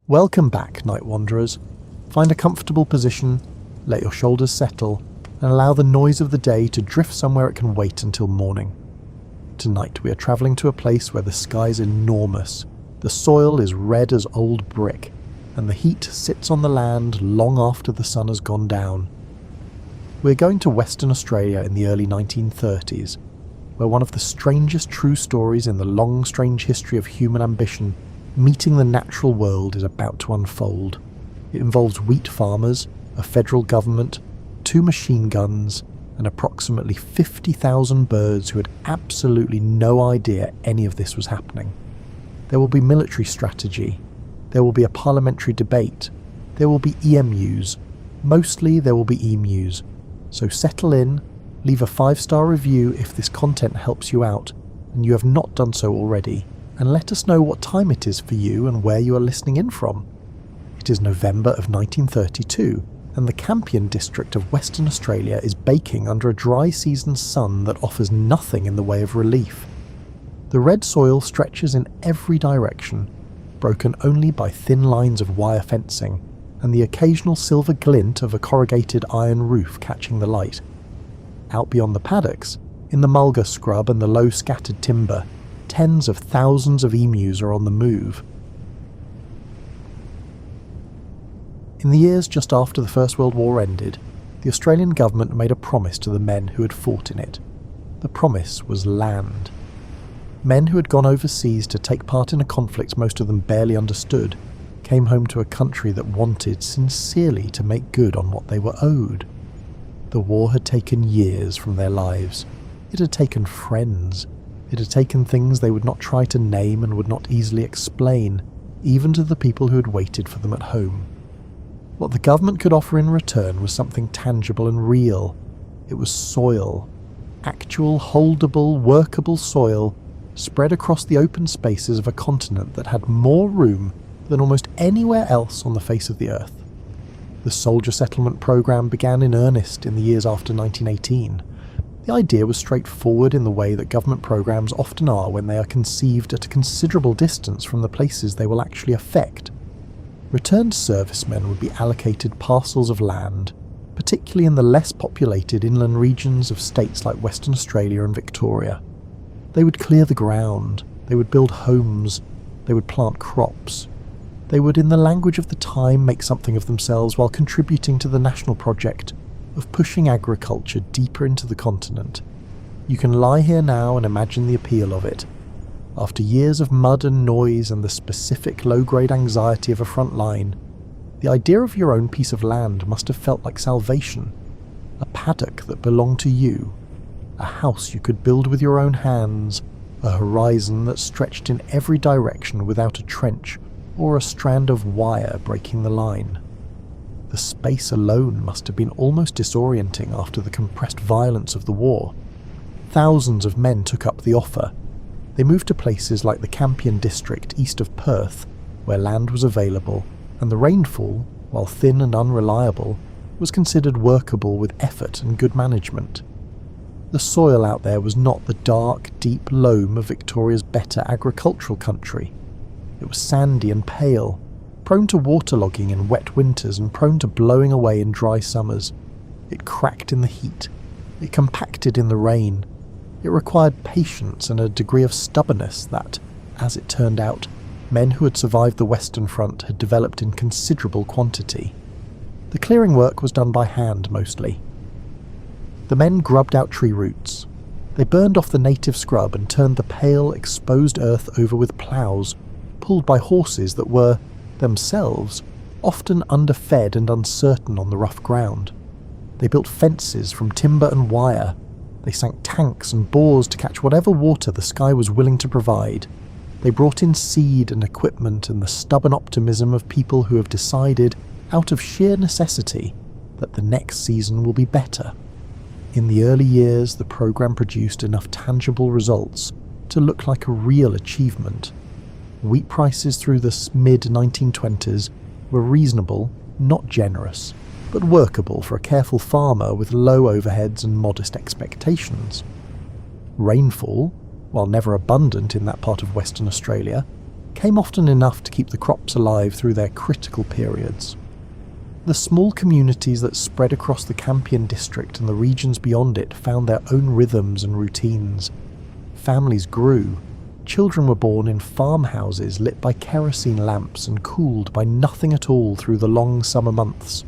Welcome back, night wanderers. Find a comfortable position, let your shoulders settle, and allow the noise of the day to drift somewhere it can wait until morning. Tonight we are travelling to a place where the sky is enormous, the soil is red as old brick, and the heat sits on the land long after the sun has gone down. We're going to Western Australia in the early 1930s, where one of the strangest true stories in the long, strange history of human ambition meeting the natural world is about to unfold. It involves wheat farmers, a federal government, 2 machine guns, and approximately 50,000 birds who had absolutely no idea any of this was happening. There will be military strategy, there will be a parliamentary debate, there will be emus, mostly there will be emus. So settle in, leave a 5-star review if this content helps you out and you have not done so already, and let us know what time it is for you and where you are listening in from. It is November of 1932, and the Campion district of Western Australia is baking under a dry season sun that offers nothing in the way of relief. The red soil stretches in every direction, broken only by thin lines of wire fencing, and the occasional silver glint of a corrugated iron roof catching the light. Out beyond the paddocks, in the mulga scrub and the low scattered timber, tens of thousands of emus are on the move. In the years just after the First World War ended, the Australian government made a promise to the men who had fought in it. The promise was land. Men who had gone overseas to take part in a conflict most of them barely understood came home to a country that wanted sincerely to make good on what they were owed. The war had taken years from their lives. It had taken friends. It had taken things they would not try to name and would not easily explain, even to the people who had waited for them at home. What the government could offer in return was something tangible and real. It was soil. Actual, holdable, workable soil spread across the open spaces of a continent that had more room than almost anywhere else on the face of the earth. The soldier settlement program began in earnest in the years after 1918. The idea was straightforward in the way that government programs often are when they are conceived at a considerable distance from the places they will actually affect. Returned servicemen would be allocated parcels of land, particularly in the less populated inland regions of states like Western Australia and Victoria. They would clear the ground, they would build homes, they would plant crops. They would, in the language of the time, make something of themselves while contributing to the national project of pushing agriculture deeper into the continent. You can lie here now and imagine the appeal of it. After years of mud and noise and the specific low-grade anxiety of a front line, the idea of your own piece of land must have felt like salvation. A paddock that belonged to you, a house you could build with your own hands, a horizon that stretched in every direction without a trench or a strand of wire breaking the line. The space alone must have been almost disorienting after the compressed violence of the war. Thousands of men took up the offer. They moved to places like the Campion district east of Perth, where land was available, and the rainfall, while thin and unreliable, was considered workable with effort and good management. The soil out there was not the dark, deep loam of Victoria's better agricultural country. It was sandy and pale, prone to waterlogging in wet winters and prone to blowing away in dry summers. It cracked in the heat. It compacted in the rain. It required patience and a degree of stubbornness that, as it turned out, men who had survived the Western Front had developed in considerable quantity. The clearing work was done by hand mostly. The men grubbed out tree roots. They burned off the native scrub and turned the pale, exposed earth over with ploughs, pulled by horses that were, themselves, often underfed and uncertain on the rough ground. They built fences from timber and wire. They sank tanks and bores to catch whatever water the sky was willing to provide. They brought in seed and equipment and the stubborn optimism of people who have decided, out of sheer necessity, that the next season will be better. In the early years, the program produced enough tangible results to look like a real achievement. Wheat prices through the mid-1920s were reasonable, not generous, but workable for a careful farmer with low overheads and modest expectations. Rainfall, while never abundant in that part of Western Australia, came often enough to keep the crops alive through their critical periods. The small communities that spread across the Campion district and the regions beyond it found their own rhythms and routines. Families grew. Children were born in farmhouses lit by kerosene lamps and cooled by nothing at all through the long summer months.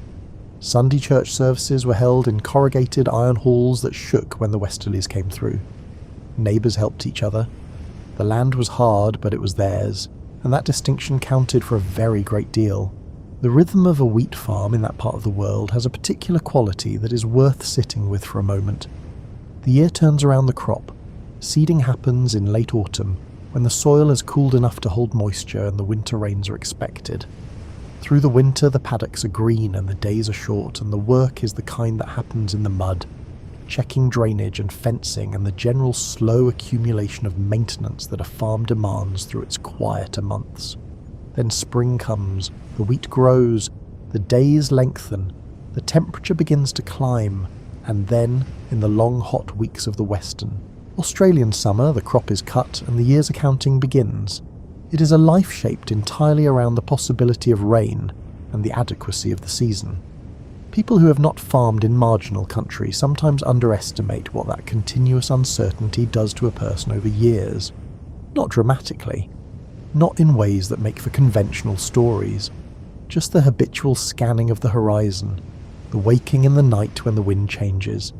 Sunday church services were held in corrugated iron halls that shook when the westerlies came through. Neighbours helped each other. The land was hard, but it was theirs, and that distinction counted for a very great deal. The rhythm of a wheat farm in that part of the world has a particular quality that is worth sitting with for a moment. The year turns around the crop. Seeding happens in late autumn, when the soil has cooled enough to hold moisture and the winter rains are expected. Through the winter the paddocks are green and the days are short, and the work is the kind that happens in the mud, checking drainage and fencing and the general slow accumulation of maintenance that a farm demands through its quieter months. Then spring comes, the wheat grows, the days lengthen, the temperature begins to climb, and then, in the long hot weeks of the western, Australian summer, the crop is cut and the year's accounting begins. It is a life shaped entirely around the possibility of rain and the adequacy of the season. People who have not farmed in marginal country sometimes underestimate what that continuous uncertainty does to a person over years. Not dramatically, not in ways that make for conventional stories, just the habitual scanning of the horizon, the waking in the night when the wind changes,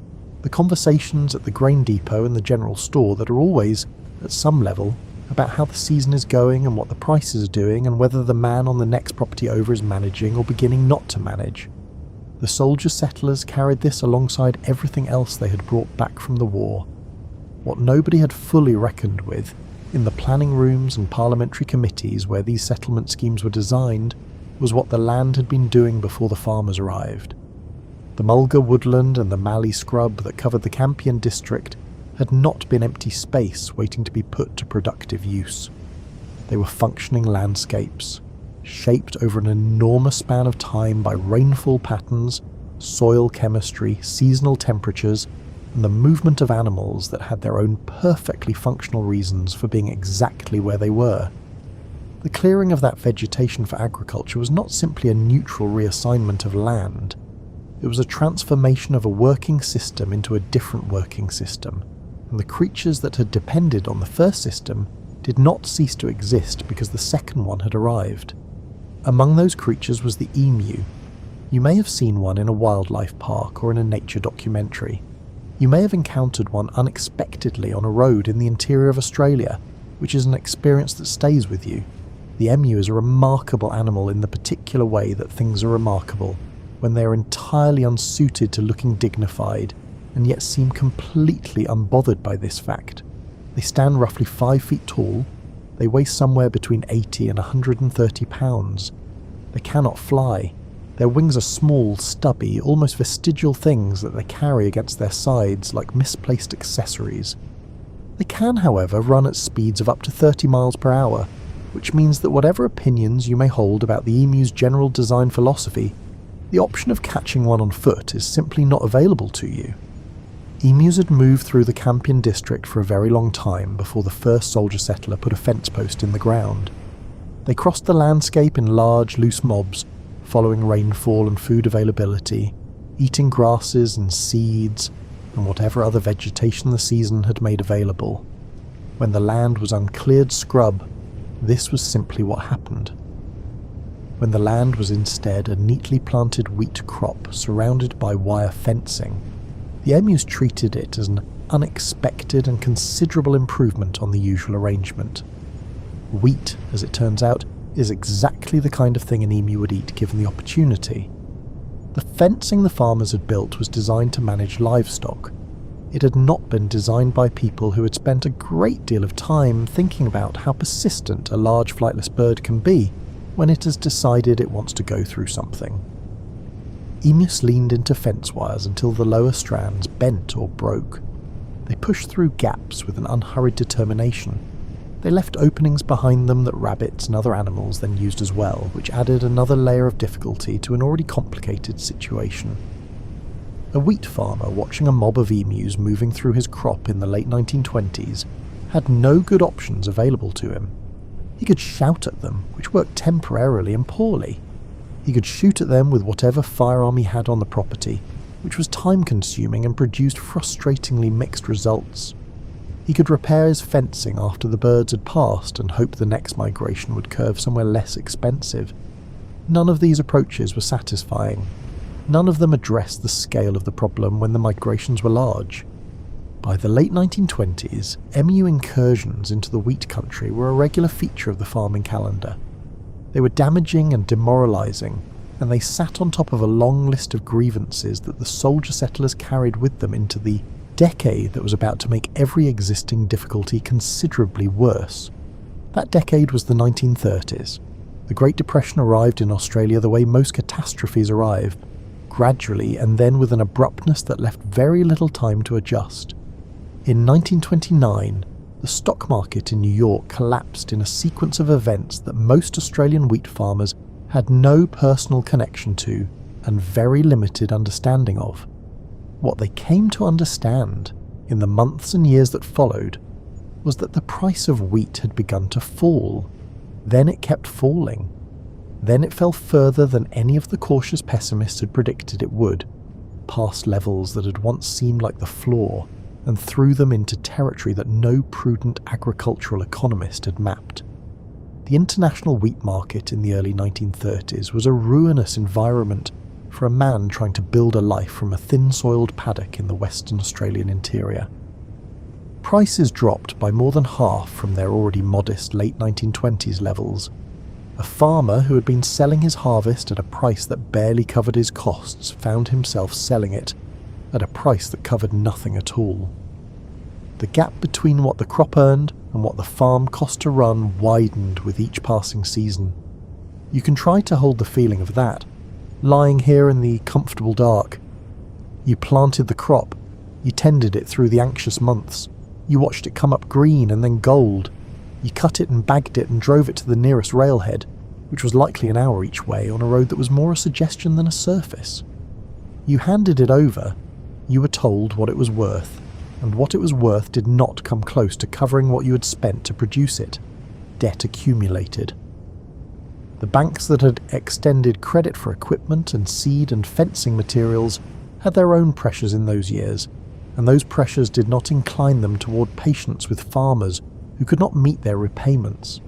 the conversations at the grain depot and the general store that are always, at some level, about how the season is going and what the prices are doing and whether the man on the next property over is managing or beginning not to manage. The soldier settlers carried this alongside everything else they had brought back from the war. What nobody had fully reckoned with, in the planning rooms and parliamentary committees where these settlement schemes were designed, was what the land had been doing before the farmers arrived. The mulga woodland and the mallee scrub that covered the Campion district had not been empty space waiting to be put to productive use. They were functioning landscapes, shaped over an enormous span of time by rainfall patterns, soil chemistry, seasonal temperatures, and the movement of animals that had their own perfectly functional reasons for being exactly where they were. The clearing of that vegetation for agriculture was not simply a neutral reassignment of land. It was a transformation of a working system into a different working system, and the creatures that had depended on the first system did not cease to exist because the second one had arrived. Among those creatures was the emu. You may have seen one in a wildlife park or in a nature documentary. You may have encountered one unexpectedly on a road in the interior of Australia, which is an experience that stays with you. The emu is a remarkable animal in the particular way that things are remarkable, when they are entirely unsuited to looking dignified, and yet seem completely unbothered by this fact. They stand roughly 5 feet tall. They weigh somewhere between 80 and 130 pounds. They cannot fly. Their wings are small, stubby, almost vestigial things that they carry against their sides like misplaced accessories. They can, however, run at speeds of up to 30 miles per hour, which means that whatever opinions you may hold about the emu's general design philosophy, the option of catching one on foot is simply not available to you. Emus had moved through the Campion district for a very long time before the first soldier settler put a fence post in the ground. They crossed the landscape in large, loose mobs, following rainfall and food availability, eating grasses and seeds and whatever other vegetation the season had made available. When the land was uncleared scrub, this was simply what happened. When the land was instead a neatly planted wheat crop surrounded by wire fencing, the emus treated it as an unexpected and considerable improvement on the usual arrangement. Wheat, as it turns out, is exactly the kind of thing an emu would eat given the opportunity. The fencing the farmers had built was designed to manage livestock. It had not been designed by people who had spent a great deal of time thinking about how persistent a large flightless bird can be when it has decided it wants to go through something. Emus leaned into fence wires until the lower strands bent or broke. They pushed through gaps with an unhurried determination. They left openings behind them that rabbits and other animals then used as well, which added another layer of difficulty to an already complicated situation. A wheat farmer watching a mob of emus moving through his crop in the late 1920s had no good options available to him. He could shout at them, which worked temporarily and poorly. He could shoot at them with whatever firearm he had on the property, which was time-consuming and produced frustratingly mixed results. He could repair his fencing after the birds had passed and hope the next migration would curve somewhere less expensive. None of these approaches were satisfying. None of them addressed the scale of the problem when the migrations were large. By the late 1920s, emu incursions into the wheat country were a regular feature of the farming calendar. They were damaging and demoralising, and they sat on top of a long list of grievances that the soldier settlers carried with them into the decade that was about to make every existing difficulty considerably worse. That decade was the 1930s. The Great Depression arrived in Australia the way most catastrophes arrive, gradually and then with an abruptness that left very little time to adjust. In 1929, the stock market in New York collapsed in a sequence of events that most Australian wheat farmers had no personal connection to and very limited understanding of. What they came to understand in the months and years that followed was that the price of wheat had begun to fall. Then it kept falling. Then it fell further than any of the cautious pessimists had predicted it would, past levels that had once seemed like the floor, and threw them into territory that no prudent agricultural economist had mapped. The international wheat market in the early 1930s was a ruinous environment for a man trying to build a life from a thin-soiled paddock in the Western Australian interior. Prices dropped by more than half from their already modest late 1920s levels. A farmer who had been selling his harvest at a price that barely covered his costs found himself selling it at a price that covered nothing at all. The gap between what the crop earned and what the farm cost to run widened with each passing season. You can try to hold the feeling of that, lying here in the comfortable dark. You planted the crop, you tended it through the anxious months, you watched it come up green and then gold, you cut it and bagged it and drove it to the nearest railhead, which was likely an hour each way on a road that was more a suggestion than a surface. You handed it over, you were told what it was worth, and what it was worth did not come close to covering what you had spent to produce it. Debt accumulated. The banks that had extended credit for equipment and seed and fencing materials had their own pressures in those years, and those pressures did not incline them toward patience with farmers who could not meet their repayments.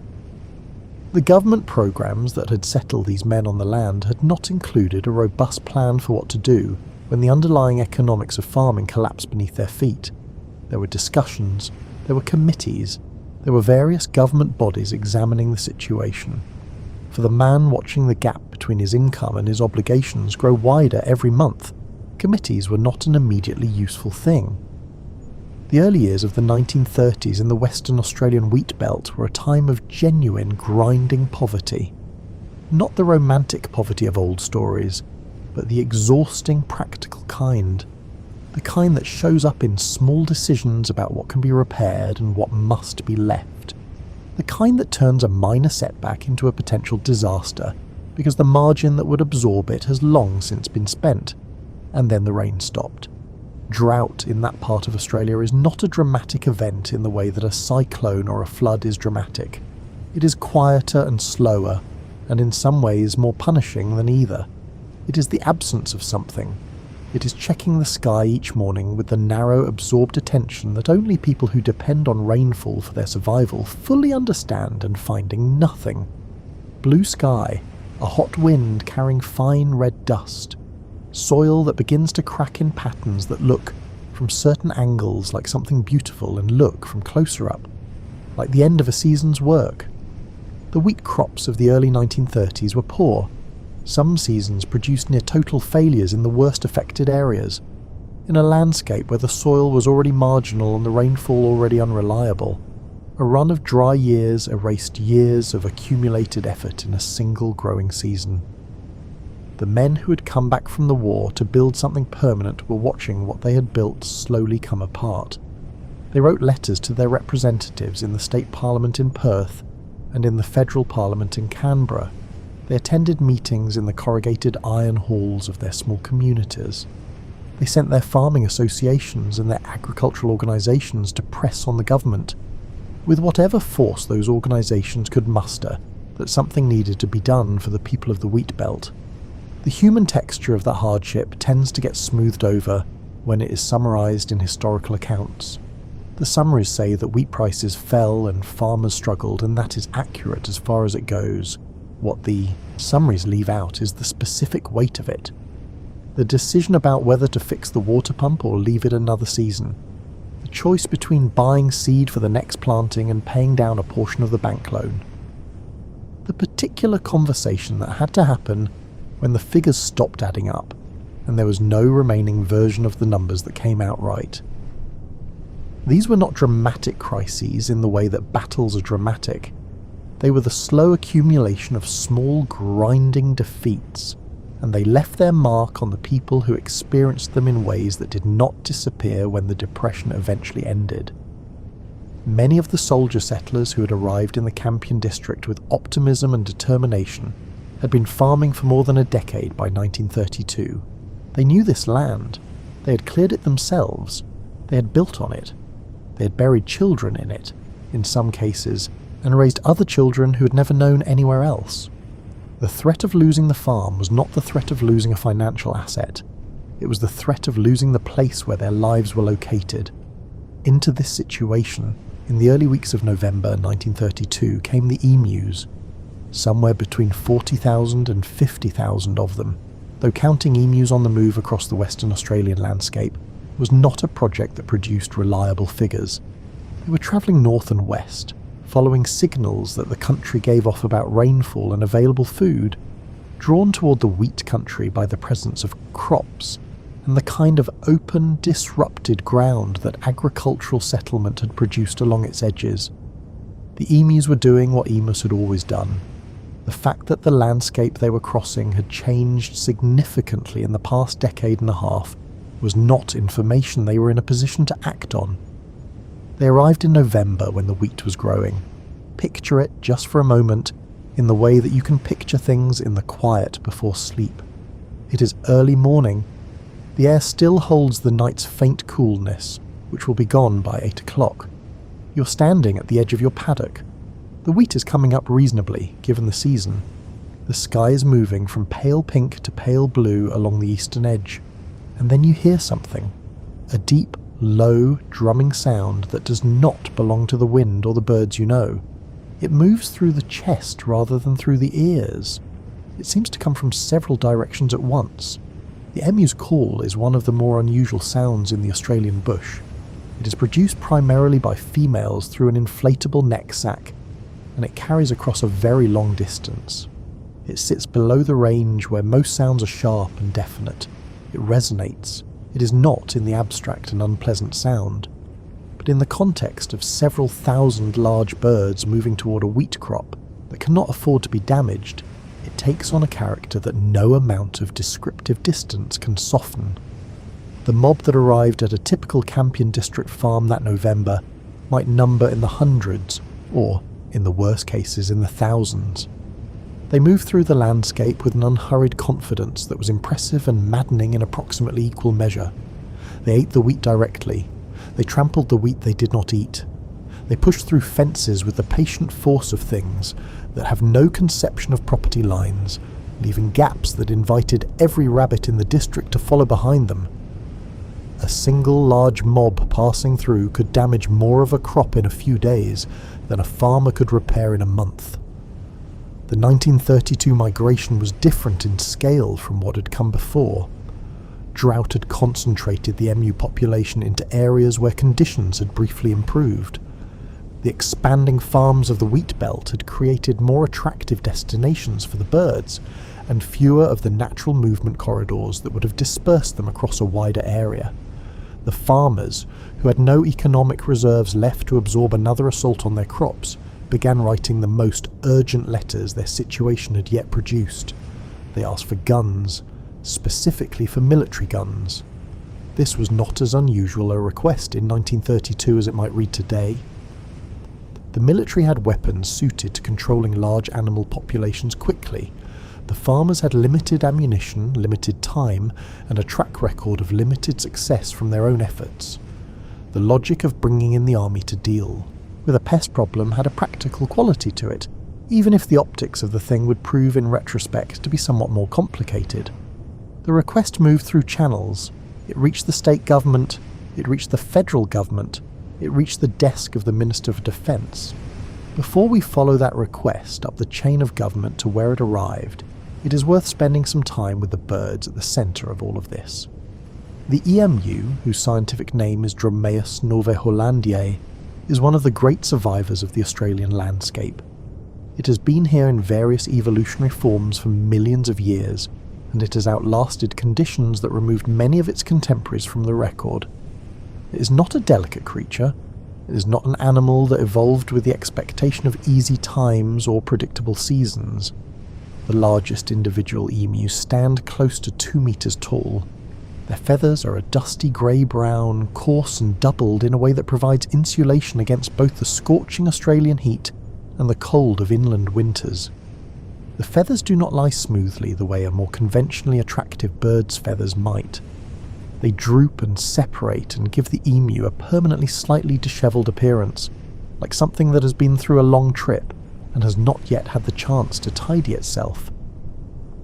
The government programs that had settled these men on the land had not included a robust plan for what to do when the underlying economics of farming collapsed beneath their feet. There were discussions, there were committees, there were various government bodies examining the situation. For the man watching the gap between his income and his obligations grow wider every month, committees were not an immediately useful thing. The early years of the 1930s in the Western Australian wheat belt were a time of genuine grinding poverty. Not the romantic poverty of old stories, but the exhausting practical kind. The kind that shows up in small decisions about what can be repaired and what must be left. The kind that turns a minor setback into a potential disaster because the margin that would absorb it has long since been spent, and then the rain stopped. Drought in that part of Australia is not a dramatic event in the way that a cyclone or a flood is dramatic. It is quieter and slower, and in some ways more punishing than either. It is the absence of something. It is checking the sky each morning with the narrow, absorbed attention that only people who depend on rainfall for their survival fully understand, and finding nothing. Blue sky, a hot wind carrying fine red dust, soil that begins to crack in patterns that look from certain angles like something beautiful and look from closer up like the end of a season's work. The wheat crops of the early 1930s were poor. Some seasons produced near total failures in the worst affected areas. In a landscape where the soil was already marginal and the rainfall already unreliable, a run of dry years erased years of accumulated effort in a single growing season. The men who had come back from the war to build something permanent were watching what they had built slowly come apart. They wrote letters to their representatives in the state parliament in Perth and in the federal parliament in Canberra. They attended meetings in the corrugated iron halls of their small communities. They sent their farming associations and their agricultural organisations to press on the government. with whatever force those organisations could muster that something needed to be done for the people of the wheat belt. The human texture of that hardship tends to get smoothed over when it is summarised in historical accounts. The summaries say that wheat prices fell and farmers struggled, and that is accurate as far as it goes. What the summaries leave out is the specific weight of it. The decision about whether to fix the water pump or leave it another season. The choice between buying seed for the next planting and paying down a portion of the bank loan. The particular conversation that had to happen when the figures stopped adding up, and there was no remaining version of the numbers that came out right. These were not dramatic crises in the way that battles are dramatic. They were the slow accumulation of small, grinding defeats, and they left their mark on the people who experienced them in ways that did not disappear when the Depression eventually ended. Many of the soldier settlers who had arrived in the Campion district with optimism and determination had been farming for more than a decade by 1932. They knew this land. They had cleared it themselves. They had built on it. They had buried children in it, in some cases, and raised other children who had never known anywhere else. The threat of losing the farm was not the threat of losing a financial asset. It was the threat of losing the place where their lives were located. Into this situation, in the early weeks of November 1932, came the emus. Somewhere between 40,000 and 50,000 of them, though counting emus on the move across the Western Australian landscape was not a project that produced reliable figures. They were travelling north and west, following signals that the country gave off about rainfall and available food, drawn toward the wheat country by the presence of crops and the kind of open, disrupted ground that agricultural settlement had produced along its edges. The emus were doing what emus had always done. The fact that the landscape they were crossing had changed significantly in the past decade and a half was not information they were in a position to act on. They arrived in November when the wheat was growing. Picture it, just for a moment, in the way that you can picture things in the quiet before sleep. It is early morning. The air still holds the night's faint coolness, which will be gone by 8 o'clock. You're standing at the edge of your paddock. The wheat is coming up reasonably, given the season. The sky is moving from pale pink to pale blue along the eastern edge. And then you hear something. A deep, low, drumming sound that does not belong to the wind or the birds you know. It moves through the chest rather than through the ears. It seems to come from several directions at once. The emu's call is one of the more unusual sounds in the Australian bush. It is produced primarily by females through an inflatable neck sac, and it carries across a very long distance. It sits below the range where most sounds are sharp and definite. It resonates. It is not in the abstract and unpleasant sound, but in the context of several thousand large birds moving toward a wheat crop that cannot afford to be damaged. It takes on a character that no amount of descriptive distance can soften. The mob that arrived at a typical Campion district farm that November might number in the hundreds, or, in the worst cases, in the thousands. They moved through the landscape with an unhurried confidence that was impressive and maddening in approximately equal measure. They ate the wheat directly. They trampled the wheat they did not eat. They pushed through fences with the patient force of things that have no conception of property lines, leaving gaps that invited every rabbit in the district to follow behind them. A single large mob passing through could damage more of a crop in a few days than a farmer could repair in a month. The 1932 migration was different in scale from what had come before. Drought had concentrated the emu population into areas where conditions had briefly improved. The expanding farms of the wheat belt had created more attractive destinations for the birds, and fewer of the natural movement corridors that would have dispersed them across a wider area. The farmers, who had no economic reserves left to absorb another assault on their crops, began writing the most urgent letters their situation had yet produced. They asked for guns, specifically for military guns. This was not as unusual a request in 1932 as it might read today. The military had weapons suited to controlling large animal populations quickly. The farmers had limited ammunition, limited time, and a track record of limited success from their own efforts. The logic of bringing in the army to deal. with a pest problem had a practical quality to it, even if the optics of the thing would prove in retrospect to be somewhat more complicated. The request moved through channels. It reached the state government, it reached the federal government, it reached the desk of the Minister for Defence. Before we follow that request up the chain of government to where it arrived, it is worth spending some time with the birds at the centre of all of this. The emu, whose scientific name is Dromaeus novaehollandiae, is one of the great survivors of the Australian landscape. It has been here in various evolutionary forms for millions of years, and it has outlasted conditions that removed many of its contemporaries from the record. It is not a delicate creature. It is not an animal that evolved with the expectation of easy times or predictable seasons. The largest individual emus stand close to 2 meters tall. Their feathers are a dusty grey-brown, coarse and doubled in a way that provides insulation against both the scorching Australian heat and the cold of inland winters. The feathers do not lie smoothly the way a more conventionally attractive bird's feathers might. They droop and separate and give the emu a permanently slightly dishevelled appearance, like something that has been through a long trip and has not yet had the chance to tidy itself.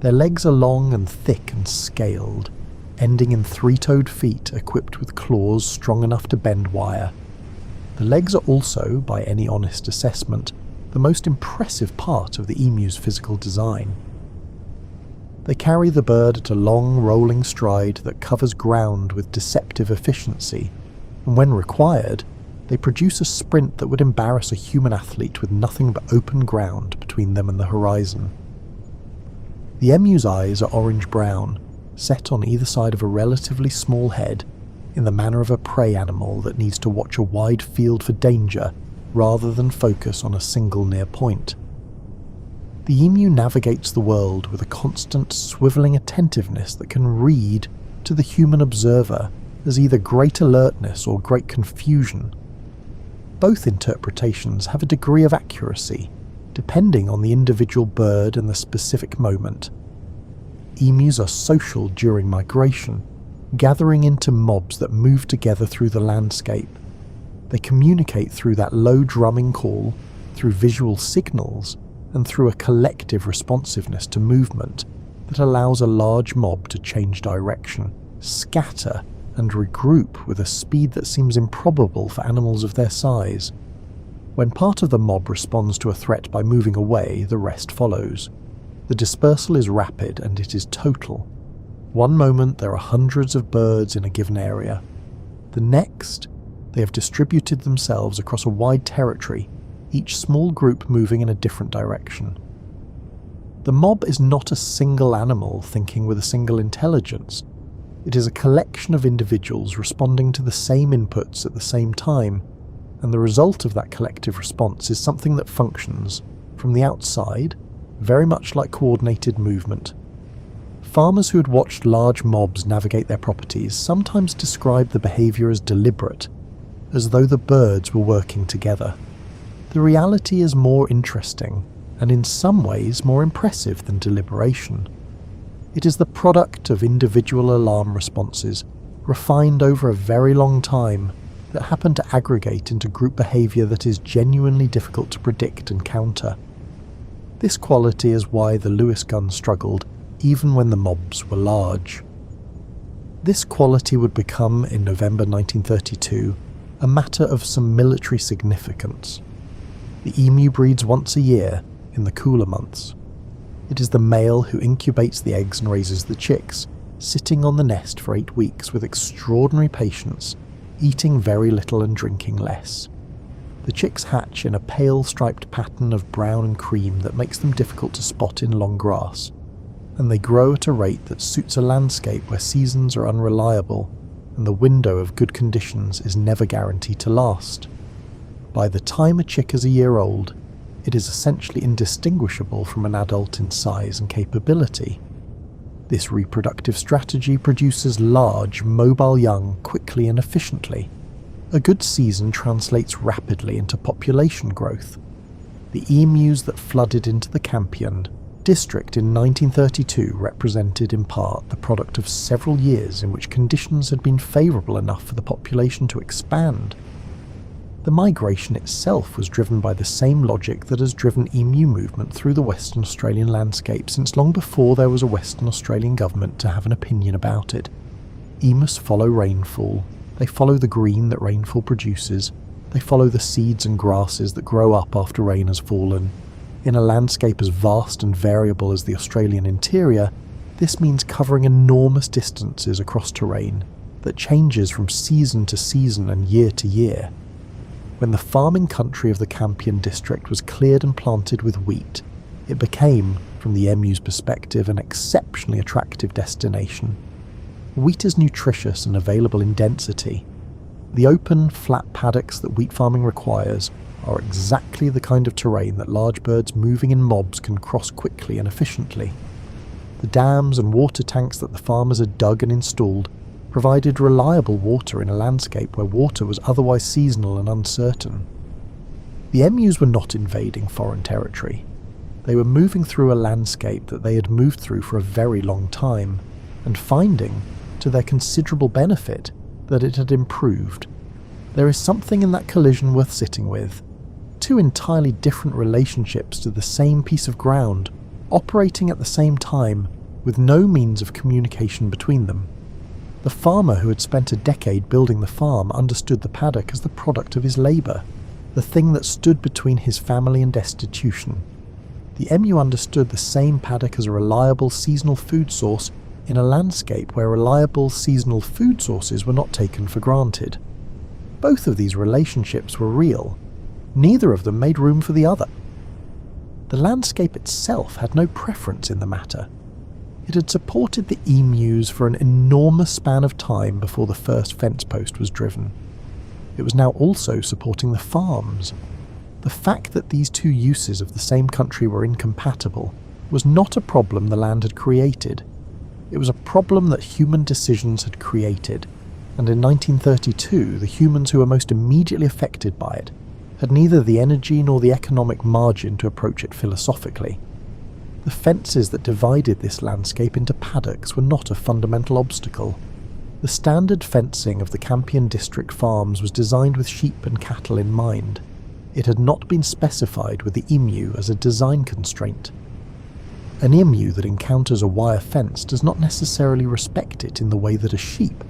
Their legs are long and thick and scaled, ending in 3-toed feet equipped with claws strong enough to bend wire. The legs are also, by any honest assessment, the most impressive part of the emu's physical design. They carry the bird at a long, rolling stride that covers ground with deceptive efficiency, and when required, they produce a sprint that would embarrass a human athlete with nothing but open ground between them and the horizon. The emu's eyes are orange-brown, set on either side of a relatively small head, in the manner of a prey animal that needs to watch a wide field for danger rather than focus on a single near point. The emu navigates the world with a constant swivelling attentiveness that can read, to the human observer, as either great alertness or great confusion. Both interpretations have a degree of accuracy, depending on the individual bird and the specific moment. Emus are social during migration, gathering into mobs that move together through the landscape. They communicate through that low drumming call, through visual signals, and through a collective responsiveness to movement that allows a large mob to change direction, scatter, and regroup with a speed that seems improbable for animals of their size. When part of the mob responds to a threat by moving away, the rest follows. The dispersal is rapid and it is total. One moment there are hundreds of birds in a given area. The next, they have distributed themselves across a wide territory, each small group moving in a different direction. The mob is not a single animal thinking with a single intelligence. It is a collection of individuals responding to the same inputs at the same time, and the result of that collective response is something that functions, from the outside, very much like coordinated movement. Farmers who had watched large mobs navigate their properties sometimes describe the behaviour as deliberate, as though the birds were working together. The reality is more interesting, and in some ways more impressive than deliberation. It is the product of individual alarm responses, refined over a very long time, that happen to aggregate into group behaviour that is genuinely difficult to predict and counter. This quality is why the Lewis gun struggled, even when the mobs were large. This quality would become, in November 1932, a matter of some military significance. The emu breeds once a year, in the cooler months. It is the male who incubates the eggs and raises the chicks, sitting on the nest for 8 weeks with extraordinary patience, eating very little and drinking less. The chicks hatch in a pale striped pattern of brown and cream that makes them difficult to spot in long grass, and they grow at a rate that suits a landscape where seasons are unreliable and the window of good conditions is never guaranteed to last. By the time a chick is a year old, it is essentially indistinguishable from an adult in size and capability. This reproductive strategy produces large, mobile young quickly and efficiently. A good season translates rapidly into population growth. The emus that flooded into the Campion district in 1932 represented in part the product of several years in which conditions had been favourable enough for the population to expand. The migration itself was driven by the same logic that has driven emu movement through the Western Australian landscape since long before there was a Western Australian government to have an opinion about it. Emus follow rainfall. They follow the green that rainfall produces. They follow the seeds and grasses that grow up after rain has fallen. In a landscape as vast and variable as the Australian interior, this means covering enormous distances across terrain that changes from season to season and year to year. When the farming country of the Campion district was cleared and planted with wheat, it became, from the emu's perspective, an exceptionally attractive destination. Wheat is nutritious and available in density. The open, flat paddocks that wheat farming requires are exactly the kind of terrain that large birds moving in mobs can cross quickly and efficiently. The dams and water tanks that the farmers had dug and installed provided reliable water in a landscape where water was otherwise seasonal and uncertain. The emus were not invading foreign territory. They were moving through a landscape that they had moved through for a very long time, and finding, to their considerable benefit, that it had improved. There is something in that collision worth sitting with. Two entirely different relationships to the same piece of ground, operating at the same time, with no means of communication between them. The farmer who had spent a decade building the farm understood the paddock as the product of his labour, the thing that stood between his family and destitution. The emu understood the same paddock as a reliable seasonal food source in a landscape where reliable seasonal food sources were not taken for granted. Both of these relationships were real. Neither of them made room for the other. The landscape itself had no preference in the matter. It had supported the emus for an enormous span of time before the first fence post was driven. It was now also supporting the farms. The fact that these two uses of the same country were incompatible was not a problem the land had created. It was a problem that human decisions had created, and in 1932 the humans who were most immediately affected by it had neither the energy nor the economic margin to approach it philosophically. The fences that divided this landscape into paddocks were not a fundamental obstacle. The standard fencing of the Campion district farms was designed with sheep and cattle in mind. It had not been specified with the emu as a design constraint. An emu that encounters a wire fence does not necessarily respect it in the way that a sheep,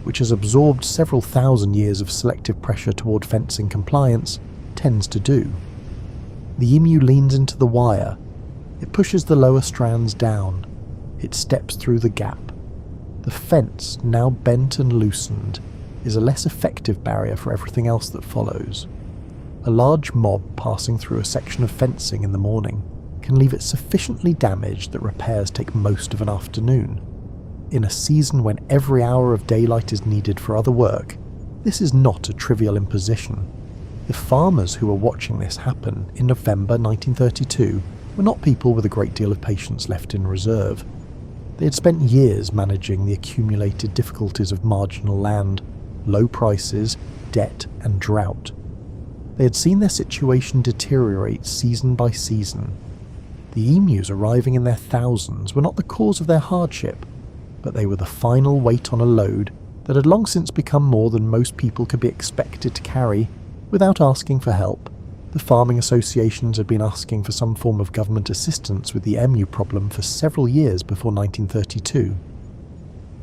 which has absorbed several thousand years of selective pressure toward fencing compliance, tends to do. The emu leans into the wire. It pushes the lower strands down. It steps through the gap. The fence, now bent and loosened, is a less effective barrier for everything else that follows. A large mob passing through a section of fencing in the morning can leave it sufficiently damaged that repairs take most of an afternoon. In a season when every hour of daylight is needed for other work, this is not a trivial imposition. The farmers who were watching this happen in November 1932 were not people with a great deal of patience left in reserve. They had spent years managing the accumulated difficulties of marginal land, low prices, debt and drought. They had seen their situation deteriorate season by season. The emus arriving in their thousands were not the cause of their hardship, but they were the final weight on a load that had long since become more than most people could be expected to carry without asking for help. The farming associations had been asking for some form of government assistance with the emu problem for several years before 1932.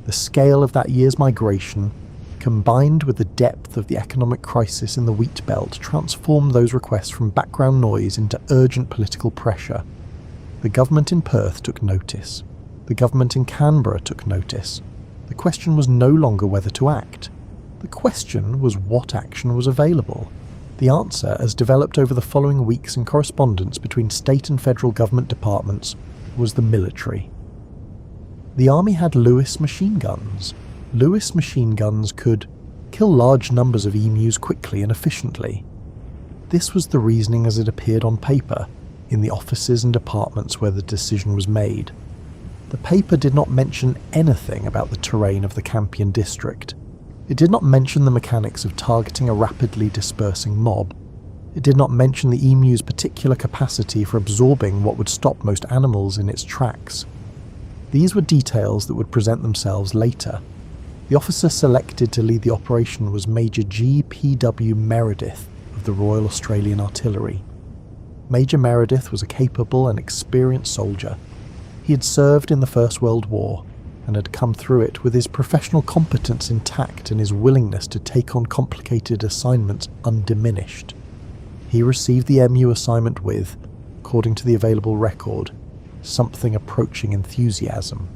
The scale of that year's migration, combined with the depth of the economic crisis in the wheat belt, transformed those requests from background noise into urgent political pressure. The government in Perth took notice. The government in Canberra took notice. The question was no longer whether to act. The question was what action was available. The answer, as developed over the following weeks in correspondence between state and federal government departments, was the military. The army had Lewis machine guns. Lewis machine guns could kill large numbers of emus quickly and efficiently. This was the reasoning as it appeared on paper, in the offices and departments where the decision was made. The paper did not mention anything about the terrain of the Campion district. It did not mention the mechanics of targeting a rapidly dispersing mob. It did not mention the emu's particular capacity for absorbing what would stop most animals in its tracks. These were details that would present themselves later. The officer selected to lead the operation was Major G. P. W. Meredith, the Royal Australian Artillery. Major Meredith was a capable and experienced soldier. He had served in the First World War and had come through it with his professional competence intact and his willingness to take on complicated assignments undiminished. He received the MU assignment with, according to the available record, something approaching enthusiasm.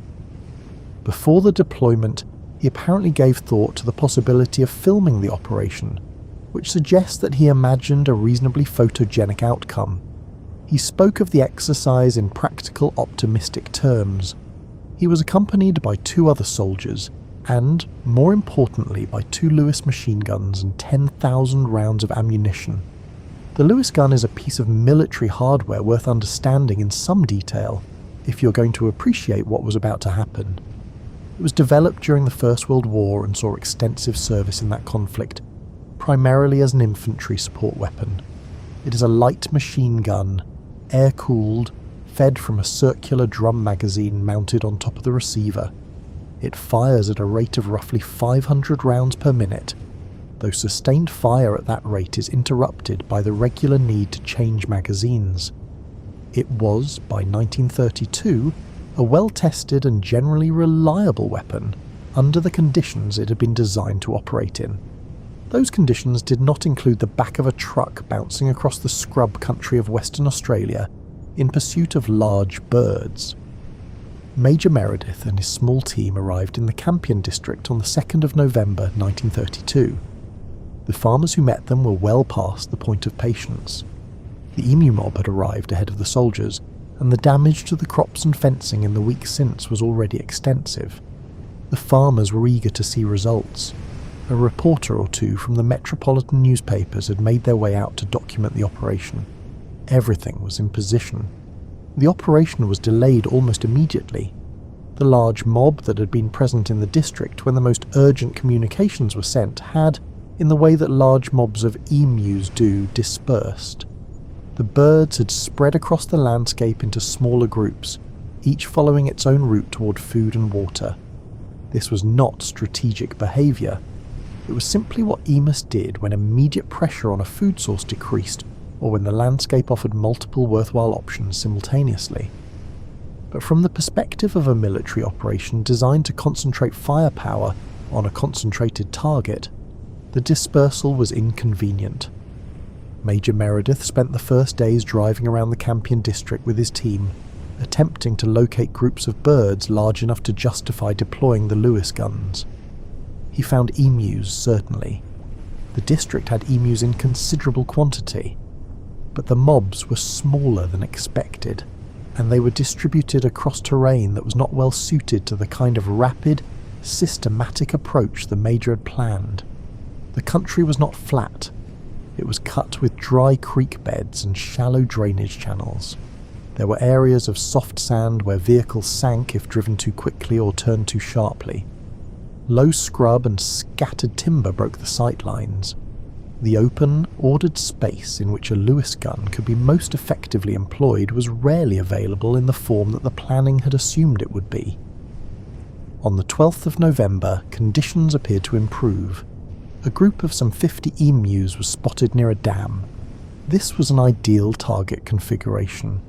Before the deployment, he apparently gave thought to the possibility of filming the operation, which suggests that he imagined a reasonably photogenic outcome. He spoke of the exercise in practical, optimistic terms. He was accompanied by 2 other soldiers, and, more importantly, by 2 Lewis machine guns and 10,000 rounds of ammunition. The Lewis gun is a piece of military hardware worth understanding in some detail, if you're going to appreciate what was about to happen. It was developed during the First World War and saw extensive service in that conflict, primarily as an infantry support weapon. It is a light machine gun, air-cooled, fed from a circular drum magazine mounted on top of the receiver. It fires at a rate of roughly 500 rounds per minute, though sustained fire at that rate is interrupted by the regular need to change magazines. It was, by 1932, a well-tested and generally reliable weapon under the conditions it had been designed to operate in. Those conditions did not include the back of a truck bouncing across the scrub country of Western Australia in pursuit of large birds. Major Meredith and his small team arrived in the Campion district on the 2nd of November 1932. The farmers who met them were well past the point of patience. The emu mob had arrived ahead of the soldiers, and the damage to the crops and fencing in the weeks since was already extensive. The farmers were eager to see results. A reporter or 2 from the metropolitan newspapers had made their way out to document the operation. Everything was in position. The operation was delayed almost immediately. The large mob that had been present in the district when the most urgent communications were sent had, in the way that large mobs of emus do, dispersed. The birds had spread across the landscape into smaller groups, each following its own route toward food and water. This was not strategic behaviour. It was simply what emus did when immediate pressure on a food source decreased, or when the landscape offered multiple worthwhile options simultaneously. But from the perspective of a military operation designed to concentrate firepower on a concentrated target, the dispersal was inconvenient. Major Meredith spent the first days driving around the Campion district with his team, attempting to locate groups of birds large enough to justify deploying the Lewis guns. He found emus, certainly. The district had emus in considerable quantity, but the mobs were smaller than expected, and they were distributed across terrain that was not well suited to the kind of rapid, systematic approach the Major had planned. The country was not flat. It was cut with dry creek beds and shallow drainage channels. There were areas of soft sand where vehicles sank if driven too quickly or turned too sharply. Low scrub and scattered timber broke the sight lines. The open, ordered space in which a Lewis gun could be most effectively employed was rarely available in the form that the planning had assumed it would be. On the 12th of November, conditions appeared to improve. A group of some 50 emus was spotted near a dam. This was an ideal target configuration.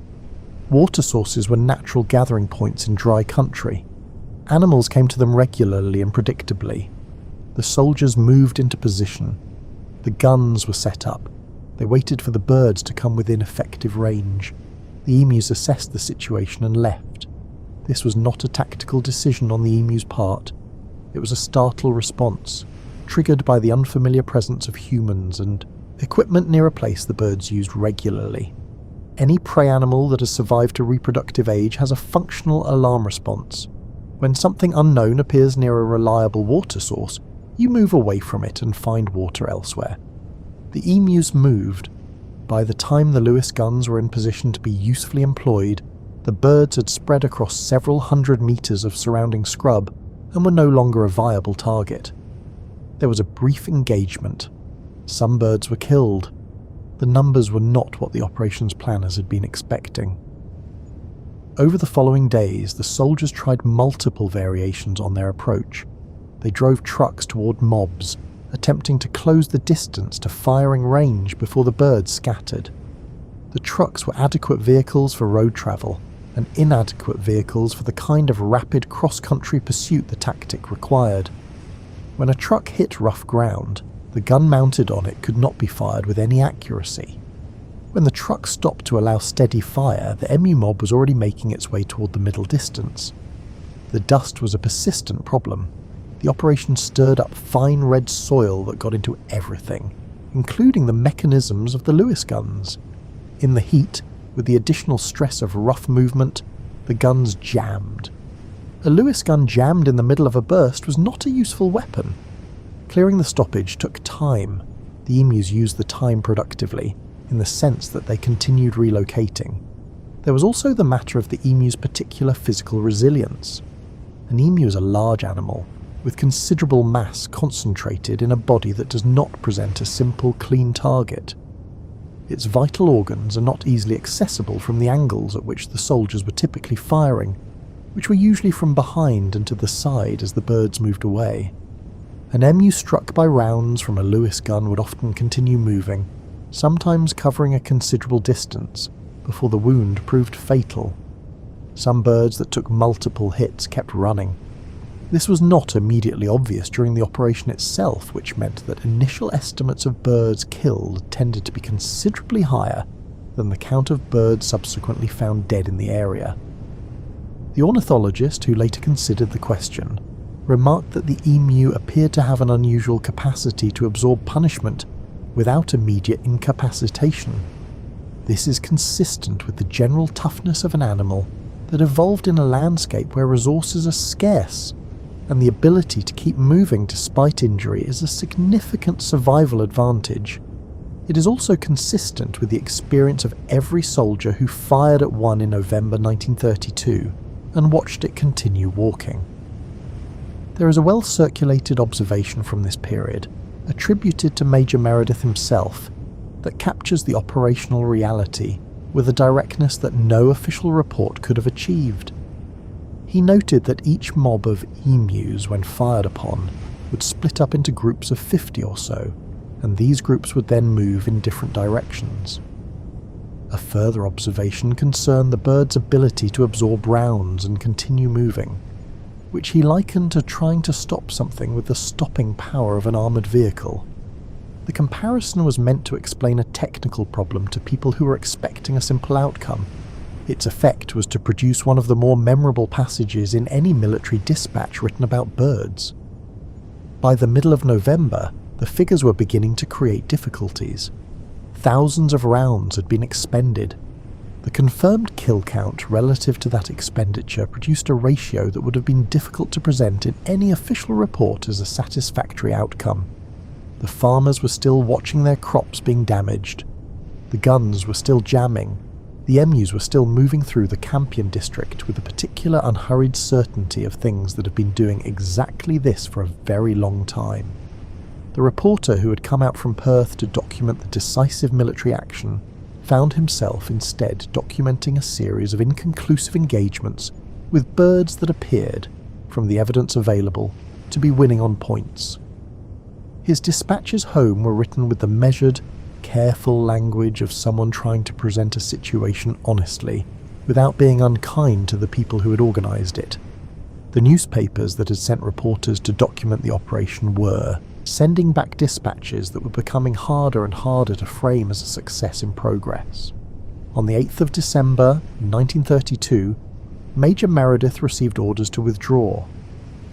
Water sources were natural gathering points in dry country. Animals came to them regularly and predictably. The soldiers moved into position. The guns were set up. They waited for the birds to come within effective range. The emus assessed the situation and left. This was not a tactical decision on the emu's part. It was a startled response, triggered by the unfamiliar presence of humans and equipment near a place the birds used regularly. Any prey animal that has survived to reproductive age has a functional alarm response. When something unknown appears near a reliable water source, you move away from it and find water elsewhere. The emus moved. By the time the Lewis guns were in position to be usefully employed, the birds had spread across several hundred meters of surrounding scrub and were no longer a viable target. There was a brief engagement. Some birds were killed. The numbers were not what the operations planners had been expecting. Over the following days, the soldiers tried multiple variations on their approach. They drove trucks toward mobs attempting to close the distance to firing range before the birds scattered. The trucks were adequate vehicles for road travel, and inadequate vehicles for the kind of rapid cross-country pursuit the tactic required. When a truck hit rough ground, the gun mounted on it could not be fired with any accuracy. When the truck stopped to allow steady fire, the emu mob was already making its way toward the middle distance. The dust was a persistent problem. The operation stirred up fine red soil that got into everything, including the mechanisms of the Lewis guns. In the heat, with the additional stress of rough movement, the guns jammed. A Lewis gun jammed in the middle of a burst was not a useful weapon. Clearing the stoppage took time. The emus used the time productively, in the sense that they continued relocating. There was also the matter of the emu's particular physical resilience. An emu is a large animal, with considerable mass concentrated in a body that does not present a simple, clean target. Its vital organs are not easily accessible from the angles at which the soldiers were typically firing, which were usually from behind and to the side as the birds moved away. An emu struck by rounds from a Lewis gun would often continue moving, sometimes covering a considerable distance, before the wound proved fatal. Some birds that took multiple hits kept running. This was not immediately obvious during the operation itself, which meant that initial estimates of birds killed tended to be considerably higher than the count of birds subsequently found dead in the area. The ornithologist who later considered the question remarked that the emu appeared to have an unusual capacity to absorb punishment without immediate incapacitation. This is consistent with the general toughness of an animal that evolved in a landscape where resources are scarce, and the ability to keep moving despite injury is a significant survival advantage. It is also consistent with the experience of every soldier who fired at one in November 1932 and watched it continue walking. There is a well-circulated observation from this period, attributed to Major Meredith himself, that captures the operational reality with a directness that no official report could have achieved. He noted that each mob of emus, when fired upon, would split up into groups of 50 or so, and these groups would then move in different directions. A further observation concerned the bird's ability to absorb rounds and continue moving, which he likened to trying to stop something with the stopping power of an armoured vehicle. The comparison was meant to explain a technical problem to people who were expecting a simple outcome. Its effect was to produce one of the more memorable passages in any military dispatch written about birds. By the middle of November, the figures were beginning to create difficulties. Thousands of rounds had been expended. The confirmed kill count relative to that expenditure produced a ratio that would have been difficult to present in any official report as a satisfactory outcome. The farmers were still watching their crops being damaged. The guns were still jamming. The emus were still moving through the Campion district with a particular unhurried certainty of things that have been doing exactly this for a very long time. The reporter who had come out from Perth to document the decisive military action found himself instead documenting a series of inconclusive engagements with birds that appeared, from the evidence available, to be winning on points. His dispatches home were written with the measured, careful language of someone trying to present a situation honestly, without being unkind to the people who had organised it. The newspapers that had sent reporters to document the operation were sending back dispatches that were becoming harder and harder to frame as a success in progress. On the 8th of December 1932, Major Meredith received orders to withdraw.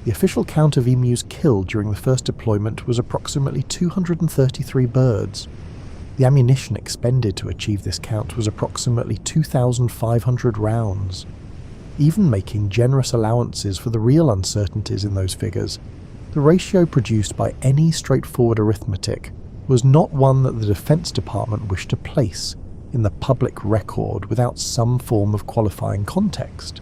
The official count of emus killed during the first deployment was approximately 233 birds. The ammunition expended to achieve this count was approximately 2,500 rounds. Even making generous allowances for the real uncertainties in those figures, the ratio produced by any straightforward arithmetic was not one that the Defense Department wished to place in the public record without some form of qualifying context.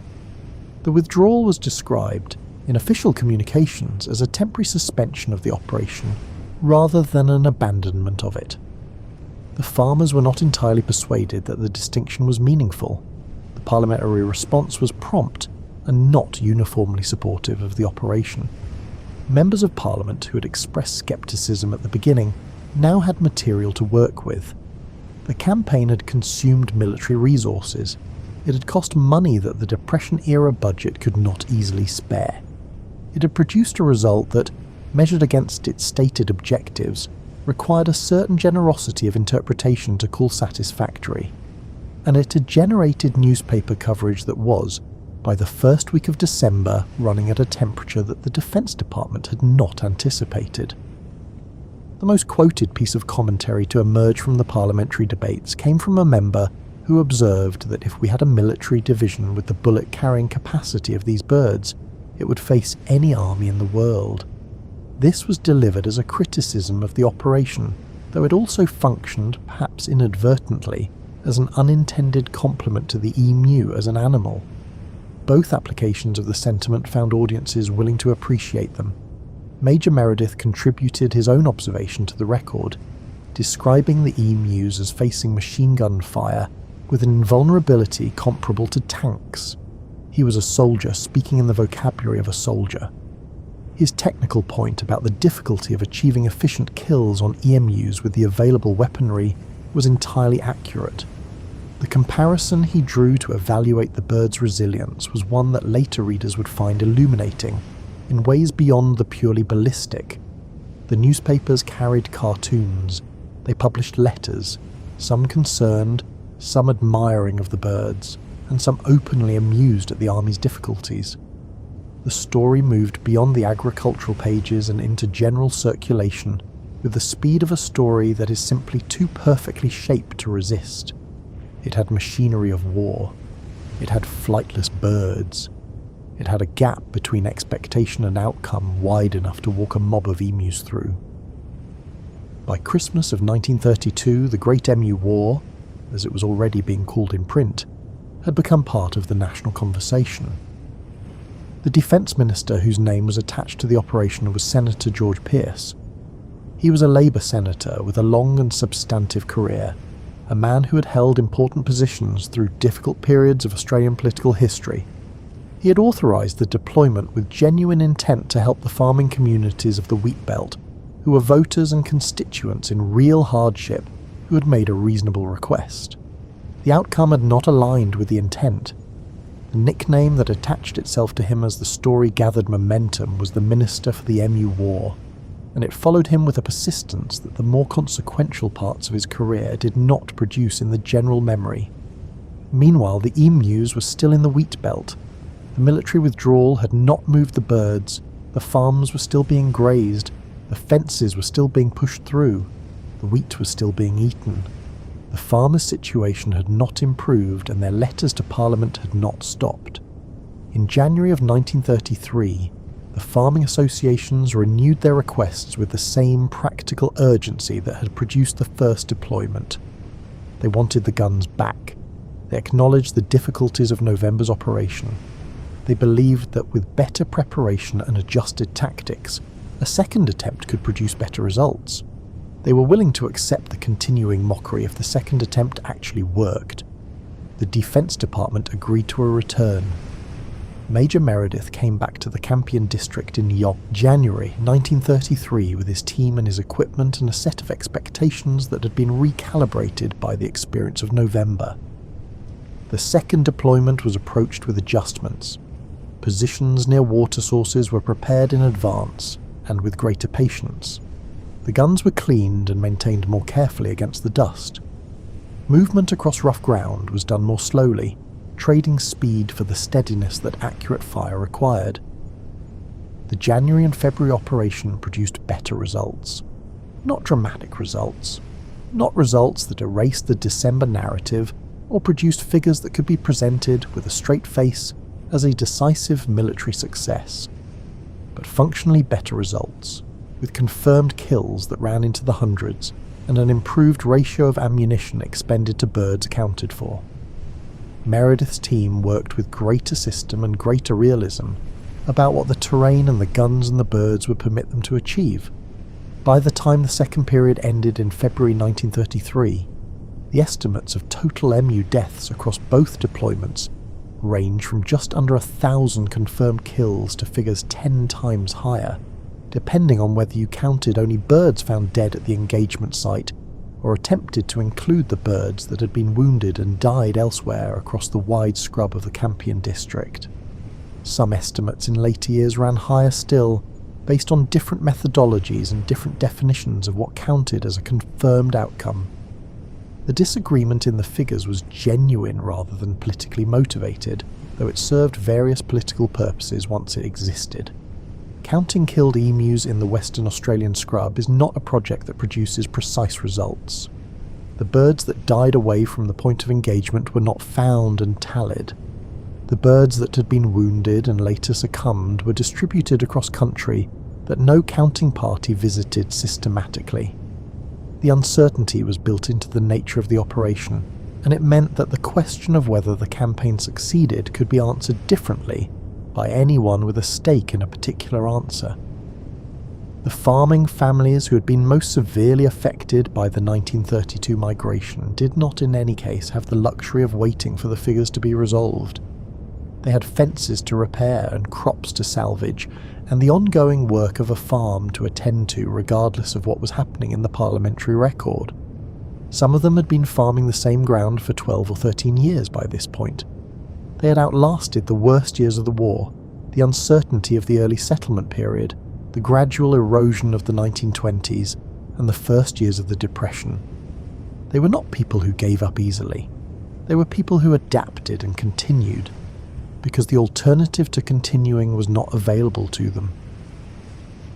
The withdrawal was described in official communications as a temporary suspension of the operation rather than an abandonment of it. The farmers were not entirely persuaded that the distinction was meaningful. The parliamentary response was prompt and not uniformly supportive of the operation. Members of Parliament who had expressed scepticism at the beginning now had material to work with. The campaign had consumed military resources. It had cost money that the Depression-era budget could not easily spare. It had produced a result that, measured against its stated objectives, required a certain generosity of interpretation to call satisfactory. And it had generated newspaper coverage that was, by the first week of December, running at a temperature that the Defence Department had not anticipated. The most quoted piece of commentary to emerge from the parliamentary debates came from a member who observed that if we had a military division with the bullet-carrying capacity of these birds, it would face any army in the world. This was delivered as a criticism of the operation, though it also functioned, perhaps inadvertently, as an unintended compliment to the emu as an animal. Both applications of the sentiment found audiences willing to appreciate them. Major Meredith contributed his own observation to the record, describing the emus as facing machine gun fire with an invulnerability comparable to tanks. He was a soldier speaking in the vocabulary of a soldier. His technical point about the difficulty of achieving efficient kills on emus with the available weaponry was entirely accurate. The comparison he drew to evaluate the bird's resilience was one that later readers would find illuminating, in ways beyond the purely ballistic. The newspapers carried cartoons, they published letters, some concerned, some admiring of the birds, and some openly amused at the army's difficulties. The story moved beyond the agricultural pages and into general circulation with the speed of a story that is simply too perfectly shaped to resist. It had machinery of war. It had flightless birds. It had a gap between expectation and outcome wide enough to walk a mob of emus through. By Christmas of 1932, the Great Emu War, as it was already being called in print, had become part of the national conversation. The defence minister whose name was attached to the operation was Senator George Pearce. He was a Labour senator with a long and substantive career, a man who had held important positions through difficult periods of Australian political history. He had authorised the deployment with genuine intent to help the farming communities of the wheat belt, who were voters and constituents in real hardship who had made a reasonable request. The outcome had not aligned with the intent. The nickname that attached itself to him as the story gathered momentum was the Minister for the Emu War, and it followed him with a persistence that the more consequential parts of his career did not produce in the general memory. Meanwhile, the emus were still in the wheat belt. The military withdrawal had not moved the birds, the farms were still being grazed, the fences were still being pushed through, the wheat was still being eaten. The farmers' situation had not improved and their letters to Parliament had not stopped. In January of 1933, the farming associations renewed their requests with the same practical urgency that had produced the first deployment. They wanted the guns back. They acknowledged the difficulties of November's operation. They believed that with better preparation and adjusted tactics, a second attempt could produce better results. They were willing to accept the continuing mockery if the second attempt actually worked. The Defence Department agreed to a return. Major Meredith came back to the Campion district in January 1933 with his team and his equipment and a set of expectations that had been recalibrated by the experience of November. The second deployment was approached with adjustments. Positions near water sources were prepared in advance, and with greater patience. The guns were cleaned and maintained more carefully against the dust. Movement across rough ground was done more slowly, trading speed for the steadiness that accurate fire required. The January and February operation produced better results. Not dramatic results. Not results that erased the December narrative or produced figures that could be presented with a straight face as a decisive military success. But functionally better results, with confirmed kills that ran into the hundreds and an improved ratio of ammunition expended to birds accounted for. Meredith's team worked with greater system and greater realism about what the terrain and the guns and the birds would permit them to achieve. By the time the second period ended in February 1933, the estimates of total emu deaths across both deployments range from just under 1,000 confirmed kills to figures 10 times higher. depending on whether you counted only birds found dead at the engagement site or attempted to include the birds that had been wounded and died elsewhere across the wide scrub of the Campion district. Some estimates in later years ran higher still, based on different methodologies and different definitions of what counted as a confirmed outcome. The disagreement in the figures was genuine rather than politically motivated, though it served various political purposes once it existed. Counting killed emus in the Western Australian scrub is not a project that produces precise results. The birds that died away from the point of engagement were not found and tallied. The birds that had been wounded and later succumbed were distributed across country that no counting party visited systematically. The uncertainty was built into the nature of the operation, and it meant that the question of whether the campaign succeeded could be answered differently by anyone with a stake in a particular answer. The farming families who had been most severely affected by the 1932 migration did not in any case have the luxury of waiting for the figures to be resolved. They had fences to repair and crops to salvage, and the ongoing work of a farm to attend to regardless of what was happening in the parliamentary record. Some of them had been farming the same ground for 12 or 13 years by this point. They had outlasted the worst years of the war, the uncertainty of the early settlement period, the gradual erosion of the 1920s, and the first years of the Depression. They were not people who gave up easily. They were people who adapted and continued, because the alternative to continuing was not available to them.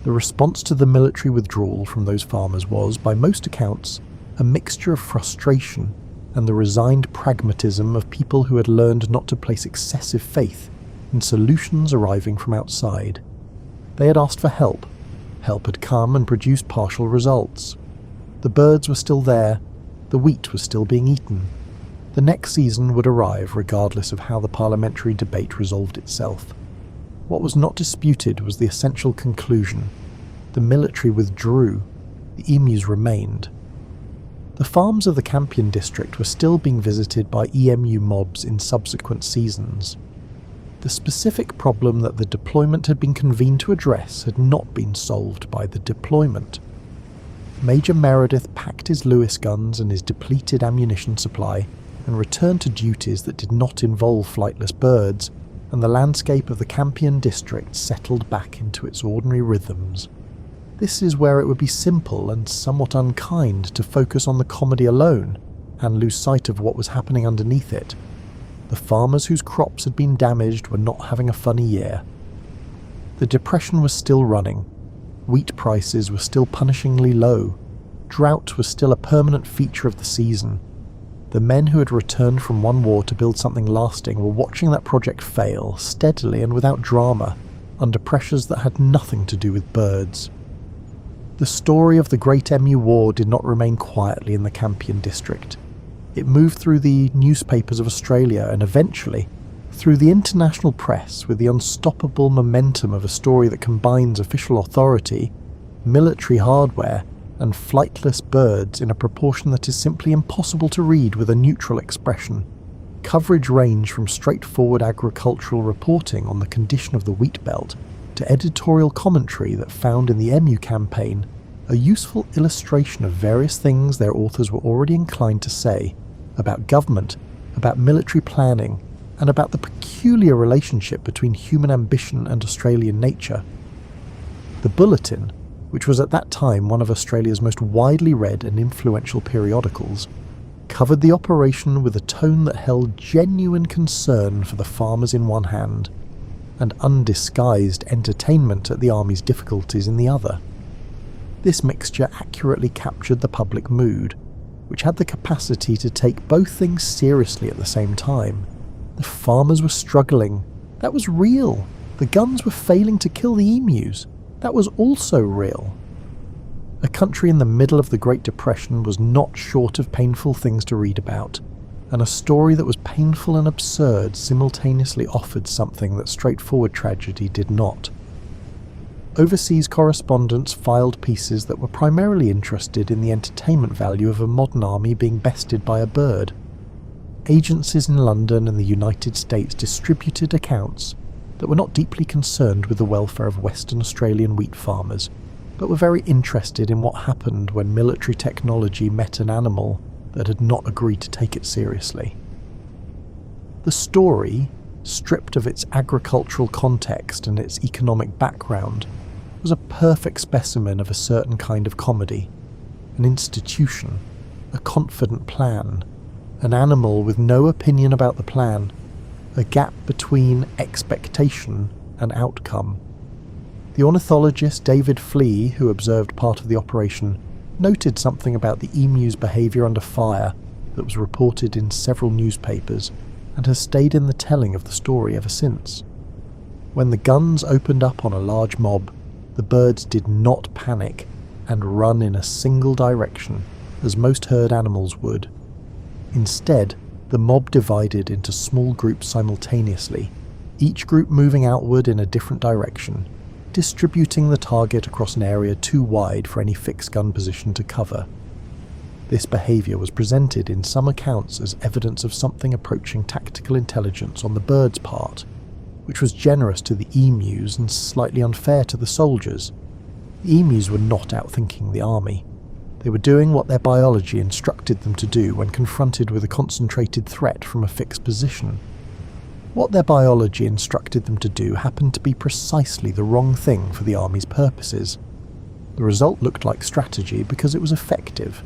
The response to the military withdrawal from those farmers was, by most accounts, a mixture of frustration and the resigned pragmatism of people who had learned not to place excessive faith in solutions arriving from outside. They had asked for help. Help had come and produced partial results. The birds were still there. The wheat was still being eaten. The next season would arrive regardless of how the parliamentary debate resolved itself. What was not disputed was the essential conclusion. The military withdrew. The emus remained. The farms of the Campion district were still being visited by emu mobs in subsequent seasons. The specific problem that the deployment had been convened to address had not been solved by the deployment. Major Meredith packed his Lewis guns and his depleted ammunition supply and returned to duties that did not involve flightless birds, and the landscape of the Campion district settled back into its ordinary rhythms. This is where it would be simple and somewhat unkind to focus on the comedy alone and lose sight of what was happening underneath it. The farmers whose crops had been damaged were not having a funny year. The Depression was still running. Wheat prices were still punishingly low. Drought was still a permanent feature of the season. The men who had returned from one war to build something lasting were watching that project fail, steadily and without drama, under pressures that had nothing to do with birds. The story of the Great Emu War did not remain quietly in the Campion district. It moved through the newspapers of Australia and eventually through the international press with the unstoppable momentum of a story that combines official authority, military hardware, and flightless birds in a proportion that is simply impossible to read with a neutral expression. Coverage ranged from straightforward agricultural reporting on the condition of the wheat belt to editorial commentary that found in the Emu campaign a useful illustration of various things their authors were already inclined to say about government, about military planning, and about the peculiar relationship between human ambition and Australian nature. The Bulletin, which was at that time one of Australia's most widely read and influential periodicals, covered the operation with a tone that held genuine concern for the farmers in one hand, and undisguised entertainment at the army's difficulties in the other. This mixture accurately captured the public mood, which had the capacity to take both things seriously at the same time. The farmers were struggling. That was real. The guns were failing to kill the emus. That was also real. A country in the middle of the Great Depression was not short of painful things to read about, and a story that was painful and absurd simultaneously offered something that straightforward tragedy did not. Overseas correspondents filed pieces that were primarily interested in the entertainment value of a modern army being bested by a bird. Agencies in London and the United States distributed accounts that were not deeply concerned with the welfare of Western Australian wheat farmers, but were very interested in what happened when military technology met an animal that had not agreed to take it seriously. The story, stripped of its agricultural context and its economic background, was a perfect specimen of a certain kind of comedy, an institution, a confident plan, an animal with no opinion about the plan, a gap between expectation and outcome. The ornithologist David Flea, who observed part of the operation, noted something about the emu's behaviour under fire that was reported in several newspapers and has stayed in the telling of the story ever since. When the guns opened up on a large mob, the birds did not panic and run in a single direction, as most herd animals would. Instead, the mob divided into small groups simultaneously, each group moving outward in a different direction, distributing the target across an area too wide for any fixed gun position to cover. This behaviour was presented in some accounts as evidence of something approaching tactical intelligence on the birds' part, which was generous to the emus and slightly unfair to the soldiers. The emus were not outthinking the army. They were doing what their biology instructed them to do when confronted with a concentrated threat from a fixed position. What their biology instructed them to do happened to be precisely the wrong thing for the army's purposes. The result looked like strategy because it was effective,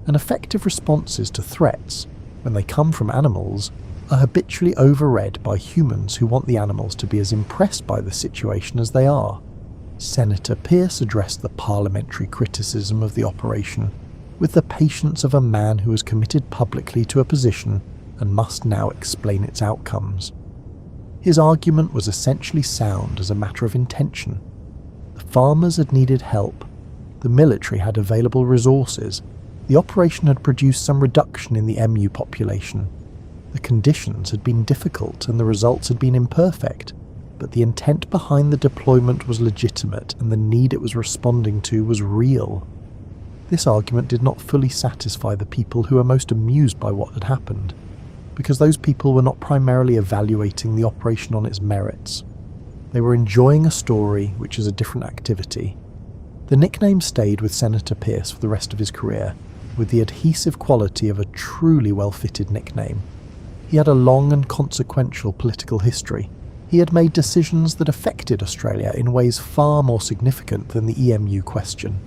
and effective responses to threats, when they come from animals, are habitually overread by humans who want the animals to be as impressed by the situation as they are. Senator Pearce addressed the parliamentary criticism of the operation with the patience of a man who has committed publicly to a position and must now explain its outcomes. His argument was essentially sound as a matter of intention. The farmers had needed help, the military had available resources, the operation had produced some reduction in the emu population. The conditions had been difficult and the results had been imperfect, but the intent behind the deployment was legitimate and the need it was responding to was real. This argument did not fully satisfy the people who were most amused by what had happened, because those people were not primarily evaluating the operation on its merits. They were enjoying a story, which is a different activity. The nickname stayed with Senator Pearce for the rest of his career, with the adhesive quality of a truly well-fitted nickname. He had a long and consequential political history. He had made decisions that affected Australia in ways far more significant than the EMU question.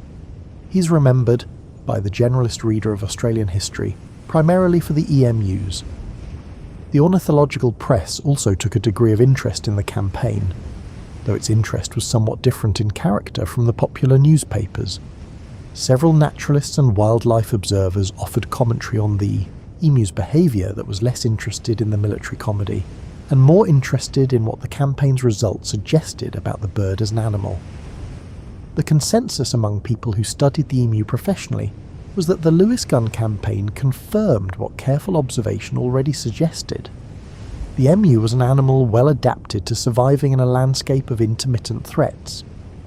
He's remembered, by the generalist reader of Australian history, primarily for the EMUs. The ornithological press also took a degree of interest in the campaign, though its interest was somewhat different in character from the popular newspapers. Several naturalists and wildlife observers offered commentary on the emu's behaviour that was less interested in the military comedy, and more interested in what the campaign's results suggested about the bird as an animal. The consensus among people who studied the emu professionally was that the Lewis gun campaign confirmed what careful observation already suggested. The emu was an animal well adapted to surviving in a landscape of intermittent threats.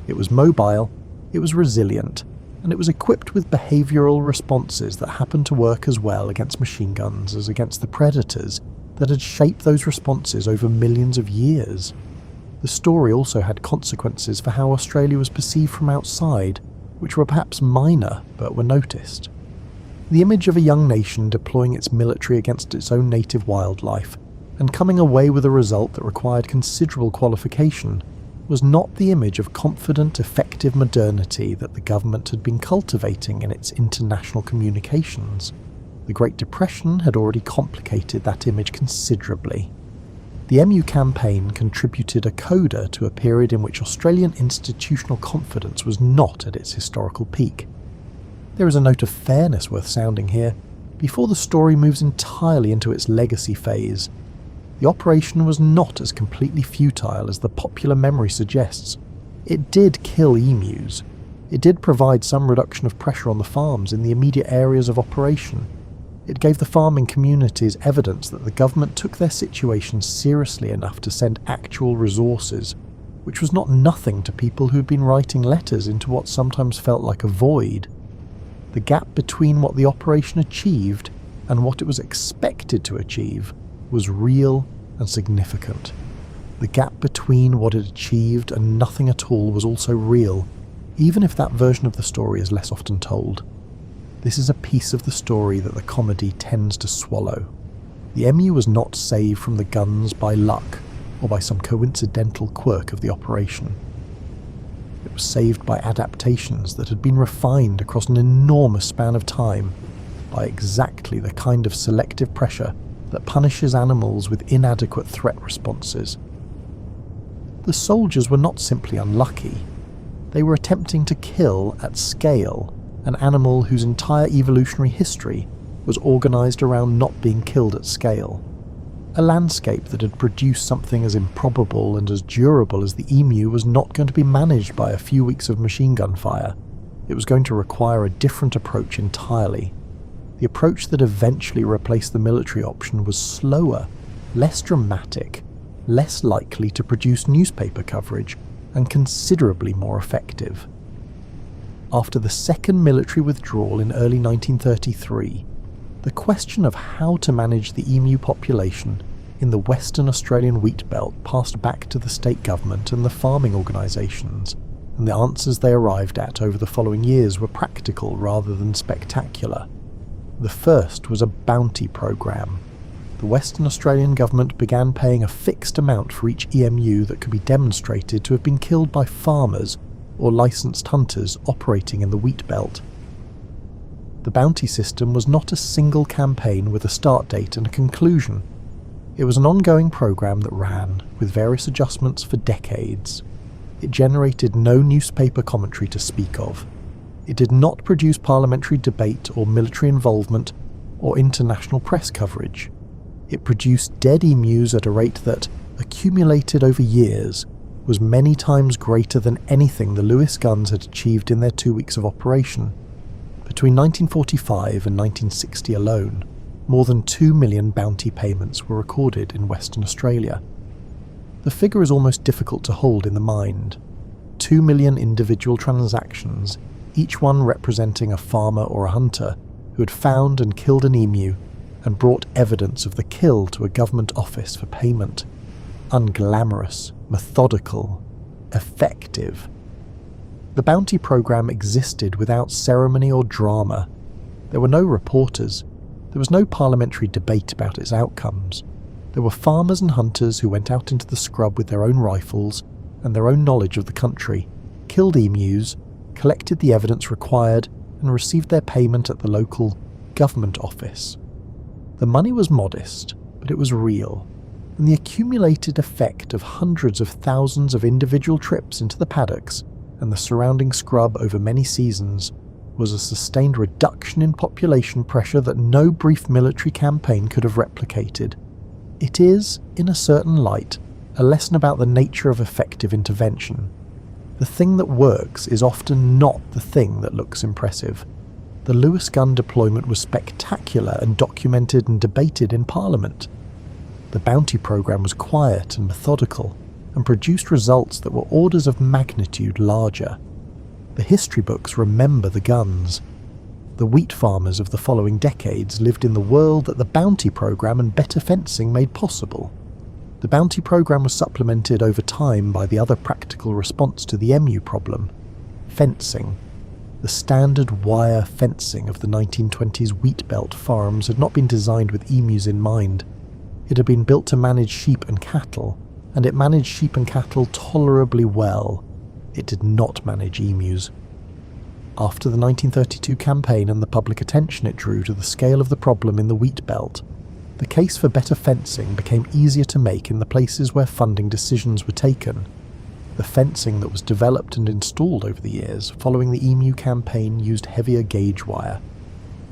It was mobile, it was resilient, and it was equipped with behavioural responses that happened to work as well against machine guns as against the predators that had shaped those responses over millions of years. The story also had consequences for how Australia was perceived from outside, which were perhaps minor but were noticed. The image of a young nation deploying its military against its own native wildlife and coming away with a result that required considerable qualification was not the image of confident, effective modernity that the government had been cultivating in its international communications. The Great Depression had already complicated that image considerably. The EMU campaign contributed a coda to a period in which Australian institutional confidence was not at its historical peak. There is a note of fairness worth sounding here. Before the story moves entirely into its legacy phase, the operation was not as completely futile as the popular memory suggests. It did kill emus. It did provide some reduction of pressure on the farms in the immediate areas of operation. It gave the farming communities evidence that the government took their situation seriously enough to send actual resources, which was not nothing to people who had been writing letters into what sometimes felt like a void. The gap between what the operation achieved and what it was expected to achieve was real and significant. The gap between what it achieved and nothing at all was also real, even if that version of the story is less often told. This is a piece of the story that the comedy tends to swallow. The emu was not saved from the guns by luck or by some coincidental quirk of the operation. It was saved by adaptations that had been refined across an enormous span of time, by exactly the kind of selective pressure that punishes animals with inadequate threat responses. The soldiers were not simply unlucky. They were attempting to kill at scale an animal whose entire evolutionary history was organised around not being killed at scale. A landscape that had produced something as improbable and as durable as the emu was not going to be managed by a few weeks of machine gun fire. It was going to require a different approach entirely. The approach that eventually replaced the military option was slower, less dramatic, less likely to produce newspaper coverage, and considerably more effective. After the second military withdrawal in early 1933, the question of how to manage the emu population in the Western Australian wheat belt passed back to the state government and the farming organisations, and the answers they arrived at over the following years were practical rather than spectacular. The first was a bounty program. The Western Australian government began paying a fixed amount for each emu that could be demonstrated to have been killed by farmers or licensed hunters operating in the wheat belt. The bounty system was not a single campaign with a start date and a conclusion. It was an ongoing program that ran, with various adjustments, for decades. It generated no newspaper commentary to speak of. It did not produce parliamentary debate or military involvement or international press coverage. It produced dead emus at a rate that, accumulated over years, was many times greater than anything the Lewis guns had achieved in their 2 weeks of operation. Between 1945 and 1960 alone, more than 2 million bounty payments were recorded in Western Australia. The figure is almost difficult to hold in the mind. 2 million individual transactions, each one representing a farmer or a hunter who had found and killed an emu and brought evidence of the kill to a government office for payment. Unglamorous, methodical, effective. The bounty program existed without ceremony or drama. There were no reporters. There was no parliamentary debate about its outcomes. There were farmers and hunters who went out into the scrub with their own rifles and their own knowledge of the country, killed emus, collected the evidence required, and received their payment at the local government office. The money was modest, but it was real, and the accumulated effect of hundreds of thousands of individual trips into the paddocks and the surrounding scrub over many seasons was a sustained reduction in population pressure that no brief military campaign could have replicated. It is, in a certain light, a lesson about the nature of effective intervention. The thing that works is often not the thing that looks impressive. The Lewis gun deployment was spectacular and documented and debated in Parliament. The bounty program was quiet and methodical, and produced results that were orders of magnitude larger. The history books remember the guns. The wheat farmers of the following decades lived in the world that the bounty program and better fencing made possible. The bounty program was supplemented over time by the other practical response to the emu problem: fencing. The standard wire fencing of the 1920s wheat belt farms had not been designed with emus in mind. It had been built to manage sheep and cattle, and it managed sheep and cattle tolerably well. It did not manage emus. After the 1932 campaign and the public attention it drew to the scale of the problem in the wheat belt, the case for better fencing became easier to make in the places where funding decisions were taken. The fencing that was developed and installed over the years following the emu campaign used heavier gauge wire,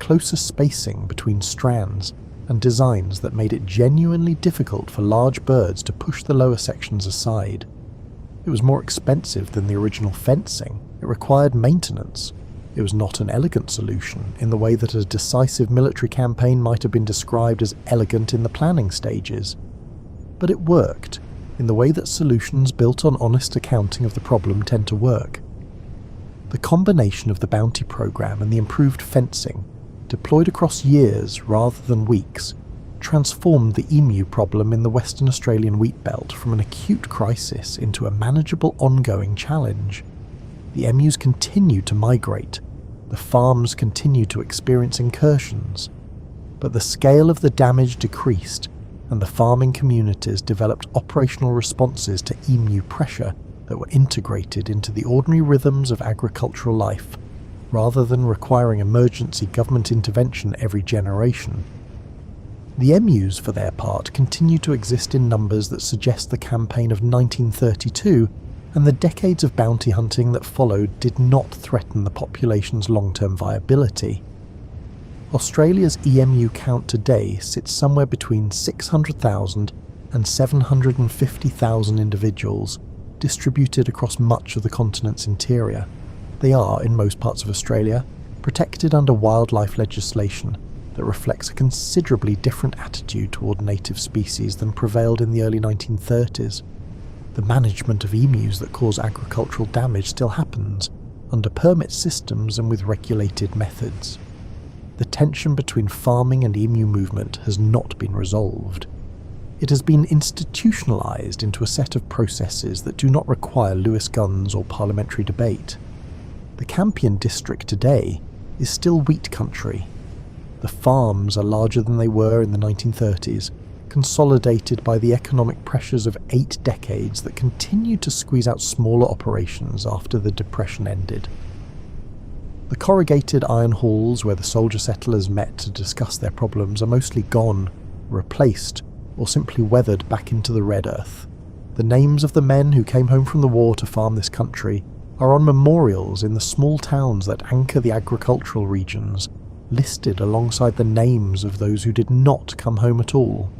closer spacing between strands, and designs that made it genuinely difficult for large birds to push the lower sections aside. It was more expensive than the original fencing. It required maintenance. It was not an elegant solution in the way that a decisive military campaign might have been described as elegant in the planning stages. But it worked, in the way that solutions built on honest accounting of the problem tend to work. The combination of the bounty program and the improved fencing, deployed across years rather than weeks, transformed the emu problem in the Western Australian wheat belt from an acute crisis into a manageable ongoing challenge. The emus continued to migrate, the farms continued to experience incursions, but the scale of the damage decreased, and the farming communities developed operational responses to emu pressure that were integrated into the ordinary rhythms of agricultural life, rather than requiring emergency government intervention every generation. The emus, for their part, continue to exist in numbers that suggest the campaign of 1932 and the decades of bounty hunting that followed did not threaten the population's long-term viability. Australia's emu count today sits somewhere between 600,000 and 750,000 individuals, distributed across much of the continent's interior. They are, in most parts of Australia, protected under wildlife legislation that reflects a considerably different attitude toward native species than prevailed in the early 1930s. The management of emus that cause agricultural damage still happens, under permit systems and with regulated methods. The tension between farming and emu movement has not been resolved. It has been institutionalised into a set of processes that do not require Lewis guns or parliamentary debate. The Campion district today is still wheat country. The farms are larger than they were in the 1930s, consolidated by the economic pressures of 8 decades that continued to squeeze out smaller operations after the Depression ended. The corrugated iron halls where the soldier settlers met to discuss their problems are mostly gone, replaced, or simply weathered back into the red earth. The names of the men who came home from the war to farm this country are on memorials in the small towns that anchor the agricultural regions, listed alongside the names of those who did not come home at all.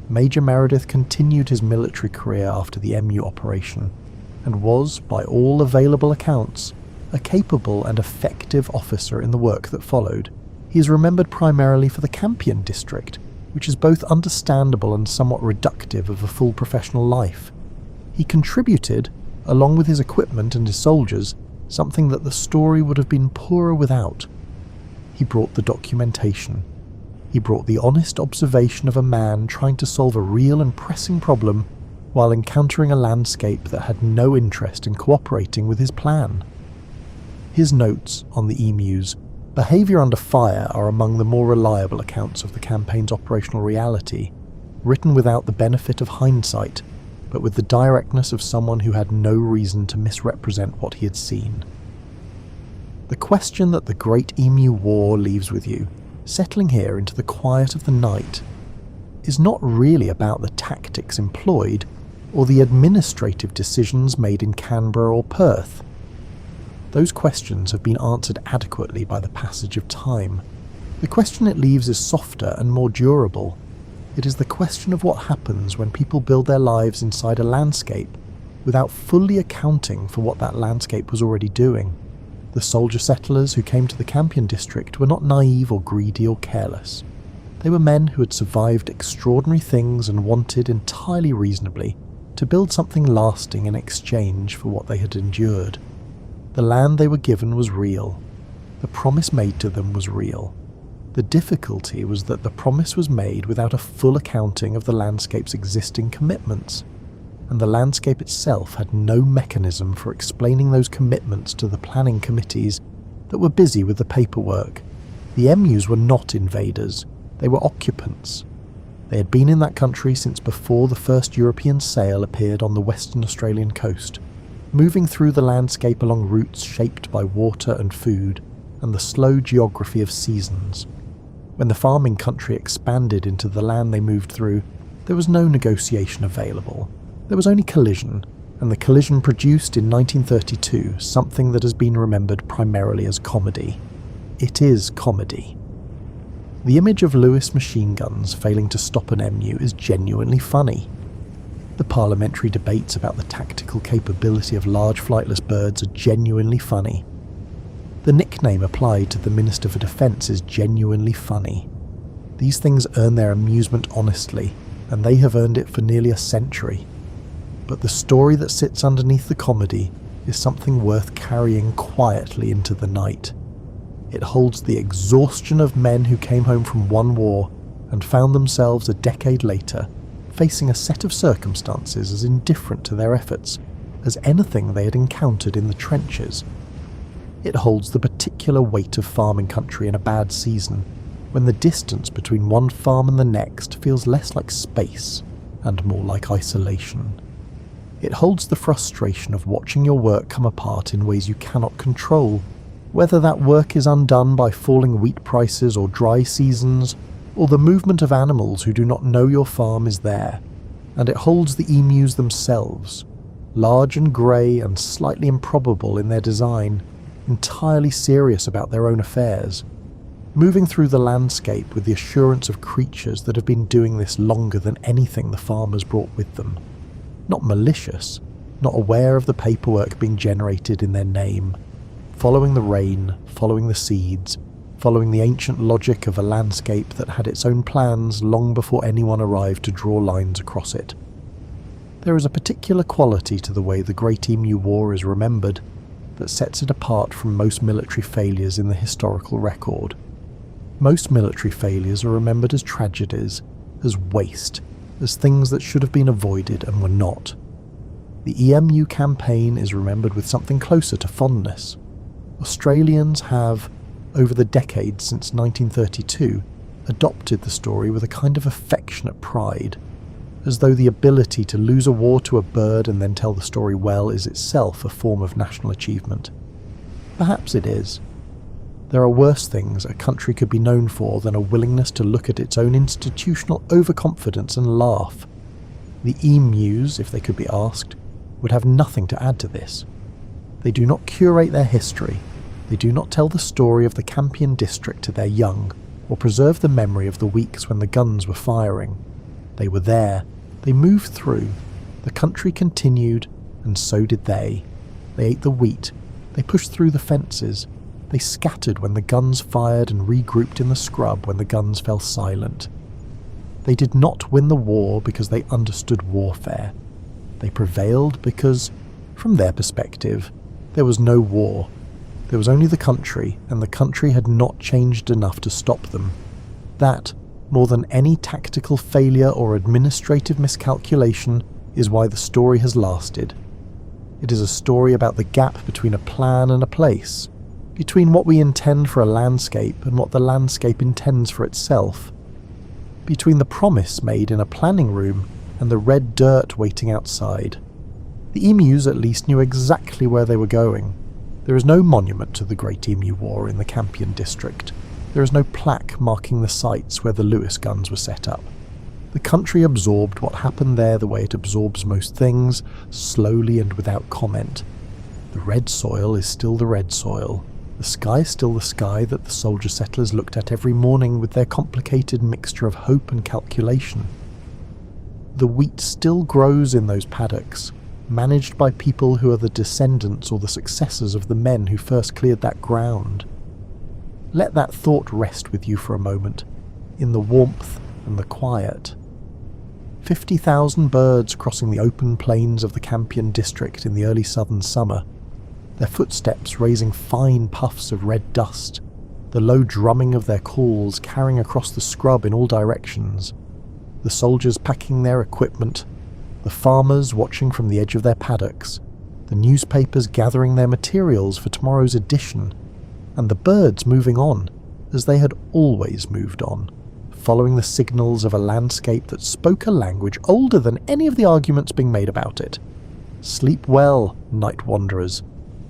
Major Meredith continued his military career after the emu operation, and was, by all available accounts, a capable and effective officer in the work that followed. He is remembered primarily for the Campion district, which is both understandable and somewhat reductive of a full professional life. He contributed, along with his equipment and his soldiers, something that the story would have been poorer without. He brought the documentation. He brought the honest observation of a man trying to solve a real and pressing problem while encountering a landscape that had no interest in cooperating with his plan. His notes on the emus, behaviour under fire, are among the more reliable accounts of the campaign's operational reality, written without the benefit of hindsight, but with the directness of someone who had no reason to misrepresent what he had seen. The question that the Great Emu War leaves with you, settling here into the quiet of the night, is not really about the tactics employed or the administrative decisions made in Canberra or Perth. Those questions have been answered adequately by the passage of time. The question it leaves is softer and more durable. It is the question of what happens when people build their lives inside a landscape without fully accounting for what that landscape was already doing. The soldier settlers who came to the Campion district were not naive or greedy or careless. They were men who had survived extraordinary things and wanted, entirely reasonably, to build something lasting in exchange for what they had endured. The land they were given was real. The promise made to them was real. The difficulty was that the promise was made without a full accounting of the landscape's existing commitments, and the landscape itself had no mechanism for explaining those commitments to the planning committees that were busy with the paperwork. The emus were not invaders, they were occupants. They had been in that country since before the first European sail appeared on the Western Australian coast, moving through the landscape along routes shaped by water and food and the slow geography of seasons. When the farming country expanded into the land they moved through, there was no negotiation available. There was only collision, and the collision produced in 1932 something that has been remembered primarily as comedy. It is comedy. The image of Lewis machine guns failing to stop an emu is genuinely funny. The parliamentary debates about the tactical capability of large flightless birds are genuinely funny. The nickname applied to the Minister for Defence is genuinely funny. These things earn their amusement honestly, and they have earned it for nearly a century. But the story that sits underneath the comedy is something worth carrying quietly into the night. It holds the exhaustion of men who came home from one war and found themselves a decade later facing a set of circumstances as indifferent to their efforts as anything they had encountered in the trenches. It holds the particular weight of farming country in a bad season, when the distance between one farm and the next feels less like space and more like isolation. It holds the frustration of watching your work come apart in ways you cannot control, whether that work is undone by falling wheat prices or dry seasons, or the movement of animals who do not know your farm is there. And it holds the emus themselves, large and grey and slightly improbable in their design, entirely serious about their own affairs, moving through the landscape with the assurance of creatures that have been doing this longer than anything the farmers brought with them. Not malicious, not aware of the paperwork being generated in their name, following the rain, following the seeds, following the ancient logic of a landscape that had its own plans long before anyone arrived to draw lines across it. There is a particular quality to the way the Great Emu War is remembered that sets it apart from most military failures in the historical record. Most military failures are remembered as tragedies, as waste, as things that should have been avoided and were not. The EMU campaign is remembered with something closer to fondness. Australians have, over the decades since 1932, adopted the story with a kind of affectionate pride, as though the ability to lose a war to a bird and then tell the story well is itself a form of national achievement. Perhaps it is. There are worse things a country could be known for than a willingness to look at its own institutional overconfidence and laugh. The emus, if they could be asked, would have nothing to add to this. They do not curate their history. They do not tell the story of the Campion district to their young, or preserve the memory of the weeks when the guns were firing. They were there. They moved through. The country continued, and so did they. They ate the wheat. They pushed through the fences. They scattered when the guns fired and regrouped in the scrub when the guns fell silent. They did not win the war because they understood warfare. They prevailed because, from their perspective, there was no war. There was only the country, and the country had not changed enough to stop them. That, more than any tactical failure or administrative miscalculation, is why the story has lasted. It is a story about the gap between a plan and a place, between what we intend for a landscape and what the landscape intends for itself, between the promise made in a planning room and the red dirt waiting outside. The emus at least knew exactly where they were going. There is no monument to the Great Emu War in the Campion district. There is no plaque marking the sites where the Lewis guns were set up. The country absorbed what happened there the way it absorbs most things, slowly and without comment. The red soil is still the red soil. The sky is still the sky that the soldier settlers looked at every morning with their complicated mixture of hope and calculation. The wheat still grows in those paddocks, managed by people who are the descendants or the successors of the men who first cleared that ground. Let that thought rest with you for a moment, in the warmth and the quiet. 50,000 birds crossing the open plains of the Campion district in the early southern summer, their footsteps raising fine puffs of red dust, the low drumming of their calls carrying across the scrub in all directions, the soldiers packing their equipment, the farmers watching from the edge of their paddocks, the newspapers gathering their materials for tomorrow's edition, and the birds moving on, as they had always moved on, following the signals of a landscape that spoke a language older than any of the arguments being made about it. Sleep well, night wanderers.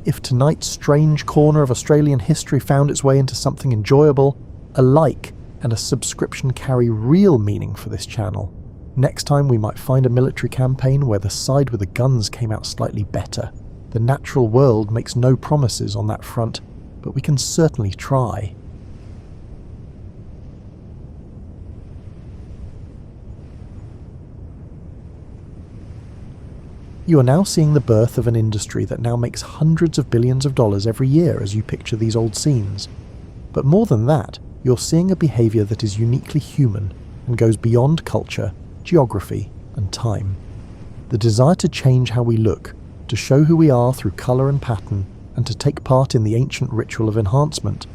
If tonight's strange corner of Australian history found its way into something enjoyable, a like and a subscription carry real meaning for this channel. Next time we might find a military campaign where the side with the guns came out slightly better. The natural world makes no promises on that front, but we can certainly try. You are now seeing the birth of an industry that now makes hundreds of billions of dollars every year as you picture these old scenes. But more than that, you're seeing a behaviour that is uniquely human and goes beyond culture, geography, and time. The desire to change how we look, to show who we are through colour and pattern, and to take part in the ancient ritual of enhancement.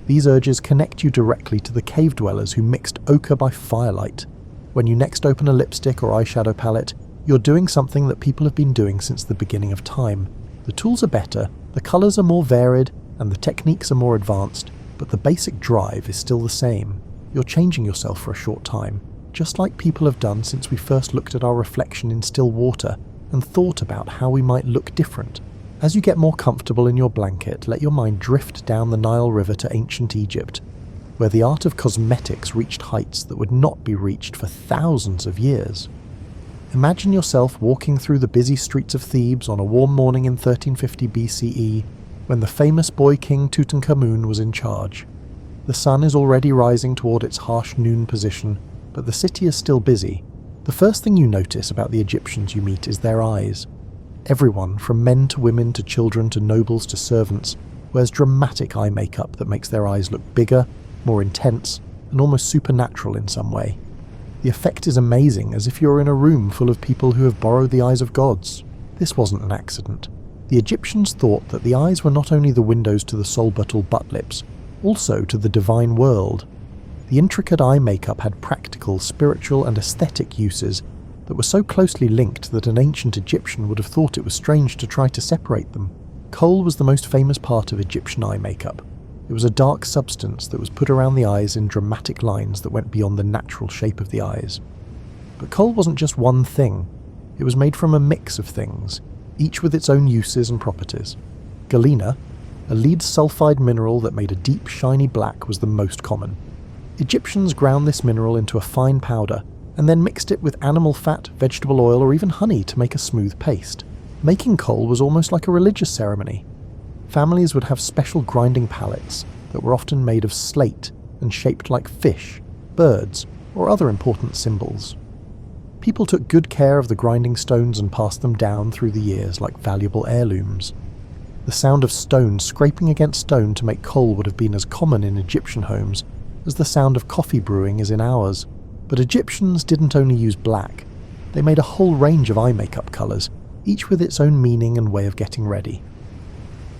These urges connect you directly to the cave dwellers who mixed ochre by firelight. When you next open a lipstick or eyeshadow palette, you're doing something that people have been doing since the beginning of time. The tools are better, the colours are more varied, and the techniques are more advanced, but the basic drive is still the same. You're changing yourself for a short time, just like people have done since we first looked at our reflection in still water and thought about how we might look different. As you get more comfortable in your blanket, let your mind drift down the Nile River to ancient Egypt, where the art of cosmetics reached heights that would not be reached for thousands of years. Imagine yourself walking through the busy streets of Thebes on a warm morning in 1350 BCE, when the famous boy king Tutankhamun was in charge. The sun is already rising toward its harsh noon position, but the city is still busy. The first thing you notice about the Egyptians you meet is their eyes. Everyone, from men to women to children to nobles to servants, wears dramatic eye makeup that makes their eyes look bigger, more intense, and almost supernatural in some way. The effect is amazing, as if you're in a room full of people who have borrowed the eyes of gods. This wasn't an accident. The Egyptians thought that the eyes were not only the windows to the soul but butt lips, also to the divine world. The intricate eye makeup had practical, spiritual, and aesthetic uses that were so closely linked that an ancient Egyptian would have thought it was strange to try to separate them. Kohl was the most famous part of Egyptian eye makeup. It was a dark substance that was put around the eyes in dramatic lines that went beyond the natural shape of the eyes. But kohl wasn't just one thing. It was made from a mix of things, each with its own uses and properties. Galena, a lead sulfide mineral that made a deep, shiny black, was the most common. Egyptians ground this mineral into a fine powder and then mixed it with animal fat, vegetable oil, or even honey to make a smooth paste. Making kohl was almost like a religious ceremony. Families would have special grinding palettes that were often made of slate and shaped like fish, birds, or other important symbols. People took good care of the grinding stones and passed them down through the years like valuable heirlooms. The sound of stone scraping against stone to make kohl would have been as common in Egyptian homes as the sound of coffee brewing is in ours. But Egyptians didn't only use black. They made a whole range of eye makeup colours, each with its own meaning and way of getting ready.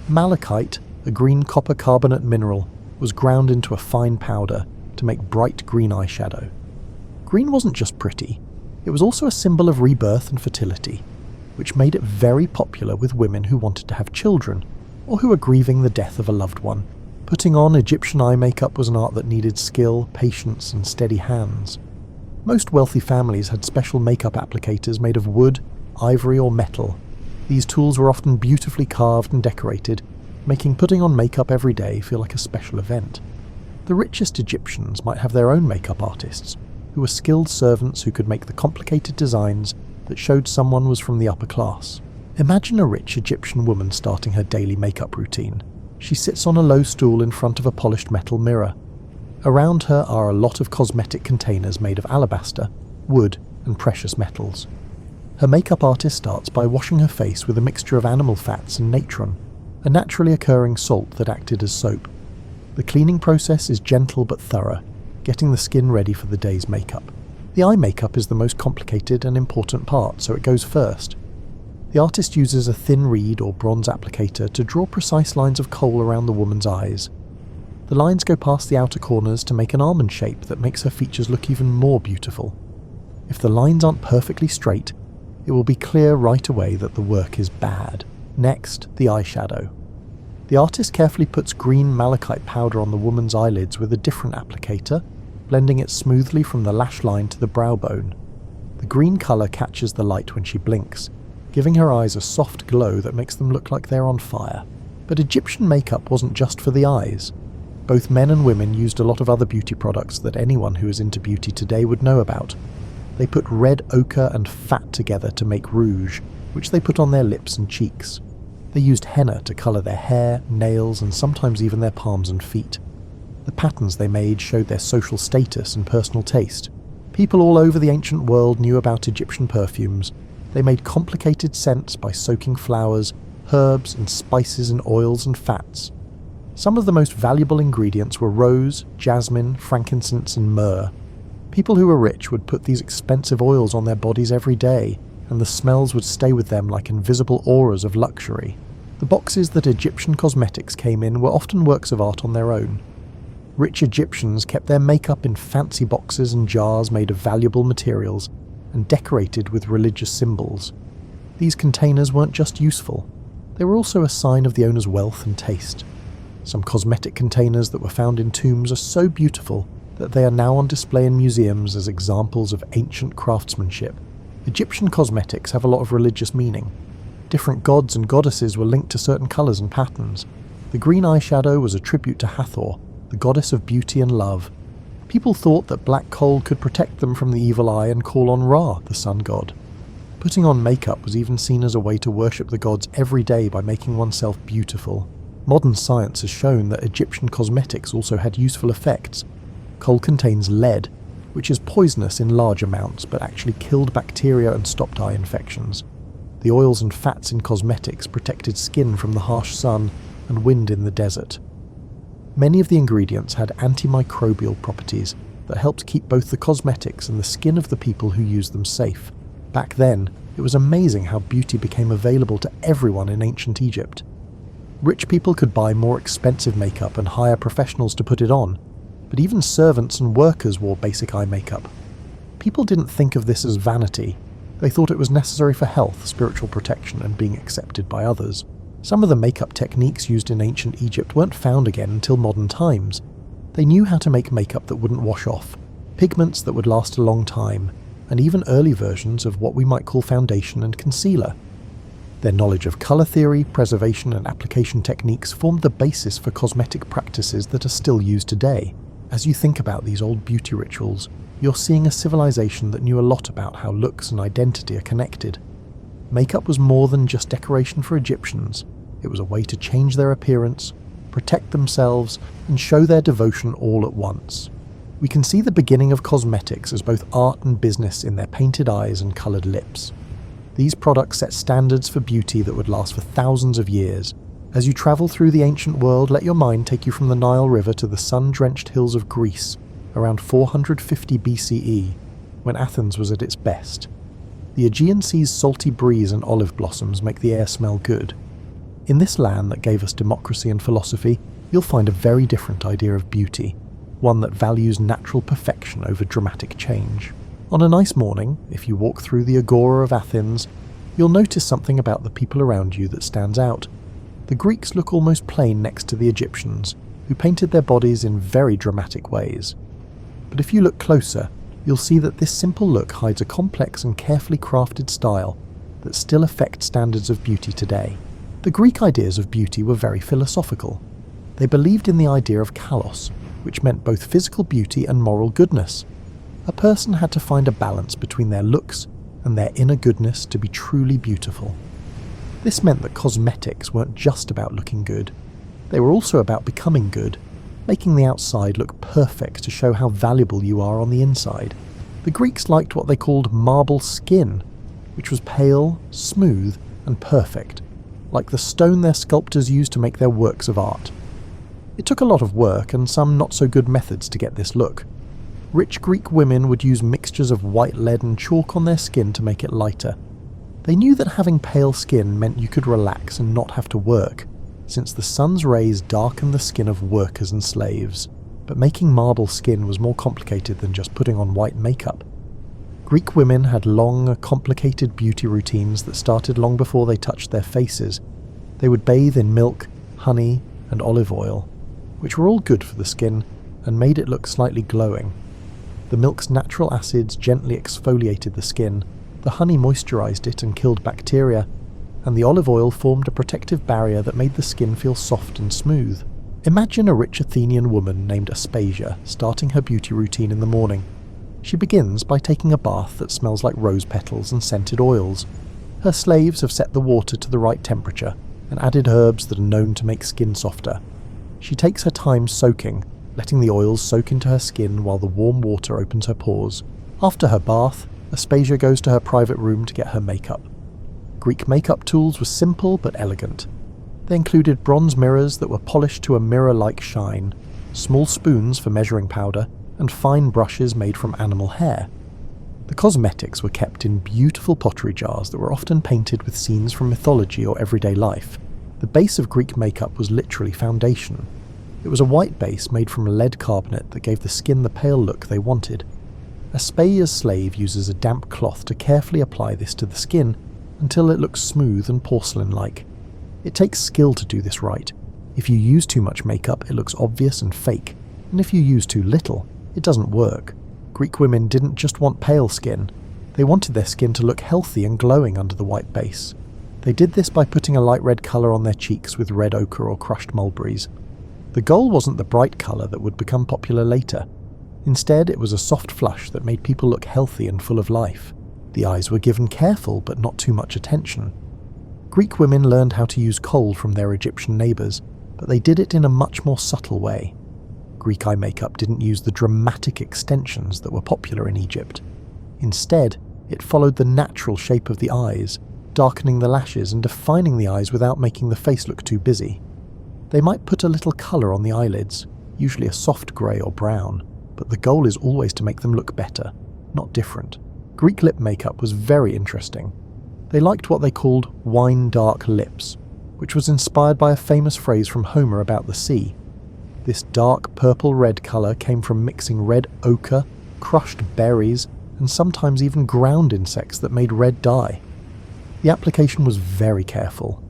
Malachite, a green copper carbonate mineral, was ground into a fine powder to make bright green eyeshadow. Green wasn't just pretty, it was also a symbol of rebirth and fertility, which made it very popular with women who wanted to have children, or who were grieving the death of a loved one. Putting on Egyptian eye makeup was an art that needed skill, patience, and steady hands. Most wealthy families had special makeup applicators made of wood, ivory, or metal. These tools were often beautifully carved and decorated, making putting on makeup every day feel like a special event. The richest Egyptians might have their own makeup artists, who were skilled servants who could make the complicated designs that showed someone was from the upper class. Imagine a rich Egyptian woman starting her daily makeup routine. She sits on a low stool in front of a polished metal mirror. Around her are a lot of cosmetic containers made of alabaster, wood, and precious metals. Her makeup artist starts by washing her face with a mixture of animal fats and natron, a naturally occurring salt that acted as soap. The cleaning process is gentle but thorough, getting the skin ready for the day's makeup. The eye makeup is the most complicated and important part, so it goes first. The artist uses a thin reed or bronze applicator to draw precise lines of kohl around the woman's eyes. The lines go past the outer corners to make an almond shape that makes her features look even more beautiful. If the lines aren't perfectly straight, it will be clear right away that the work is bad. Next, the eyeshadow. The artist carefully puts green malachite powder on the woman's eyelids with a different applicator, blending it smoothly from the lash line to the brow bone. The green colour catches the light when she blinks, giving her eyes a soft glow that makes them look like they're on fire. But Egyptian makeup wasn't just for the eyes. Both men and women used a lot of other beauty products that anyone who is into beauty today would know about. They put red ochre and fat together to make rouge, which they put on their lips and cheeks. They used henna to colour their hair, nails, and sometimes even their palms and feet. The patterns they made showed their social status and personal taste. People all over the ancient world knew about Egyptian perfumes. They made complicated scents by soaking flowers, herbs, and spices in oils and fats. Some of the most valuable ingredients were rose, jasmine, frankincense, and myrrh. People who were rich would put these expensive oils on their bodies every day, and the smells would stay with them like invisible auras of luxury. The boxes that Egyptian cosmetics came in were often works of art on their own. Rich Egyptians kept their makeup in fancy boxes and jars made of valuable materials and decorated with religious symbols. These containers weren't just useful, they were also a sign of the owner's wealth and taste. Some cosmetic containers that were found in tombs are so beautiful that they are now on display in museums as examples of ancient craftsmanship. Egyptian cosmetics have a lot of religious meaning. Different gods and goddesses were linked to certain colours and patterns. The green eyeshadow was a tribute to Hathor, the goddess of beauty and love. People thought that black coal could protect them from the evil eye and call on Ra, the sun god. Putting on makeup was even seen as a way to worship the gods every day by making oneself beautiful. Modern science has shown that Egyptian cosmetics also had useful effects. Coal contains lead, which is poisonous in large amounts but actually killed bacteria and stopped eye infections. The oils and fats in cosmetics protected skin from the harsh sun and wind in the desert. Many of the ingredients had antimicrobial properties that helped keep both the cosmetics and the skin of the people who used them safe. Back then, it was amazing how beauty became available to everyone in ancient Egypt. Rich people could buy more expensive makeup and hire professionals to put it on, but even servants and workers wore basic eye makeup. People didn't think of this as vanity. They thought it was necessary for health, spiritual protection, and being accepted by others. Some of the makeup techniques used in ancient Egypt weren't found again until modern times. They knew how to make makeup that wouldn't wash off, pigments that would last a long time, and even early versions of what we might call foundation and concealer. Their knowledge of colour theory, preservation, and application techniques formed the basis for cosmetic practices that are still used today. As you think about these old beauty rituals, you're seeing a civilization that knew a lot about how looks and identity are connected. Makeup was more than just decoration for Egyptians. It was a way to change their appearance, protect themselves, and show their devotion all at once. We can see the beginning of cosmetics as both art and business in their painted eyes and coloured lips. These products set standards for beauty that would last for thousands of years. As you travel through the ancient world, let your mind take you from the Nile River to the sun-drenched hills of Greece, around 450 BCE, when Athens was at its best. The Aegean Sea's salty breeze and olive blossoms make the air smell good. In this land that gave us democracy and philosophy, you'll find a very different idea of beauty, one that values natural perfection over dramatic change. On a nice morning, if you walk through the Agora of Athens, you'll notice something about the people around you that stands out. The Greeks look almost plain next to the Egyptians, who painted their bodies in very dramatic ways. But if you look closer, you'll see that this simple look hides a complex and carefully crafted style that still affects standards of beauty today. The Greek ideas of beauty were very philosophical. They believed in the idea of kalos, which meant both physical beauty and moral goodness. A person had to find a balance between their looks and their inner goodness to be truly beautiful. This meant that cosmetics weren't just about looking good. They were also about becoming good, making the outside look perfect to show how valuable you are on the inside. The Greeks liked what they called marble skin, which was pale, smooth, and perfect, like the stone their sculptors used to make their works of art. It took a lot of work and some not-so-good methods to get this look. Rich Greek women would use mixtures of white lead and chalk on their skin to make it lighter. They knew that having pale skin meant you could relax and not have to work, since the sun's rays darkened the skin of workers and slaves. But making marble skin was more complicated than just putting on white makeup. Greek women had long, complicated beauty routines that started long before they touched their faces. They would bathe in milk, honey, and olive oil, which were all good for the skin and made it look slightly glowing. The milk's natural acids gently exfoliated the skin, the honey moisturized it and killed bacteria, and the olive oil formed a protective barrier that made the skin feel soft and smooth. Imagine a rich Athenian woman named Aspasia starting her beauty routine in the morning. She begins by taking a bath that smells like rose petals and scented oils. Her slaves have set the water to the right temperature and added herbs that are known to make skin softer. She takes her time soaking, letting the oils soak into her skin while the warm water opens her pores. After her bath, Aspasia goes to her private room to get her makeup. Greek makeup tools were simple but elegant. They included bronze mirrors that were polished to a mirror-like shine, small spoons for measuring powder, and fine brushes made from animal hair. The cosmetics were kept in beautiful pottery jars that were often painted with scenes from mythology or everyday life. The base of Greek makeup was literally foundation. It was a white base made from lead carbonate that gave the skin the pale look they wanted. A Speyer's slave uses a damp cloth to carefully apply this to the skin until it looks smooth and porcelain-like. It takes skill to do this right. If you use too much makeup, it looks obvious and fake, and if you use too little, it doesn't work. Greek women didn't just want pale skin, they wanted their skin to look healthy and glowing under the white base. They did this by putting a light red colour on their cheeks with red ochre or crushed mulberries. The goal wasn't the bright colour that would become popular later. Instead, it was a soft flush that made people look healthy and full of life. The eyes were given careful but not too much attention. Greek women learned how to use kohl from their Egyptian neighbours, but they did it in a much more subtle way. Greek eye makeup didn't use the dramatic extensions that were popular in Egypt. Instead, it followed the natural shape of the eyes, darkening the lashes and defining the eyes without making the face look too busy. They might put a little colour on the eyelids, usually a soft grey or brown, but the goal is always to make them look better, not different. Greek lip makeup was very interesting. They liked what they called wine-dark lips, which was inspired by a famous phrase from Homer about the sea. This dark purple-red colour came from mixing red ochre, crushed berries, and sometimes even ground insects that made red dye. The application was very careful.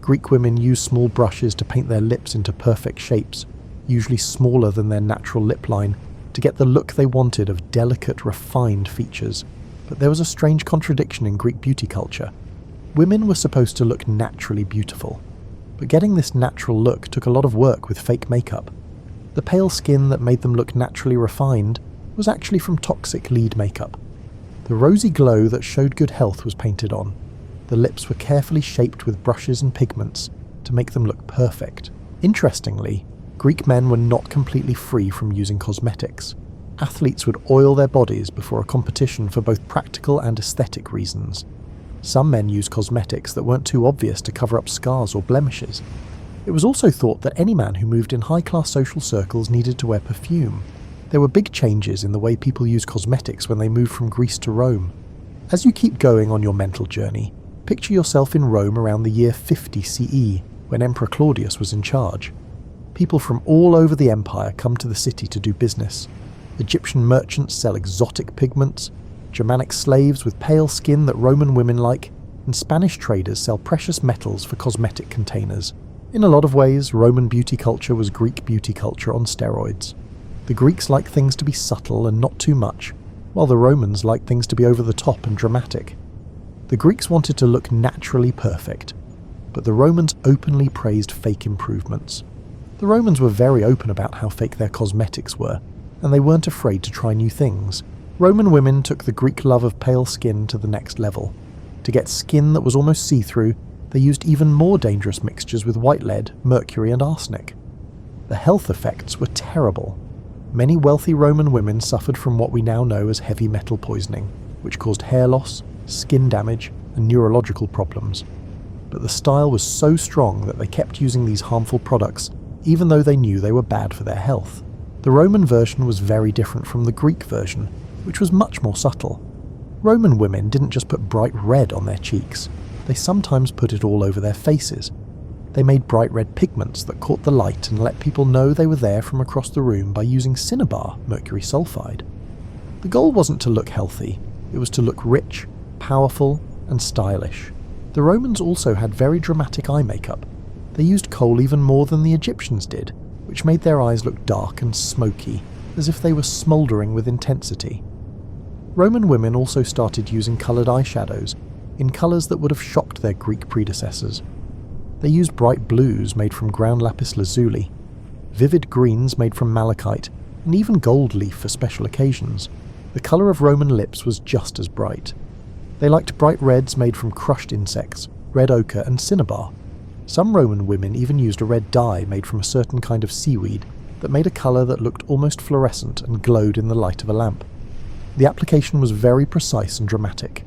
Greek women used small brushes to paint their lips into perfect shapes, usually smaller than their natural lip line, to get the look they wanted of delicate, refined features. But there was a strange contradiction in Greek beauty culture. Women were supposed to look naturally beautiful, but getting this natural look took a lot of work with fake makeup. The pale skin that made them look naturally refined was actually from toxic lead makeup. The rosy glow that showed good health was painted on. The lips were carefully shaped with brushes and pigments to make them look perfect. Interestingly, Greek men were not completely free from using cosmetics. Athletes would oil their bodies before a competition for both practical and aesthetic reasons. Some men used cosmetics that weren't too obvious to cover up scars or blemishes. It was also thought that any man who moved in high-class social circles needed to wear perfume. There were big changes in the way people used cosmetics when they moved from Greece to Rome. As you keep going on your mental journey, picture yourself in Rome around the year 50 CE, when Emperor Claudius was in charge. People from all over the empire come to the city to do business. Egyptian merchants sell exotic pigments, Germanic slaves with pale skin that Roman women like, and Spanish traders sell precious metals for cosmetic containers. In a lot of ways, Roman beauty culture was Greek beauty culture on steroids. The Greeks liked things to be subtle and not too much, while the Romans liked things to be over the top and dramatic. The Greeks wanted to look naturally perfect, but the Romans openly praised fake improvements. The Romans were very open about how fake their cosmetics were, and they weren't afraid to try new things. Roman women took the Greek love of pale skin to the next level. To get skin that was almost see-through, they used even more dangerous mixtures with white lead, mercury and arsenic. The health effects were terrible. Many wealthy Roman women suffered from what we now know as heavy metal poisoning, which caused hair loss, skin damage and neurological problems. But the style was so strong that they kept using these harmful products, even though they knew they were bad for their health. The Roman version was very different from the Greek version, which was much more subtle. Roman women didn't just put bright red on their cheeks, they sometimes put it all over their faces. They made bright red pigments that caught the light and let people know they were there from across the room by using cinnabar, mercury sulfide. The goal wasn't to look healthy, it was to look rich, powerful, and stylish. The Romans also had very dramatic eye makeup. They used kohl even more than the Egyptians did, which made their eyes look dark and smoky, as if they were smouldering with intensity. Roman women also started using coloured eyeshadows, in colours that would have shocked their Greek predecessors. They used bright blues made from ground lapis lazuli, vivid greens made from malachite, and even gold leaf for special occasions. The colour of Roman lips was just as bright. They liked bright reds made from crushed insects, red ochre and cinnabar. Some Roman women even used a red dye made from a certain kind of seaweed that made a colour that looked almost fluorescent and glowed in the light of a lamp. The application was very precise and dramatic.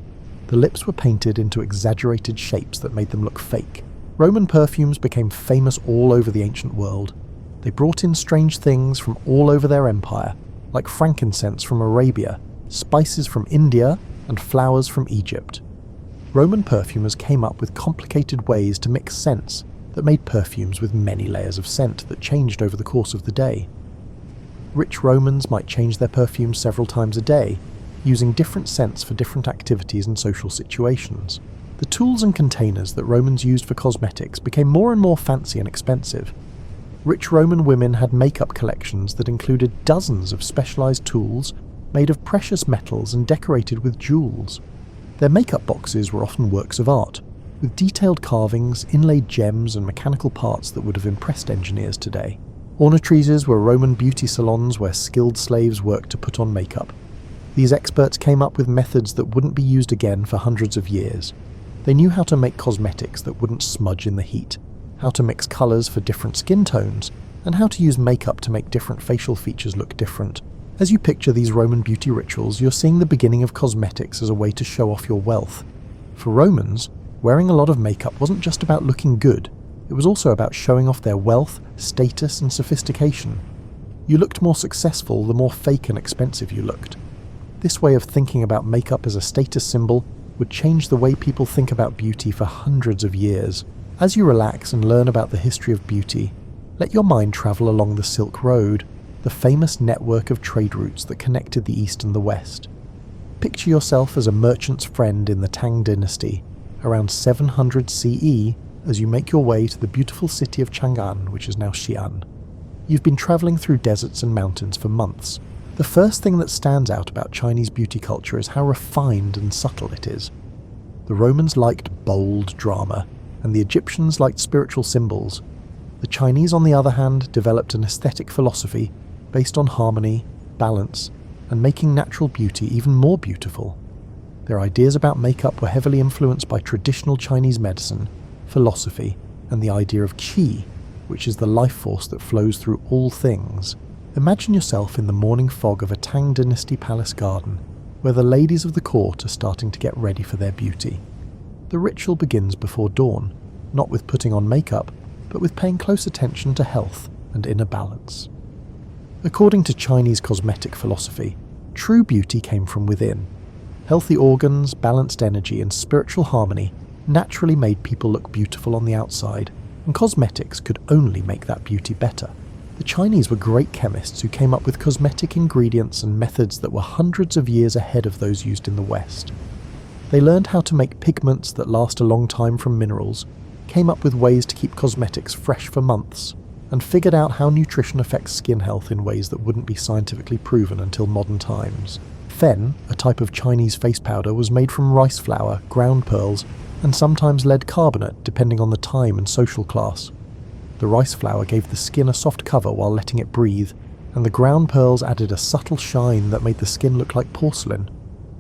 The lips were painted into exaggerated shapes that made them look fake. Roman perfumes became famous all over the ancient world. They brought in strange things from all over their empire, like frankincense from Arabia, spices from India, and flowers from Egypt. Roman perfumers came up with complicated ways to mix scents that made perfumes with many layers of scent that changed over the course of the day. Rich Romans might change their perfumes several times a day, using different scents for different activities and social situations. The tools and containers that Romans used for cosmetics became more and more fancy and expensive. Rich Roman women had makeup collections that included dozens of specialized tools made of precious metals and decorated with jewels. Their makeup boxes were often works of art, with detailed carvings, inlaid gems, and mechanical parts that would have impressed engineers today. Ornatrices were Roman beauty salons where skilled slaves worked to put on makeup. These experts came up with methods that wouldn't be used again for hundreds of years. They knew how to make cosmetics that wouldn't smudge in the heat, how to mix colours for different skin tones, and how to use makeup to make different facial features look different. As you picture these Roman beauty rituals, you're seeing the beginning of cosmetics as a way to show off your wealth. For Romans, wearing a lot of makeup wasn't just about looking good, it was also about showing off their wealth, status, and sophistication. You looked more successful the more fake and expensive you looked. This way of thinking about makeup as a status symbol would change the way people think about beauty for hundreds of years. As you relax and learn about the history of beauty, let your mind travel along the Silk Road, the famous network of trade routes that connected the East and the West. Picture yourself as a merchant's friend in the Tang dynasty, around 700 CE, as you make your way to the beautiful city of Chang'an, which is now Xi'an. You've been traveling through deserts and mountains for months. The first thing that stands out about Chinese beauty culture is how refined and subtle it is. The Romans liked bold drama, and the Egyptians liked spiritual symbols. The Chinese, on the other hand, developed an aesthetic philosophy based on harmony, balance, and making natural beauty even more beautiful. Their ideas about makeup were heavily influenced by traditional Chinese medicine, philosophy, and the idea of qi, which is the life force that flows through all things. Imagine yourself in the morning fog of a Tang dynasty palace garden, where the ladies of the court are starting to get ready for their beauty. The ritual begins before dawn, not with putting on makeup, but with paying close attention to health and inner balance. According to Chinese cosmetic philosophy, true beauty came from within. Healthy organs, balanced energy, and spiritual harmony naturally made people look beautiful on the outside, and cosmetics could only make that beauty better. The Chinese were great chemists who came up with cosmetic ingredients and methods that were hundreds of years ahead of those used in the West. They learned how to make pigments that last a long time from minerals, came up with ways to keep cosmetics fresh for months, and figured out how nutrition affects skin health in ways that wouldn't be scientifically proven until modern times. Fen, a type of Chinese face powder, was made from rice flour, ground pearls, and sometimes lead carbonate, depending on the time and social class. The rice flour gave the skin a soft cover while letting it breathe, and the ground pearls added a subtle shine that made the skin look like porcelain.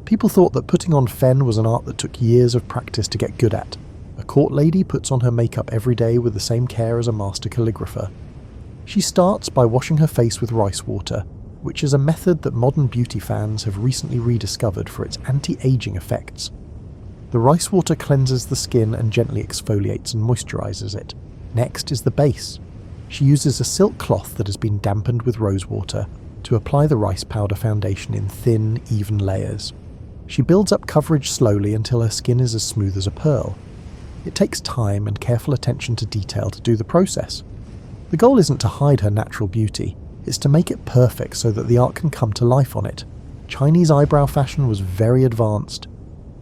People thought that putting on fen was an art that took years of practice to get good at. A court lady puts on her makeup every day with the same care as a master calligrapher. She starts by washing her face with rice water, which is a method that modern beauty fans have recently rediscovered for its anti-aging effects. The rice water cleanses the skin and gently exfoliates and moisturizes it. Next is the base. She uses a silk cloth that has been dampened with rose water to apply the rice powder foundation in thin, even layers. She builds up coverage slowly until her skin is as smooth as a pearl. It takes time and careful attention to detail to do the process. The goal isn't to hide her natural beauty, it's to make it perfect so that the art can come to life on it. Chinese eyebrow fashion was very advanced.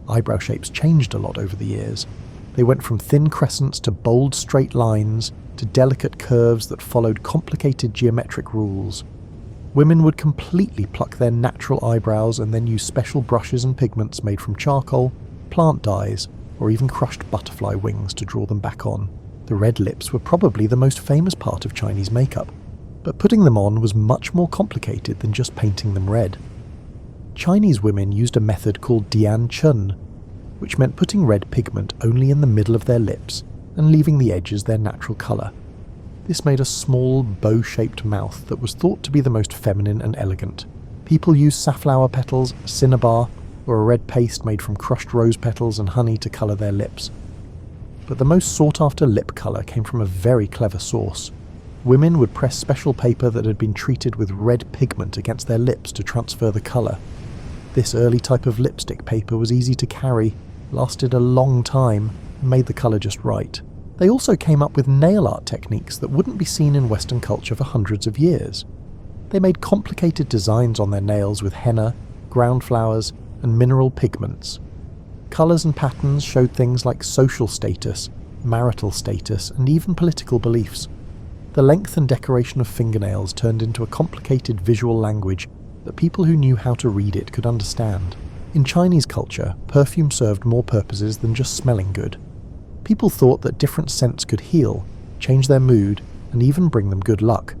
Eyebrow shapes changed a lot over the years. They went from thin crescents to bold straight lines to delicate curves that followed complicated geometric rules. Women would completely pluck their natural eyebrows and then use special brushes and pigments made from charcoal, plant dyes, or even crushed butterfly wings to draw them back on. The red lips were probably the most famous part of Chinese makeup, but putting them on was much more complicated than just painting them red. Chinese women used a method called Dian Chun, which meant putting red pigment only in the middle of their lips and leaving the edges their natural colour. This made a small, bow-shaped mouth that was thought to be the most feminine and elegant. People used safflower petals, cinnabar, or a red paste made from crushed rose petals and honey to colour their lips. But the most sought-after lip colour came from a very clever source. Women would press special paper that had been treated with red pigment against their lips to transfer the colour. This early type of lipstick paper was easy to carry, lasted a long time, and made the colour just right. They also came up with nail art techniques that wouldn't be seen in Western culture for hundreds of years. They made complicated designs on their nails with henna, ground flowers, and mineral pigments. Colours and patterns showed things like social status, marital status, and even political beliefs. The length and decoration of fingernails turned into a complicated visual language that people who knew how to read it could understand. In Chinese culture, perfume served more purposes than just smelling good. People thought that different scents could heal, change their mood, and even bring them good luck.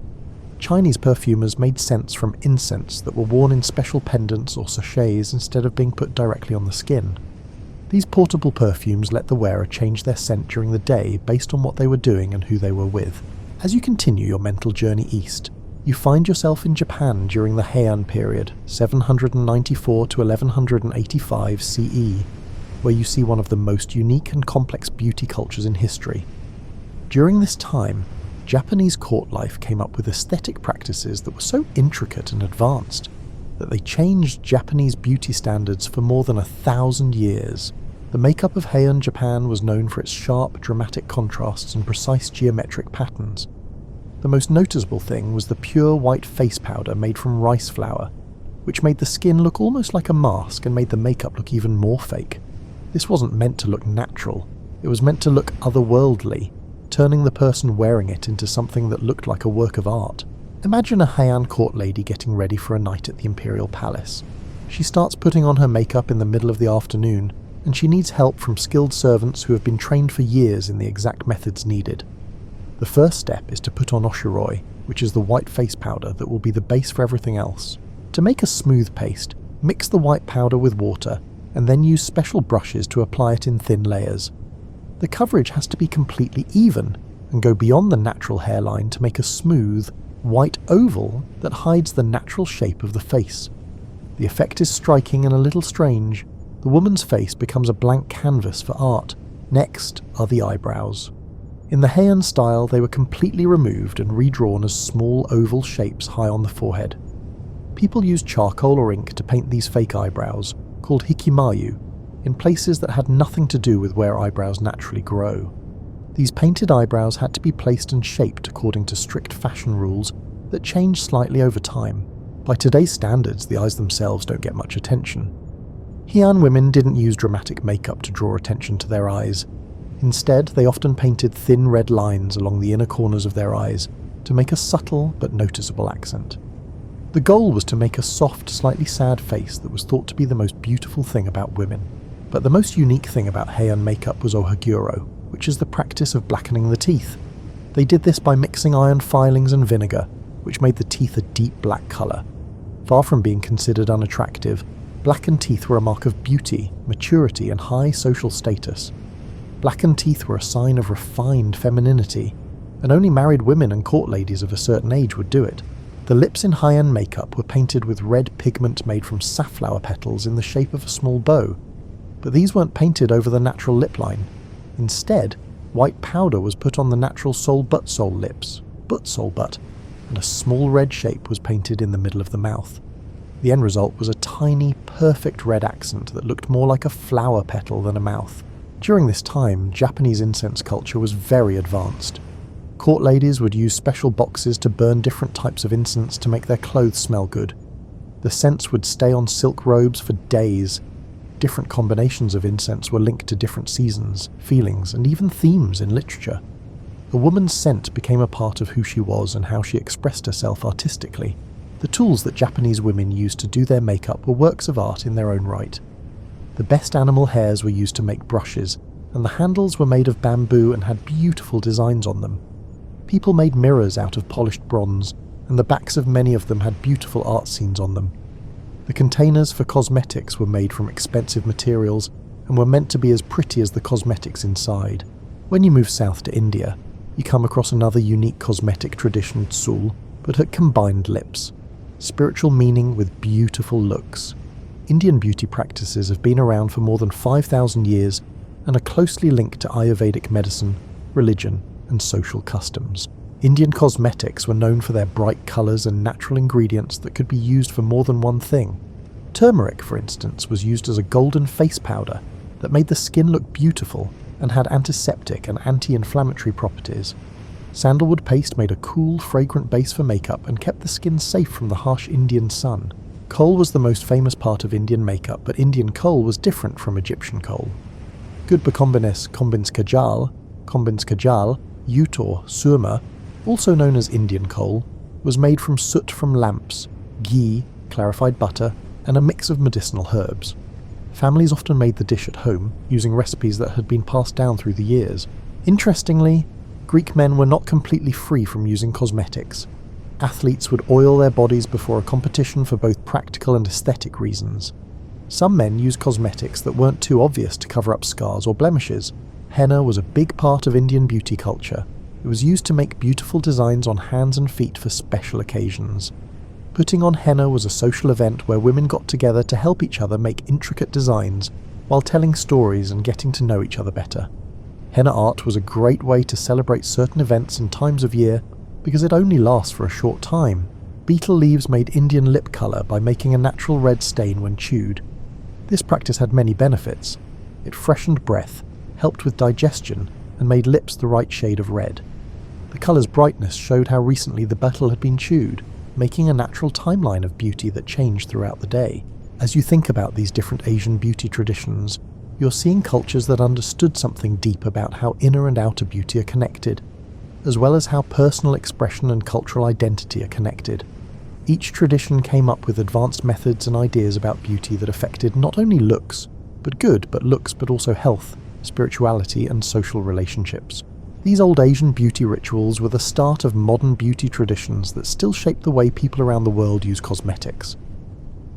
Chinese perfumers made scents from incense that were worn in special pendants or sachets instead of being put directly on the skin. These portable perfumes let the wearer change their scent during the day based on what they were doing and who they were with. As you continue your mental journey east, you find yourself in Japan during the Heian period, 794 to 1185 CE, where you see one of the most unique and complex beauty cultures in history. During this time, Japanese court life came up with aesthetic practices that were so intricate and advanced that they changed Japanese beauty standards for more than 1,000 years. The makeup of Heian Japan was known for its sharp, dramatic contrasts and precise geometric patterns. The most noticeable thing was the pure white face powder made from rice flour, which made the skin look almost like a mask and made the makeup look even more fake. This wasn't meant to look natural, it was meant to look otherworldly, turning the person wearing it into something that looked like a work of art. Imagine a Heian court lady getting ready for a night at the imperial palace. She starts putting on her makeup in the middle of the afternoon, and she needs help from skilled servants who have been trained for years in the exact methods needed. The first step is to put on oshiroi, which is the white face powder that will be the base for everything else. To make a smooth paste, mix the white powder with water, and then use special brushes to apply it in thin layers. The coverage has to be completely even, and go beyond the natural hairline to make a smooth, white oval that hides the natural shape of the face. The effect is striking and a little strange. The woman's face becomes a blank canvas for art. Next are the eyebrows. In the Heian style, they were completely removed and redrawn as small oval shapes high on the forehead. People used charcoal or ink to paint these fake eyebrows, called hikimayu, in places that had nothing to do with where eyebrows naturally grow. These painted eyebrows had to be placed and shaped according to strict fashion rules that changed slightly over time. By today's standards, the eyes themselves don't get much attention. Heian women didn't use dramatic makeup to draw attention to their eyes. Instead, they often painted thin red lines along the inner corners of their eyes to make a subtle but noticeable accent. The goal was to make a soft, slightly sad face that was thought to be the most beautiful thing about women. But the most unique thing about Heian makeup was ohaguro, which is the practice of blackening the teeth. They did this by mixing iron filings and vinegar, which made the teeth a deep black colour. Far from being considered unattractive, blackened teeth were a mark of beauty, maturity, and high social status. Blackened teeth were a sign of refined femininity, and only married women and court ladies of a certain age would do it. The lips in Heian makeup were painted with red pigment made from safflower petals in the shape of a small bow, but these weren't painted over the natural lip line. Instead, white powder was put on the natural sole lips, butt, and a small red shape was painted in the middle of the mouth. The end result was a tiny, perfect red accent that looked more like a flower petal than a mouth. During this time, Japanese incense culture was very advanced. Court ladies would use special boxes to burn different types of incense to make their clothes smell good. The scents would stay on silk robes for days. Different combinations of incense were linked to different seasons, feelings, and even themes in literature. A woman's scent became a part of who she was and how she expressed herself artistically. The tools that Japanese women used to do their makeup were works of art in their own right. The best animal hairs were used to make brushes, and the handles were made of bamboo and had beautiful designs on them. People made mirrors out of polished bronze, and the backs of many of them had beautiful art scenes on them. The containers for cosmetics were made from expensive materials and were meant to be as pretty as the cosmetics inside. When you move south to India, you come across another unique cosmetic tradition, tsul, but at combined lips. Spiritual meaning with beautiful looks. Indian beauty practices have been around for more than 5,000 years and are closely linked to Ayurvedic medicine, religion, and social customs. Indian cosmetics were known for their bright colours and natural ingredients that could be used for more than one thing. Turmeric, for instance, was used as a golden face powder that made the skin look beautiful and had antiseptic and anti-inflammatory properties. Sandalwood paste made a cool, fragrant base for makeup and kept the skin safe from the harsh Indian sun. Coal was the most famous part of Indian makeup, but Indian coal was different from Egyptian coal. Good Kombines kajal, jute or surma, also known as Indian coal, was made from soot from lamps, ghee, clarified butter, and a mix of medicinal herbs. Families often made the dish at home, using recipes that had been passed down through the years. Interestingly, Greek men were not completely free from using cosmetics. Athletes would oil their bodies before a competition for both practical and aesthetic reasons. Some men used cosmetics that weren't too obvious to cover up scars or blemishes. Henna was a big part of Indian beauty culture. It was used to make beautiful designs on hands and feet for special occasions. Putting on henna was a social event where women got together to help each other make intricate designs while telling stories and getting to know each other better. Henna art was a great way to celebrate certain events and times of year because it only lasts for a short time. Betel leaves made Indian lip colour by making a natural red stain when chewed. This practice had many benefits. It freshened breath, helped with digestion, and made lips the right shade of red. The colour's brightness showed how recently the betel had been chewed, making a natural timeline of beauty that changed throughout the day. As you think about these different Asian beauty traditions, you're seeing cultures that understood something deep about how inner and outer beauty are connected, as well as how personal expression and cultural identity are connected. Each tradition came up with advanced methods and ideas about beauty that affected not only looks, but also health, spirituality, and social relationships. These old Asian beauty rituals were the start of modern beauty traditions that still shape the way people around the world use cosmetics.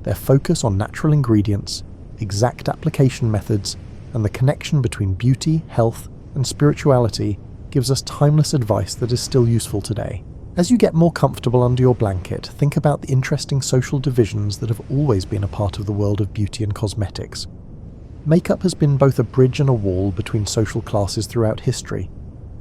Their focus on natural ingredients, exact application methods, and the connection between beauty, health, and spirituality gives us timeless advice that is still useful today. As you get more comfortable under your blanket, think about the interesting social divisions that have always been a part of the world of beauty and cosmetics. Makeup has been both a bridge and a wall between social classes throughout history.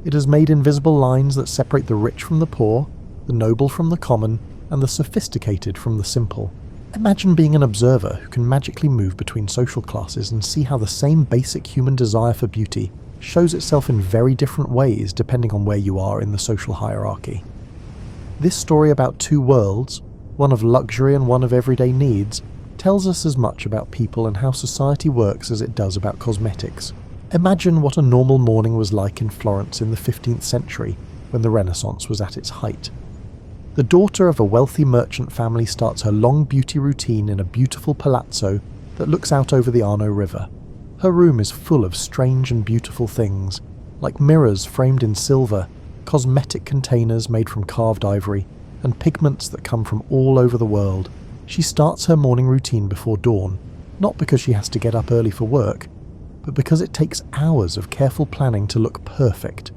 It has made invisible lines that separate the rich from the poor, the noble from the common, and the sophisticated from the simple. Imagine being an observer who can magically move between social classes and see how the same basic human desire for beauty shows itself in very different ways depending on where you are in the social hierarchy. This story about two worlds, one of luxury and one of everyday needs, tells us as much about people and how society works as it does about cosmetics. Imagine what a normal morning was like in Florence in the 15th century, when the Renaissance was at its height. The daughter of a wealthy merchant family starts her long beauty routine in a beautiful palazzo that looks out over the Arno River. Her room is full of strange and beautiful things, like mirrors framed in silver, cosmetic containers made from carved ivory, and pigments that come from all over the world. She starts her morning routine before dawn, not because she has to get up early for work, but because it takes hours of careful planning to look perfect.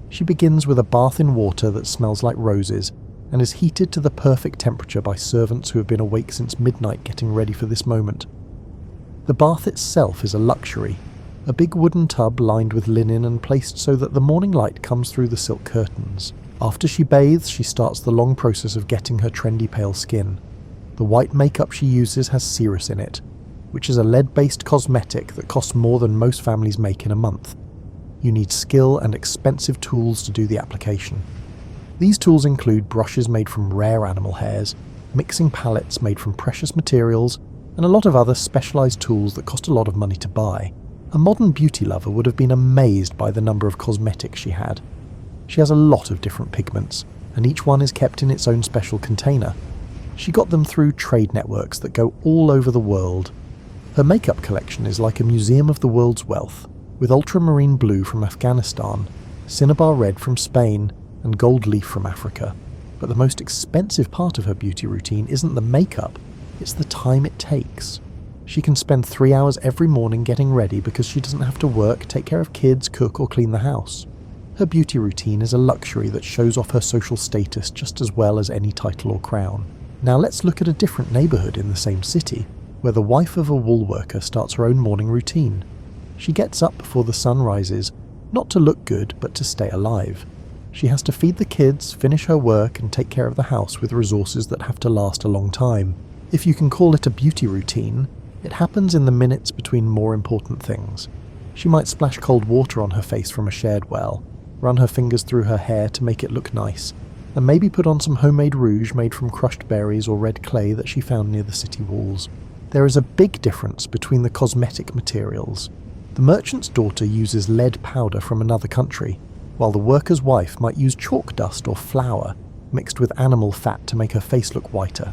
She begins with a bath in water that smells like roses and is heated to the perfect temperature by servants who have been awake since midnight getting ready for this moment. The bath itself is a luxury, a big wooden tub lined with linen and placed so that the morning light comes through the silk curtains. After she bathes, she starts the long process of getting her trendy pale skin. The white makeup she uses has Cirrus in it, which is a lead-based cosmetic that costs more than most families make in a month. You need skill and expensive tools to do the application. These tools include brushes made from rare animal hairs, mixing palettes made from precious materials, and a lot of other specialized tools that cost a lot of money to buy. A modern beauty lover would have been amazed by the number of cosmetics she had. She has a lot of different pigments, and each one is kept in its own special container. She got them through trade networks that go all over the world. Her makeup collection is like a museum of the world's wealth, with ultramarine blue from Afghanistan, cinnabar red from Spain, and gold leaf from Africa. But the most expensive part of her beauty routine isn't the makeup, it's the time it takes. She can spend 3 hours every morning getting ready because she doesn't have to work, take care of kids, cook, or clean the house. Her beauty routine is a luxury that shows off her social status just as well as any title or crown. Now let's look at a different neighbourhood in the same city, where the wife of a wool worker starts her own morning routine. She gets up before the sun rises, not to look good, but to stay alive. She has to feed the kids, finish her work, and take care of the house with resources that have to last a long time. If you can call it a beauty routine, it happens in the minutes between more important things. She might splash cold water on her face from a shared well, run her fingers through her hair to make it look nice, and maybe put on some homemade rouge made from crushed berries or red clay that she found near the city walls. There is a big difference between the cosmetic materials. The merchant's daughter uses lead powder from another country, while the worker's wife might use chalk dust or flour mixed with animal fat to make her face look whiter.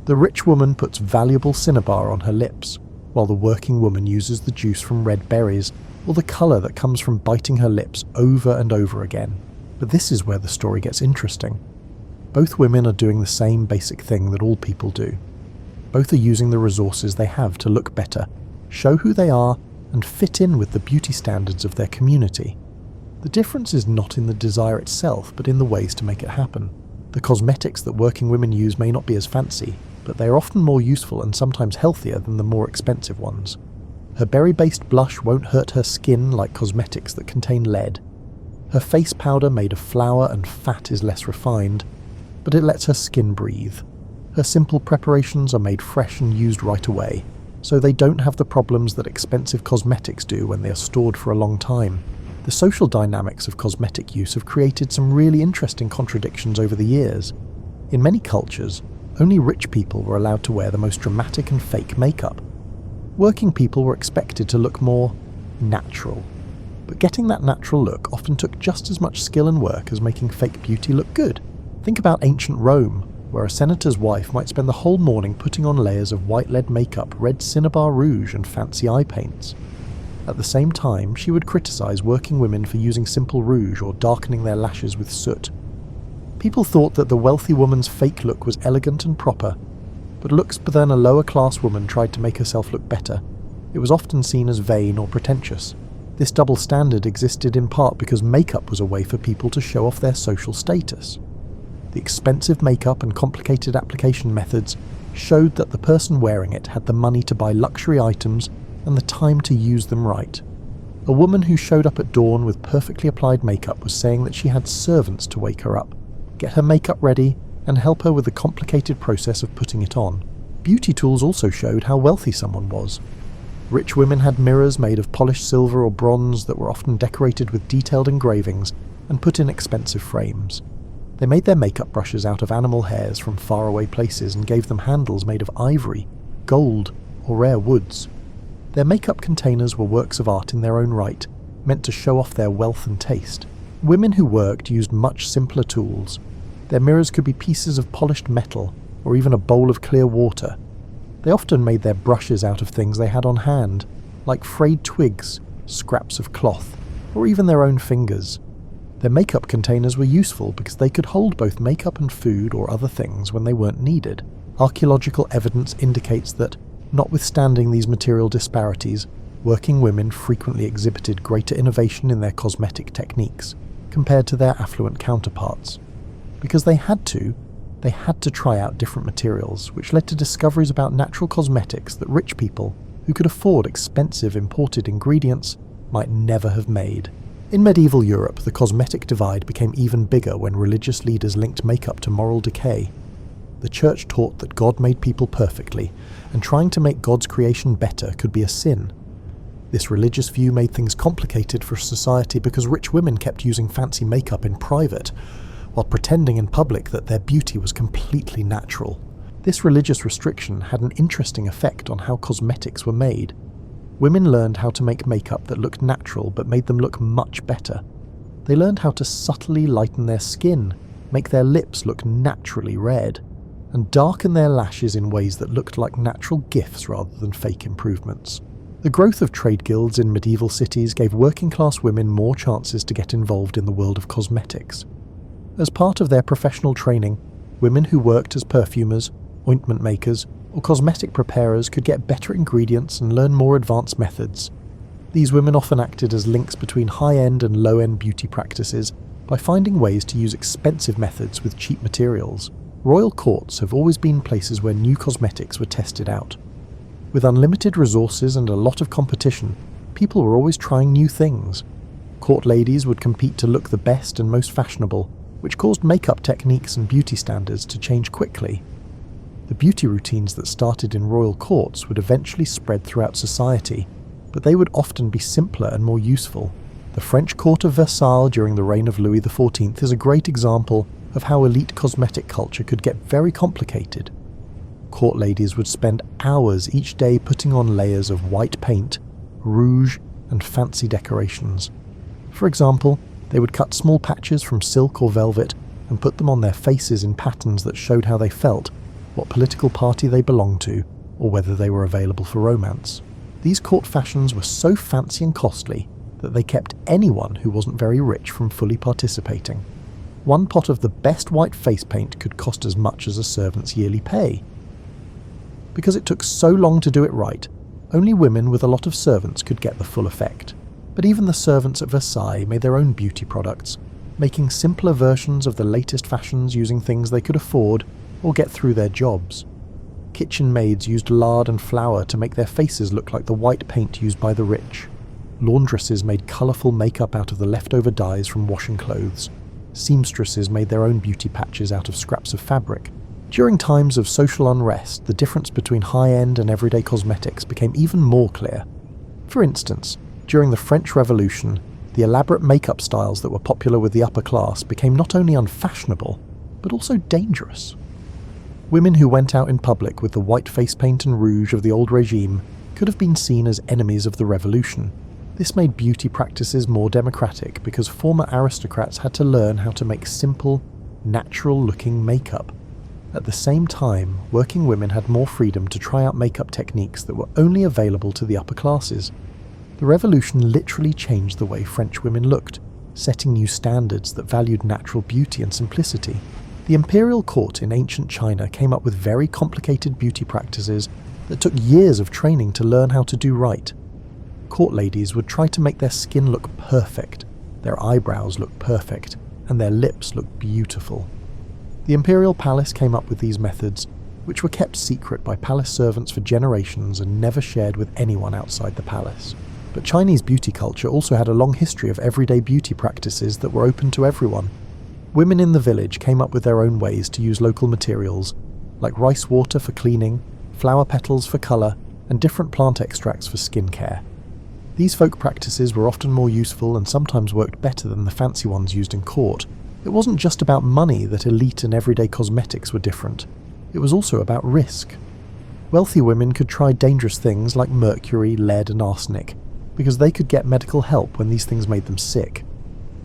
The rich woman puts valuable cinnabar on her lips, while the working woman uses the juice from red berries or the colour that comes from biting her lips over and over again. But this is where the story gets interesting. Both women are doing the same basic thing that all people do. Both are using the resources they have to look better, show who they are, and fit in with the beauty standards of their community. The difference is not in the desire itself, but in the ways to make it happen. The cosmetics that working women use may not be as fancy, but they are often more useful and sometimes healthier than the more expensive ones. Her berry-based blush won't hurt her skin like cosmetics that contain lead. Her face powder made of flour and fat is less refined, but it lets her skin breathe. Her simple preparations are made fresh and used right away, so they don't have the problems that expensive cosmetics do when they are stored for a long time. The social dynamics of cosmetic use have created some really interesting contradictions over the years. In many cultures, only rich people were allowed to wear the most dramatic and fake makeup. Working people were expected to look more natural. But getting that natural look often took just as much skill and work as making fake beauty look good. Think about ancient Rome, where a senator's wife might spend the whole morning putting on layers of white lead makeup, red cinnabar rouge and fancy eye paints. At the same time, she would criticize working women for using simple rouge or darkening their lashes with soot. People thought that the wealthy woman's fake look was elegant and proper, but looks then a lower-class woman tried to make herself look better. It was often seen as vain or pretentious. This double standard existed in part because makeup was a way for people to show off their social status. The expensive makeup and complicated application methods showed that the person wearing it had the money to buy luxury items and the time to use them right. A woman who showed up at dawn with perfectly applied makeup was saying that she had servants to wake her up, get her makeup ready, and help her with the complicated process of putting it on. Beauty tools also showed how wealthy someone was. Rich women had mirrors made of polished silver or bronze that were often decorated with detailed engravings and put in expensive frames. They made their makeup brushes out of animal hairs from faraway places and gave them handles made of ivory, gold, or rare woods. Their makeup containers were works of art in their own right, meant to show off their wealth and taste. Women who worked used much simpler tools. Their mirrors could be pieces of polished metal, or even a bowl of clear water. They often made their brushes out of things they had on hand, like frayed twigs, scraps of cloth, or even their own fingers. Their makeup containers were useful because they could hold both makeup and food or other things when they weren't needed. Archaeological evidence indicates that, notwithstanding these material disparities, working women frequently exhibited greater innovation in their cosmetic techniques compared to their affluent counterparts. Because they had to try out different materials, which led to discoveries about natural cosmetics that rich people, who could afford expensive imported ingredients, might never have made. In medieval Europe, the cosmetic divide became even bigger when religious leaders linked makeup to moral decay. The church taught that God made people perfectly, and trying to make God's creation better could be a sin. This religious view made things complicated for society because rich women kept using fancy makeup in private, while pretending in public that their beauty was completely natural. This religious restriction had an interesting effect on how cosmetics were made. Women learned how to make makeup that looked natural but made them look much better. They learned how to subtly lighten their skin, make their lips look naturally red, and darken their lashes in ways that looked like natural gifts rather than fake improvements. The growth of trade guilds in medieval cities gave working-class women more chances to get involved in the world of cosmetics. As part of their professional training, women who worked as perfumers, ointment makers, or cosmetic preparers could get better ingredients and learn more advanced methods. These women often acted as links between high-end and low-end beauty practices by finding ways to use expensive methods with cheap materials. Royal courts have always been places where new cosmetics were tested out. With unlimited resources and a lot of competition, people were always trying new things. Court ladies would compete to look the best and most fashionable, which caused makeup techniques and beauty standards to change quickly. The beauty routines that started in royal courts would eventually spread throughout society, but they would often be simpler and more useful. The French court of Versailles during the reign of Louis XIV is a great example of how elite cosmetic culture could get very complicated. Court ladies would spend hours each day putting on layers of white paint, rouge, and fancy decorations. For example, they would cut small patches from silk or velvet and put them on their faces in patterns that showed how they felt, what political party they belonged to, or whether they were available for romance. These court fashions were so fancy and costly that they kept anyone who wasn't very rich from fully participating. One pot of the best white face paint could cost as much as a servant's yearly pay. Because it took so long to do it right, only women with a lot of servants could get the full effect. But even the servants at Versailles made their own beauty products, making simpler versions of the latest fashions using things they could afford or get through their jobs. Kitchen maids used lard and flour to make their faces look like the white paint used by the rich. Laundresses made colourful makeup out of the leftover dyes from washing clothes. Seamstresses made their own beauty patches out of scraps of fabric. During times of social unrest, the difference between high-end and everyday cosmetics became even more clear. For instance, during the French Revolution, the elaborate makeup styles that were popular with the upper class became not only unfashionable, but also dangerous. Women who went out in public with the white face paint and rouge of the old regime could have been seen as enemies of the revolution. This made beauty practices more democratic because former aristocrats had to learn how to make simple, natural-looking makeup. At the same time, working women had more freedom to try out makeup techniques that were only available to the upper classes. The revolution literally changed the way French women looked, setting new standards that valued natural beauty and simplicity. The imperial court in ancient China came up with very complicated beauty practices that took years of training to learn how to do right. Court ladies would try to make their skin look perfect, their eyebrows look perfect, and their lips look beautiful. The imperial palace came up with these methods, which were kept secret by palace servants for generations and never shared with anyone outside the palace. But Chinese beauty culture also had a long history of everyday beauty practices that were open to everyone. Women in the village came up with their own ways to use local materials, like rice water for cleaning, flower petals for colour, and different plant extracts for skin care. These folk practices were often more useful and sometimes worked better than the fancy ones used in court. It wasn't just about money that elite and everyday cosmetics were different. It was also about risk. Wealthy women could try dangerous things like mercury, lead, and arsenic, because they could get medical help when these things made them sick.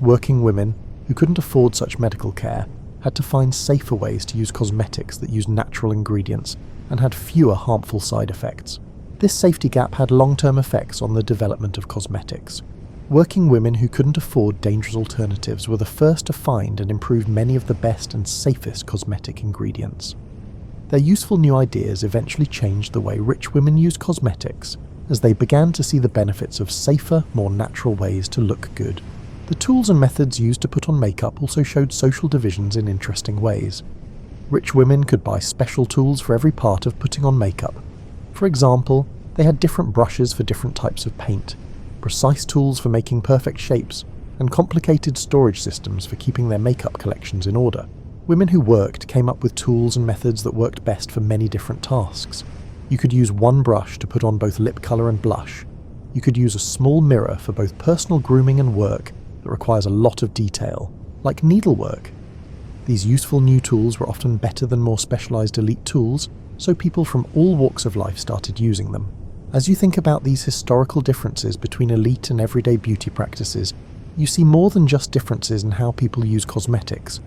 Working women, who couldn't afford such medical care, had to find safer ways to use cosmetics that used natural ingredients and had fewer harmful side effects. This safety gap had long-term effects on the development of cosmetics. Working women who couldn't afford dangerous alternatives were the first to find and improve many of the best and safest cosmetic ingredients. Their useful new ideas eventually changed the way rich women used cosmetics, as they began to see the benefits of safer, more natural ways to look good. The tools and methods used to put on makeup also showed social divisions in interesting ways. Rich women could buy special tools for every part of putting on makeup. For example, they had different brushes for different types of paint, precise tools for making perfect shapes, and complicated storage systems for keeping their makeup collections in order. Women who worked came up with tools and methods that worked best for many different tasks. You could use one brush to put on both lip colour and blush. You could use a small mirror for both personal grooming and work that requires a lot of detail, like needlework. These useful new tools were often better than more specialised elite tools, so people from all walks of life started using them. As you think about these historical differences between elite and everyday beauty practices, you see more than just differences in how people use cosmetics.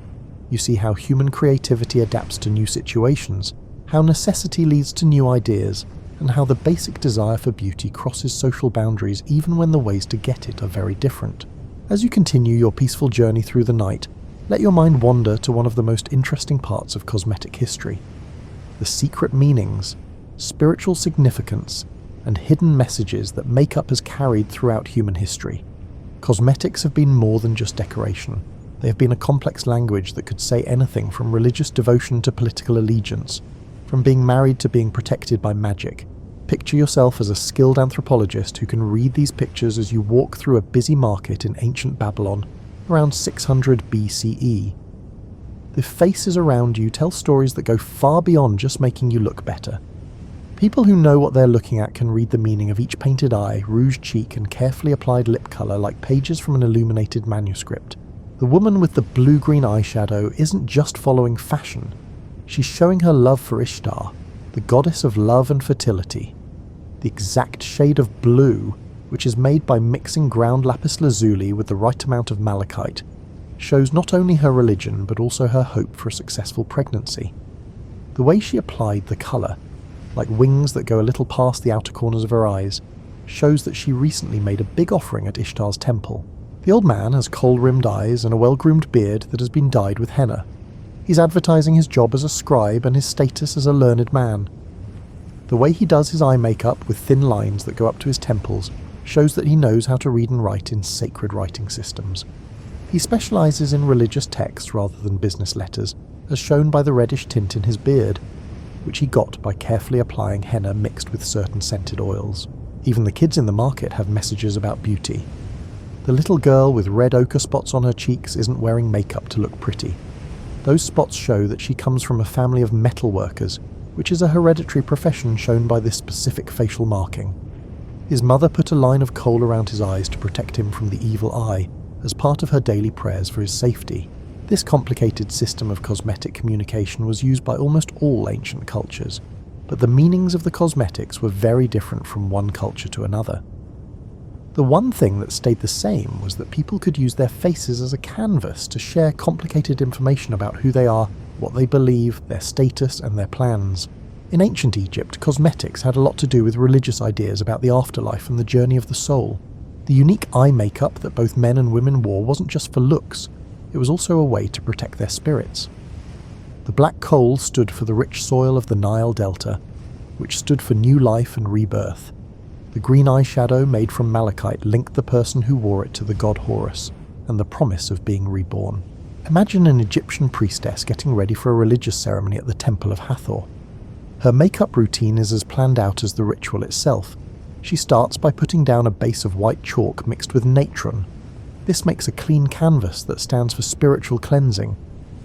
You see how human creativity adapts to new situations, how necessity leads to new ideas, and how the basic desire for beauty crosses social boundaries even when the ways to get it are very different. As you continue your peaceful journey through the night, let your mind wander to one of the most interesting parts of cosmetic history: the secret meanings, spiritual significance, and hidden messages that makeup has carried throughout human history. Cosmetics have been more than just decoration. They have been a complex language that could say anything from religious devotion to political allegiance, from being married to being protected by magic. Picture yourself as a skilled anthropologist who can read these pictures as you walk through a busy market in ancient Babylon around 600 BCE. The faces around you tell stories that go far beyond just making you look better. People who know what they're looking at can read the meaning of each painted eye, rouged cheek, and carefully applied lip colour like pages from an illuminated manuscript. The woman with the blue-green eyeshadow isn't just following fashion. She's showing her love for Ishtar, the goddess of love and fertility. The exact shade of blue, which is made by mixing ground lapis lazuli with the right amount of malachite, shows not only her religion but also her hope for a successful pregnancy. The way she applied the colour, like wings that go a little past the outer corners of her eyes, shows that she recently made a big offering at Ishtar's temple. The old man has kohl-rimmed eyes and a well-groomed beard that has been dyed with henna. He's advertising his job as a scribe and his status as a learned man. The way he does his eye makeup with thin lines that go up to his temples shows that he knows how to read and write in sacred writing systems. He specialises in religious texts rather than business letters, as shown by the reddish tint in his beard, which he got by carefully applying henna mixed with certain scented oils. Even the kids in the market have messages about beauty. The little girl with red ochre spots on her cheeks isn't wearing makeup to look pretty. Those spots show that she comes from a family of metal workers, which is a hereditary profession shown by this specific facial marking. His mother put a line of coal around his eyes to protect him from the evil eye, as part of her daily prayers for his safety. This complicated system of cosmetic communication was used by almost all ancient cultures, but the meanings of the cosmetics were very different from one culture to another. The one thing that stayed the same was that people could use their faces as a canvas to share complicated information about who they are, what they believe, their status, and their plans. In ancient Egypt, cosmetics had a lot to do with religious ideas about the afterlife and the journey of the soul. The unique eye makeup that both men and women wore wasn't just for looks, it was also a way to protect their spirits. The black coal stood for the rich soil of the Nile Delta, which stood for new life and rebirth. The green eyeshadow made from malachite linked the person who wore it to the god Horus and the promise of being reborn. Imagine an Egyptian priestess getting ready for a religious ceremony at the Temple of Hathor. Her makeup routine is as planned out as the ritual itself. She starts by putting down a base of white chalk mixed with natron. This makes a clean canvas that stands for spiritual cleansing.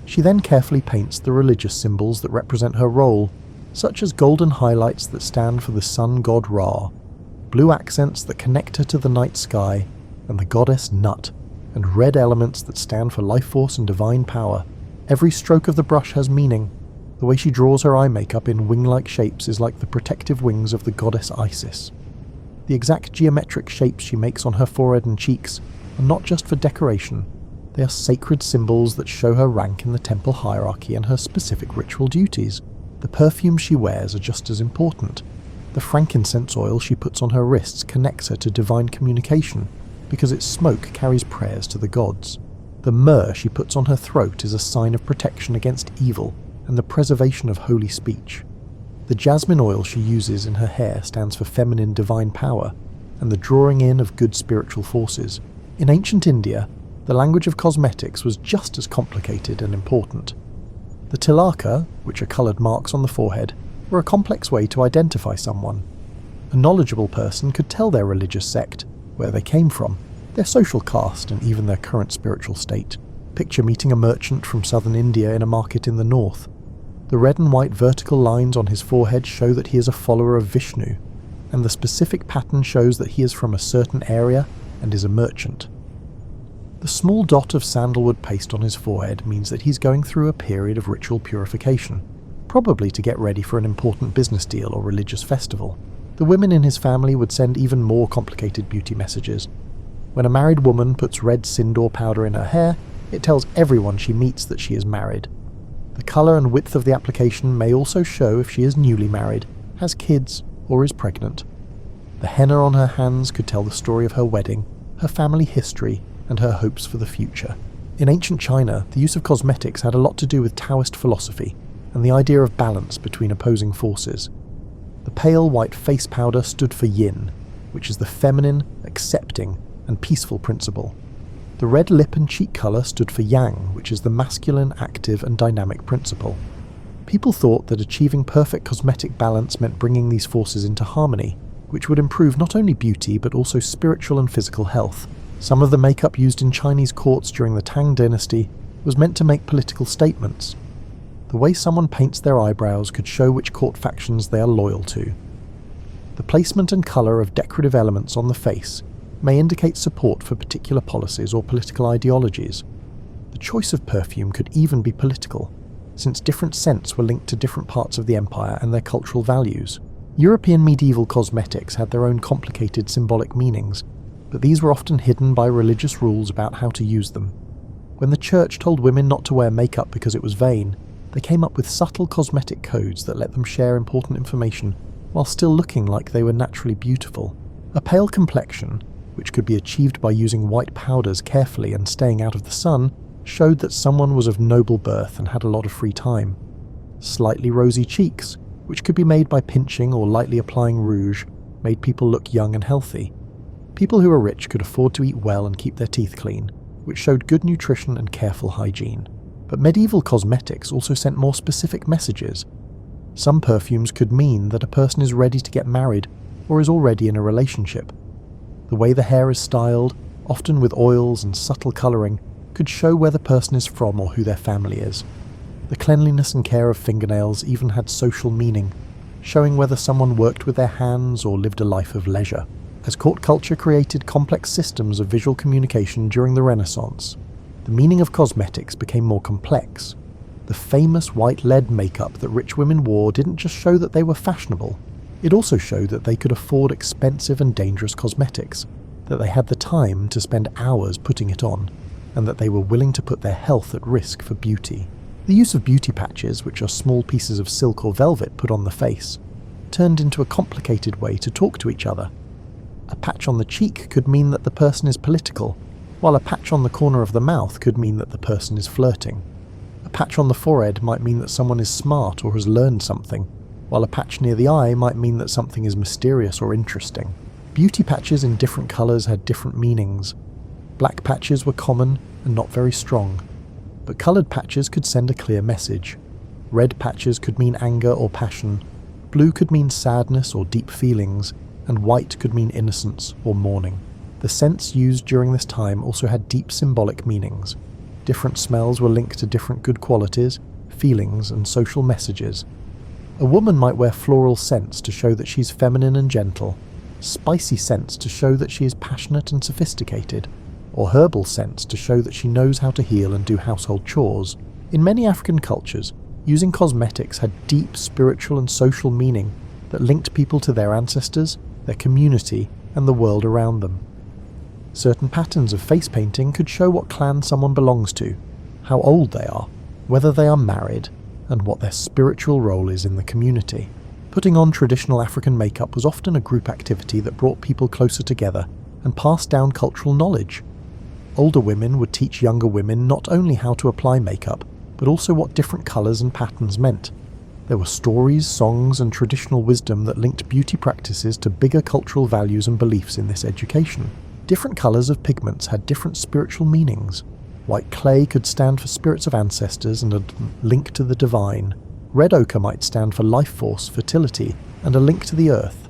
She then carefully paints the religious symbols that represent her role, such as golden highlights that stand for the sun god Ra, blue accents that connect her to the night sky and the goddess Nut, and red elements that stand for life force and divine power. Every stroke of the brush has meaning. The way she draws her eye makeup in wing-like shapes is like the protective wings of the goddess Isis. The exact geometric shapes she makes on her forehead and cheeks are not just for decoration, they are sacred symbols that show her rank in the temple hierarchy and her specific ritual duties. The perfumes she wears are just as important. The frankincense oil she puts on her wrists connects her to divine communication, because its smoke carries prayers to the gods. The myrrh she puts on her throat is a sign of protection against evil and the preservation of holy speech. The jasmine oil she uses in her hair stands for feminine divine power and the drawing in of good spiritual forces. In ancient India, the language of cosmetics was just as complicated and important. The tilaka, which are coloured marks on the forehead, were a complex way to identify someone. A knowledgeable person could tell their religious sect, where they came from, their social caste, and even their current spiritual state. Picture meeting a merchant from southern India in a market in the north. The red and white vertical lines on his forehead show that he is a follower of Vishnu, and the specific pattern shows that he is from a certain area and is a merchant. The small dot of sandalwood paste on his forehead means that he's going through a period of ritual purification, probably to get ready for an important business deal or religious festival. The women in his family would send even more complicated beauty messages. When a married woman puts red sindoor powder in her hair, it tells everyone she meets that she is married. The colour and width of the application may also show if she is newly married, has kids, or is pregnant. The henna on her hands could tell the story of her wedding, her family history, and her hopes for the future. In ancient China, the use of cosmetics had a lot to do with Taoist philosophy and the idea of balance between opposing forces. The pale white face powder stood for yin, which is the feminine, accepting, and peaceful principle. The red lip and cheek colour stood for yang, which is the masculine, active, and dynamic principle. People thought that achieving perfect cosmetic balance meant bringing these forces into harmony, which would improve not only beauty but also spiritual and physical health. Some of the makeup used in Chinese courts during the Tang dynasty was meant to make political statements. The way someone paints their eyebrows could show which court factions they are loyal to. The placement and colour of decorative elements on the face may indicate support for particular policies or political ideologies. The choice of perfume could even be political, since different scents were linked to different parts of the empire and their cultural values. European medieval cosmetics had their own complicated symbolic meanings, but these were often hidden by religious rules about how to use them. When the church told women not to wear makeup because it was vain, they came up with subtle cosmetic codes that let them share important information while still looking like they were naturally beautiful. A pale complexion, which could be achieved by using white powders carefully and staying out of the sun, showed that someone was of noble birth and had a lot of free time. Slightly rosy cheeks, which could be made by pinching or lightly applying rouge, made people look young and healthy. People who were rich could afford to eat well and keep their teeth clean, which showed good nutrition and careful hygiene. But medieval cosmetics also sent more specific messages. Some perfumes could mean that a person is ready to get married or is already in a relationship. The way the hair is styled, often with oils and subtle colouring, could show where the person is from or who their family is. The cleanliness and care of fingernails even had social meaning, showing whether someone worked with their hands or lived a life of leisure. As court culture created complex systems of visual communication during the Renaissance, the meaning of cosmetics became more complex. The famous white lead makeup that rich women wore didn't just show that they were fashionable, it also showed that they could afford expensive and dangerous cosmetics, that they had the time to spend hours putting it on, and that they were willing to put their health at risk for beauty. The use of beauty patches, which are small pieces of silk or velvet put on the face, turned into a complicated way to talk to each other. A patch on the cheek could mean that the person is political, while a patch on the corner of the mouth could mean that the person is flirting. A patch on the forehead might mean that someone is smart or has learned something, while a patch near the eye might mean that something is mysterious or interesting. Beauty patches in different colours had different meanings. Black patches were common and not very strong, but coloured patches could send a clear message. Red patches could mean anger or passion, blue could mean sadness or deep feelings, and white could mean innocence or mourning. The scents used during this time also had deep symbolic meanings. Different smells were linked to different good qualities, feelings, and social messages. A woman might wear floral scents to show that she's feminine and gentle, spicy scents to show that she is passionate and sophisticated, or herbal scents to show that she knows how to heal and do household chores. In many African cultures, using cosmetics had deep spiritual and social meaning that linked people to their ancestors, their community, and the world around them. Certain patterns of face painting could show what clan someone belongs to, how old they are, whether they are married, and what their spiritual role is in the community. Putting on traditional African makeup was often a group activity that brought people closer together and passed down cultural knowledge. Older women would teach younger women not only how to apply makeup, but also what different colours and patterns meant. There were stories, songs, and traditional wisdom that linked beauty practices to bigger cultural values and beliefs in this education. Different colours of pigments had different spiritual meanings. White clay could stand for spirits of ancestors and a link to the divine. Red ochre might stand for life force, fertility, and a link to the earth.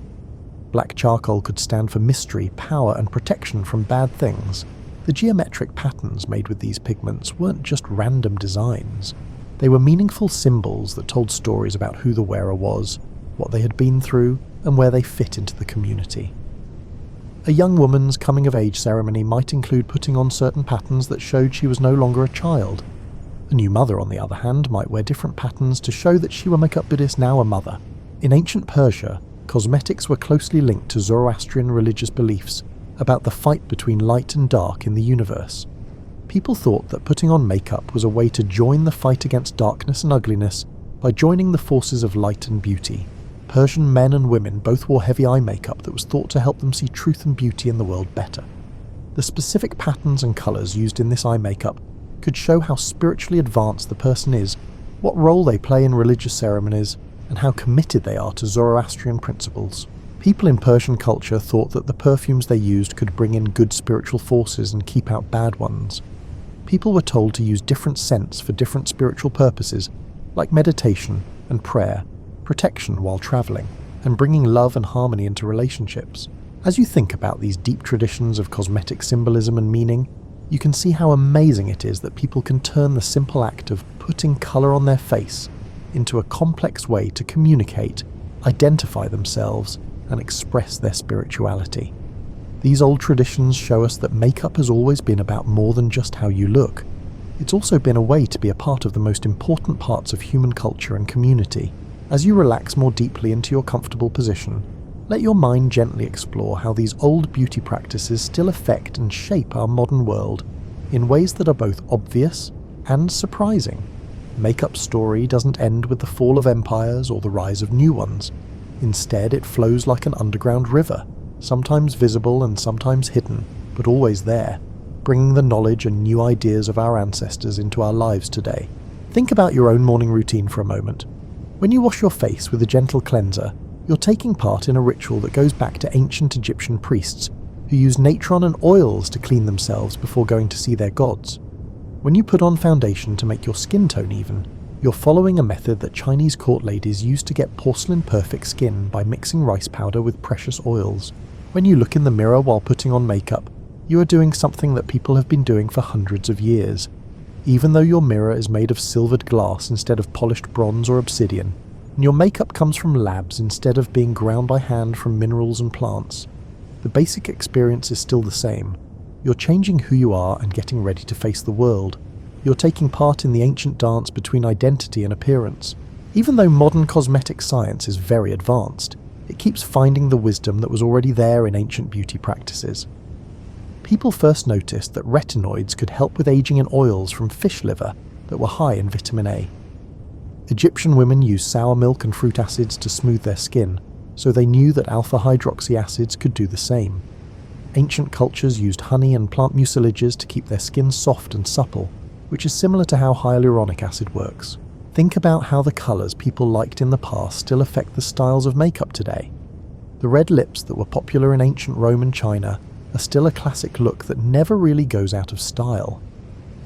Black charcoal could stand for mystery, power, and protection from bad things. The geometric patterns made with these pigments weren't just random designs. They were meaningful symbols that told stories about who the wearer was, what they had been through, and where they fit into the community. A young woman's coming-of-age ceremony might include putting on certain patterns that showed she was no longer a child. A new mother, on the other hand, might wear different patterns to show that she were makeup Buddhist, now a mother. In ancient Persia, cosmetics were closely linked to Zoroastrian religious beliefs about the fight between light and dark in the universe. People thought that putting on makeup was a way to join the fight against darkness and ugliness by joining the forces of light and beauty. Persian men and women both wore heavy eye makeup that was thought to help them see truth and beauty in the world better. The specific patterns and colours used in this eye makeup could show how spiritually advanced the person is, what role they play in religious ceremonies, and how committed they are to Zoroastrian principles. People in Persian culture thought that the perfumes they used could bring in good spiritual forces and keep out bad ones. People were told to use different scents for different spiritual purposes, like meditation and prayer, protection while travelling, and bringing love and harmony into relationships. As you think about these deep traditions of cosmetic symbolism and meaning, you can see how amazing it is that people can turn the simple act of putting colour on their face into a complex way to communicate, identify themselves, and express their spirituality. These old traditions show us that makeup has always been about more than just how you look. It's also been a way to be a part of the most important parts of human culture and community. As you relax more deeply into your comfortable position, let your mind gently explore how these old beauty practices still affect and shape our modern world in ways that are both obvious and surprising. Makeup's story doesn't end with the fall of empires or the rise of new ones. Instead, it flows like an underground river, sometimes visible and sometimes hidden, but always there, bringing the knowledge and new ideas of our ancestors into our lives today. Think about your own morning routine for a moment. When you wash your face with a gentle cleanser, you're taking part in a ritual that goes back to ancient Egyptian priests who used natron and oils to clean themselves before going to see their gods. When you put on foundation to make your skin tone even, you're following a method that Chinese court ladies used to get porcelain-perfect skin by mixing rice powder with precious oils. When you look in the mirror while putting on makeup, you are doing something that people have been doing for hundreds of years. Even though your mirror is made of silvered glass instead of polished bronze or obsidian, and your makeup comes from labs instead of being ground by hand from minerals and plants, the basic experience is still the same. You're changing who you are and getting ready to face the world. You're taking part in the ancient dance between identity and appearance. Even though modern cosmetic science is very advanced, it keeps finding the wisdom that was already there in ancient beauty practices. People first noticed that retinoids could help with aging in oils from fish liver that were high in vitamin A. Egyptian women used sour milk and fruit acids to smooth their skin, so they knew that alpha-hydroxy acids could do the same. Ancient cultures used honey and plant mucilages to keep their skin soft and supple, which is similar to how hyaluronic acid works. Think about how the colours people liked in the past still affect the styles of makeup today. The red lips that were popular in ancient Rome and China are still a classic look that never really goes out of style.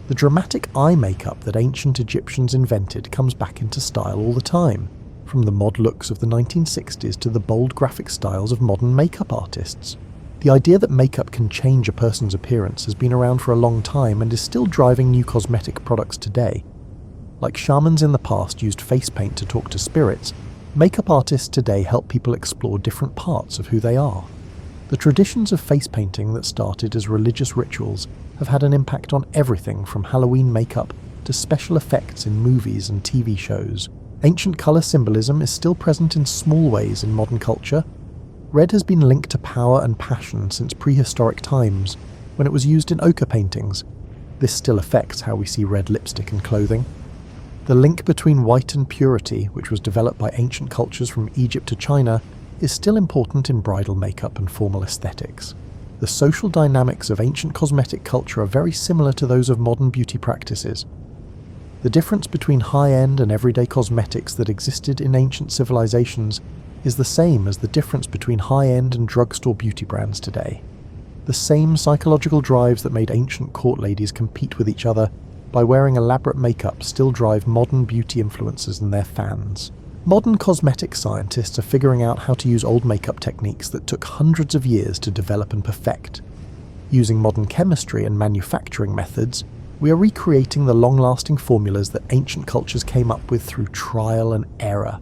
The dramatic eye makeup that ancient Egyptians invented comes back into style all the time, from the mod looks of the 1960s to the bold graphic styles of modern makeup artists. The idea that makeup can change a person's appearance has been around for a long time and is still driving new cosmetic products today. Like shamans in the past used face paint to talk to spirits, makeup artists today help people explore different parts of who they are. The traditions of face painting that started as religious rituals have had an impact on everything from Halloween makeup to special effects in movies and TV shows. Ancient colour symbolism is still present in small ways in modern culture. Red has been linked to power and passion since prehistoric times, when it was used in ochre paintings. This still affects how we see red lipstick and clothing. The link between white and purity, which was developed by ancient cultures from Egypt to China, is still important in bridal makeup and formal aesthetics. The social dynamics of ancient cosmetic culture are very similar to those of modern beauty practices. The difference between high-end and everyday cosmetics that existed in ancient civilizations is the same as the difference between high-end and drugstore beauty brands today. The same psychological drives that made ancient court ladies compete with each other by wearing elaborate makeup still drive modern beauty influencers and their fans. Modern cosmetic scientists are figuring out how to use old makeup techniques that took hundreds of years to develop and perfect. Using modern chemistry and manufacturing methods, we are recreating the long-lasting formulas that ancient cultures came up with through trial and error.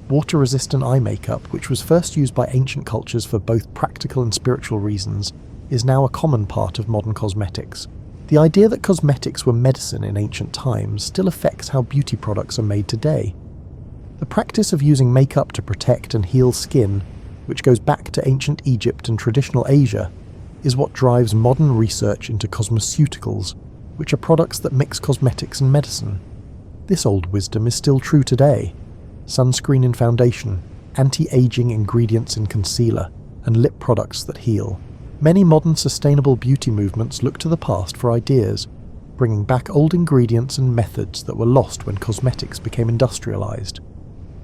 Water-resistant eye makeup, which was first used by ancient cultures for both practical and spiritual reasons, is now a common part of modern cosmetics. The idea that cosmetics were medicine in ancient times still affects how beauty products are made today. The practice of using makeup to protect and heal skin, which goes back to ancient Egypt and traditional Asia, is what drives modern research into cosmeceuticals, which are products that mix cosmetics and medicine. This old wisdom is still true today. Sunscreen in foundation, anti-aging ingredients in concealer, and lip products that heal. Many modern sustainable beauty movements look to the past for ideas, bringing back old ingredients and methods that were lost when cosmetics became industrialized.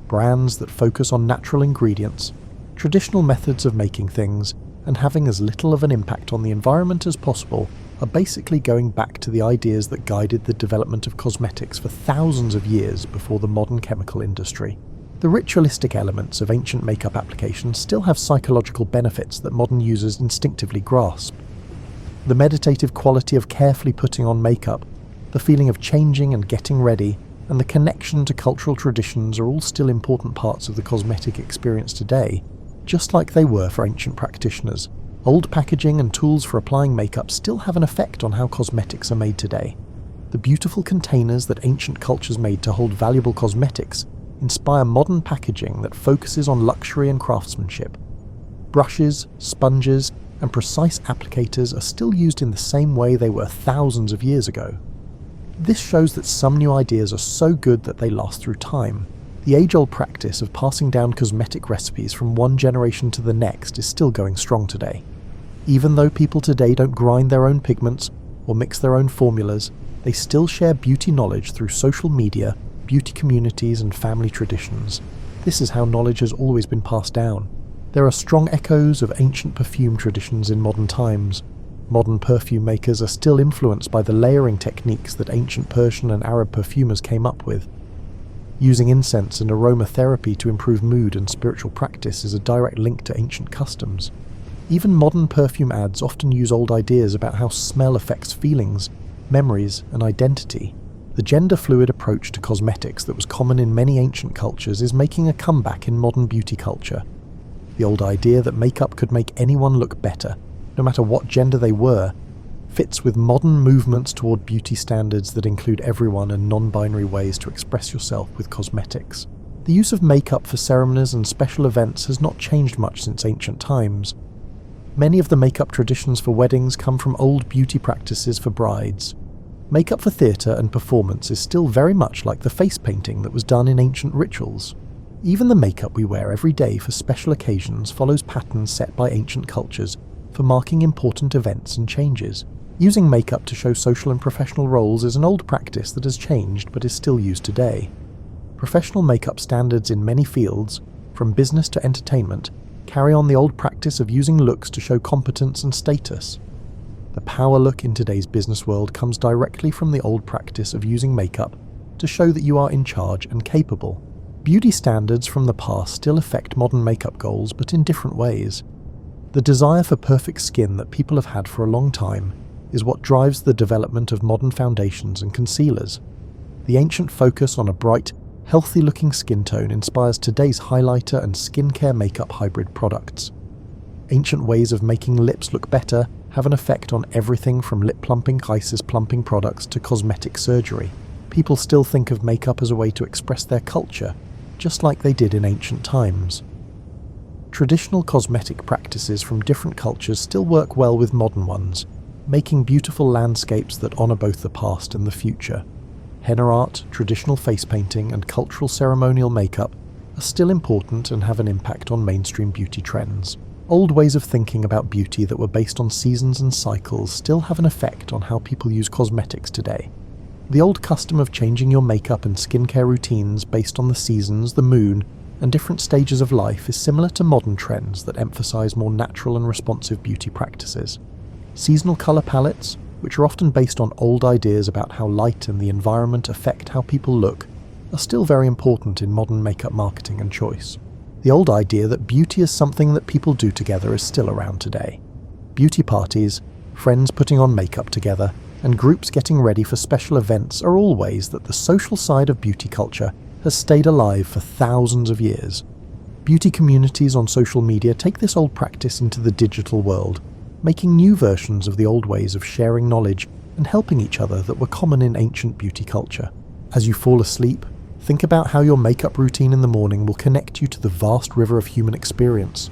Brands that focus on natural ingredients, traditional methods of making things, and having as little of an impact on the environment as possible are basically going back to the ideas that guided the development of cosmetics for thousands of years before the modern chemical industry. The ritualistic elements of ancient makeup applications still have psychological benefits that modern users instinctively grasp. The meditative quality of carefully putting on makeup, the feeling of changing and getting ready, and the connection to cultural traditions are all still important parts of the cosmetic experience today, just like they were for ancient practitioners. Old packaging and tools for applying makeup still have an effect on how cosmetics are made today. The beautiful containers that ancient cultures made to hold valuable cosmetics inspire modern packaging that focuses on luxury and craftsmanship. Brushes, sponges, and precise applicators are still used in the same way they were thousands of years ago. This shows that some new ideas are so good that they last through time. The age-old practice of passing down cosmetic recipes from one generation to the next is still going strong today. Even though people today don't grind their own pigments or mix their own formulas, they still share beauty knowledge through social media, beauty communities, and family traditions. This is how knowledge has always been passed down. There are strong echoes of ancient perfume traditions in modern times. Modern perfume makers are still influenced by the layering techniques that ancient Persian and Arab perfumers came up with. Using incense and aromatherapy to improve mood and spiritual practice is a direct link to ancient customs. Even modern perfume ads often use old ideas about how smell affects feelings, memories, and identity. The gender-fluid approach to cosmetics that was common in many ancient cultures is making a comeback in modern beauty culture. The old idea that makeup could make anyone look better, no matter what gender they were, fits with modern movements toward beauty standards that include everyone and non-binary ways to express yourself with cosmetics. The use of makeup for ceremonies and special events has not changed much since ancient times. Many of the makeup traditions for weddings come from old beauty practices for brides. Makeup for theatre and performance is still very much like the face painting that was done in ancient rituals. Even the makeup we wear every day for special occasions follows patterns set by ancient cultures for marking important events and changes. Using makeup to show social and professional roles is an old practice that has changed but is still used today. Professional makeup standards in many fields, from business to entertainment, carry on the old practice of using looks to show competence and status. The power look in today's business world comes directly from the old practice of using makeup to show that you are in charge and capable. Beauty standards from the past still affect modern makeup goals, but in different ways. The desire for perfect skin that people have had for a long time is what drives the development of modern foundations and concealers. The ancient focus on a bright, healthy-looking skin tone inspires today's highlighter and skincare makeup hybrid products. Ancient ways of making lips look better have an effect on everything from lip-plumping, isis-plumping products to cosmetic surgery. People still think of makeup as a way to express their culture, just like they did in ancient times. Traditional cosmetic practices from different cultures still work well with modern ones, making beautiful landscapes that honour both the past and the future. Henna art, traditional face painting, and cultural ceremonial makeup are still important and have an impact on mainstream beauty trends. Old ways of thinking about beauty that were based on seasons and cycles still have an effect on how people use cosmetics today. The old custom of changing your makeup and skincare routines based on the seasons, the moon, and different stages of life is similar to modern trends that emphasize more natural and responsive beauty practices. Seasonal color palettes, which are often based on old ideas about how light and the environment affect how people look, are still very important in modern makeup marketing and choice. The old idea that beauty is something that people do together is still around today. Beauty parties, friends putting on makeup together, and groups getting ready for special events are all ways that the social side of beauty culture has stayed alive for thousands of years. Beauty communities on social media take this old practice into the digital world, making new versions of the old ways of sharing knowledge and helping each other that were common in ancient beauty culture. As you fall asleep, think about how your makeup routine in the morning will connect you to the vast river of human experience.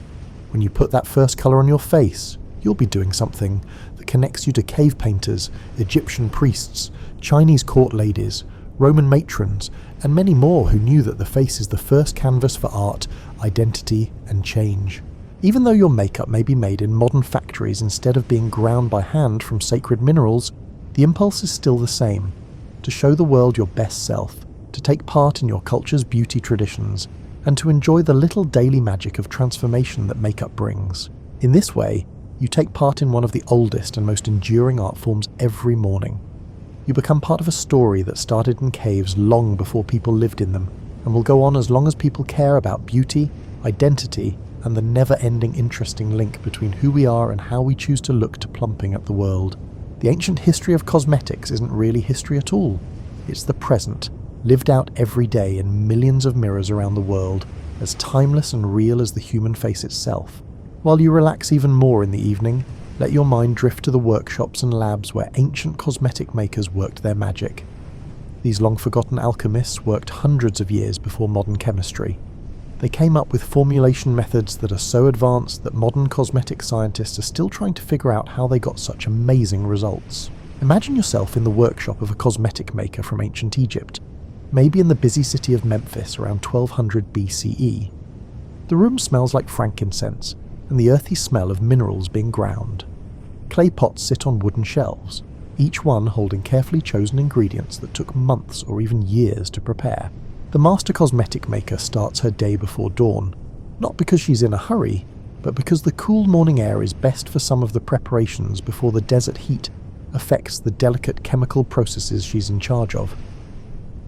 When you put that first colour on your face, you'll be doing something that connects you to cave painters, Egyptian priests, Chinese court ladies, Roman matrons, and many more who knew that the face is the first canvas for art, identity, and change. Even though your makeup may be made in modern factories instead of being ground by hand from sacred minerals, the impulse is still the same: to show the world your best self, to take part in your culture's beauty traditions, and to enjoy the little daily magic of transformation that makeup brings. In this way, you take part in one of the oldest and most enduring art forms every morning. You become part of a story that started in caves long before people lived in them, and will go on as long as people care about beauty, identity, and the never-ending interesting link between who we are and how we choose to look to plumping at the world. The ancient history of cosmetics isn't really history at all. It's the present, lived out every day in millions of mirrors around the world, as timeless and real as the human face itself. While you relax even more in the evening, let your mind drift to the workshops and labs where ancient cosmetic makers worked their magic. These long-forgotten alchemists worked hundreds of years before modern chemistry. They came up with formulation methods that are so advanced that modern cosmetic scientists are still trying to figure out how they got such amazing results. Imagine yourself in the workshop of a cosmetic maker from ancient Egypt, maybe in the busy city of Memphis around 1200 BCE. The room smells like frankincense, and the earthy smell of minerals being ground. Clay pots sit on wooden shelves, each one holding carefully chosen ingredients that took months or even years to prepare. The master cosmetic maker starts her day before dawn, not because she's in a hurry, but because the cool morning air is best for some of the preparations before the desert heat affects the delicate chemical processes she's in charge of.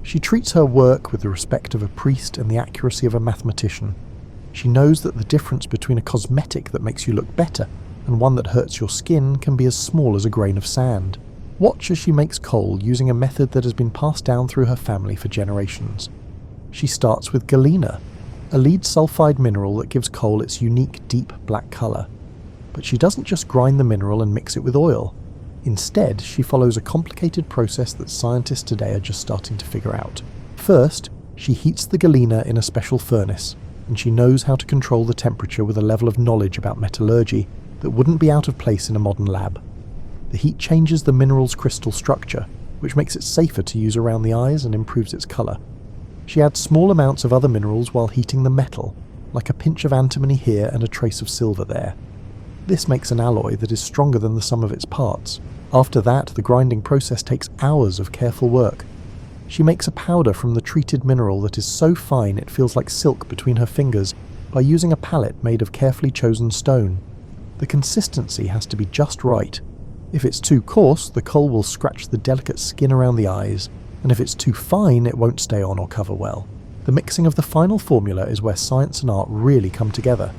She treats her work with the respect of a priest and the accuracy of a mathematician. She knows that the difference between a cosmetic that makes you look better and one that hurts your skin can be as small as a grain of sand. Watch as she makes kohl using a method that has been passed down through her family for generations. She starts with galena, a lead sulfide mineral that gives kohl its unique deep black colour. But she doesn't just grind the mineral and mix it with oil. Instead, she follows a complicated process that scientists today are just starting to figure out. First, she heats the galena in a special furnace, and she knows how to control the temperature with a level of knowledge about metallurgy that wouldn't be out of place in a modern lab. The heat changes the mineral's crystal structure, which makes it safer to use around the eyes and improves its colour. She adds small amounts of other minerals while heating the metal, like a pinch of antimony here and a trace of silver there. This makes an alloy that is stronger than the sum of its parts. After that, the grinding process takes hours of careful work. She makes a powder from the treated mineral that is so fine it feels like silk between her fingers by using a palette made of carefully chosen stone. The consistency has to be just right. If it's too coarse, the kohl will scratch the delicate skin around the eyes, and if it's too fine, it won't stay on or cover well. The mixing of the final formula is where science and art really come together.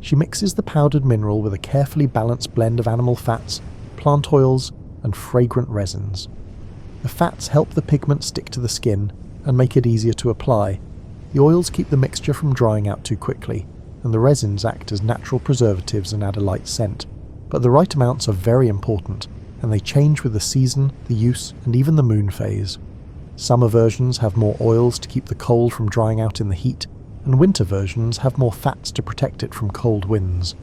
She mixes the powdered mineral with a carefully balanced blend of animal fats, plant oils, and fragrant resins. The fats help the pigment stick to the skin and make it easier to apply. The oils keep the mixture from drying out too quickly, and the resins act as natural preservatives and add a light scent. But the right amounts are very important, and they change with the season, the use, and even the moon phase. Summer versions have more oils to keep the kohl from drying out in the heat, and winter versions have more fats to protect it from cold winds.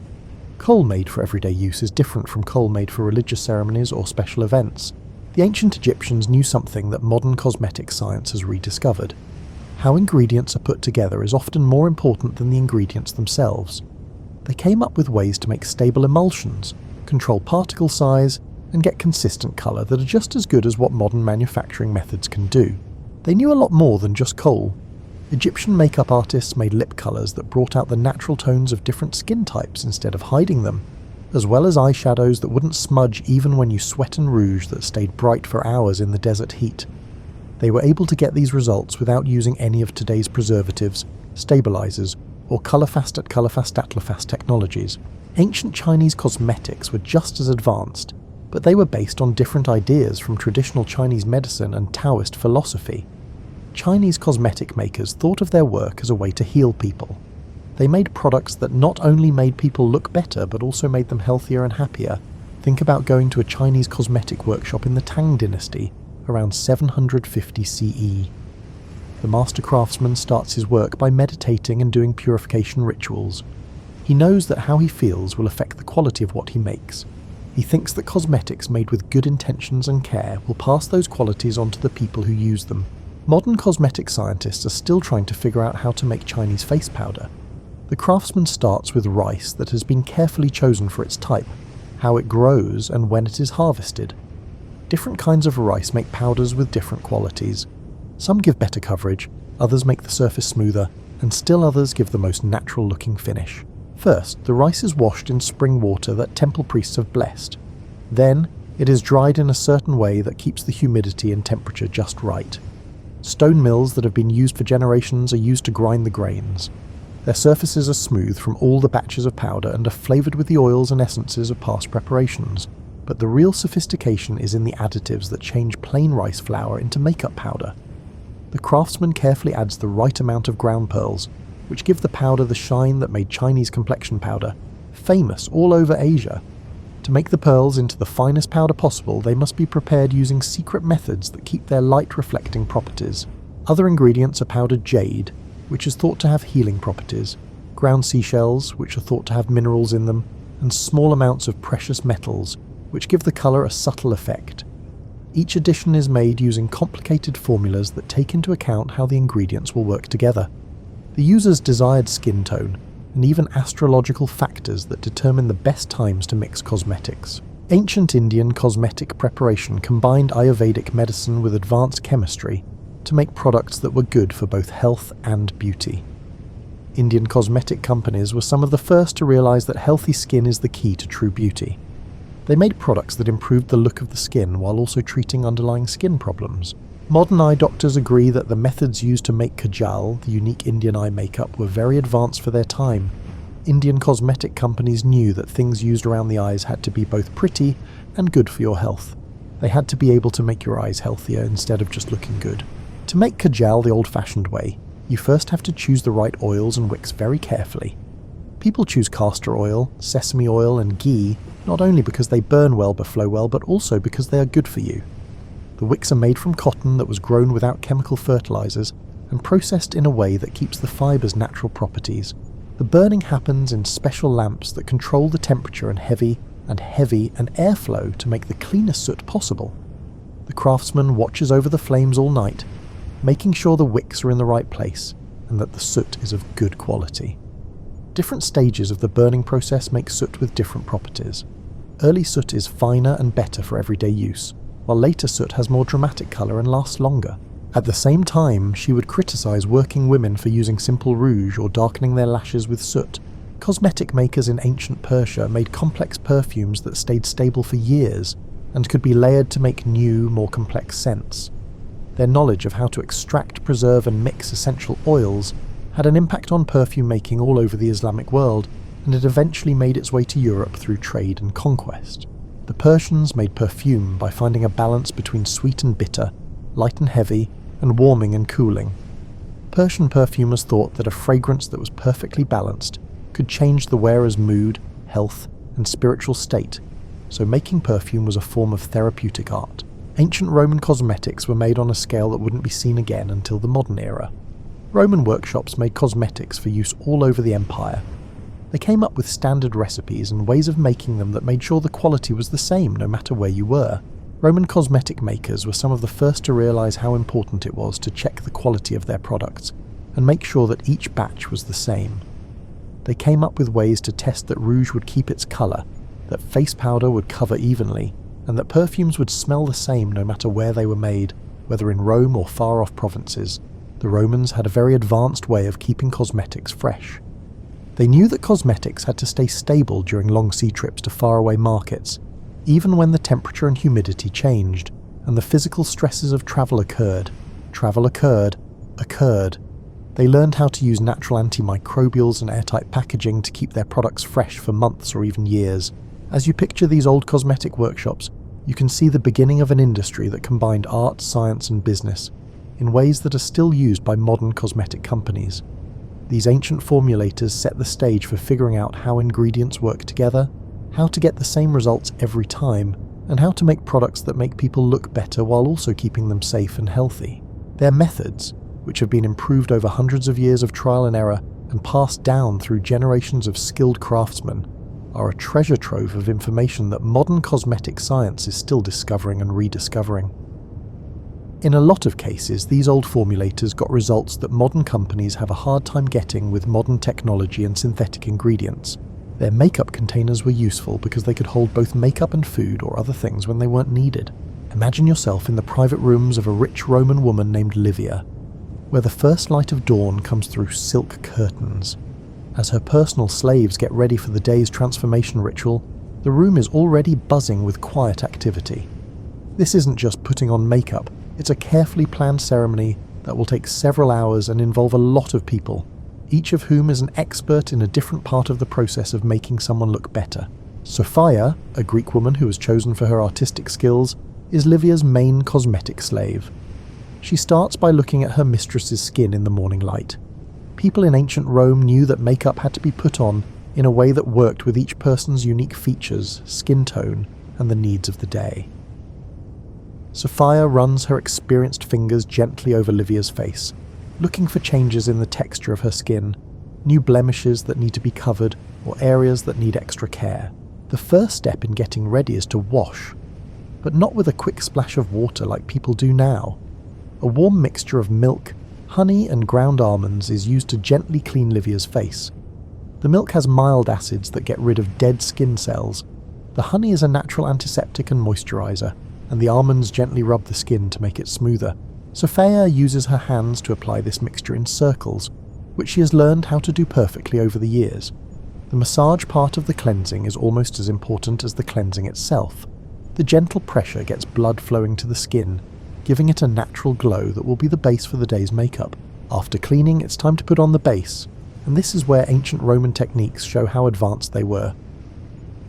Kohl made for everyday use is different from kohl made for religious ceremonies or special events. The ancient Egyptians knew something that modern cosmetic science has rediscovered. How ingredients are put together is often more important than the ingredients themselves. They came up with ways to make stable emulsions, control particle size, and get consistent colour that are just as good as what modern manufacturing methods can do. They knew a lot more than just kohl. Egyptian makeup artists made lip colours that brought out the natural tones of different skin types instead of hiding them, as well as eyeshadows that wouldn't smudge even when you sweat and rouge that stayed bright for hours in the desert heat. They were able to get these results without using any of today's preservatives, stabilizers, or colorfast atlafast technologies. Ancient Chinese cosmetics were just as advanced, but they were based on different ideas from traditional Chinese medicine and Taoist philosophy. Chinese cosmetic makers thought of their work as a way to heal people. They made products that not only made people look better but also made them healthier and happier. Think about going to a Chinese cosmetic workshop in the Tang dynasty around 750 CE. The master craftsman starts his work by meditating and doing purification rituals. He knows that how he feels will affect the quality of what he makes. He thinks that cosmetics made with good intentions and care will pass those qualities on to the people who use them. Modern cosmetic scientists are still trying to figure out how to make Chinese face powder. The craftsman starts with rice that has been carefully chosen for its type, how it grows, and when it is harvested. Different kinds of rice make powders with different qualities. Some give better coverage, others make the surface smoother, and still others give the most natural-looking finish. First, the rice is washed in spring water that temple priests have blessed. Then, it is dried in a certain way that keeps the humidity and temperature just right. Stone mills that have been used for generations are used to grind the grains. Their surfaces are smooth from all the batches of powder and are flavoured with the oils and essences of past preparations. But the real sophistication is in the additives that change plain rice flour into makeup powder. The craftsman carefully adds the right amount of ground pearls, which give the powder the shine that made Chinese complexion powder famous all over Asia. To make the pearls into the finest powder possible, they must be prepared using secret methods that keep their light-reflecting properties. Other ingredients are powdered jade, which is thought to have healing properties, ground seashells, which are thought to have minerals in them, and small amounts of precious metals, which give the colour a subtle effect. Each addition is made using complicated formulas that take into account how the ingredients will work together, the user's desired skin tone, and even astrological factors that determine the best times to mix cosmetics. Ancient Indian cosmetic preparation combined Ayurvedic medicine with advanced chemistry to make products that were good for both health and beauty. Indian cosmetic companies were some of the first to realise that healthy skin is the key to true beauty. They made products that improved the look of the skin while also treating underlying skin problems. Modern eye doctors agree that the methods used to make kajal, the unique Indian eye makeup, were very advanced for their time. Indian cosmetic companies knew that things used around the eyes had to be both pretty and good for your health. They had to be able to make your eyes healthier instead of just looking good. To make kajal the old-fashioned way, you first have to choose the right oils and wicks very carefully. People choose castor oil, sesame oil and ghee not only because they burn well but flow well, but also because they are good for you. The wicks are made from cotton that was grown without chemical fertilizers and processed in a way that keeps the fiber's natural properties. The burning happens in special lamps that control the temperature and heavy and airflow to make the cleanest soot possible. The craftsman watches over the flames all night, making sure the wicks are in the right place and that the soot is of good quality. Different stages of the burning process make soot with different properties. Early soot is finer and better for everyday use, while later soot has more dramatic colour and lasts longer. At the same time, she would criticise working women for using simple rouge or darkening their lashes with soot. Cosmetic makers in ancient Persia made complex perfumes that stayed stable for years and could be layered to make new, more complex scents. Their knowledge of how to extract, preserve and mix essential oils had an impact on perfume making all over the Islamic world, and it eventually made its way to Europe through trade and conquest. The Persians made perfume by finding a balance between sweet and bitter, light and heavy, and warming and cooling. Persian perfumers thought that a fragrance that was perfectly balanced could change the wearer's mood, health, and spiritual state, so making perfume was a form of therapeutic art. Ancient Roman cosmetics were made on a scale that wouldn't be seen again until the modern era. Roman workshops made cosmetics for use all over the empire. They came up with standard recipes and ways of making them that made sure the quality was the same no matter where you were. Roman cosmetic makers were some of the first to realise how important it was to check the quality of their products and make sure that each batch was the same. They came up with ways to test that rouge would keep its colour, that face powder would cover evenly, and that perfumes would smell the same no matter where they were made, whether in Rome or far-off provinces. The Romans had a very advanced way of keeping cosmetics fresh. They knew that cosmetics had to stay stable during long sea trips to faraway markets, even when the temperature and humidity changed, and the physical stresses of travel occurred. They learned how to use natural antimicrobials and airtight packaging to keep their products fresh for months or even years. As you picture these old cosmetic workshops, you can see the beginning of an industry that combined art, science and business in ways that are still used by modern cosmetic companies. These ancient formulators set the stage for figuring out how ingredients work together, how to get the same results every time, and how to make products that make people look better while also keeping them safe and healthy. Their methods, which have been improved over hundreds of years of trial and error and passed down through generations of skilled craftsmen, are a treasure trove of information that modern cosmetic science is still discovering and rediscovering. In a lot of cases, these old formulators got results that modern companies have a hard time getting with modern technology and synthetic ingredients. Their makeup containers were useful because they could hold both makeup and food or other things when they weren't needed. Imagine yourself in the private rooms of a rich Roman woman named Livia, where the first light of dawn comes through silk curtains. As her personal slaves get ready for the day's transformation ritual, the room is already buzzing with quiet activity. This isn't just putting on makeup, it's a carefully planned ceremony that will take several hours and involve a lot of people, each of whom is an expert in a different part of the process of making someone look better. Sophia, a Greek woman who was chosen for her artistic skills, is Livia's main cosmetic slave. She starts by looking at her mistress's skin in the morning light. People in ancient Rome knew that makeup had to be put on in a way that worked with each person's unique features, skin tone, and the needs of the day. Sophia runs her experienced fingers gently over Livia's face, looking for changes in the texture of her skin, new blemishes that need to be covered, or areas that need extra care. The first step in getting ready is to wash, but not with a quick splash of water like people do now. A warm mixture of milk, honey and ground almonds is used to gently clean Livia's face. The milk has mild acids that get rid of dead skin cells. The honey is a natural antiseptic and moisturizer, and the almonds gently rub the skin to make it smoother. Sophia uses her hands to apply this mixture in circles, which she has learned how to do perfectly over the years. The massage part of the cleansing is almost as important as the cleansing itself. The gentle pressure gets blood flowing to the skin, giving it a natural glow that will be the base for the day's makeup. After cleaning, it's time to put on the base, and this is where ancient Roman techniques show how advanced they were.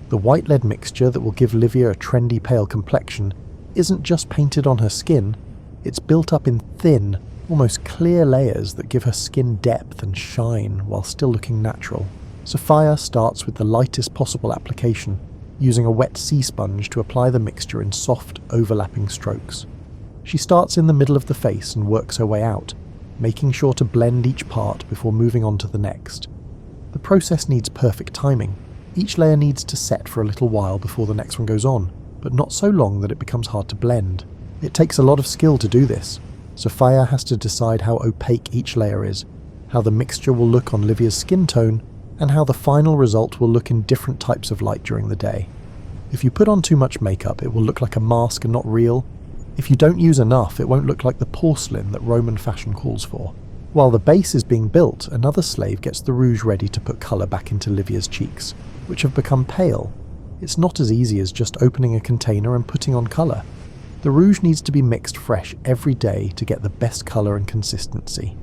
The white lead mixture that will give Livia a trendy pale complexion isn't just painted on her skin, it's built up in thin, almost clear layers that give her skin depth and shine while still looking natural. Sophia starts with the lightest possible application, using a wet sea sponge to apply the mixture in soft, overlapping strokes. She starts in the middle of the face and works her way out, making sure to blend each part before moving on to the next. The process needs perfect timing. Each layer needs to set for a little while before the next one goes on, but not so long that it becomes hard to blend. It takes a lot of skill to do this. Sophia has to decide how opaque each layer is, how the mixture will look on Livia's skin tone, and how the final result will look in different types of light during the day. If you put on too much makeup, it will look like a mask and not real. If you don't use enough, it won't look like the porcelain that Roman fashion calls for. While the base is being built, another slave gets the rouge ready to put colour back into Livia's cheeks, which have become pale. It's not as easy as just opening a container and putting on colour. The rouge needs to be mixed fresh every day to get the best colour and consistency.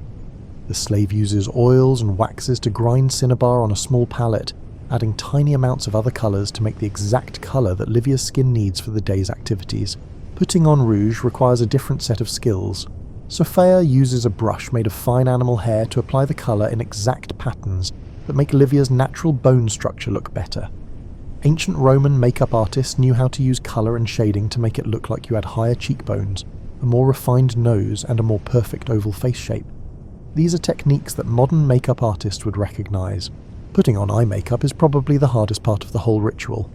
The slave uses oils and waxes to grind cinnabar on a small palette, adding tiny amounts of other colours to make the exact colour that Livia's skin needs for the day's activities. Putting on rouge requires a different set of skills. Sophia uses a brush made of fine animal hair to apply the colour in exact patterns that make Livia's natural bone structure look better. Ancient Roman makeup artists knew how to use colour and shading to make it look like you had higher cheekbones, a more refined nose, and a more perfect oval face shape. These are techniques that modern makeup artists would recognise. Putting on eye makeup is probably the hardest part of the whole ritual.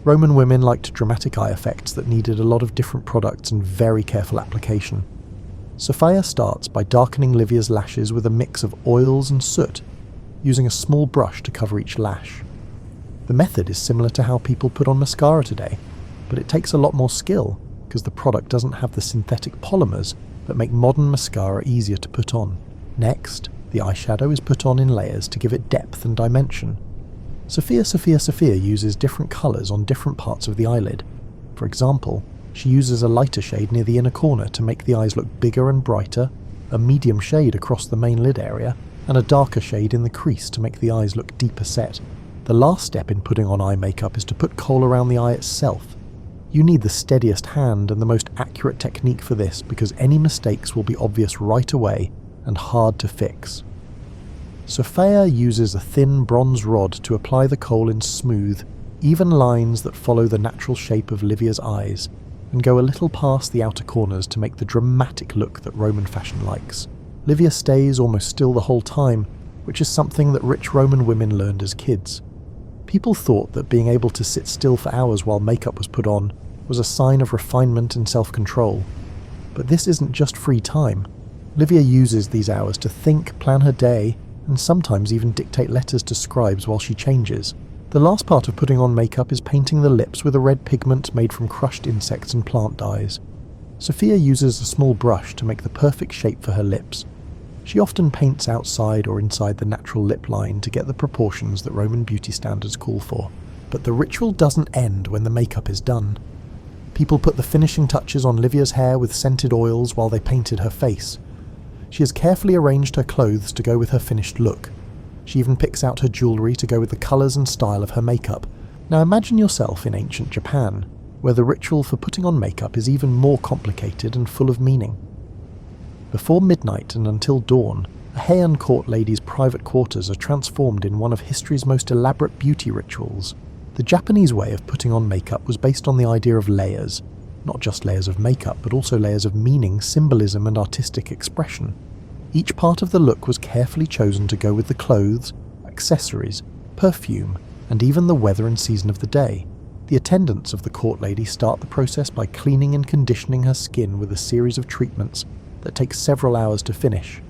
Roman women liked dramatic eye effects that needed a lot of different products and very careful application. Sophia starts by darkening Livia's lashes with a mix of oils and soot, using a small brush to cover each lash. The method is similar to how people put on mascara today, but it takes a lot more skill because the product doesn't have the synthetic polymers that make modern mascara easier to put on. Next, the eyeshadow is put on in layers to give it depth and dimension. Sophia uses different colours on different parts of the eyelid. For example, she uses a lighter shade near the inner corner to make the eyes look bigger and brighter, a medium shade across the main lid area, and a darker shade in the crease to make the eyes look deeper set. The last step in putting on eye makeup is to put kohl around the eye itself. You need the steadiest hand and the most accurate technique for this because any mistakes will be obvious right away and hard to fix. Sophia uses a thin bronze rod to apply the kohl in smooth, even lines that follow the natural shape of Livia's eyes and go a little past the outer corners to make the dramatic look that Roman fashion likes. Livia stays almost still the whole time, which is something that rich Roman women learned as kids. People thought that being able to sit still for hours while makeup was put on was a sign of refinement and self-control. But this isn't just free time. Livia uses these hours to think, plan her day, and sometimes even dictate letters to scribes while she changes. The last part of putting on makeup is painting the lips with a red pigment made from crushed insects and plant dyes. Sophia uses a small brush to make the perfect shape for her lips. She often paints outside or inside the natural lip line to get the proportions that Roman beauty standards call for. But the ritual doesn't end when the makeup is done. People put the finishing touches on Livia's hair with scented oils while they painted her face. She has carefully arranged her clothes to go with her finished look, She even picks out her jewellery to go with the colours and style of her makeup. Now imagine yourself in ancient Japan, where the ritual for putting on makeup is even more complicated and full of meaning. Before midnight and until dawn, a Heian court lady's private quarters are transformed in one of history's most elaborate beauty rituals. The Japanese way of putting on makeup was based on the idea of layers, not just layers of makeup, but also layers of meaning, symbolism, and artistic expression. Each part of the look was carefully chosen to go with the clothes, accessories, perfume, and even the weather and season of the day. The attendants of the court lady start the process by cleaning and conditioning her skin with a series of treatments that take several hours to finish.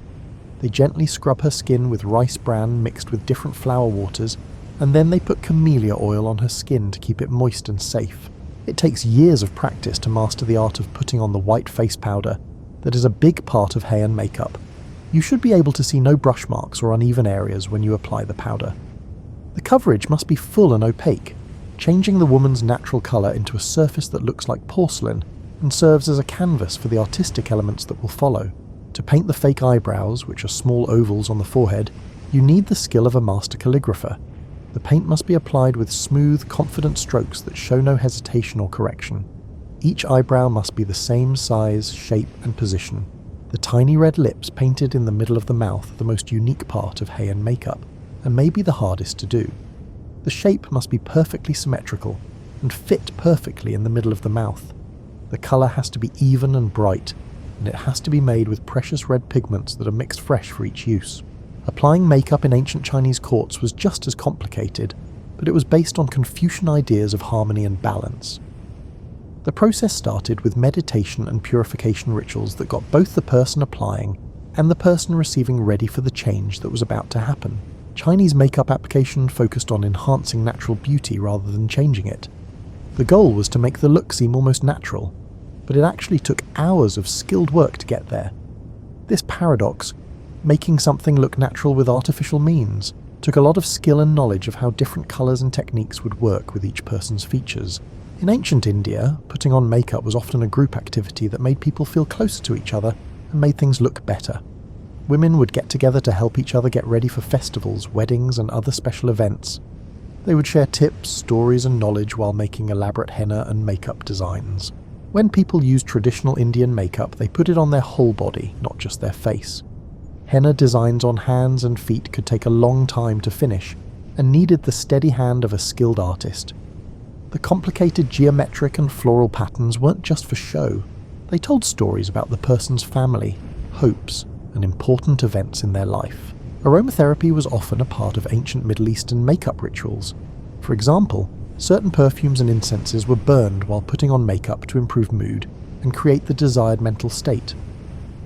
They gently scrub her skin with rice bran mixed with different flower waters, and then they put camellia oil on her skin to keep it moist and safe. It takes years of practice to master the art of putting on the white face powder that is a big part of Heian makeup. You should be able to see no brush marks or uneven areas when you apply the powder. The coverage must be full and opaque, changing the woman's natural colour into a surface that looks like porcelain and serves as a canvas for the artistic elements that will follow. To paint the fake eyebrows, which are small ovals on the forehead, you need the skill of a master calligrapher. The paint must be applied with smooth, confident strokes that show no hesitation or correction. Each eyebrow must be the same size, shape, and position. The tiny red lips painted in the middle of the mouth are the most unique part of Heian makeup, and may be the hardest to do. The shape must be perfectly symmetrical and fit perfectly in the middle of the mouth. The colour has to be even and bright, and it has to be made with precious red pigments that are mixed fresh for each use. Applying makeup in ancient Chinese courts was just as complicated, but it was based on Confucian ideas of harmony and balance. The process started with meditation and purification rituals that got both the person applying and the person receiving ready for the change that was about to happen. Chinese makeup application focused on enhancing natural beauty rather than changing it. The goal was to make the look seem almost natural, but it actually took hours of skilled work to get there. This paradox, making something look natural with artificial means, took a lot of skill and knowledge of how different colours and techniques would work with each person's features. In ancient India, putting on makeup was often a group activity that made people feel closer to each other and made things look better. Women would get together to help each other get ready for festivals, weddings, and other special events. They would share tips, stories, and knowledge while making elaborate henna and makeup designs. When people used traditional Indian makeup, they put it on their whole body, not just their face. Henna designs on hands and feet could take a long time to finish, and needed the steady hand of a skilled artist. The complicated geometric and floral patterns weren't just for show. They told stories about the person's family, hopes, and important events in their life. Aromatherapy was often a part of ancient Middle Eastern makeup rituals. For example, certain perfumes and incenses were burned while putting on makeup to improve mood and create the desired mental state.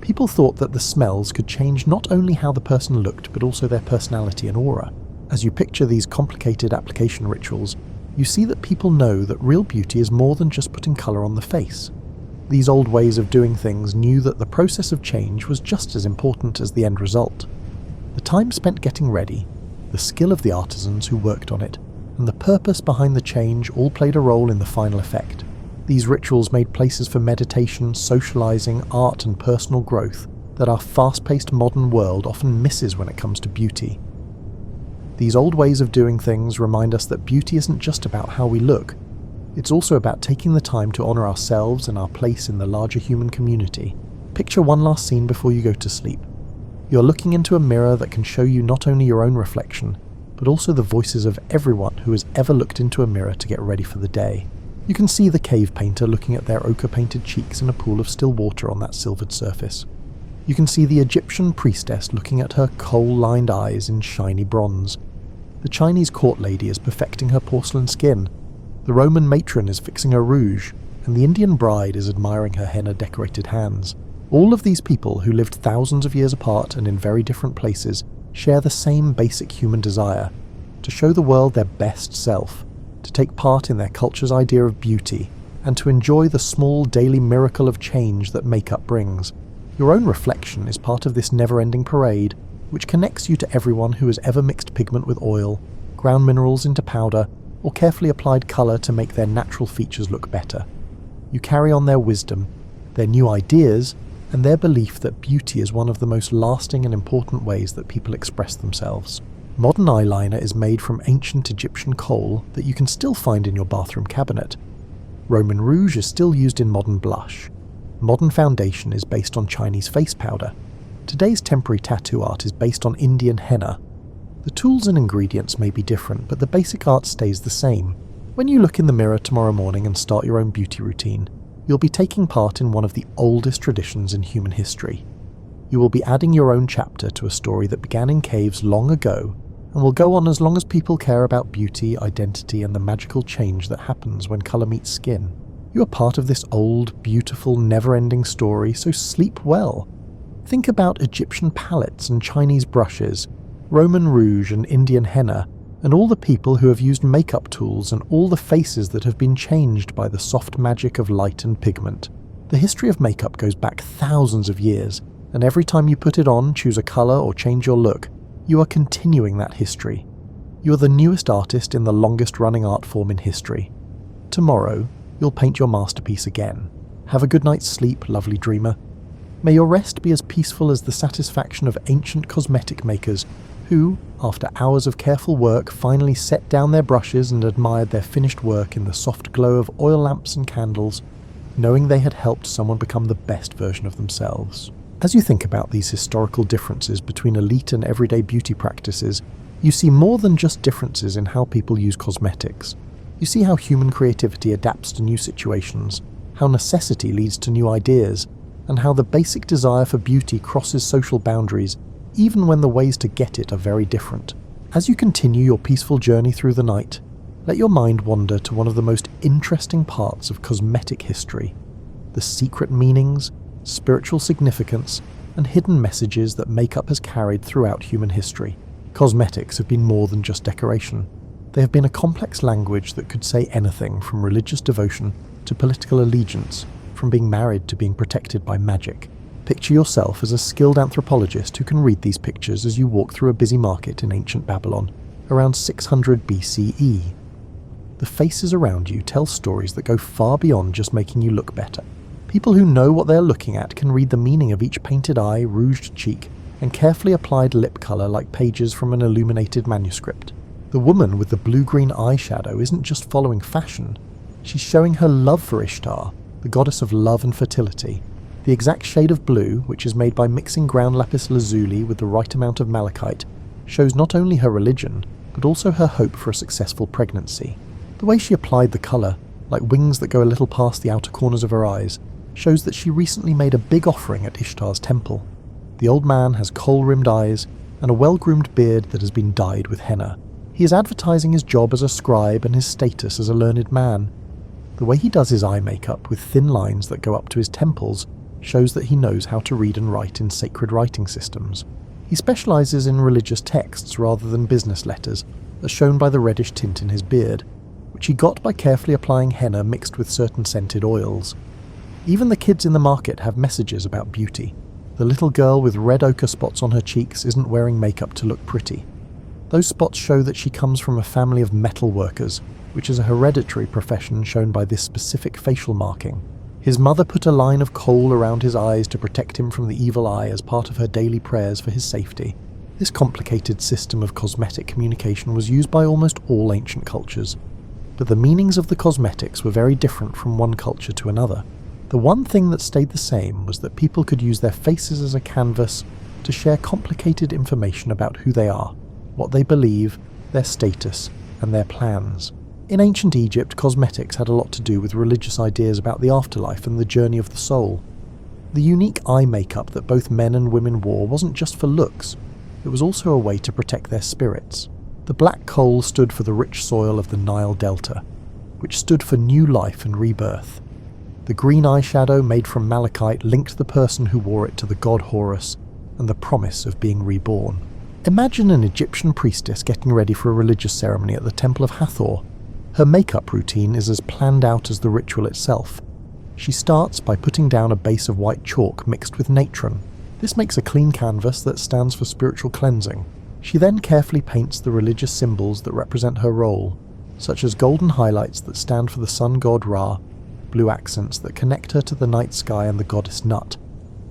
People thought that the smells could change not only how the person looked, but also their personality and aura. As you picture these complicated application rituals, you see that people know that real beauty is more than just putting colour on the face. These old ways of doing things knew that the process of change was just as important as the end result. The time spent getting ready, the skill of the artisans who worked on it, and the purpose behind the change all played a role in the final effect. These rituals made places for meditation, socializing, art, and personal growth that our fast-paced modern world often misses when it comes to beauty. These old ways of doing things remind us that beauty isn't just about how we look. It's also about taking the time to honor ourselves and our place in the larger human community. Picture one last scene before you go to sleep. You're looking into a mirror that can show you not only your own reflection, but also the voices of everyone who has ever looked into a mirror to get ready for the day. You can see the cave painter looking at their ochre-painted cheeks in a pool of still water on that silvered surface. You can see the Egyptian priestess looking at her coal-lined eyes in shiny bronze. The Chinese court lady is perfecting her porcelain skin. The Roman matron is fixing her rouge, and the Indian bride is admiring her henna-decorated hands. All of these people, who lived thousands of years apart and in very different places, share the same basic human desire: to show the world their best self, to take part in their culture's idea of beauty, and to enjoy the small daily miracle of change that makeup brings. Your own reflection is part of this never-ending parade, which connects you to everyone who has ever mixed pigment with oil, ground minerals into powder, or carefully applied colour to make their natural features look better. You carry on their wisdom, their new ideas, and their belief that beauty is one of the most lasting and important ways that people express themselves. Modern eyeliner is made from ancient Egyptian kohl that you can still find in your bathroom cabinet. Roman rouge is still used in modern blush. Modern foundation is based on Chinese face powder. Today's temporary tattoo art is based on Indian henna. The tools and ingredients may be different, but the basic art stays the same. When you look in the mirror tomorrow morning and start your own beauty routine, you'll be taking part in one of the oldest traditions in human history. You will be adding your own chapter to a story that began in caves long ago and will go on as long as people care about beauty, identity, and the magical change that happens when colour meets skin. You are part of this old, beautiful, never-ending story, so sleep well. Think about Egyptian palettes and Chinese brushes, Roman rouge and Indian henna, and all the people who have used makeup tools and all the faces that have been changed by the soft magic of light and pigment. The history of makeup goes back thousands of years, and every time you put it on, choose a colour or change your look, you are continuing that history. You are the newest artist in the longest-running art form in history. Tomorrow, you'll paint your masterpiece again. Have a good night's sleep, lovely dreamer. May your rest be as peaceful as the satisfaction of ancient cosmetic makers who, after hours of careful work, finally set down their brushes and admired their finished work in the soft glow of oil lamps and candles, knowing they had helped someone become the best version of themselves. As you think about these historical differences between elite and everyday beauty practices, you see more than just differences in how people use cosmetics. You see how human creativity adapts to new situations, how necessity leads to new ideas, and how the basic desire for beauty crosses social boundaries, even when the ways to get it are very different. As you continue your peaceful journey through the night, let your mind wander to one of the most interesting parts of cosmetic history: the secret meanings, spiritual significance, and hidden messages that makeup has carried throughout human history. Cosmetics have been more than just decoration. They have been a complex language that could say anything from religious devotion to political allegiance, from being married to being protected by magic. Picture yourself as a skilled anthropologist who can read these pictures as you walk through a busy market in ancient Babylon, around 600 BCE. The faces around you tell stories that go far beyond just making you look better. People who know what they're looking at can read the meaning of each painted eye, rouged cheek, and carefully applied lip colour like pages from an illuminated manuscript. The woman with the blue-green eyeshadow isn't just following fashion, she's showing her love for Ishtar, the goddess of love and fertility. The exact shade of blue, which is made by mixing ground lapis lazuli with the right amount of malachite, shows not only her religion, but also her hope for a successful pregnancy. The way she applied the colour, like wings that go a little past the outer corners of her eyes, shows that she recently made a big offering at Ishtar's temple. The old man has kohl-rimmed eyes and a well-groomed beard that has been dyed with henna. He is advertising his job as a scribe and his status as a learned man. The way he does his eye makeup with thin lines that go up to his temples shows that he knows how to read and write in sacred writing systems. He specialises in religious texts rather than business letters, as shown by the reddish tint in his beard, which he got by carefully applying henna mixed with certain scented oils. Even the kids in the market have messages about beauty. The little girl with red ochre spots on her cheeks isn't wearing makeup to look pretty. Those spots show that she comes from a family of metal workers, which is a hereditary profession shown by this specific facial marking. His mother put a line of kohl around his eyes to protect him from the evil eye as part of her daily prayers for his safety. This complicated system of cosmetic communication was used by almost all ancient cultures, but the meanings of the cosmetics were very different from one culture to another. The one thing that stayed the same was that people could use their faces as a canvas to share complicated information about who they are, what they believe, their status, and their plans. In ancient Egypt, cosmetics had a lot to do with religious ideas about the afterlife and the journey of the soul. The unique eye makeup that both men and women wore wasn't just for looks, it was also a way to protect their spirits. The black kohl stood for the rich soil of the Nile Delta, which stood for new life and rebirth. The green eyeshadow made from malachite linked the person who wore it to the god Horus and the promise of being reborn. Imagine an Egyptian priestess getting ready for a religious ceremony at the Temple of Hathor. Her makeup routine is as planned out as the ritual itself. She starts by putting down a base of white chalk mixed with natron. This makes a clean canvas that stands for spiritual cleansing. She then carefully paints the religious symbols that represent her role, such as golden highlights that stand for the sun god Ra, blue accents that connect her to the night sky and the goddess Nut,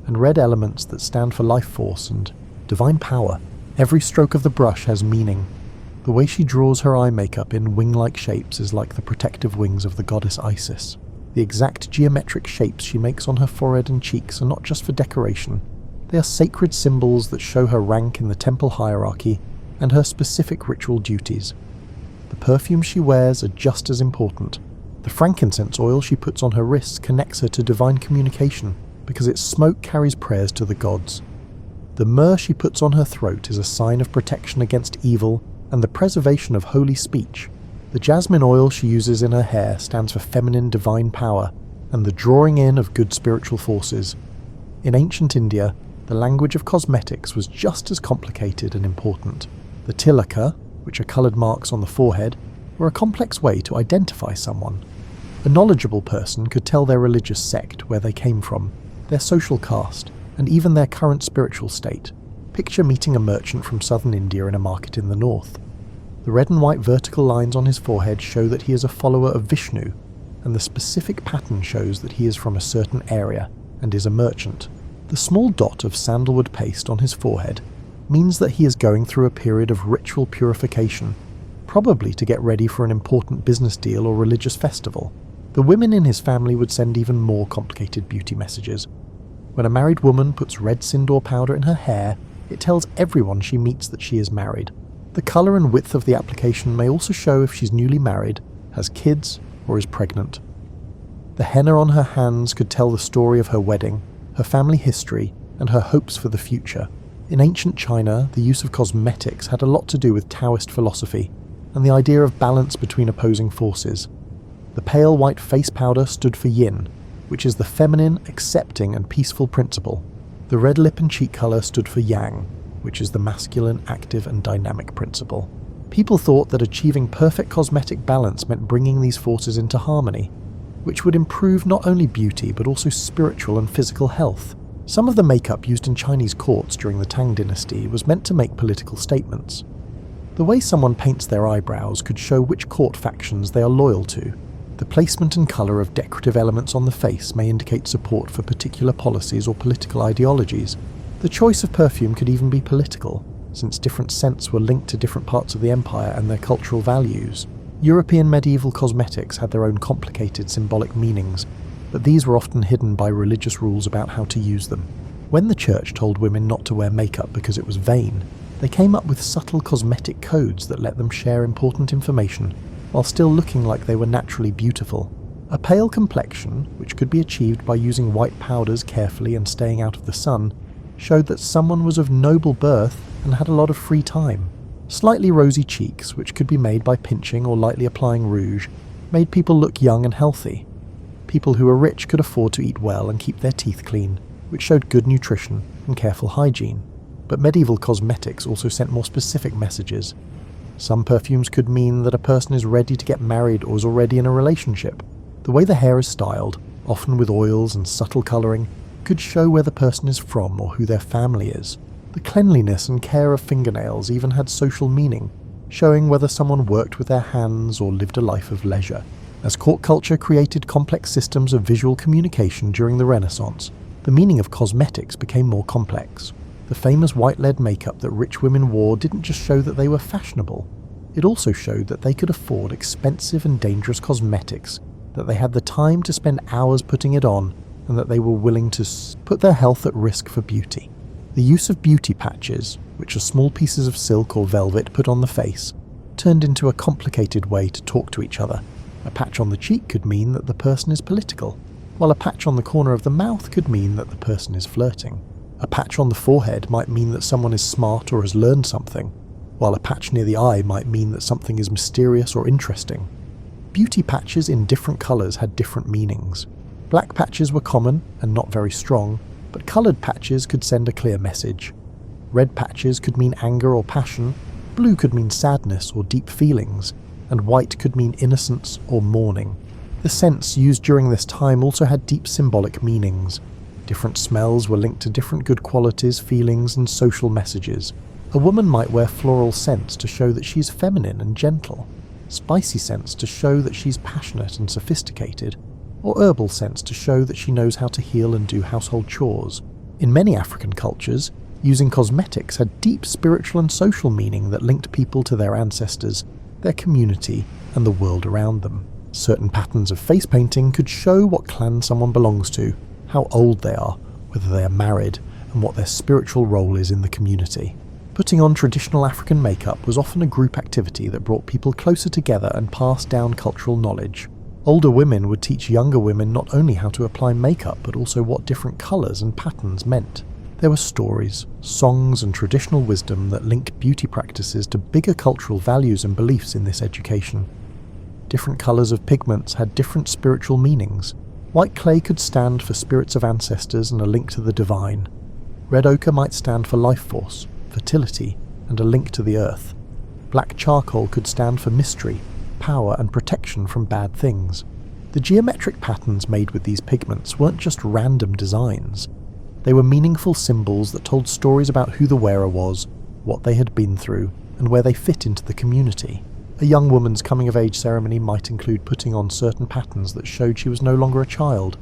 and red elements that stand for life force and divine power. Every stroke of the brush has meaning. The way she draws her eye makeup in wing-like shapes is like the protective wings of the goddess Isis. The exact geometric shapes she makes on her forehead and cheeks are not just for decoration. They are sacred symbols that show her rank in the temple hierarchy and her specific ritual duties. The perfumes she wears are just as important. The frankincense oil she puts on her wrists connects her to divine communication because its smoke carries prayers to the gods. The myrrh she puts on her throat is a sign of protection against evil and the preservation of holy speech. The jasmine oil she uses in her hair stands for feminine divine power and the drawing in of good spiritual forces. In ancient India, the language of cosmetics was just as complicated and important. The tilaka, which are coloured marks on the forehead, were a complex way to identify someone. A knowledgeable person could tell their religious sect, where they came from, their social caste, and even their current spiritual state. Picture meeting a merchant from southern India in a market in the north. The red and white vertical lines on his forehead show that he is a follower of Vishnu, and the specific pattern shows that he is from a certain area and is a merchant. The small dot of sandalwood paste on his forehead means that he is going through a period of ritual purification, probably to get ready for an important business deal or religious festival. The women in his family would send even more complicated beauty messages. When a married woman puts red sindoor powder in her hair, it tells everyone she meets that she is married. The colour and width of the application may also show if she's newly married, has kids, or is pregnant. The henna on her hands could tell the story of her wedding, her family history, and her hopes for the future. In ancient China, the use of cosmetics had a lot to do with Taoist philosophy and the idea of balance between opposing forces. The pale white face powder stood for yin, which is the feminine, accepting and peaceful principle. The red lip and cheek colour stood for yang, which is the masculine, active and dynamic principle. People thought that achieving perfect cosmetic balance meant bringing these forces into harmony, which would improve not only beauty but also spiritual and physical health. Some of the makeup used in Chinese courts during the Tang dynasty was meant to make political statements. The way someone paints their eyebrows could show which court factions they are loyal to. The placement and colour of decorative elements on the face may indicate support for particular policies or political ideologies. The choice of perfume could even be political, since different scents were linked to different parts of the empire and their cultural values. European medieval cosmetics had their own complicated symbolic meanings, but these were often hidden by religious rules about how to use them. When the church told women not to wear makeup because it was vain, they came up with subtle cosmetic codes that let them share important information while still looking like they were naturally beautiful. A pale complexion, which could be achieved by using white powders carefully and staying out of the sun, showed that someone was of noble birth and had a lot of free time. Slightly rosy cheeks, which could be made by pinching or lightly applying rouge, made people look young and healthy. People who were rich could afford to eat well and keep their teeth clean, which showed good nutrition and careful hygiene. But medieval cosmetics also sent more specific messages. Some perfumes could mean that a person is ready to get married or is already in a relationship. The way the hair is styled, often with oils and subtle colouring, could show where the person is from or who their family is. The cleanliness and care of fingernails even had social meaning, showing whether someone worked with their hands or lived a life of leisure. As court culture created complex systems of visual communication during the Renaissance, the meaning of cosmetics became more complex. The famous white lead makeup that rich women wore didn't just show that they were fashionable, it also showed that they could afford expensive and dangerous cosmetics, that they had the time to spend hours putting it on, and that they were willing to put their health at risk for beauty. The use of beauty patches, which are small pieces of silk or velvet put on the face, turned into a complicated way to talk to each other. A patch on the cheek could mean that the person is political, while a patch on the corner of the mouth could mean that the person is flirting. A patch on the forehead might mean that someone is smart or has learned something, while a patch near the eye might mean that something is mysterious or interesting. Beauty patches in different colours had different meanings. Black patches were common and not very strong, but coloured patches could send a clear message. Red patches could mean anger or passion, blue could mean sadness or deep feelings, and white could mean innocence or mourning. The scents used during this time also had deep symbolic meanings. Different smells were linked to different good qualities, feelings, and social messages. A woman might wear floral scents to show that she's feminine and gentle, spicy scents to show that she's passionate and sophisticated, or herbal scents to show that she knows how to heal and do household chores. In many African cultures, Using cosmetics had deep spiritual and social meaning that linked people to their ancestors, their community, and the world around them. Certain patterns of face painting could show what clan someone belongs to, how old they are, whether they are married, and what their spiritual role is in the community. Putting on traditional African makeup was often a group activity that brought people closer together and passed down cultural knowledge. Older women would teach younger women not only how to apply makeup, but also what different colours and patterns meant. There were stories, songs, and traditional wisdom that linked beauty practices to bigger cultural values and beliefs in this education. Different colours of pigments had different spiritual meanings. White clay could stand for spirits of ancestors and a link to the divine. Red ochre might stand for life force, fertility, and a link to the earth. Black charcoal could stand for mystery, power, and protection from bad things. The geometric patterns made with these pigments weren't just random designs. They were meaningful symbols that told stories about who the wearer was, what they had been through, and where they fit into the community. A young woman's coming-of-age ceremony might include putting on certain patterns that showed she was no longer a child.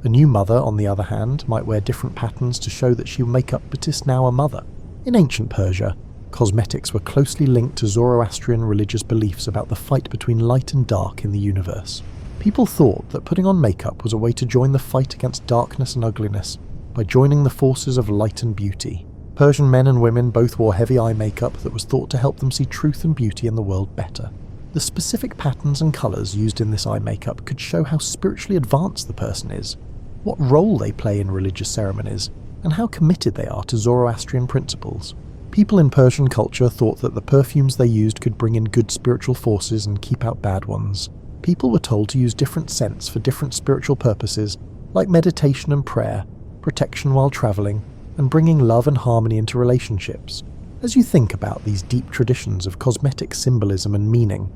A new mother, on the other hand, might wear different patterns to show that she will make up but is now a mother. In ancient Persia, cosmetics were closely linked to Zoroastrian religious beliefs about the fight between light and dark in the universe. People thought that putting on makeup was a way to join the fight against darkness and ugliness by joining the forces of light and beauty. Persian men and women both wore heavy eye makeup that was thought to help them see truth and beauty in the world better. The specific patterns and colours used in this eye makeup could show how spiritually advanced the person is, what role they play in religious ceremonies, and how committed they are to Zoroastrian principles. People in Persian culture thought that the perfumes they used could bring in good spiritual forces and keep out bad ones. People were told to use different scents for different spiritual purposes, like meditation and prayer, protection while travelling, and bringing love and harmony into relationships. As you think about these deep traditions of cosmetic symbolism and meaning,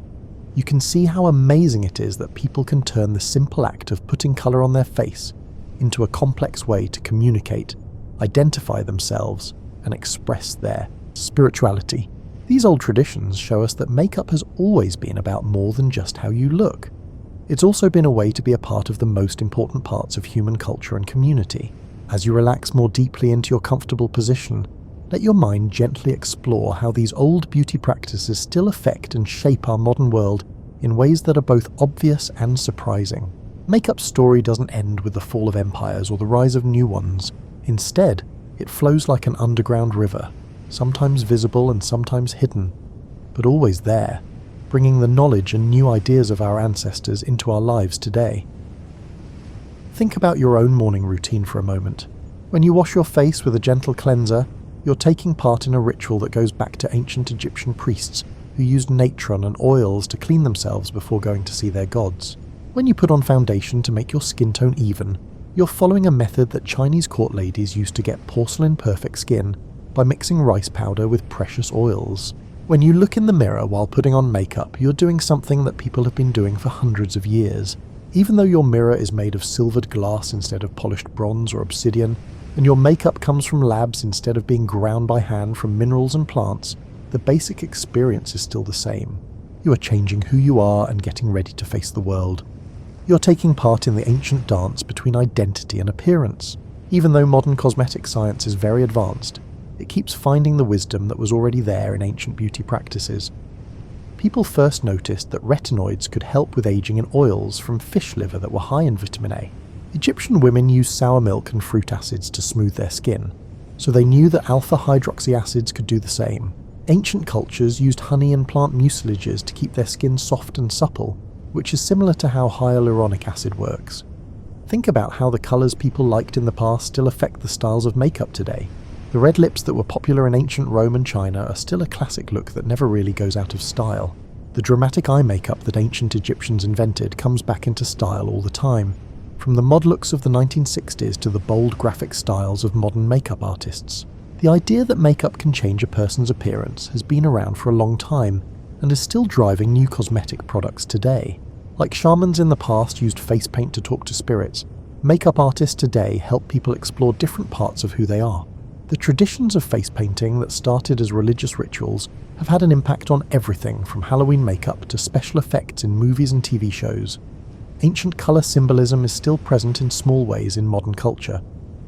you can see how amazing it is that people can turn the simple act of putting colour on their face into a complex way to communicate, identify themselves, and express their spirituality. These old traditions show us that makeup has always been about more than just how you look. It's also been a way to be a part of the most important parts of human culture and community. As you relax more deeply into your comfortable position, let your mind gently explore how these old beauty practices still affect and shape our modern world in ways that are both obvious and surprising. Makeup's story doesn't end with the fall of empires or the rise of new ones. Instead, it flows like an underground river, sometimes visible and sometimes hidden, but always there, bringing the knowledge and new ideas of our ancestors into our lives today. Think about your own morning routine for a moment. When you wash your face with a gentle cleanser, you're taking part in a ritual that goes back to ancient Egyptian priests who used natron and oils to clean themselves before going to see their gods. When you put on foundation to make your skin tone even, you're following a method that Chinese court ladies used to get porcelain perfect skin by mixing rice powder with precious oils. When you look in the mirror while putting on makeup, you're doing something that people have been doing for hundreds of years. Even though your mirror is made of silvered glass instead of polished bronze or obsidian, and your makeup comes from labs instead of being ground by hand from minerals and plants, the basic experience is still the same. You are changing who you are and getting ready to face the world. You're taking part in the ancient dance between identity and appearance. Even though modern cosmetic science is very advanced, it keeps finding the wisdom that was already there in ancient beauty practices. People first noticed that retinoids could help with aging in oils from fish liver that were high in vitamin A. Egyptian women used sour milk and fruit acids to smooth their skin, so they knew that alpha hydroxy acids could do the same. Ancient cultures used honey and plant mucilages to keep their skin soft and supple, which is similar to how hyaluronic acid works. Think about how the colours people liked in the past still affect the styles of makeup today. The red lips that were popular in ancient Rome and China are still a classic look that never really goes out of style. The dramatic eye makeup that ancient Egyptians invented comes back into style all the time, from the mod looks of the 1960s to the bold graphic styles of modern makeup artists. The idea that makeup can change a person's appearance has been around for a long time, and is still driving new cosmetic products today. Like shamans in the past used face paint to talk to spirits, makeup artists today help people explore different parts of who they are. The traditions of face painting that started as religious rituals have had an impact on everything from Halloween makeup to special effects in movies and TV shows. Ancient colour symbolism is still present in small ways in modern culture.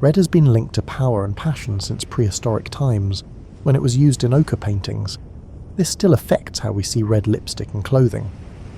Red has been linked to power and passion since prehistoric times, when it was used in ochre paintings. This still affects how we see red lipstick and clothing.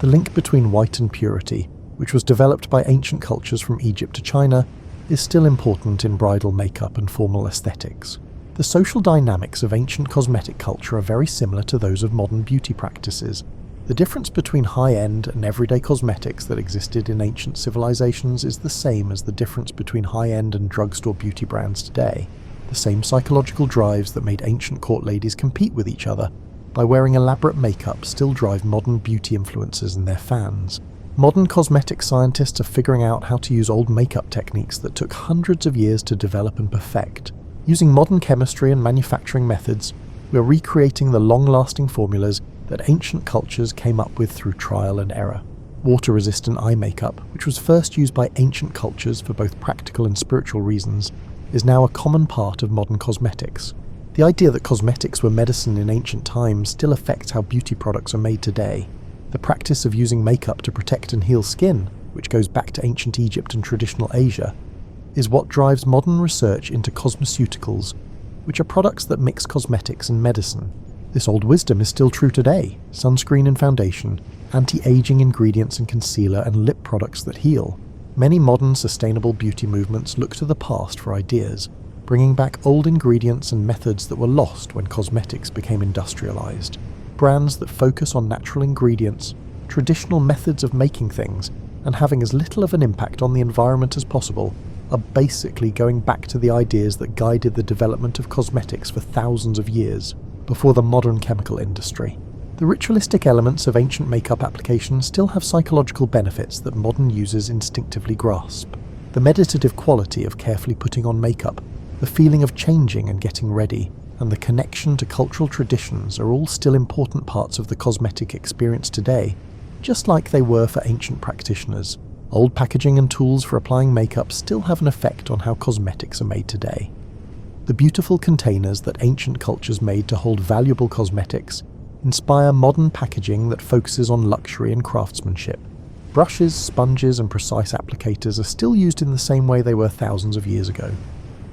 The link between white and purity, which was developed by ancient cultures from Egypt to China, is still important in bridal makeup and formal aesthetics. The social dynamics of ancient cosmetic culture are very similar to those of modern beauty practices. The difference between high-end and everyday cosmetics that existed in ancient civilizations is the same as the difference between high-end and drugstore beauty brands today. The same psychological drives that made ancient court ladies compete with each other by wearing elaborate makeup still drive modern beauty influencers and their fans. Modern cosmetic scientists are figuring out how to use old makeup techniques that took hundreds of years to develop and perfect. Using modern chemistry and manufacturing methods, we're recreating the long-lasting formulas that ancient cultures came up with through trial and error. Water-resistant eye makeup, which was first used by ancient cultures for both practical and spiritual reasons, is now a common part of modern cosmetics. The idea that cosmetics were medicine in ancient times still affects how beauty products are made today. The practice of using makeup to protect and heal skin, which goes back to ancient Egypt and traditional Asia, is what drives modern research into cosmeceuticals, which are products that mix cosmetics and medicine. This old wisdom is still true today: sunscreen and foundation, anti-aging ingredients and concealer, and lip products that heal. Many modern sustainable beauty movements look to the past for ideas, bringing back old ingredients and methods that were lost when cosmetics became industrialized. Brands that focus on natural ingredients, traditional methods of making things, and having as little of an impact on the environment as possible are basically going back to the ideas that guided the development of cosmetics for thousands of years before the modern chemical industry. The ritualistic elements of ancient makeup applications still have psychological benefits that modern users instinctively grasp. The meditative quality of carefully putting on makeup, the feeling of changing and getting ready, and the connection to cultural traditions are all still important parts of the cosmetic experience today, just like they were for ancient practitioners. Old packaging and tools for applying makeup still have an effect on how cosmetics are made today. The beautiful containers that ancient cultures made to hold valuable cosmetics inspire modern packaging that focuses on luxury and craftsmanship. Brushes, sponges, and precise applicators are still used in the same way they were thousands of years ago.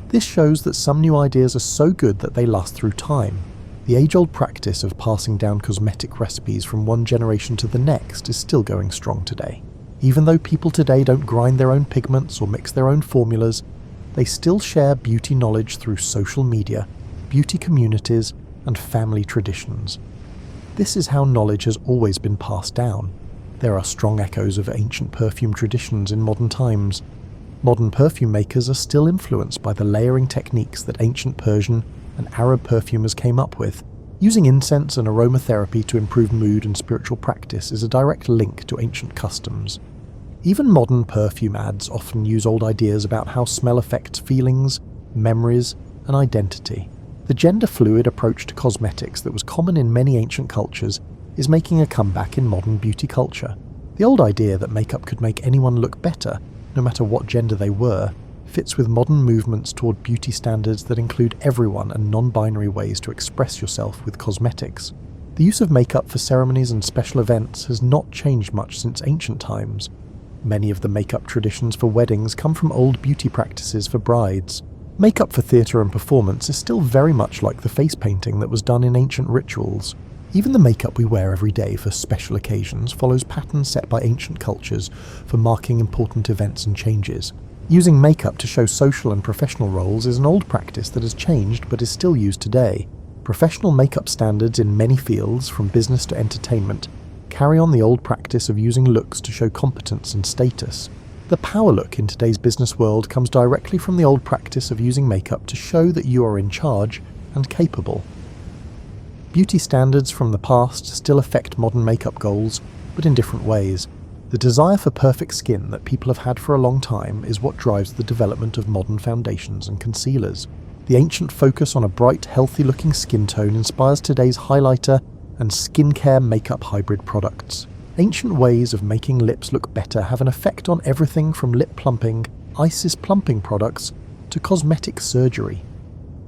This shows that some new ideas are so good that they last through time. The age-old practice of passing down cosmetic recipes from one generation to the next is still going strong today. Even though people today don't grind their own pigments or mix their own formulas, they still share beauty knowledge through social media, beauty communities, and family traditions. This is how knowledge has always been passed down. There are strong echoes of ancient perfume traditions in modern times. Modern perfume makers are still influenced by the layering techniques that ancient Persian and Arab perfumers came up with. Using incense and aromatherapy to improve mood and spiritual practice is a direct link to ancient customs. Even modern perfume ads often use old ideas about how smell affects feelings, memories, and identity. The gender-fluid approach to cosmetics that was common in many ancient cultures is making a comeback in modern beauty culture. The old idea that makeup could make anyone look better, no matter what gender they were, fits with modern movements toward beauty standards that include everyone and non-binary ways to express yourself with cosmetics. The use of makeup for ceremonies and special events has not changed much since ancient times. Many of the makeup traditions for weddings come from old beauty practices for brides. Makeup for theatre and performance is still very much like the face painting that was done in ancient rituals. Even the makeup we wear every day for special occasions follows patterns set by ancient cultures for marking important events and changes. Using makeup to show social and professional roles is an old practice that has changed but is still used today. Professional makeup standards in many fields, from business to entertainment, carry on the old practice of using looks to show competence and status. The power look in today's business world comes directly from the old practice of using makeup to show that you are in charge and capable. Beauty standards from the past still affect modern makeup goals, but in different ways. The desire for perfect skin that people have had for a long time is what drives the development of modern foundations and concealers. The ancient focus on a bright, healthy-looking skin tone inspires today's highlighter and skincare makeup hybrid products. Ancient ways of making lips look better have an effect on everything from lip plumping, ISIS plumping products, to cosmetic surgery.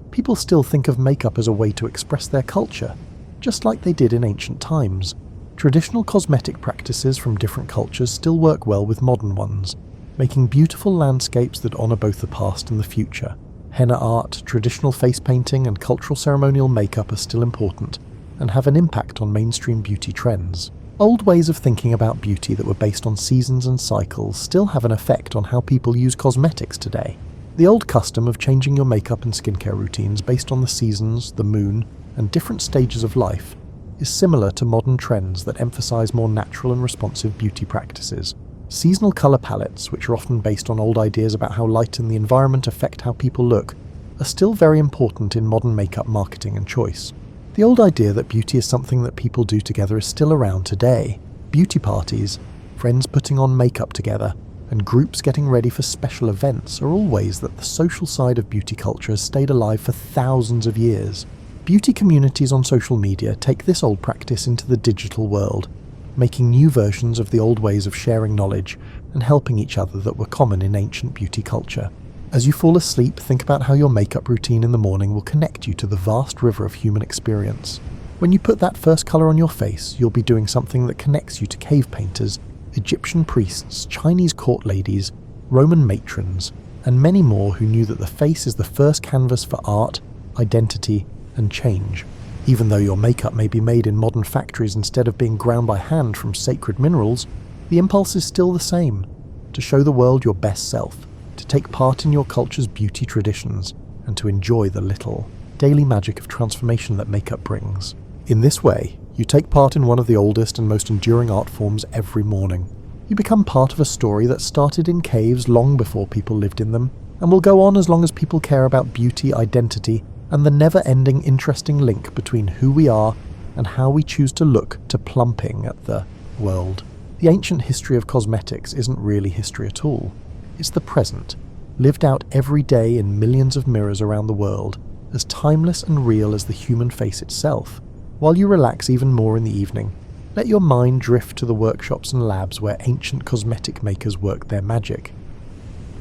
People still think of makeup as a way to express their culture, just like they did in ancient times. Traditional cosmetic practices from different cultures still work well with modern ones. making beautiful landscapes that honour both the past and the future. Henna art, traditional face painting, and cultural ceremonial makeup are still important and have an impact on mainstream beauty trends. Old ways of thinking about beauty that were based on seasons and cycles still have an effect on how people use cosmetics today. The old custom of changing your makeup and skincare routines based on the seasons, the moon, and different stages of life is similar to modern trends that emphasize more natural and responsive beauty practices. Seasonal color palettes, which are often based on old ideas about how light and the environment affect how people look, are still very important in modern makeup marketing and choice. The old idea that beauty is something that people do together is still around today. Beauty parties, friends putting on makeup together, and groups getting ready for special events are all ways that the social side of beauty culture has stayed alive for thousands of years. Beauty communities on social media take this old practice into the digital world, making new versions of the old ways of sharing knowledge and helping each other that were common in ancient beauty culture. As you fall asleep, think about how your makeup routine in the morning will connect you to the vast river of human experience. When you put that first colour on your face, you'll be doing something that connects you to cave painters, Egyptian priests, Chinese court ladies, Roman matrons, and many more who knew that the face is the first canvas for art, identity, and change. Even though your makeup may be made in modern factories instead of being ground by hand from sacred minerals, the impulse is still the same: to show the world your best self, to take part in your culture's beauty traditions, and to enjoy the little, daily magic of transformation that makeup brings. In this way, you take part in one of the oldest and most enduring art forms every morning. You become part of a story that started in caves long before people lived in them, and will go on as long as people care about beauty, identity, and the never-ending interesting link between who we are and how we choose to look to plumping at the world. The ancient history of cosmetics isn't really history at all. It's the present, lived out every day in millions of mirrors around the world, as timeless and real as the human face itself. While you relax even more in the evening, let your mind drift to the workshops and labs where ancient cosmetic makers worked their magic.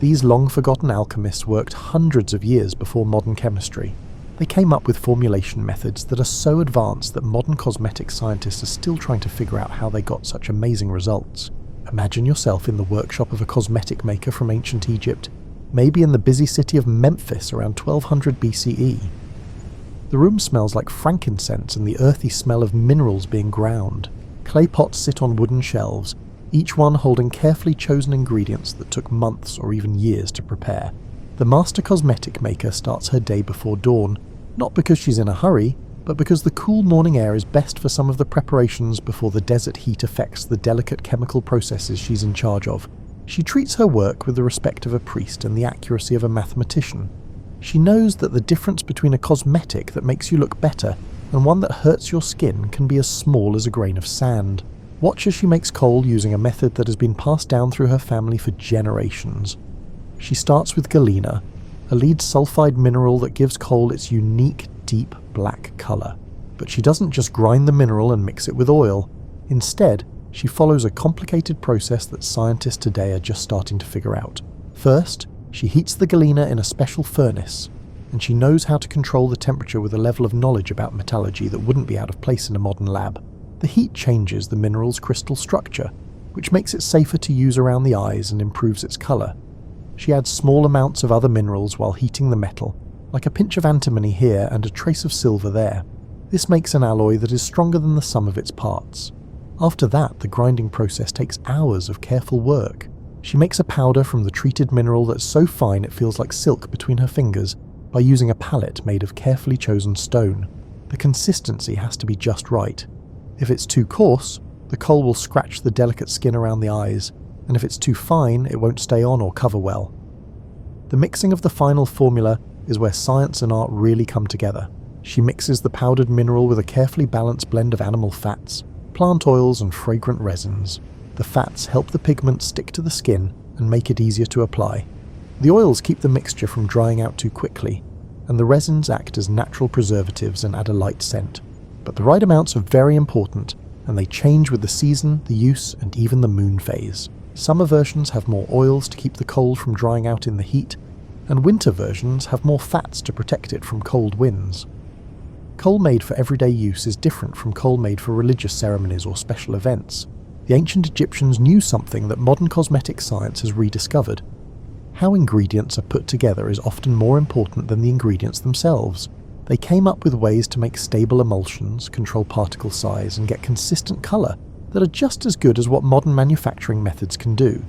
These long-forgotten alchemists worked hundreds of years before modern chemistry. They came up with formulation methods that are so advanced that modern cosmetic scientists are still trying to figure out how they got such amazing results. Imagine yourself in the workshop of a cosmetic maker from ancient Egypt, maybe in the busy city of Memphis around 1200 BCE. The room smells like frankincense and the earthy smell of minerals being ground. Clay pots sit on wooden shelves, each one holding carefully chosen ingredients that took months or even years to prepare. The master cosmetic maker starts her day before dawn, not because she's in a hurry, but because the cool morning air is best for some of the preparations before the desert heat affects the delicate chemical processes she's in charge of. She treats her work with the respect of a priest and the accuracy of a mathematician. She knows that the difference between a cosmetic that makes you look better and one that hurts your skin can be as small as a grain of sand. Watch as she makes kohl using a method that has been passed down through her family for generations. She starts with galena, a lead sulfide mineral that gives kohl its unique, deep black colour. But she doesn't just grind the mineral and mix it with oil. Instead, she follows a complicated process that scientists today are just starting to figure out. First, she heats the galena in a special furnace, and she knows how to control the temperature with a level of knowledge about metallurgy that wouldn't be out of place in a modern lab. The heat changes the mineral's crystal structure, which makes it safer to use around the eyes and improves its colour. She adds small amounts of other minerals while heating the metal, like a pinch of antimony here and a trace of silver there. This makes an alloy that is stronger than the sum of its parts. After that, the grinding process takes hours of careful work. She makes a powder from the treated mineral that's so fine it feels like silk between her fingers by using a palette made of carefully chosen stone. The consistency has to be just right. If it's too coarse, the kohl will scratch the delicate skin around the eyes, and if it's too fine, it won't stay on or cover well. The mixing of the final formula is where science and art really come together. She mixes the powdered mineral with a carefully balanced blend of animal fats, plant oils and fragrant resins. The fats help the pigment stick to the skin and make it easier to apply. The oils keep the mixture from drying out too quickly, and the resins act as natural preservatives and add a light scent. But the right amounts are very important, and they change with the season, the use, and even the moon phase. Summer versions have more oils to keep the kohl from drying out in the heat, and winter versions have more fats to protect it from cold winds. Kohl made for everyday use is different from kohl made for religious ceremonies or special events. The ancient Egyptians knew something that modern cosmetic science has rediscovered. How ingredients are put together is often more important than the ingredients themselves. They came up with ways to make stable emulsions, control particle size, and get consistent colour that are just as good as what modern manufacturing methods can do.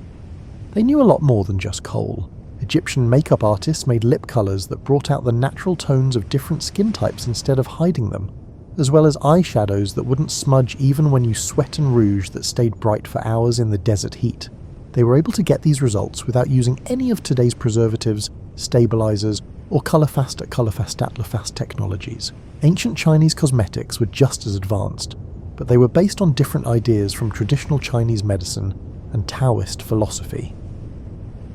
They knew a lot more than just kohl. Egyptian makeup artists made lip colours that brought out the natural tones of different skin types instead of hiding them, as well as eyeshadows that wouldn't smudge even when you sweat and rouge that stayed bright for hours in the desert heat. They were able to get these results without using any of today's preservatives, stabilizers, or colorfast technologies. Ancient Chinese cosmetics were just as advanced, but they were based on different ideas from traditional Chinese medicine and Taoist philosophy.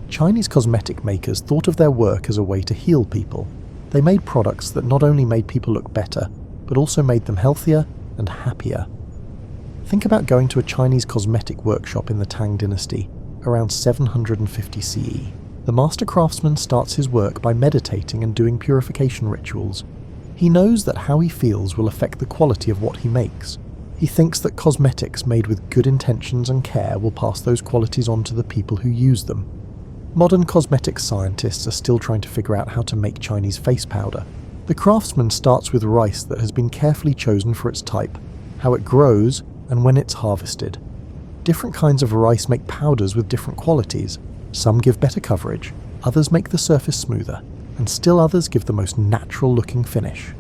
Chinese cosmetic makers thought of their work as a way to heal people. They made products that not only made people look better, but also made them healthier and happier. Think about going to a Chinese cosmetic workshop in the Tang dynasty, around 750 CE. The master craftsman starts his work by meditating and doing purification rituals. He knows that how he feels will affect the quality of what he makes. He thinks that cosmetics made with good intentions and care will pass those qualities on to the people who use them. Modern cosmetic scientists are still trying to figure out how to make Chinese face powder. The craftsman starts with rice that has been carefully chosen for its type, how it grows, and when it's harvested. Different kinds of rice make powders with different qualities. Some give better coverage, others make the surface smoother, and still others give the most natural-looking finish.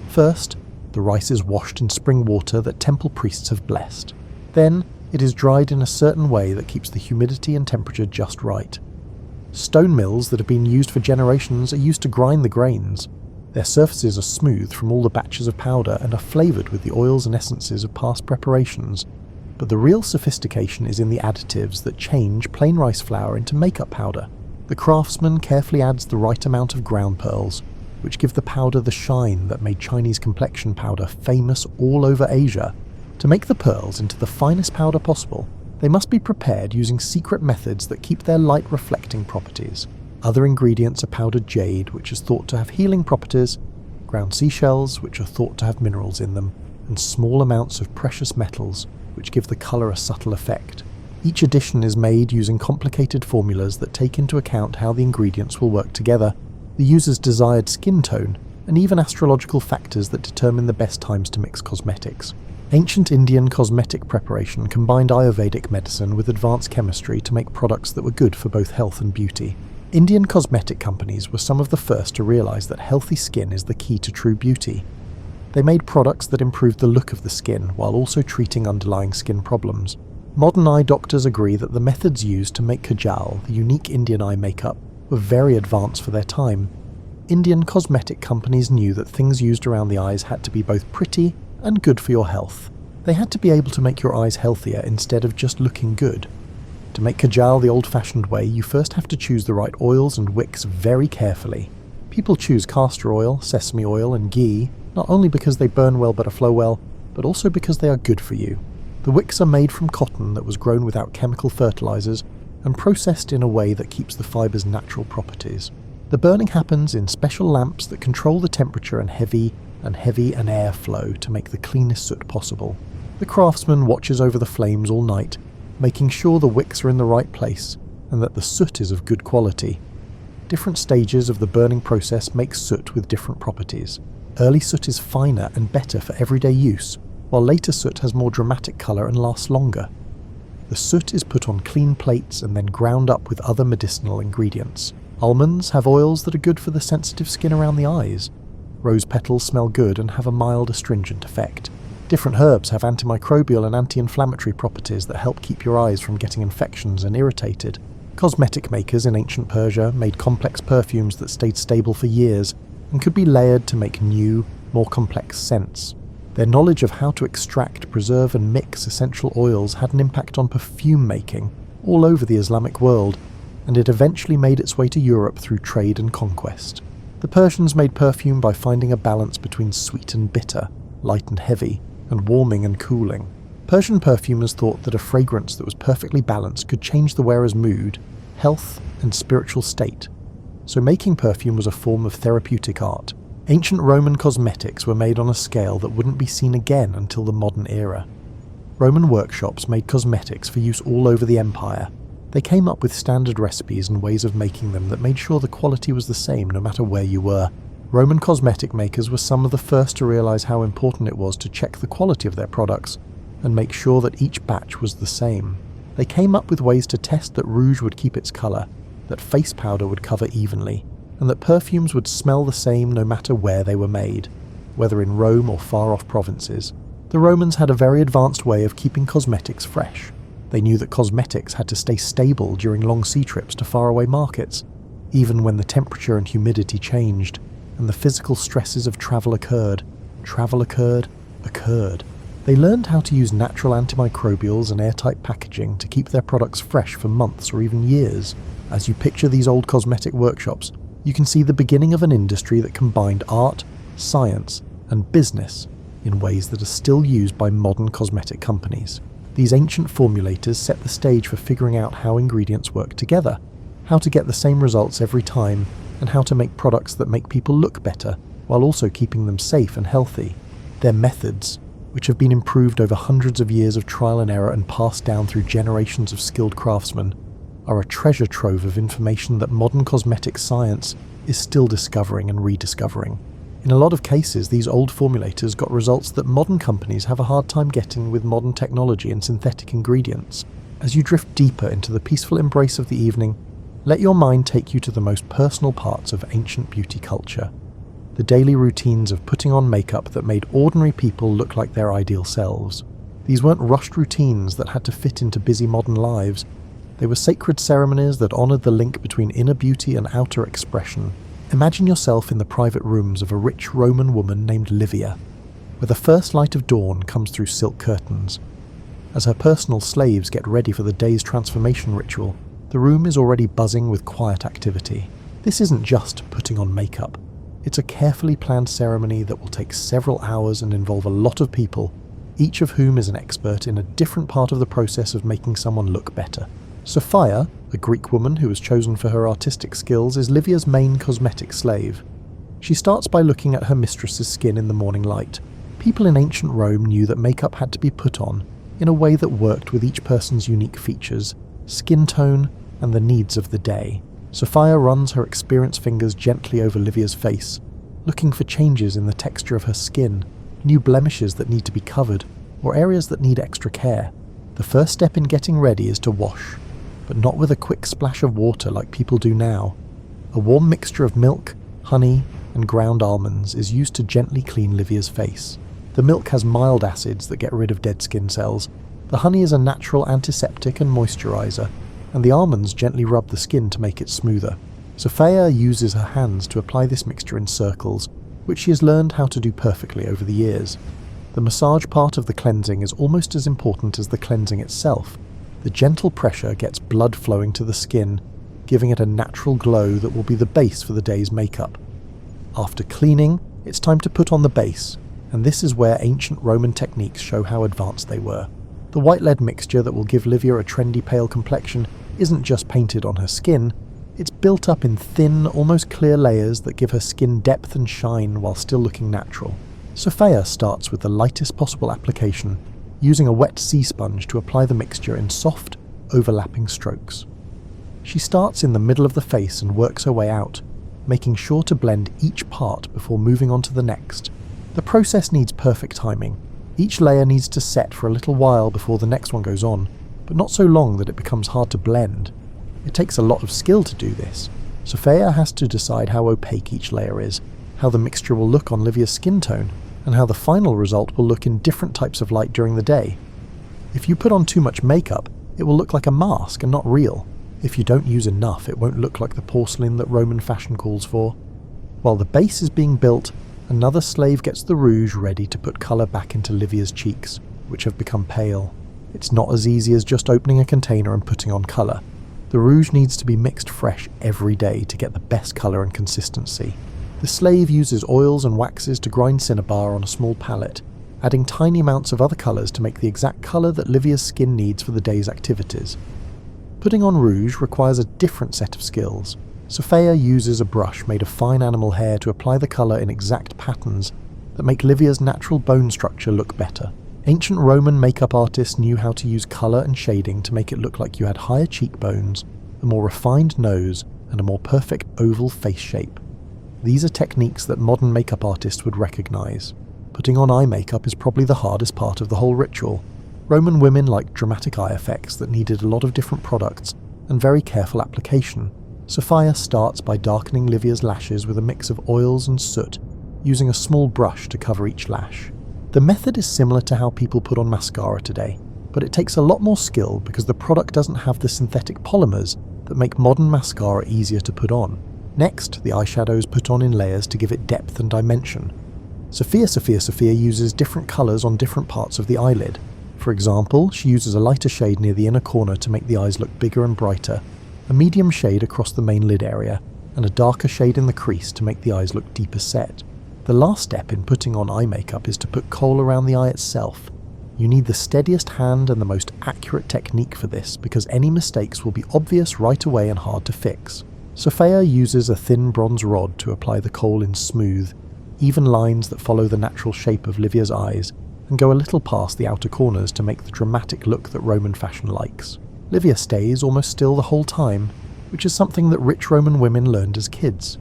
First, the rice is washed in spring water that temple priests have blessed. Then, it is dried in a certain way that keeps the humidity and temperature just right. Stone mills that have been used for generations are used to grind the grains. Their surfaces are smooth from all the batches of powder and are flavoured with the oils and essences of past preparations. But the real sophistication is in the additives that change plain rice flour into makeup powder. The craftsman carefully adds the right amount of ground pearls, which give the powder the shine that made Chinese complexion powder famous all over Asia. To make the pearls into the finest powder possible, they must be prepared using secret methods that keep their light reflecting properties. Other ingredients are powdered jade, which is thought to have healing properties, ground seashells, which are thought to have minerals in them, and small amounts of precious metals, which give the colour a subtle effect. Each addition is made using complicated formulas that take into account how the ingredients will work together, the user's desired skin tone, and even astrological factors that determine the best times to mix cosmetics. Ancient Indian cosmetic preparation combined Ayurvedic medicine with advanced chemistry to make products that were good for both health and beauty. Indian cosmetic companies were some of the first to realise that healthy skin is the key to true beauty. They made products that improved the look of the skin while also treating underlying skin problems. Modern eye doctors agree that the methods used to make kajal, the unique Indian eye makeup, were very advanced for their time. Indian cosmetic companies knew that things used around the eyes had to be both pretty and good for your health. They had to be able to make your eyes healthier instead of just looking good. To make kajal the old-fashioned way, you first have to choose the right oils and wicks very carefully. People choose castor oil, sesame oil, and ghee, not only because they burn well but flow well, but also because they are good for you. The wicks are made from cotton that was grown without chemical fertilizers and processed in a way that keeps the fiber's natural properties. The burning happens in special lamps that control the temperature and heavy air flow to make the cleanest soot possible. The craftsman watches over the flames all night, making sure the wicks are in the right place and that the soot is of good quality. Different stages of the burning process make soot with different properties. Early soot is finer and better for everyday use, while later soot has more dramatic colour and lasts longer. The soot is put on clean plates and then ground up with other medicinal ingredients. Almonds have oils that are good for the sensitive skin around the eyes. Rose petals smell good and have a mild astringent effect. Different herbs have antimicrobial and anti-inflammatory properties that help keep your eyes from getting infections and irritated. Cosmetic makers in ancient Persia made complex perfumes that stayed stable for years and could be layered to make new, more complex scents. Their knowledge of how to extract, preserve and mix essential oils had an impact on perfume making all over the Islamic world, and it eventually made its way to Europe through trade and conquest. The Persians made perfume by finding a balance between sweet and bitter, light and heavy, and warming and cooling. Persian perfumers thought that a fragrance that was perfectly balanced could change the wearer's mood, health, and spiritual state. So making perfume was a form of therapeutic art. Ancient Roman cosmetics were made on a scale that wouldn't be seen again until the modern era. Roman workshops made cosmetics for use all over the empire. They came up with standard recipes and ways of making them that made sure the quality was the same no matter where you were. Roman cosmetic makers were some of the first to realize how important it was to check the quality of their products and make sure that each batch was the same. They came up with ways to test that rouge would keep its color, that face powder would cover evenly, and that perfumes would smell the same no matter where they were made, whether in Rome or far-off provinces. The Romans had a very advanced way of keeping cosmetics fresh. They knew that cosmetics had to stay stable during long sea trips to faraway markets, even when the temperature and humidity changed, and the physical stresses of travel occurred. They learned how to use natural antimicrobials and airtight packaging to keep their products fresh for months or even years. As you picture these old cosmetic workshops, you can see the beginning of an industry that combined art, science, and business in ways that are still used by modern cosmetic companies. These ancient formulators set the stage for figuring out how ingredients work together, how to get the same results every time, and how to make products that make people look better while also keeping them safe and healthy. Their methods, which have been improved over hundreds of years of trial and error and passed down through generations of skilled craftsmen, are a treasure trove of information that modern cosmetic science is still discovering and rediscovering. In a lot of cases, these old formulators got results that modern companies have a hard time getting with modern technology and synthetic ingredients. As you drift deeper into the peaceful embrace of the evening, let your mind take you to the most personal parts of ancient beauty culture. The daily routines of putting on makeup that made ordinary people look like their ideal selves. These weren't rushed routines that had to fit into busy modern lives. They were sacred ceremonies that honored the link between inner beauty and outer expression. Imagine yourself in the private rooms of a rich Roman woman named Livia, where the first light of dawn comes through silk curtains. As her personal slaves get ready for the day's transformation ritual, the room is already buzzing with quiet activity. This isn't just putting on makeup. It's a carefully planned ceremony that will take several hours and involve a lot of people, each of whom is an expert in a different part of the process of making someone look better. Sophia, a Greek woman who was chosen for her artistic skills, is Livia's main cosmetic slave. She starts by looking at her mistress's skin in the morning light. People in ancient Rome knew that makeup had to be put on in a way that worked with each person's unique features, skin tone, and the needs of the day. Sophia runs her experienced fingers gently over Livia's face, looking for changes in the texture of her skin, new blemishes that need to be covered, or areas that need extra care. The first step in getting ready is to wash, but not with a quick splash of water like people do now. A warm mixture of milk, honey, and ground almonds is used to gently clean Livia's face. The milk has mild acids that get rid of dead skin cells. The honey is a natural antiseptic and moisturizer, and the almonds gently rub the skin to make it smoother. Sophia uses her hands to apply this mixture in circles, which she has learned how to do perfectly over the years. The massage part of the cleansing is almost as important as the cleansing itself. The gentle pressure gets blood flowing to the skin, giving it a natural glow that will be the base for the day's makeup. After cleaning, it's time to put on the base, and this is where ancient Roman techniques show how advanced they were. The white lead mixture that will give Livia a trendy pale complexion isn't just painted on her skin, it's built up in thin, almost clear layers that give her skin depth and shine while still looking natural. Sophia starts with the lightest possible application, using a wet sea sponge to apply the mixture in soft, overlapping strokes. She starts in the middle of the face and works her way out, making sure to blend each part before moving on to the next. The process needs perfect timing. Each layer needs to set for a little while before the next one goes on, but not so long that it becomes hard to blend. It takes a lot of skill to do this. Sophia has to decide how opaque each layer is, how the mixture will look on Livia's skin tone, and how the final result will look in different types of light during the day. If you put on too much makeup, it will look like a mask and not real. If you don't use enough, it won't look like the porcelain that Roman fashion calls for. While the base is being built, another slave gets the rouge ready to put colour back into Livia's cheeks, which have become pale. It's not as easy as just opening a container and putting on colour. The rouge needs to be mixed fresh every day to get the best colour and consistency. The slave uses oils and waxes to grind cinnabar on a small palette, adding tiny amounts of other colours to make the exact colour that Livia's skin needs for the day's activities. Putting on rouge requires a different set of skills. Sophia uses a brush made of fine animal hair to apply the colour in exact patterns that make Livia's natural bone structure look better. Ancient Roman makeup artists knew how to use colour and shading to make it look like you had higher cheekbones, a more refined nose, and a more perfect oval face shape. These are techniques that modern makeup artists would recognise. Putting on eye makeup is probably the hardest part of the whole ritual. Roman women liked dramatic eye effects that needed a lot of different products and very careful application. Sophia starts by darkening Livia's lashes with a mix of oils and soot, using a small brush to cover each lash. The method is similar to how people put on mascara today, but it takes a lot more skill because the product doesn't have the synthetic polymers that make modern mascara easier to put on. Next, the eyeshadow is put on in layers to give it depth and dimension. Sophia uses different colours on different parts of the eyelid. For example, she uses a lighter shade near the inner corner to make the eyes look bigger and brighter, a medium shade across the main lid area, and a darker shade in the crease to make the eyes look deeper set. The last step in putting on eye makeup is to put kohl around the eye itself. You need the steadiest hand and the most accurate technique for this because any mistakes will be obvious right away and hard to fix. Sophia uses a thin bronze rod to apply the kohl in smooth, even lines that follow the natural shape of Livia's eyes and go a little past the outer corners to make the dramatic look that Roman fashion likes. Livia stays almost still the whole time, which is something that rich Roman women learned as kids.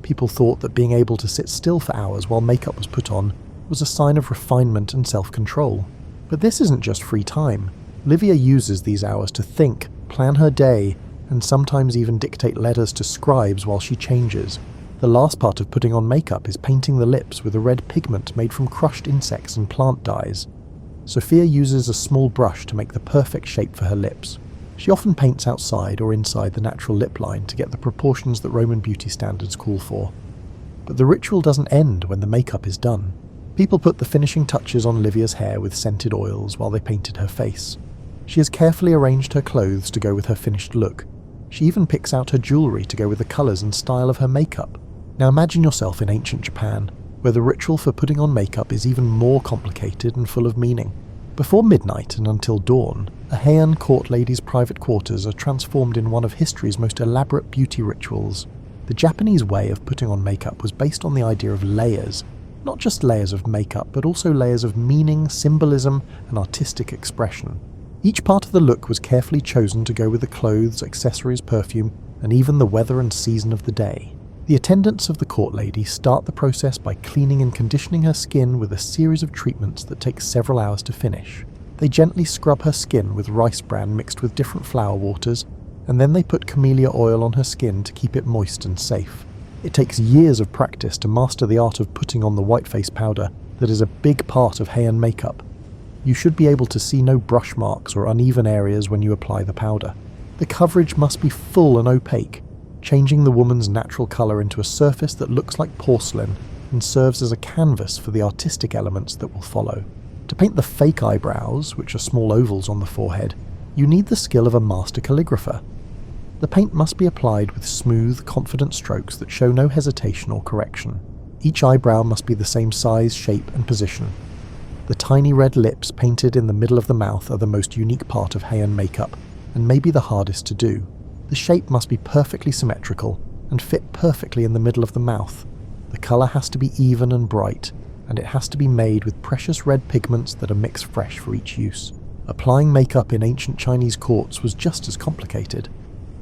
People thought that being able to sit still for hours while makeup was put on was a sign of refinement and self-control. But this isn't just free time. Livia uses these hours to think, plan her day, and sometimes even dictate letters to scribes while she changes. The last part of putting on makeup is painting the lips with a red pigment made from crushed insects and plant dyes. Sophia uses a small brush to make the perfect shape for her lips. She often paints outside or inside the natural lip line to get the proportions that Roman beauty standards call for. But the ritual doesn't end when the makeup is done. People put the finishing touches on Livia's hair with scented oils while they painted her face. She has carefully arranged her clothes to go with her finished look. She even picks out her jewellery to go with the colours and style of her makeup. Now imagine yourself in ancient Japan, where the ritual for putting on makeup is even more complicated and full of meaning. Before midnight and until dawn, a Heian court lady's private quarters are transformed in one of history's most elaborate beauty rituals. The Japanese way of putting on makeup was based on the idea of layers, not just layers of makeup, but also layers of meaning, symbolism, and artistic expression. Each part of the look was carefully chosen to go with the clothes, accessories, perfume, and even the weather and season of the day. The attendants of the court lady start the process by cleaning and conditioning her skin with a series of treatments that take several hours to finish. They gently scrub her skin with rice bran mixed with different flower waters, and then they put camellia oil on her skin to keep it moist and safe. It takes years of practice to master the art of putting on the white face powder that is a big part of Heian makeup. You should be able to see no brush marks or uneven areas when you apply the powder. The coverage must be full and opaque, changing the woman's natural colour into a surface that looks like porcelain and serves as a canvas for the artistic elements that will follow. To paint the fake eyebrows, which are small ovals on the forehead, you need the skill of a master calligrapher. The paint must be applied with smooth, confident strokes that show no hesitation or correction. Each eyebrow must be the same size, shape, and position. The tiny red lips painted in the middle of the mouth are the most unique part of Heian makeup, and maybe the hardest to do. The shape must be perfectly symmetrical and fit perfectly in the middle of the mouth. The colour has to be even and bright, and it has to be made with precious red pigments that are mixed fresh for each use. Applying makeup in ancient Chinese courts was just as complicated,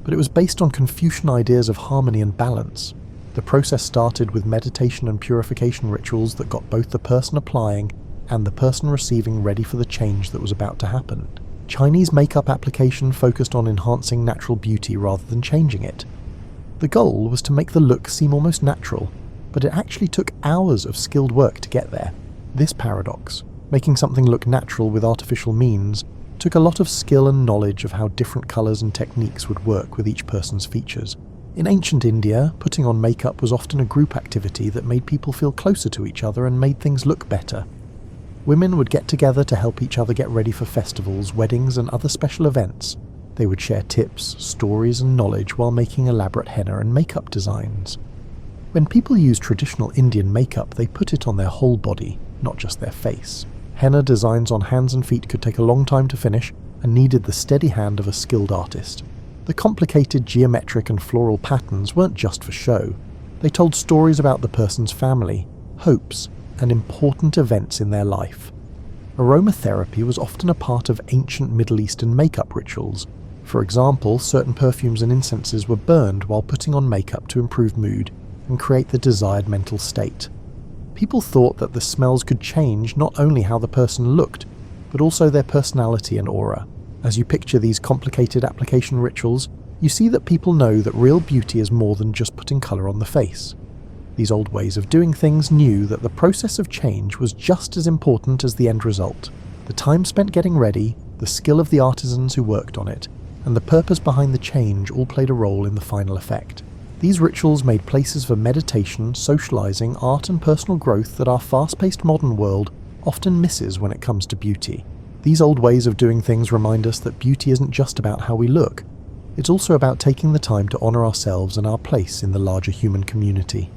but it was based on Confucian ideas of harmony and balance. The process started with meditation and purification rituals that got both the person applying and the person receiving ready for the change that was about to happen. Chinese makeup application focused on enhancing natural beauty rather than changing it. The goal was to make the look seem almost natural, but it actually took hours of skilled work to get there. This paradox, making something look natural with artificial means, took a lot of skill and knowledge of how different colours and techniques would work with each person's features. In ancient India, putting on makeup was often a group activity that made people feel closer to each other and made things look better. Women would get together to help each other get ready for festivals, weddings, and other special events. They would share tips, stories, and knowledge while making elaborate henna and makeup designs. When people used traditional Indian makeup, they put it on their whole body, not just their face. Henna designs on hands and feet could take a long time to finish and needed the steady hand of a skilled artist. The complicated geometric and floral patterns weren't just for show. They told stories about the person's family, hopes, and important events in their life. Aromatherapy was often a part of ancient Middle Eastern makeup rituals. For example, certain perfumes and incenses were burned while putting on makeup to improve mood and create the desired mental state. People thought that the smells could change not only how the person looked, but also their personality and aura. As you picture these complicated application rituals, you see that people know that real beauty is more than just putting colour on the face. These old ways of doing things knew that the process of change was just as important as the end result. The time spent getting ready, the skill of the artisans who worked on it, and the purpose behind the change all played a role in the final effect. These rituals made places for meditation, socializing, art and personal growth that our fast-paced modern world often misses when it comes to beauty. These old ways of doing things remind us that beauty isn't just about how we look. It's also about taking the time to honor ourselves and our place in the larger human community.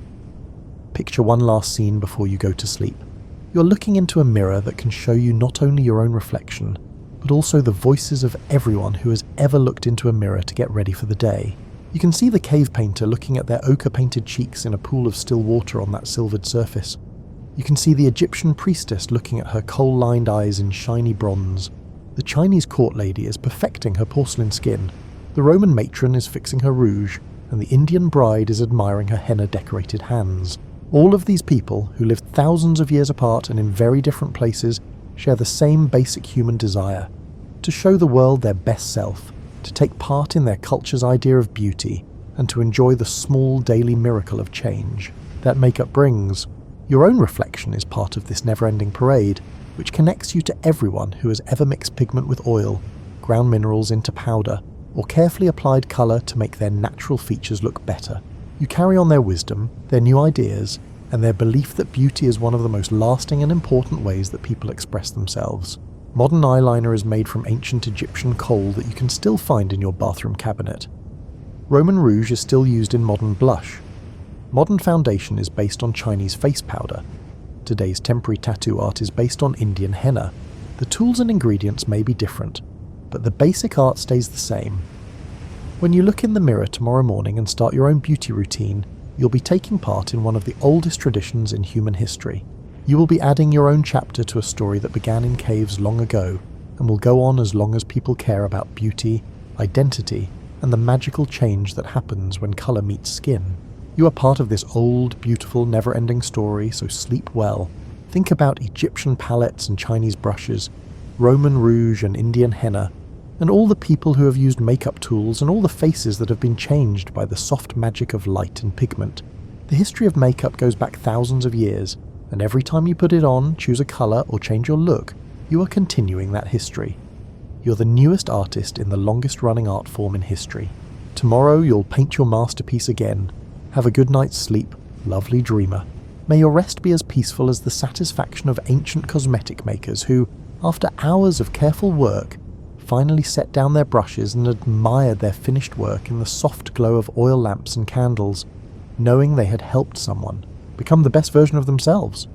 Picture one last scene before you go to sleep. You're looking into a mirror that can show you not only your own reflection, but also the voices of everyone who has ever looked into a mirror to get ready for the day. You can see the cave painter looking at their ochre-painted cheeks in a pool of still water on that silvered surface. You can see the Egyptian priestess looking at her coal-lined eyes in shiny bronze. The Chinese court lady is perfecting her porcelain skin. The Roman matron is fixing her rouge, and the Indian bride is admiring her henna-decorated hands. All of these people, who lived thousands of years apart and in very different places, share the same basic human desire: to show the world their best self, to take part in their culture's idea of beauty, and to enjoy the small daily miracle of change that makeup brings. Your own reflection is part of this never-ending parade, which connects you to everyone who has ever mixed pigment with oil, ground minerals into powder, or carefully applied colour to make their natural features look better. You carry on their wisdom, their new ideas, and their belief that beauty is one of the most lasting and important ways that people express themselves. Modern eyeliner is made from ancient Egyptian coal that you can still find in your bathroom cabinet. Roman rouge is still used in modern blush. Modern foundation is based on Chinese face powder. Today's temporary tattoo art is based on Indian henna. The tools and ingredients may be different, but the basic art stays the same. When you look in the mirror tomorrow morning and start your own beauty routine, you'll be taking part in one of the oldest traditions in human history. You will be adding your own chapter to a story that began in caves long ago and will go on as long as people care about beauty, identity, and the magical change that happens when colour meets skin. You are part of this old, beautiful, never-ending story, so sleep well. Think about Egyptian palettes and Chinese brushes, Roman rouge and Indian henna, and all the people who have used makeup tools and all the faces that have been changed by the soft magic of light and pigment. The history of makeup goes back thousands of years, and every time you put it on, choose a colour or change your look, you are continuing that history. You're the newest artist in the longest running art form in history. Tomorrow you'll paint your masterpiece again. Have a good night's sleep, lovely dreamer. May your rest be as peaceful as the satisfaction of ancient cosmetic makers who, after hours of careful work, finally set down their brushes and admired their finished work in the soft glow of oil lamps and candles, knowing they had helped someone become the best version of themselves.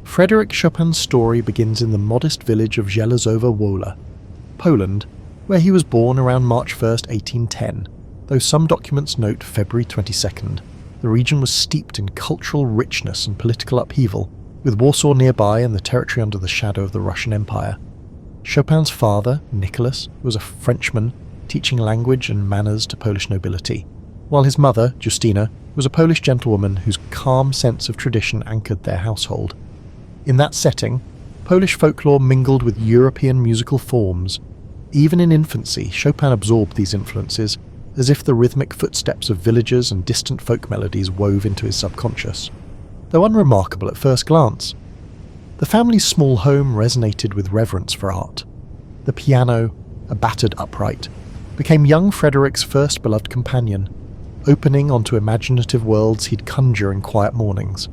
Frederic Chopin's story begins in the modest village of Żelazowa Wola, Poland, where he was born around March 1st, 1810, though some documents note February 22nd. The region was steeped in cultural richness and political upheaval, with Warsaw nearby and the territory under the shadow of the Russian Empire. Chopin's father, Nicholas, was a Frenchman, teaching language and manners to Polish nobility, while his mother, Justina, was a Polish gentlewoman whose calm sense of tradition anchored their household. In that setting, Polish folklore mingled with European musical forms. Even in infancy, Chopin absorbed these influences, as if the rhythmic footsteps of villagers and distant folk melodies wove into his subconscious. Though unremarkable at first glance, the family's small home resonated with reverence for art. The piano, a battered upright, became young Frederic's first beloved companion, opening onto imaginative worlds he'd conjure in quiet mornings.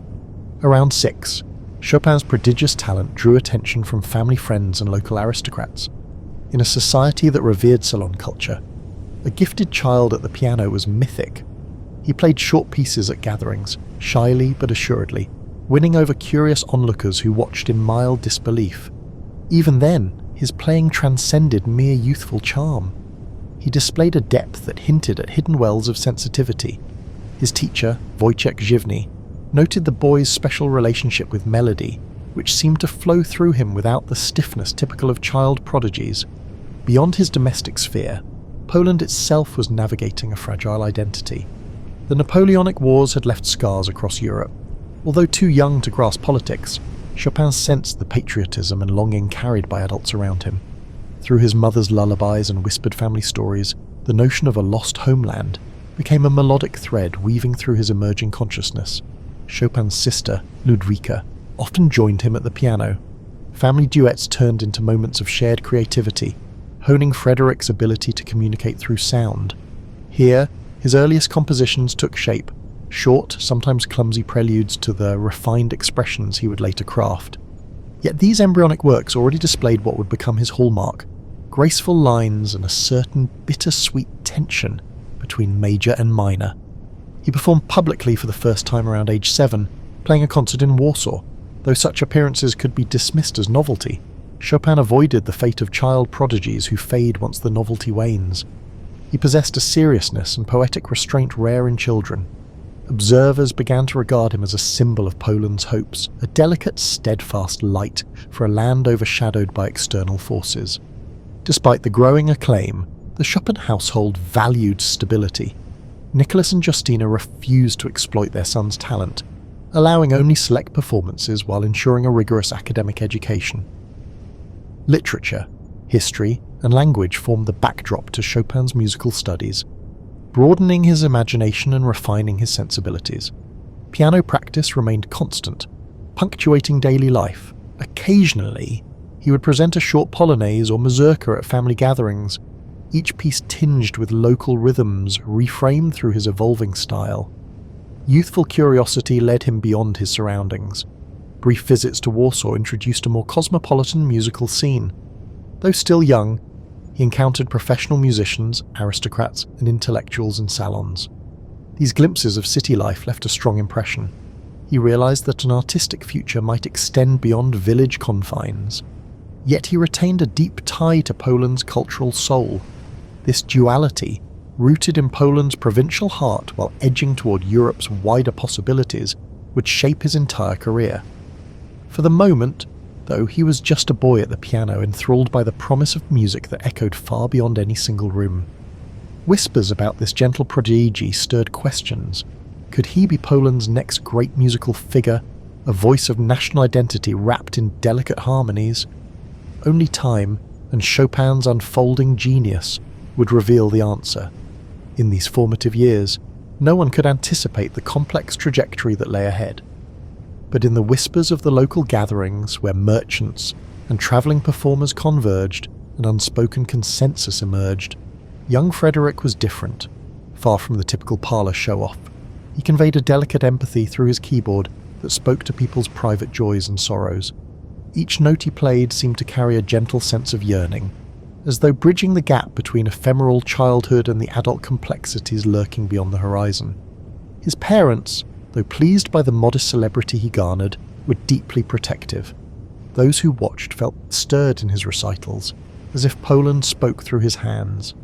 Around 6, Chopin's prodigious talent drew attention from family friends and local aristocrats. In a society that revered salon culture, a gifted child at the piano was mythic. He played short pieces at gatherings, shyly but assuredly, winning over curious onlookers who watched in mild disbelief. Even then, his playing transcended mere youthful charm. He displayed a depth that hinted at hidden wells of sensitivity. His teacher, Wojciech Żywny, noted the boy's special relationship with melody, which seemed to flow through him without the stiffness typical of child prodigies. Beyond his domestic sphere, Poland itself was navigating a fragile identity. The Napoleonic Wars had left scars across Europe. Although too young to grasp politics, Chopin sensed the patriotism and longing carried by adults around him. Through his mother's lullabies and whispered family stories, the notion of a lost homeland became a melodic thread weaving through his emerging consciousness. Chopin's sister, Ludwika, often joined him at the piano. Family duets turned into moments of shared creativity, honing Frederic's ability to communicate through sound. Here, his earliest compositions took shape, short, sometimes clumsy preludes to the refined expressions he would later craft. Yet these embryonic works already displayed what would become his hallmark: graceful lines and a certain bittersweet tension between major and minor. He performed publicly for the first time around age 7, playing a concert in Warsaw. Though such appearances could be dismissed as novelty, Chopin avoided the fate of child prodigies who fade once the novelty wanes. He possessed a seriousness and poetic restraint rare in children. Observers began to regard him as a symbol of Poland's hopes, a delicate, steadfast light for a land overshadowed by external forces. Despite the growing acclaim, the Chopin household valued stability. Nicholas and Justina refused to exploit their son's talent, allowing only select performances while ensuring a rigorous academic education. Literature, history, and language formed the backdrop to Chopin's musical studies, broadening his imagination and refining his sensibilities. Piano practice remained constant, punctuating daily life. Occasionally, he would present a short polonaise or mazurka at family gatherings, each piece tinged with local rhythms, reframed through his evolving style. Youthful curiosity led him beyond his surroundings. Brief visits to Warsaw introduced a more cosmopolitan musical scene. Though still young, he encountered professional musicians, aristocrats, and intellectuals in salons. These glimpses of city life left a strong impression. He realized that an artistic future might extend beyond village confines. Yet he retained a deep tie to Poland's cultural soul. This duality, rooted in Poland's provincial heart while edging toward Europe's wider possibilities, would shape his entire career. For the moment, though, he was just a boy at the piano, enthralled by the promise of music that echoed far beyond any single room. Whispers about this gentle prodigy stirred questions. Could he be Poland's next great musical figure, a voice of national identity wrapped in delicate harmonies? Only time and Chopin's unfolding genius would reveal the answer. In these formative years, no one could anticipate the complex trajectory that lay ahead. But in the whispers of the local gatherings where merchants and travelling performers converged, an unspoken consensus emerged. Young Frederic was different. Far from the typical parlour show-off, he conveyed a delicate empathy through his keyboard that spoke to people's private joys and sorrows. Each note he played seemed to carry a gentle sense of yearning, as though bridging the gap between ephemeral childhood and the adult complexities lurking beyond the horizon. His parents, though pleased by the modest celebrity he garnered, were deeply protective. Those who watched felt stirred in his recitals, as if Poland spoke through his hands.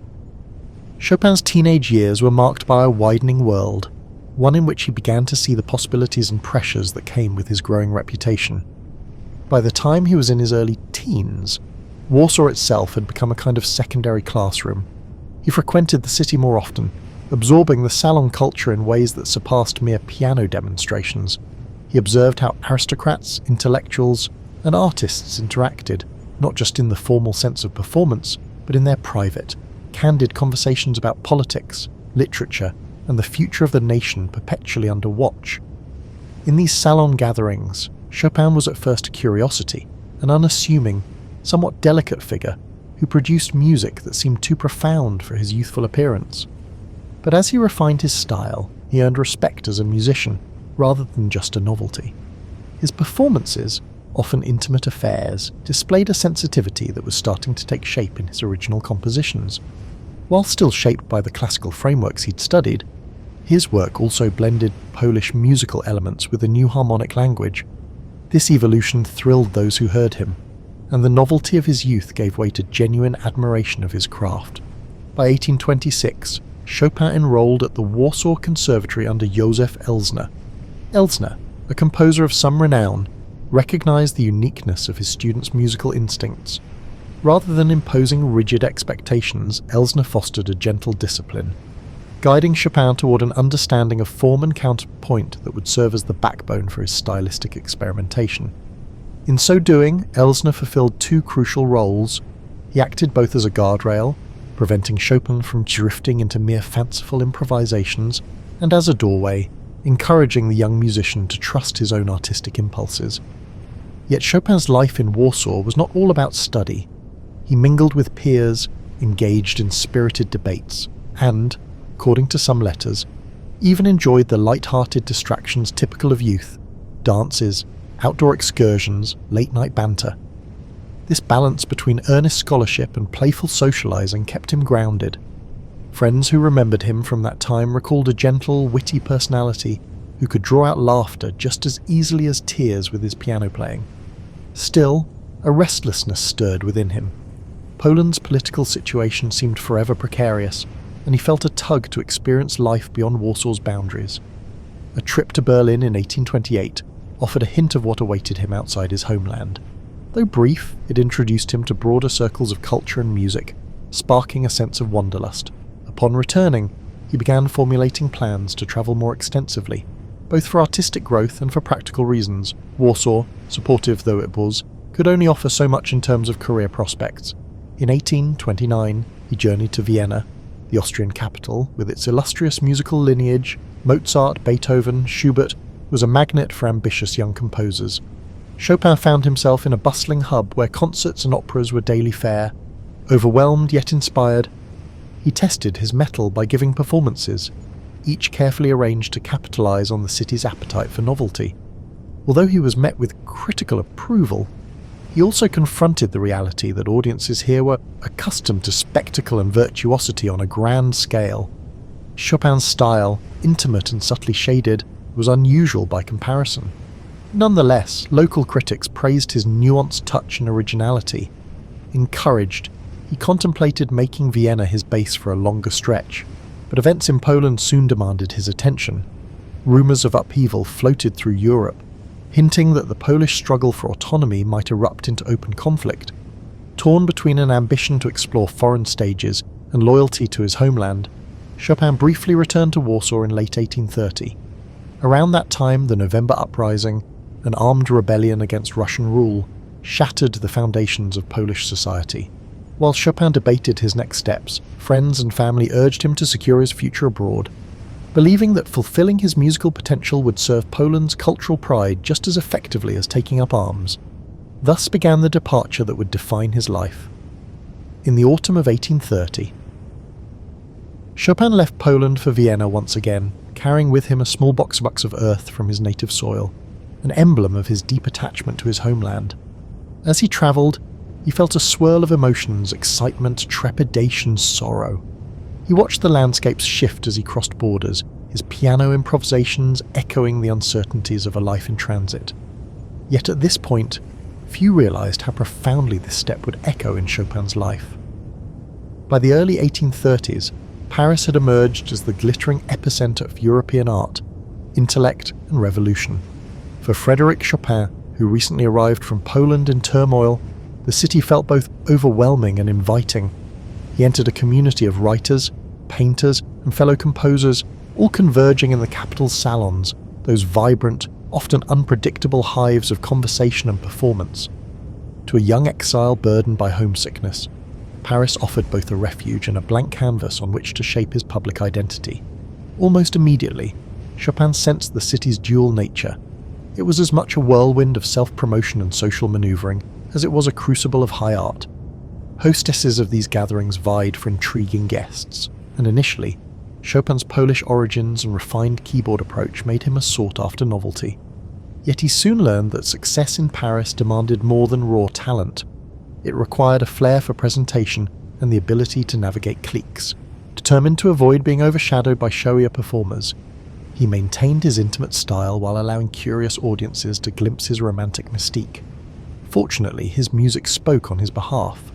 Chopin's teenage years were marked by a widening world, one in which he began to see the possibilities and pressures that came with his growing reputation. By the time he was in his early teens, Warsaw itself had become a kind of secondary classroom. He frequented the city more often, absorbing the salon culture in ways that surpassed mere piano demonstrations. He observed how aristocrats, intellectuals, and artists interacted, not just in the formal sense of performance, but in their private, candid conversations about politics, literature, and the future of the nation perpetually under watch. In these salon gatherings, Chopin was at first a curiosity, an unassuming, somewhat delicate figure who produced music that seemed too profound for his youthful appearance. But as he refined his style, he earned respect as a musician, rather than just a novelty. His performances, often intimate affairs, displayed a sensitivity that was starting to take shape in his original compositions. While still shaped by the classical frameworks he'd studied, his work also blended Polish musical elements with a new harmonic language. This evolution thrilled those who heard him, and the novelty of his youth gave way to genuine admiration of his craft. By 1826, Chopin enrolled at the Warsaw Conservatory under Józef Elsner. Elsner, a composer of some renown, recognized the uniqueness of his students' musical instincts. Rather than imposing rigid expectations, Elsner fostered a gentle discipline, guiding Chopin toward an understanding of form and counterpoint that would serve as the backbone for his stylistic experimentation. In so doing, Elsner fulfilled two crucial roles. He acted both as a guardrail, preventing Chopin from drifting into mere fanciful improvisations, and as a doorway, encouraging the young musician to trust his own artistic impulses. Yet Chopin's life in Warsaw was not all about study. He mingled with peers, engaged in spirited debates, and, according to some letters, even enjoyed the lighthearted distractions typical of youth: dances, outdoor excursions, late-night banter. This balance between earnest scholarship and playful socializing kept him grounded. Friends who remembered him from that time recalled a gentle, witty personality who could draw out laughter just as easily as tears with his piano playing. Still, a restlessness stirred within him. Poland's political situation seemed forever precarious, and he felt a tug to experience life beyond Warsaw's boundaries. A trip to Berlin in 1828 offered a hint of what awaited him outside his homeland. Though brief, it introduced him to broader circles of culture and music, sparking a sense of wanderlust. Upon returning, he began formulating plans to travel more extensively, both for artistic growth and for practical reasons. Warsaw, supportive though it was, could only offer so much in terms of career prospects. In 1829, he journeyed to Vienna, the Austrian capital. With its illustrious musical lineage, Mozart, Beethoven, Schubert, was a magnet for ambitious young composers. Chopin found himself in a bustling hub where concerts and operas were daily fare. Overwhelmed yet inspired, he tested his mettle by giving performances, each carefully arranged to capitalize on the city's appetite for novelty. Although he was met with critical approval, he also confronted the reality that audiences here were accustomed to spectacle and virtuosity on a grand scale. Chopin's style, intimate and subtly shaded, was unusual by comparison. Nonetheless, local critics praised his nuanced touch and originality. Encouraged, he contemplated making Vienna his base for a longer stretch, but events in Poland soon demanded his attention. Rumours of upheaval floated through Europe, hinting that the Polish struggle for autonomy might erupt into open conflict. Torn between an ambition to explore foreign stages and loyalty to his homeland, Chopin briefly returned to Warsaw in late 1830. Around that time, the November Uprising, an armed rebellion against Russian rule, shattered the foundations of Polish society. While Chopin debated his next steps, friends and family urged him to secure his future abroad, believing that fulfilling his musical potential would serve Poland's cultural pride just as effectively as taking up arms. Thus began the departure that would define his life. In the autumn of 1830, Chopin left Poland for Vienna once again, carrying with him a small box of earth from his native soil, an emblem of his deep attachment to his homeland. As he travelled, he felt a swirl of emotions: excitement, trepidation, sorrow. He watched the landscapes shift as he crossed borders, his piano improvisations echoing the uncertainties of a life in transit. Yet at this point, few realised how profoundly this step would echo in Chopin's life. By the early 1830s, Paris had emerged as the glittering epicentre of European art, intellect and revolution. For Frederic Chopin, who recently arrived from Poland in turmoil, the city felt both overwhelming and inviting. He entered a community of writers, painters and fellow composers, all converging in the capital's salons, those vibrant, often unpredictable hives of conversation and performance. To a young exile burdened by homesickness, Paris offered both a refuge and a blank canvas on which to shape his public identity. Almost immediately, Chopin sensed the city's dual nature. It was as much a whirlwind of self-promotion and social manoeuvring as it was a crucible of high art. Hostesses of these gatherings vied for intriguing guests, and initially, Chopin's Polish origins and refined keyboard approach made him a sought-after novelty. Yet he soon learned that success in Paris demanded more than raw talent. It required a flair for presentation and the ability to navigate cliques. Determined to avoid being overshadowed by showier performers, he maintained his intimate style while allowing curious audiences to glimpse his romantic mystique. Fortunately, his music spoke on his behalf.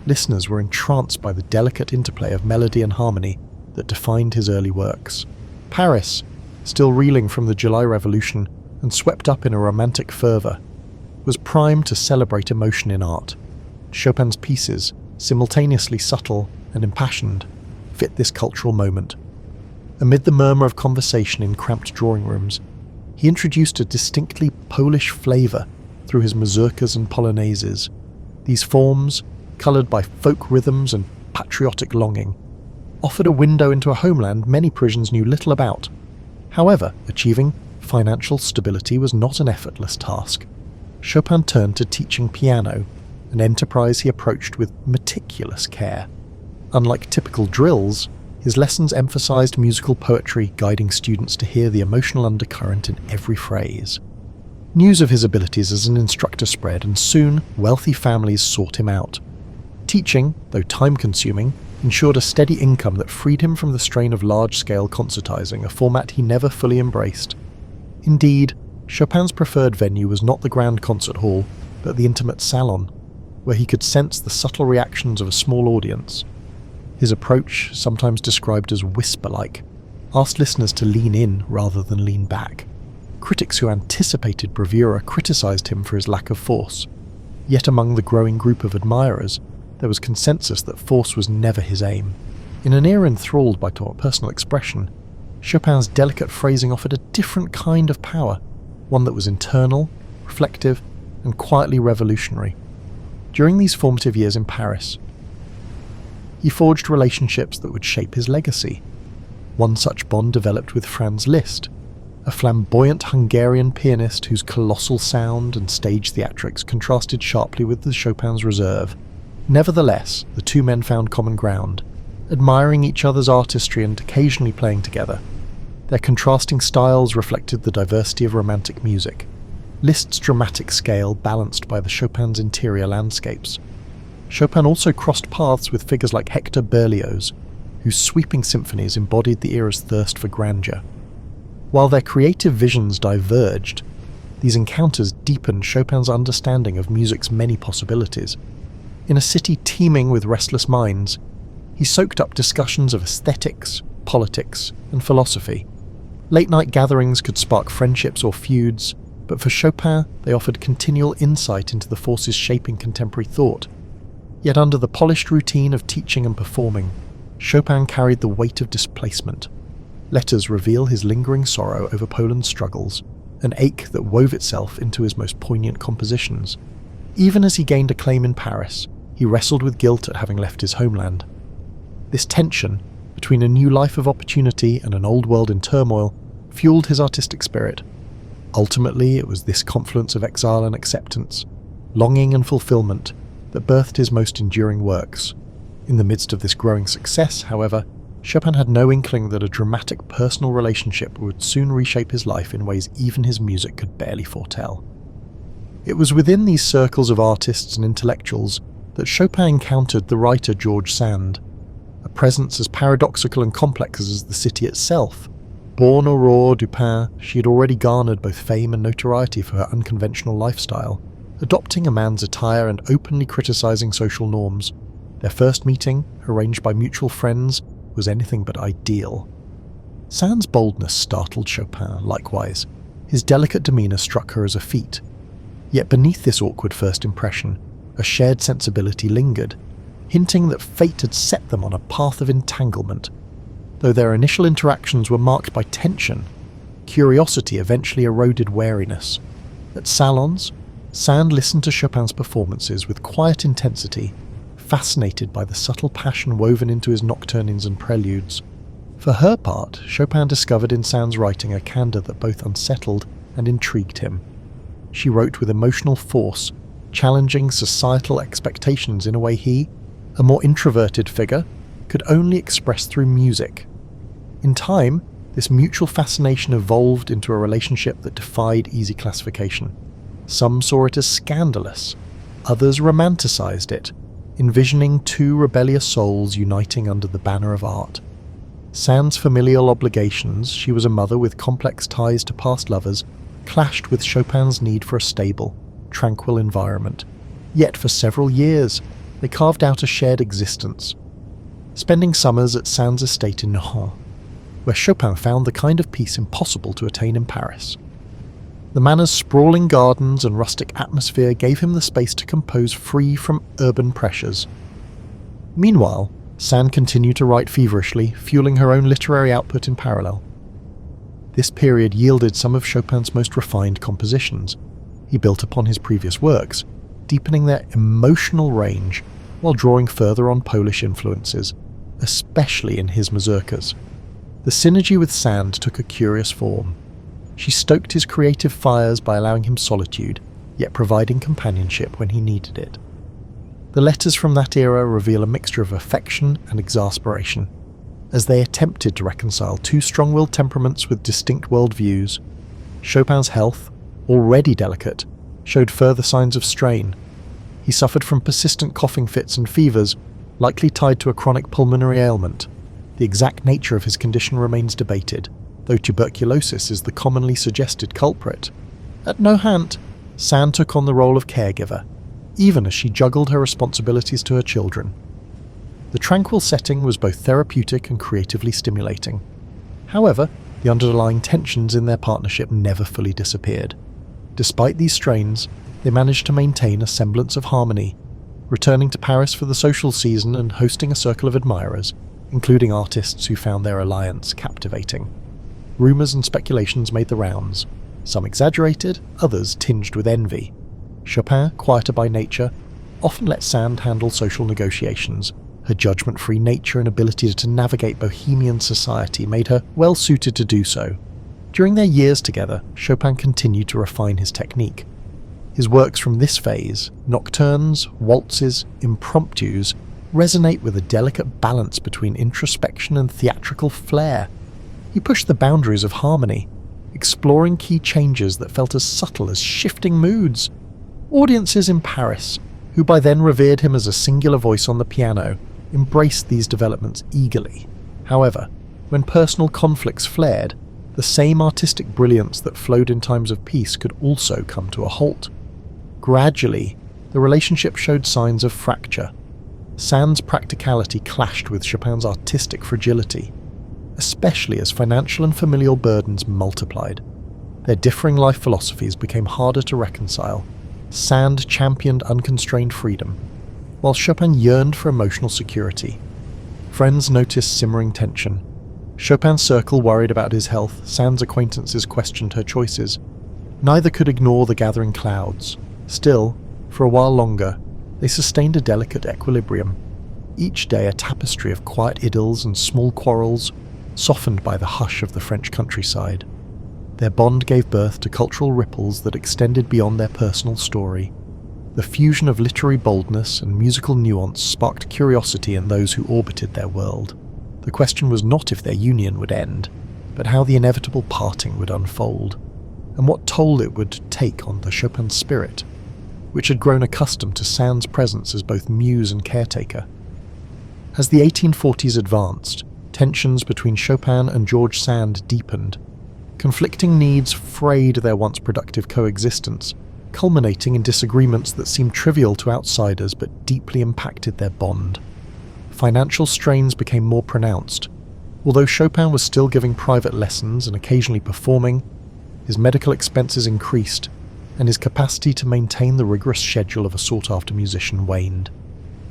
Listeners were entranced by the delicate interplay of melody and harmony, that defined his early works. Paris, still reeling from the July Revolution and swept up in a romantic fervour, was primed to celebrate emotion in art. Chopin's pieces, simultaneously subtle and impassioned, fit this cultural moment. Amid the murmur of conversation in cramped drawing rooms, he introduced a distinctly Polish flavour through his mazurkas and polonaises. These forms, coloured by folk rhythms and patriotic longing, offered a window into a homeland many Parisians knew little about. However, achieving financial stability was not an effortless task. Chopin turned to teaching piano, an enterprise he approached with meticulous care. Unlike typical drills, his lessons emphasized musical poetry, guiding students to hear the emotional undercurrent in every phrase. News of his abilities as an instructor spread, and soon wealthy families sought him out. Teaching, though time-consuming, ensured a steady income that freed him from the strain of large-scale concertizing, a format he never fully embraced. Indeed, Chopin's preferred venue was not the grand concert hall, but the intimate salon, where he could sense the subtle reactions of a small audience. His approach, sometimes described as whisper-like, asked listeners to lean in rather than lean back. Critics who anticipated bravura criticized him for his lack of force. Yet among the growing group of admirers, there was consensus that force was never his aim. In an era enthralled by personal expression, Chopin's delicate phrasing offered a different kind of power, one that was internal, reflective, and quietly revolutionary. During these formative years in Paris, he forged relationships that would shape his legacy. One such bond developed with Franz Liszt, a flamboyant Hungarian pianist whose colossal sound and stage theatrics contrasted sharply with the Chopin's reserve. Nevertheless, the two men found common ground, admiring each other's artistry and occasionally playing together. Their contrasting styles reflected the diversity of Romantic music, Liszt's dramatic scale balanced by the Chopin's interior landscapes. Chopin also crossed paths with figures like Hector Berlioz, whose sweeping symphonies embodied the era's thirst for grandeur. While their creative visions diverged, these encounters deepened Chopin's understanding of music's many possibilities. In a city teeming with restless minds, he soaked up discussions of aesthetics, politics, and philosophy. Late-night gatherings could spark friendships or feuds, but for Chopin, they offered continual insight into the forces shaping contemporary thought. Yet under the polished routine of teaching and performing, Chopin carried the weight of displacement. Letters reveal his lingering sorrow over Poland's struggles, an ache that wove itself into his most poignant compositions. Even as he gained acclaim in Paris, he wrestled with guilt at having left his homeland. This tension between a new life of opportunity and an old world in turmoil fueled his artistic spirit. Ultimately, it was this confluence of exile and acceptance, longing and fulfillment, that birthed his most enduring works. In the midst of this growing success, however, Chopin had no inkling that a dramatic personal relationship would soon reshape his life in ways even his music could barely foretell. It was within these circles of artists and intellectuals that Chopin encountered the writer George Sand, a presence as paradoxical and complex as the city itself. Born Aurore Dupin, she had already garnered both fame and notoriety for her unconventional lifestyle, adopting a man's attire and openly criticizing social norms. Their first meeting, arranged by mutual friends, was anything but ideal. Sand's boldness startled Chopin, likewise. His delicate demeanor struck her as a feat. Yet beneath this awkward first impression, a shared sensibility lingered, hinting that fate had set them on a path of entanglement. Though their initial interactions were marked by tension, curiosity eventually eroded wariness. At salons, Sand listened to Chopin's performances with quiet intensity, fascinated by the subtle passion woven into his nocturnes and preludes. For her part, Chopin discovered in Sand's writing a candor that both unsettled and intrigued him. She wrote with emotional force, challenging societal expectations in a way he, a more introverted figure, could only express through music. In time, this mutual fascination evolved into a relationship that defied easy classification. Some saw it as scandalous, others romanticized it, envisioning two rebellious souls uniting under the banner of art. Sand's familial obligations, she was a mother with complex ties to past lovers, clashed with Chopin's need for a stable, tranquil environment. Yet for several years, they carved out a shared existence. spending summers at Sand's estate in Nohant, where Chopin found the kind of peace impossible to attain in Paris. The manor's sprawling gardens and rustic atmosphere gave him the space to compose free from urban pressures. Meanwhile, Sand continued to write feverishly, fueling her own literary output in parallel. This period yielded some of Chopin's most refined compositions. He built upon his previous works, deepening their emotional range while drawing further on Polish influences, especially in his mazurkas. The synergy with Sand took a curious form. She stoked his creative fires by allowing him solitude, yet providing companionship when he needed it. The letters from that era reveal a mixture of affection and exasperation, as they attempted to reconcile two strong-willed temperaments with distinct worldviews. Chopin's health, already delicate, showed further signs of strain. He suffered from persistent coughing fits and fevers, likely tied to a chronic pulmonary ailment. The exact nature of his condition remains debated, though tuberculosis is the commonly suggested culprit. At Nohant, Sand took on the role of caregiver, even as she juggled her responsibilities to her children. The tranquil setting was both therapeutic and creatively stimulating. However, the underlying tensions in their partnership never fully disappeared. Despite these strains, they managed to maintain a semblance of harmony, returning to Paris for the social season and hosting a circle of admirers, including artists who found their alliance captivating. Rumours and speculations made the rounds, some exaggerated, others tinged with envy. Chopin, quieter by nature, often let Sand handle social negotiations. Her judgment-free nature and ability to navigate bohemian society made her well suited to do so. During their years together, Chopin continued to refine his technique. His works from this phase, nocturnes, waltzes, impromptus, resonate with a delicate balance between introspection and theatrical flair. He pushed the boundaries of harmony, exploring key changes that felt as subtle as shifting moods. Audiences in Paris, who by then revered him as a singular voice on the piano, embraced these developments eagerly. However, when personal conflicts flared, the same artistic brilliance that flowed in times of peace could also come to a halt. Gradually, the relationship showed signs of fracture. Sand's practicality clashed with Chopin's artistic fragility, especially as financial and familial burdens multiplied. Their differing life philosophies became harder to reconcile. Sand championed unconstrained freedom, while Chopin yearned for emotional security. Friends noticed simmering tension. Chopin's circle worried about his health, Sand's acquaintances questioned her choices. Neither could ignore the gathering clouds. Still, for a while longer, they sustained a delicate equilibrium, each day a tapestry of quiet idylls and small quarrels, softened by the hush of the French countryside. Their bond gave birth to cultural ripples that extended beyond their personal story. The fusion of literary boldness and musical nuance sparked curiosity in those who orbited their world. The question was not if their union would end, but how the inevitable parting would unfold, and what toll it would take on the Chopin spirit, which had grown accustomed to Sand's presence as both muse and caretaker. As the 1840s advanced, tensions between Chopin and George Sand deepened. Conflicting needs frayed their once productive coexistence, culminating in disagreements that seemed trivial to outsiders but deeply impacted their bond. Financial strains became more pronounced. Although Chopin was still giving private lessons and occasionally performing, his medical expenses increased, and his capacity to maintain the rigorous schedule of a sought-after musician waned.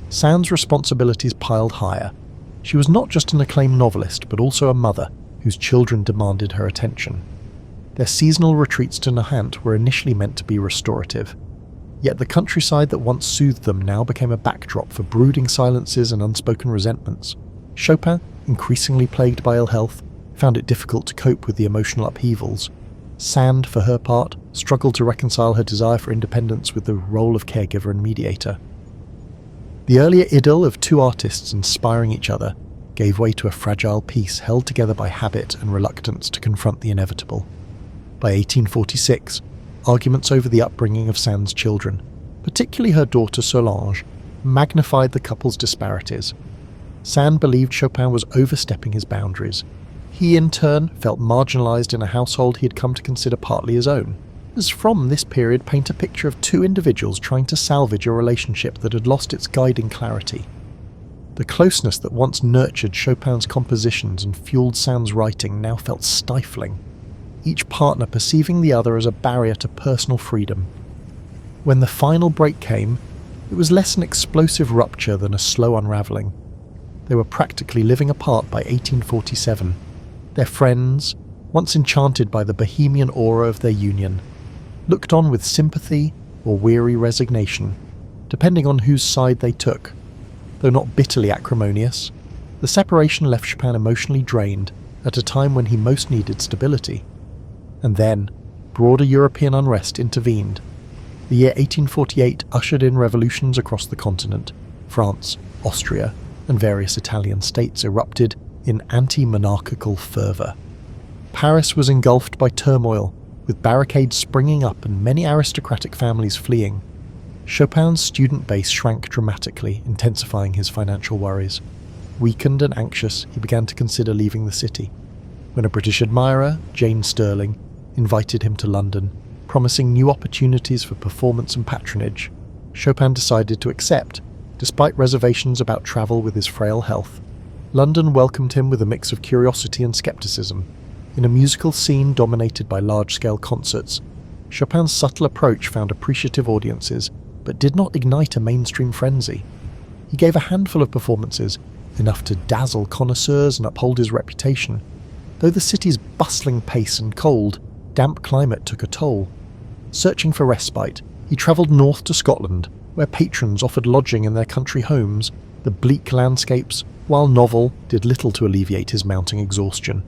Sand's responsibilities piled higher. She was not just an acclaimed novelist, but also a mother, whose children demanded her attention. Their seasonal retreats to Nohant were initially meant to be restorative, yet the countryside that once soothed them now became a backdrop for brooding silences and unspoken resentments. Chopin, increasingly plagued by ill health, found it difficult to cope with the emotional upheavals. Sand, for her part, struggled to reconcile her desire for independence with the role of caregiver and mediator. The earlier idyll of two artists inspiring each other gave way to a fragile piece held together by habit and reluctance to confront the inevitable. By 1846, arguments over the upbringing of Sand's children, particularly her daughter Solange, magnified the couple's disparities. Sand believed Chopin was overstepping his boundaries. He, in turn, felt marginalized in a household he had come to consider partly his own. As from this period paint a picture of two individuals trying to salvage a relationship that had lost its guiding clarity. The closeness that once nurtured Chopin's compositions and fueled Sand's writing now felt stifling, each partner perceiving the other as a barrier to personal freedom. When the final break came, it was less an explosive rupture than a slow unravelling. They were practically living apart by 1847. Their friends, once enchanted by the bohemian aura of their union, looked on with sympathy or weary resignation, depending on whose side they took. Though not bitterly acrimonious, the separation left Chopin emotionally drained at a time when he most needed stability. And then, broader European unrest intervened. The year 1848 ushered in revolutions across the continent. France, Austria, and various Italian states erupted in anti-monarchical fervour. Paris was engulfed by turmoil, with barricades springing up and many aristocratic families fleeing. Chopin's student base shrank dramatically, intensifying his financial worries. Weakened and anxious, he began to consider leaving the city, when a British admirer, Jane Stirling, invited him to London, promising new opportunities for performance and patronage. Chopin decided to accept, despite reservations about travel with his frail health. London welcomed him with a mix of curiosity and skepticism. In a musical scene dominated by large-scale concerts, Chopin's subtle approach found appreciative audiences, but did not ignite a mainstream frenzy. He gave a handful of performances, enough to dazzle connoisseurs and uphold his reputation, though the city's bustling pace and cold, damp climate took a toll. Searching for respite, he travelled north to Scotland, where patrons offered lodging in their country homes. The bleak landscapes, while novel, did little to alleviate his mounting exhaustion.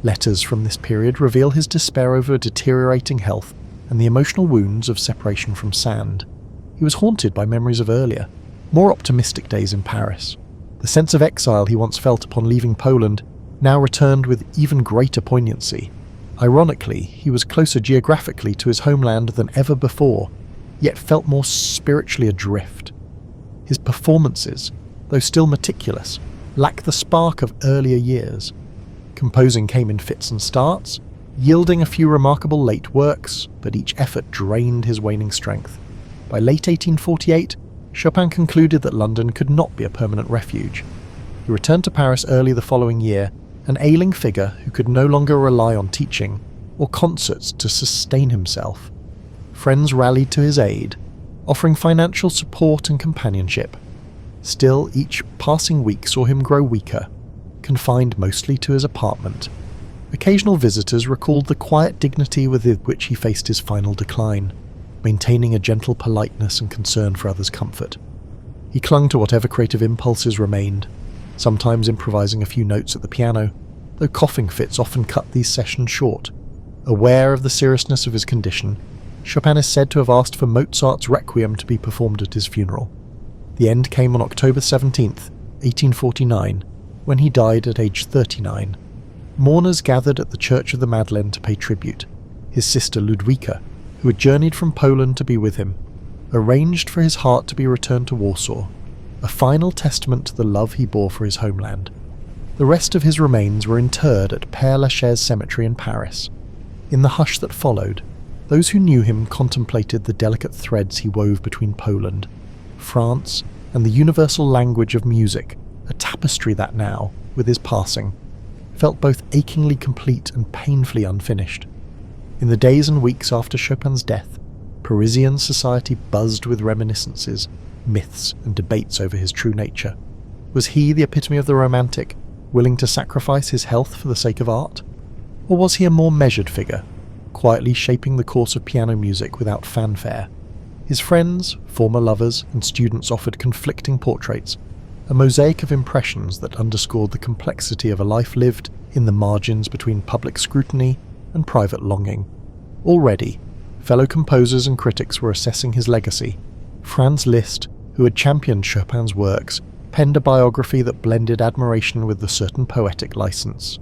Letters from this period reveal his despair over deteriorating health and the emotional wounds of separation from Sand. He was haunted by memories of earlier, more optimistic days in Paris. The sense of exile he once felt upon leaving Poland now returned with even greater poignancy. Ironically, he was closer geographically to his homeland than ever before, yet felt more spiritually adrift. His performances, though still meticulous, lack the spark of earlier years. Composing came in fits and starts, yielding a few remarkable late works, but each effort drained his waning strength. By late 1848, Chopin concluded that London could not be a permanent refuge. He returned to Paris early the following year, an ailing figure who could no longer rely on teaching or concerts to sustain himself. Friends rallied to his aid, offering financial support and companionship. Still, each passing week saw him grow weaker, confined mostly to his apartment. Occasional visitors recalled the quiet dignity with which he faced his final decline, maintaining a gentle politeness and concern for others' comfort. He clung to whatever creative impulses remained, sometimes improvising a few notes at the piano, though coughing fits often cut these sessions short. Aware of the seriousness of his condition, Chopin is said to have asked for Mozart's Requiem to be performed at his funeral. The end came on October 17th, 1849, when he died at age 39. Mourners gathered at the Church of the Madeleine to pay tribute. His sister Ludwika, who had journeyed from Poland to be with him, arranged for his heart to be returned to Warsaw, a final testament to the love he bore for his homeland. The rest of his remains were interred at Père Lachaise Cemetery in Paris. In the hush that followed, those who knew him contemplated the delicate threads he wove between Poland, France, and the universal language of music, a tapestry that now, with his passing, felt both achingly complete and painfully unfinished. In the days and weeks after Chopin's death, Parisian society buzzed with reminiscences, myths, and debates over his true nature. Was he the epitome of the romantic, willing to sacrifice his health for the sake of art? Or was he a more measured figure, quietly shaping the course of piano music without fanfare? His friends, former lovers, and students offered conflicting portraits, a mosaic of impressions that underscored the complexity of a life lived in the margins between public scrutiny and private longing. Already, fellow composers and critics were assessing his legacy. Franz Liszt, who had championed Chopin's works, penned a biography that blended admiration with a certain poetic license.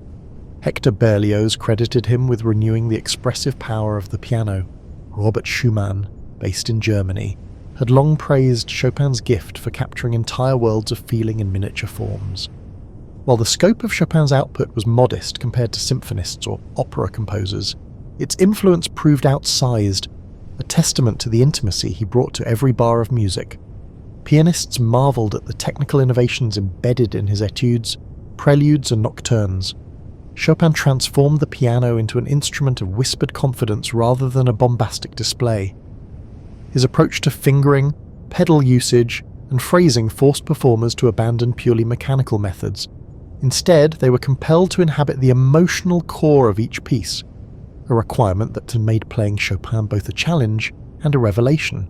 Hector Berlioz credited him with renewing the expressive power of the piano. Robert Schumann, based in Germany, had long praised Chopin's gift for capturing entire worlds of feeling in miniature forms. While the scope of Chopin's output was modest compared to symphonists or opera composers, its influence proved outsized, a testament to the intimacy he brought to every bar of music. Pianists marvelled at the technical innovations embedded in his etudes, preludes and nocturnes. Chopin transformed the piano into an instrument of whispered confidence rather than a bombastic display. His approach to fingering, pedal usage, and phrasing forced performers to abandon purely mechanical methods. Instead, they were compelled to inhabit the emotional core of each piece, a requirement that made playing Chopin both a challenge and a revelation.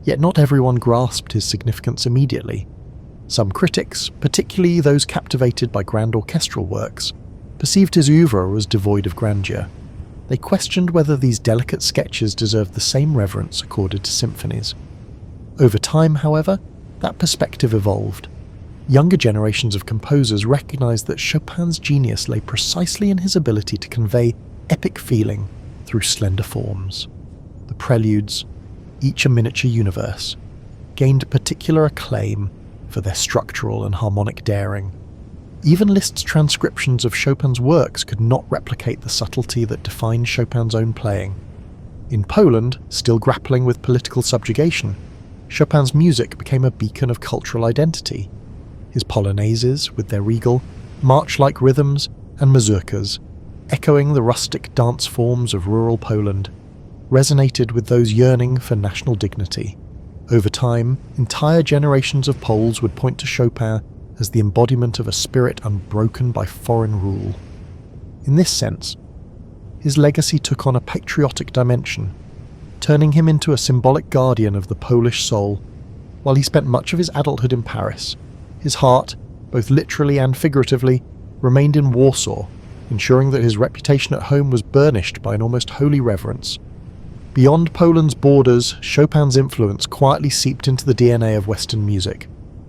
Yet not everyone grasped his significance immediately. Some critics, particularly those captivated by grand orchestral works, perceived his oeuvre as devoid of grandeur. They questioned whether these delicate sketches deserved the same reverence accorded to symphonies. Over time, however, that perspective evolved. Younger generations of composers recognized that Chopin's genius lay precisely in his ability to convey epic feeling through slender forms. The preludes, each a miniature universe, gained particular acclaim for their structural and harmonic daring. Even Liszt's transcriptions of Chopin's works could not replicate the subtlety that defined Chopin's own playing. In Poland, still grappling with political subjugation, Chopin's music became a beacon of cultural identity. His polonaises, with their regal, march-like rhythms, and mazurkas, echoing the rustic dance forms of rural Poland, resonated with those yearning for national dignity. Over time, entire generations of Poles would point to Chopin as the embodiment of a spirit unbroken by foreign rule. In this sense, his legacy took on a patriotic dimension, turning him into a symbolic guardian of the Polish soul. While he spent much of his adulthood in Paris, his heart, both literally and figuratively, remained in Warsaw, ensuring that his reputation at home was burnished by an almost holy reverence. Beyond Poland's borders, Chopin's influence quietly seeped into the DNA of Western music.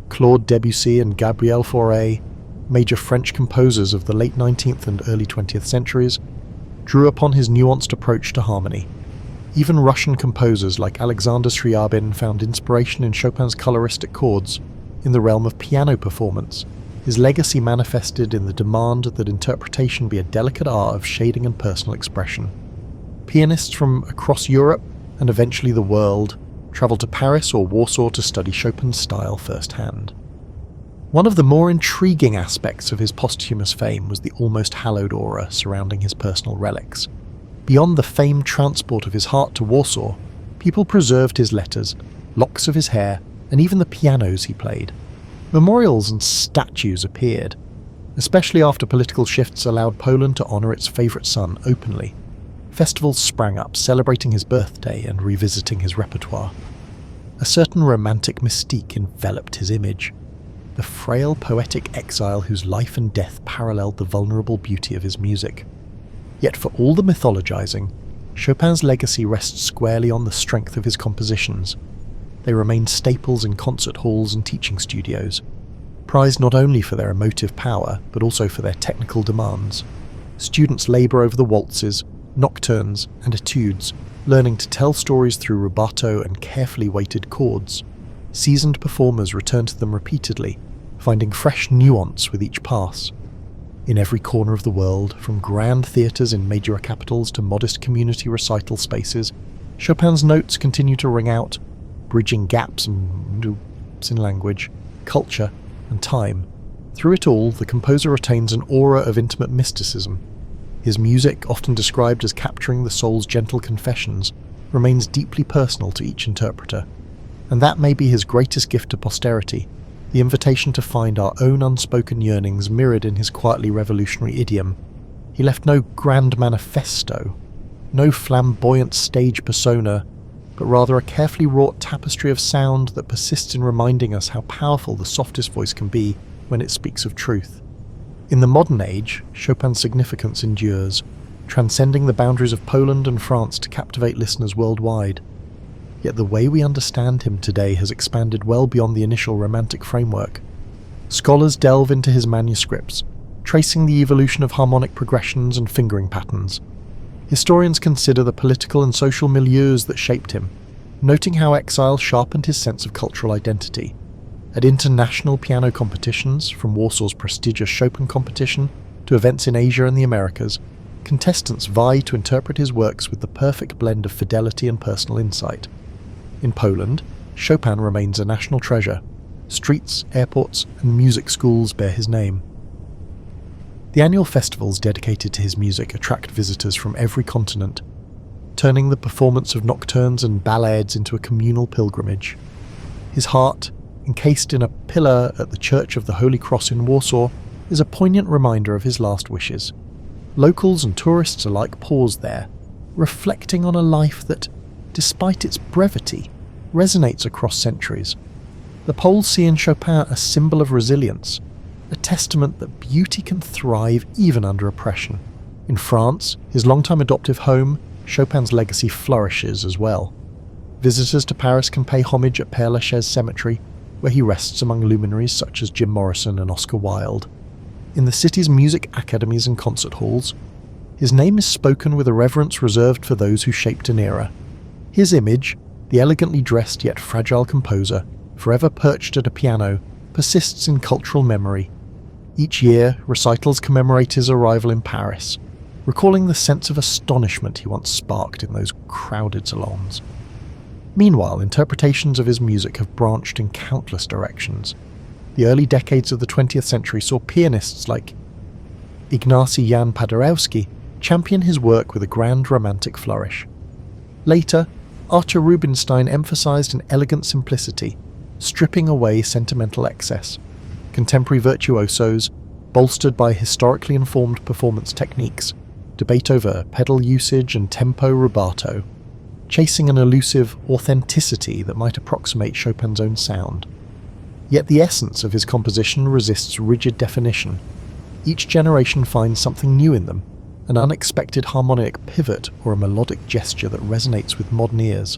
Claude Debussy and Gabriel Fauré, major French composers of the late 19th and early 20th centuries, drew upon his nuanced approach to harmony. Even Russian composers like Alexander Scriabin found inspiration in Chopin's coloristic chords. In the realm of piano performance, his legacy manifested in the demand that interpretation be a delicate art of shading and personal expression. Pianists from across Europe, and eventually the world, travelled to Paris or Warsaw to study Chopin's style firsthand. One of the more intriguing aspects of his posthumous fame was the almost hallowed aura surrounding his personal relics. Beyond the famed transport of his heart to Warsaw, people preserved his letters, locks of his hair, and even the pianos he played. Memorials and statues appeared, especially after political shifts allowed Poland to honour its favourite son openly. Festivals sprang up, celebrating his birthday and revisiting his repertoire. A certain romantic mystique enveloped his image, the frail poetic exile whose life and death paralleled the vulnerable beauty of his music. Yet for all the mythologizing, Chopin's legacy rests squarely on the strength of his compositions. They remain staples in concert halls and teaching studios, prized not only for their emotive power, but also for their technical demands. Students labour over the waltzes, nocturnes, and etudes, learning to tell stories through rubato and carefully weighted chords. Seasoned performers return to them repeatedly, finding fresh nuance with each pass. In every corner of the world, from grand theatres in major capitals to modest community recital spaces, Chopin's notes continue to ring out, bridging gaps in language, culture, and time. Through it all, the composer retains an aura of intimate mysticism. His music, often described as capturing the soul's gentle confessions, remains deeply personal to each interpreter. And that may be his greatest gift to posterity, the invitation to find our own unspoken yearnings mirrored in his quietly revolutionary idiom. He left no grand manifesto, no flamboyant stage persona, but rather a carefully wrought tapestry of sound that persists in reminding us how powerful the softest voice can be when it speaks of truth. In the modern age, Chopin's significance endures, transcending the boundaries of Poland and France to captivate listeners worldwide. Yet the way we understand him today has expanded well beyond the initial romantic framework. Scholars delve into his manuscripts, tracing the evolution of harmonic progressions and fingering patterns. Historians consider the political and social milieus that shaped him, noting how exile sharpened his sense of cultural identity. At international piano competitions, from Warsaw's prestigious Chopin competition to events in Asia and the Americas, contestants vie to interpret his works with the perfect blend of fidelity and personal insight. In Poland, Chopin remains a national treasure. Streets, airports, and music schools bear his name. The annual festivals dedicated to his music attract visitors from every continent, turning the performance of nocturnes and ballades into a communal pilgrimage. His heart, encased in a pillar at the Church of the Holy Cross in Warsaw, is a poignant reminder of his last wishes. Locals and tourists alike pause there, reflecting on a life that, despite its brevity, resonates across centuries. The Poles see in Chopin a symbol of resilience, a testament that beauty can thrive even under oppression. In France, his longtime adoptive home, Chopin's legacy flourishes as well. Visitors to Paris can pay homage at Père Lachaise Cemetery, where he rests among luminaries such as Jim Morrison and Oscar Wilde. In the city's music academies and concert halls, his name is spoken with a reverence reserved for those who shaped an era. His image, the elegantly dressed yet fragile composer, forever perched at a piano, persists in cultural memory. Each year, recitals commemorate his arrival in Paris, recalling the sense of astonishment he once sparked in those crowded salons. Meanwhile, interpretations of his music have branched in countless directions. The early decades of the 20th century saw pianists like Ignacy Jan Paderewski champion his work with a grand romantic flourish. Later, Artur Rubinstein emphasized an elegant simplicity, stripping away sentimental excess. Contemporary virtuosos, bolstered by historically informed performance techniques, debate over pedal usage and tempo rubato, chasing an elusive authenticity that might approximate Chopin's own sound. Yet the essence of his composition resists rigid definition. Each generation finds something new in them, an unexpected harmonic pivot or a melodic gesture that resonates with modern ears.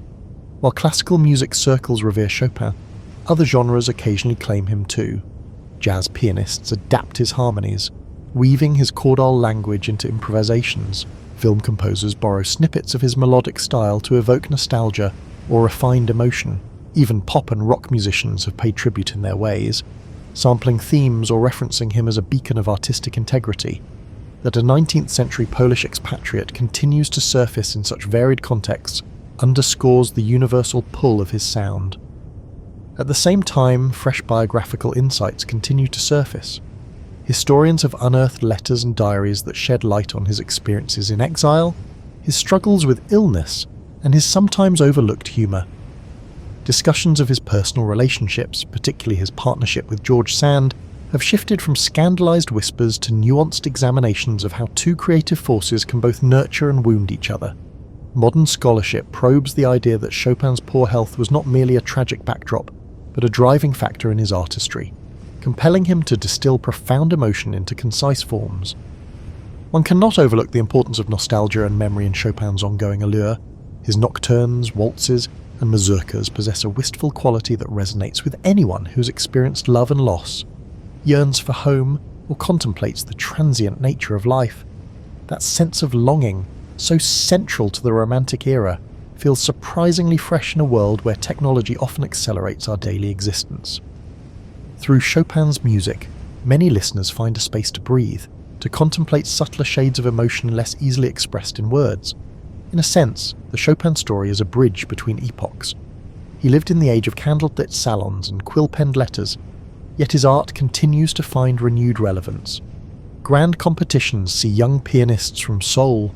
While classical music circles revere Chopin, other genres occasionally claim him too. Jazz pianists adapt his harmonies, weaving his chordal language into improvisations. Film composers borrow snippets of his melodic style to evoke nostalgia or refined emotion. Even pop and rock musicians have paid tribute in their ways, sampling themes or referencing him as a beacon of artistic integrity. That a 19th century Polish expatriate continues to surface in such varied contexts underscores the universal pull of his sound. At the same time, fresh biographical insights continue to surface. Historians have unearthed letters and diaries that shed light on his experiences in exile, his struggles with illness, and his sometimes overlooked humour. Discussions of his personal relationships, particularly his partnership with George Sand, have shifted from scandalized whispers to nuanced examinations of how two creative forces can both nurture and wound each other. Modern scholarship probes the idea that Chopin's poor health was not merely a tragic backdrop, but a driving factor in his artistry, compelling him to distill profound emotion into concise forms. One cannot overlook the importance of nostalgia and memory in Chopin's ongoing allure. His nocturnes, waltzes, and mazurkas possess a wistful quality that resonates with anyone who's experienced love and loss, yearns for home, or contemplates the transient nature of life. That sense of longing, so central to the Romantic era, feels surprisingly fresh in a world where technology often accelerates our daily existence. Through Chopin's music, many listeners find a space to breathe, to contemplate subtler shades of emotion less easily expressed in words. In a sense, the Chopin story is a bridge between epochs. He lived in the age of candlelit salons and quill-penned letters, yet his art continues to find renewed relevance. Grand competitions see young pianists from Seoul,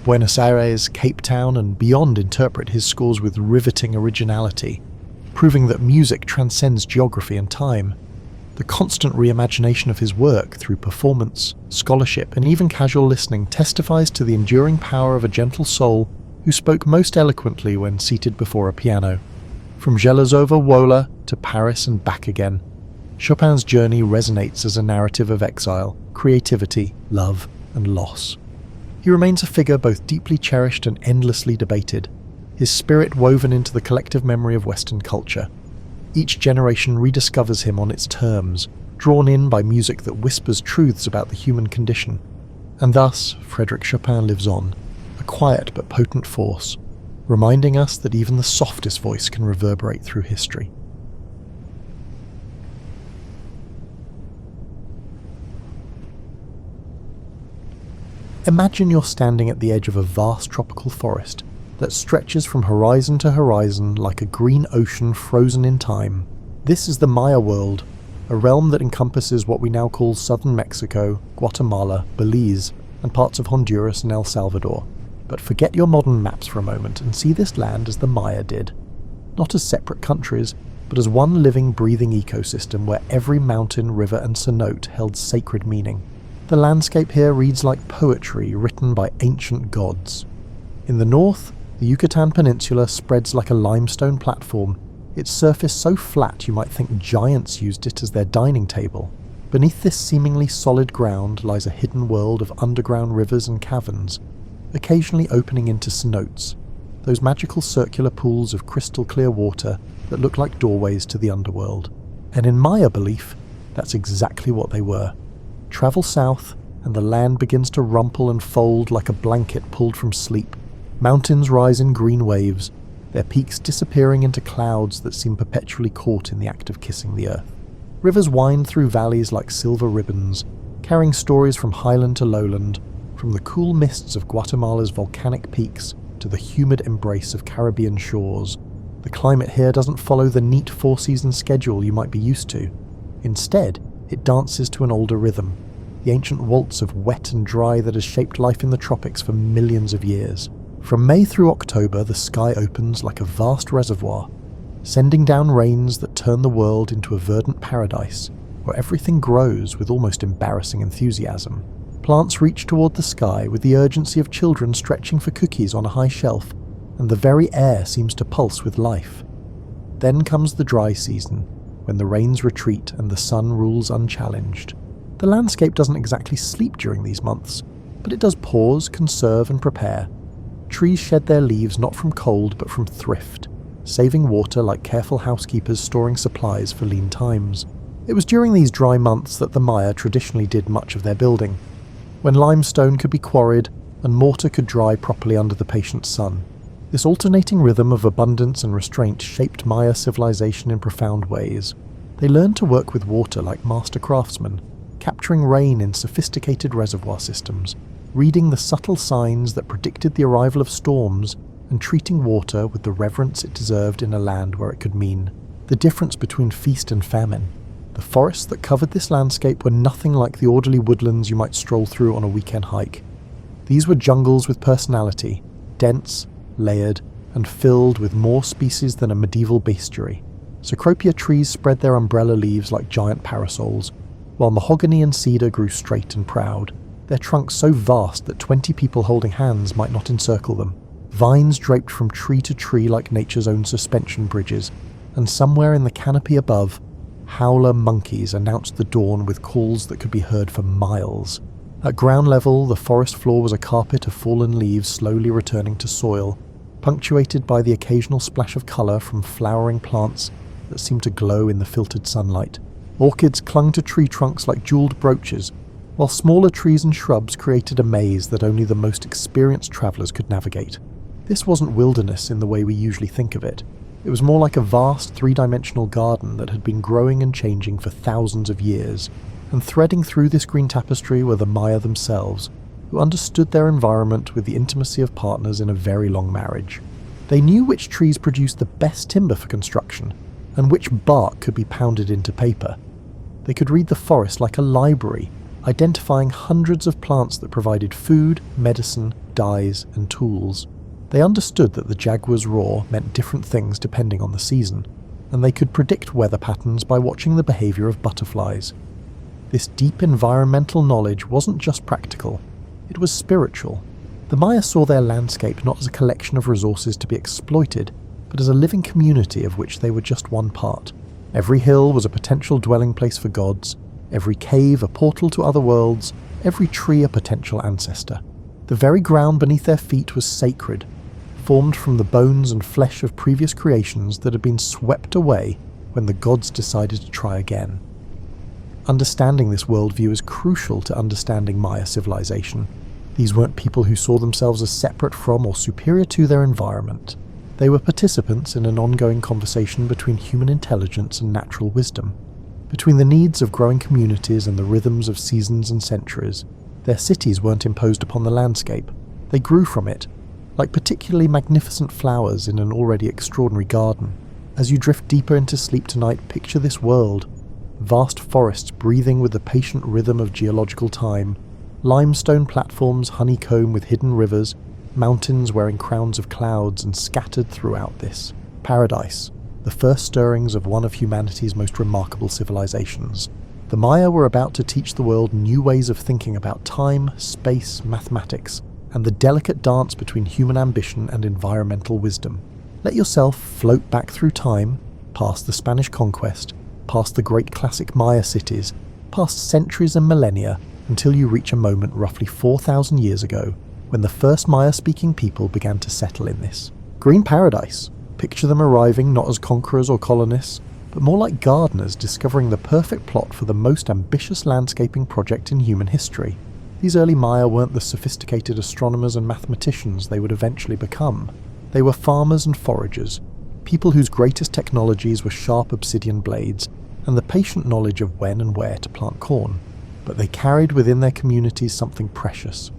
Buenos Aires, Cape Town, and beyond interpret his scores with riveting originality, proving that music transcends geography and time. The constant reimagination of his work through performance, scholarship, and even casual listening testifies to the enduring power of a gentle soul who spoke most eloquently when seated before a piano. From Zhelezova Wola to Paris and back again, Chopin's journey resonates as a narrative of exile, creativity, love, and loss. He remains a figure both deeply cherished and endlessly debated, his spirit woven into the collective memory of Western culture. Each generation rediscovers him on its terms, drawn in by music that whispers truths about the human condition. And thus, Frederic Chopin lives on, a quiet but potent force, reminding us that even the softest voice can reverberate through history. Imagine you're standing at the edge of a vast tropical forest, that stretches from horizon to horizon like a green ocean frozen in time. This is the Maya world, a realm that encompasses what we now call southern Mexico, Guatemala, Belize, and parts of Honduras and El Salvador. But forget your modern maps for a moment and see this land as the Maya did. Not as separate countries, but as one living, breathing ecosystem where every mountain, river and cenote held sacred meaning. The landscape here reads like poetry written by ancient gods. In the north, the Yucatan Peninsula spreads like a limestone platform, its surface so flat you might think giants used it as their dining table. Beneath this seemingly solid ground lies a hidden world of underground rivers and caverns, occasionally opening into cenotes, those magical circular pools of crystal clear water that look like doorways to the underworld. And in Maya belief, that's exactly what they were. Travel south, and the land begins to rumple and fold like a blanket pulled from sleep. Mountains rise in green waves, their peaks disappearing into clouds that seem perpetually caught in the act of kissing the earth. Rivers wind through valleys like silver ribbons, carrying stories from highland to lowland, from the cool mists of Guatemala's volcanic peaks to the humid embrace of Caribbean shores. The climate here doesn't follow the neat four-season schedule you might be used to. Instead, it dances to an older rhythm, the ancient waltz of wet and dry that has shaped life in the tropics for millions of years. From May through October, the sky opens like a vast reservoir, sending down rains that turn the world into a verdant paradise, where everything grows with almost embarrassing enthusiasm. Plants reach toward the sky with the urgency of children stretching for cookies on a high shelf, and the very air seems to pulse with life. Then comes the dry season, when the rains retreat and the sun rules unchallenged. The landscape doesn't exactly sleep during these months, but it does pause, conserve and prepare. Trees shed their leaves not from cold but from thrift, saving water like careful housekeepers storing supplies for lean times. It was during these dry months that the Maya traditionally did much of their building, when limestone could be quarried and mortar could dry properly under the patient sun. This alternating rhythm of abundance and restraint shaped Maya civilization in profound ways. They learned to work with water like master craftsmen, capturing rain in sophisticated reservoir systems, reading the subtle signs that predicted the arrival of storms, and treating water with the reverence it deserved in a land where it could mean the difference between feast and famine. The forests that covered this landscape were nothing like the orderly woodlands you might stroll through on a weekend hike. These were jungles with personality, dense, layered, and filled with more species than a medieval bestiary. Cecropia trees spread their umbrella leaves like giant parasols, while mahogany and cedar grew straight and proud, their trunks so vast that 20 people holding hands might not encircle them. Vines draped from tree to tree like nature's own suspension bridges, and somewhere in the canopy above, howler monkeys announced the dawn with calls that could be heard for miles. At ground level, the forest floor was a carpet of fallen leaves slowly returning to soil, punctuated by the occasional splash of colour from flowering plants that seemed to glow in the filtered sunlight. Orchids clung to tree trunks like jewelled brooches, while smaller trees and shrubs created a maze that only the most experienced travellers could navigate. This wasn't wilderness in the way we usually think of it. It was more like a vast three-dimensional garden that had been growing and changing for thousands of years, and threading through this green tapestry were the Maya themselves, who understood their environment with the intimacy of partners in a very long marriage. They knew which trees produced the best timber for construction, and which bark could be pounded into paper. They could read the forest like a library, identifying hundreds of plants that provided food, medicine, dyes, and tools. They understood that the jaguar's roar meant different things depending on the season, and they could predict weather patterns by watching the behavior of butterflies. This deep environmental knowledge wasn't just practical, it was spiritual. The Maya saw their landscape not as a collection of resources to be exploited, but as a living community of which they were just one part. Every hill was a potential dwelling place for gods, every cave a portal to other worlds, every tree a potential ancestor. The very ground beneath their feet was sacred, formed from the bones and flesh of previous creations that had been swept away when the gods decided to try again. Understanding this worldview is crucial to understanding Maya civilization. These weren't people who saw themselves as separate from or superior to their environment. They were participants in an ongoing conversation between human intelligence and natural wisdom, between the needs of growing communities and the rhythms of seasons and centuries. Their cities weren't imposed upon the landscape. They grew from it, like particularly magnificent flowers in an already extraordinary garden. As you drift deeper into sleep tonight, picture this world. Vast forests breathing with the patient rhythm of geological time, limestone platforms honeycomb with hidden rivers, mountains wearing crowns of clouds, and scattered throughout this paradise, the first stirrings of one of humanity's most remarkable civilizations. The Maya were about to teach the world new ways of thinking about time, space, mathematics, and the delicate dance between human ambition and environmental wisdom. Let yourself float back through time, past the Spanish conquest, past the great classic Maya cities, past centuries and millennia, until you reach a moment roughly 4,000 years ago, when the first Maya-speaking people began to settle in this green paradise. Picture them arriving not as conquerors or colonists, but more like gardeners discovering the perfect plot for the most ambitious landscaping project in human history. These early Maya weren't the sophisticated astronomers and mathematicians they would eventually become. They were farmers and foragers, people whose greatest technologies were sharp obsidian blades and the patient knowledge of when and where to plant corn. But they carried within their communities something precious,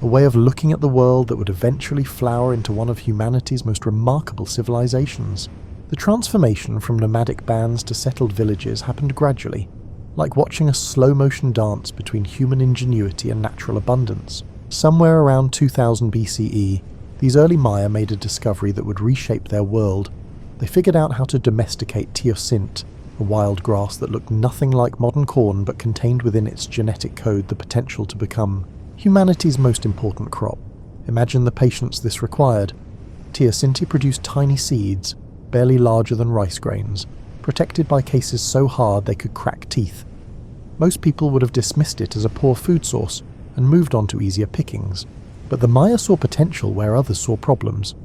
a way of looking at the world that would eventually flower into one of humanity's most remarkable civilizations. The transformation from nomadic bands to settled villages happened gradually, like watching a slow-motion dance between human ingenuity and natural abundance. Somewhere around 2000 BCE, these early Maya made a discovery that would reshape their world. They figured out how to domesticate teosinte, a wild grass that looked nothing like modern corn but contained within its genetic code the potential to become humanity's most important crop. Imagine the patience this required. Teosinte produced tiny seeds, barely larger than rice grains, protected by cases so hard they could crack teeth. Most people would have dismissed it as a poor food source and moved on to easier pickings. But the Maya saw potential where others saw problems.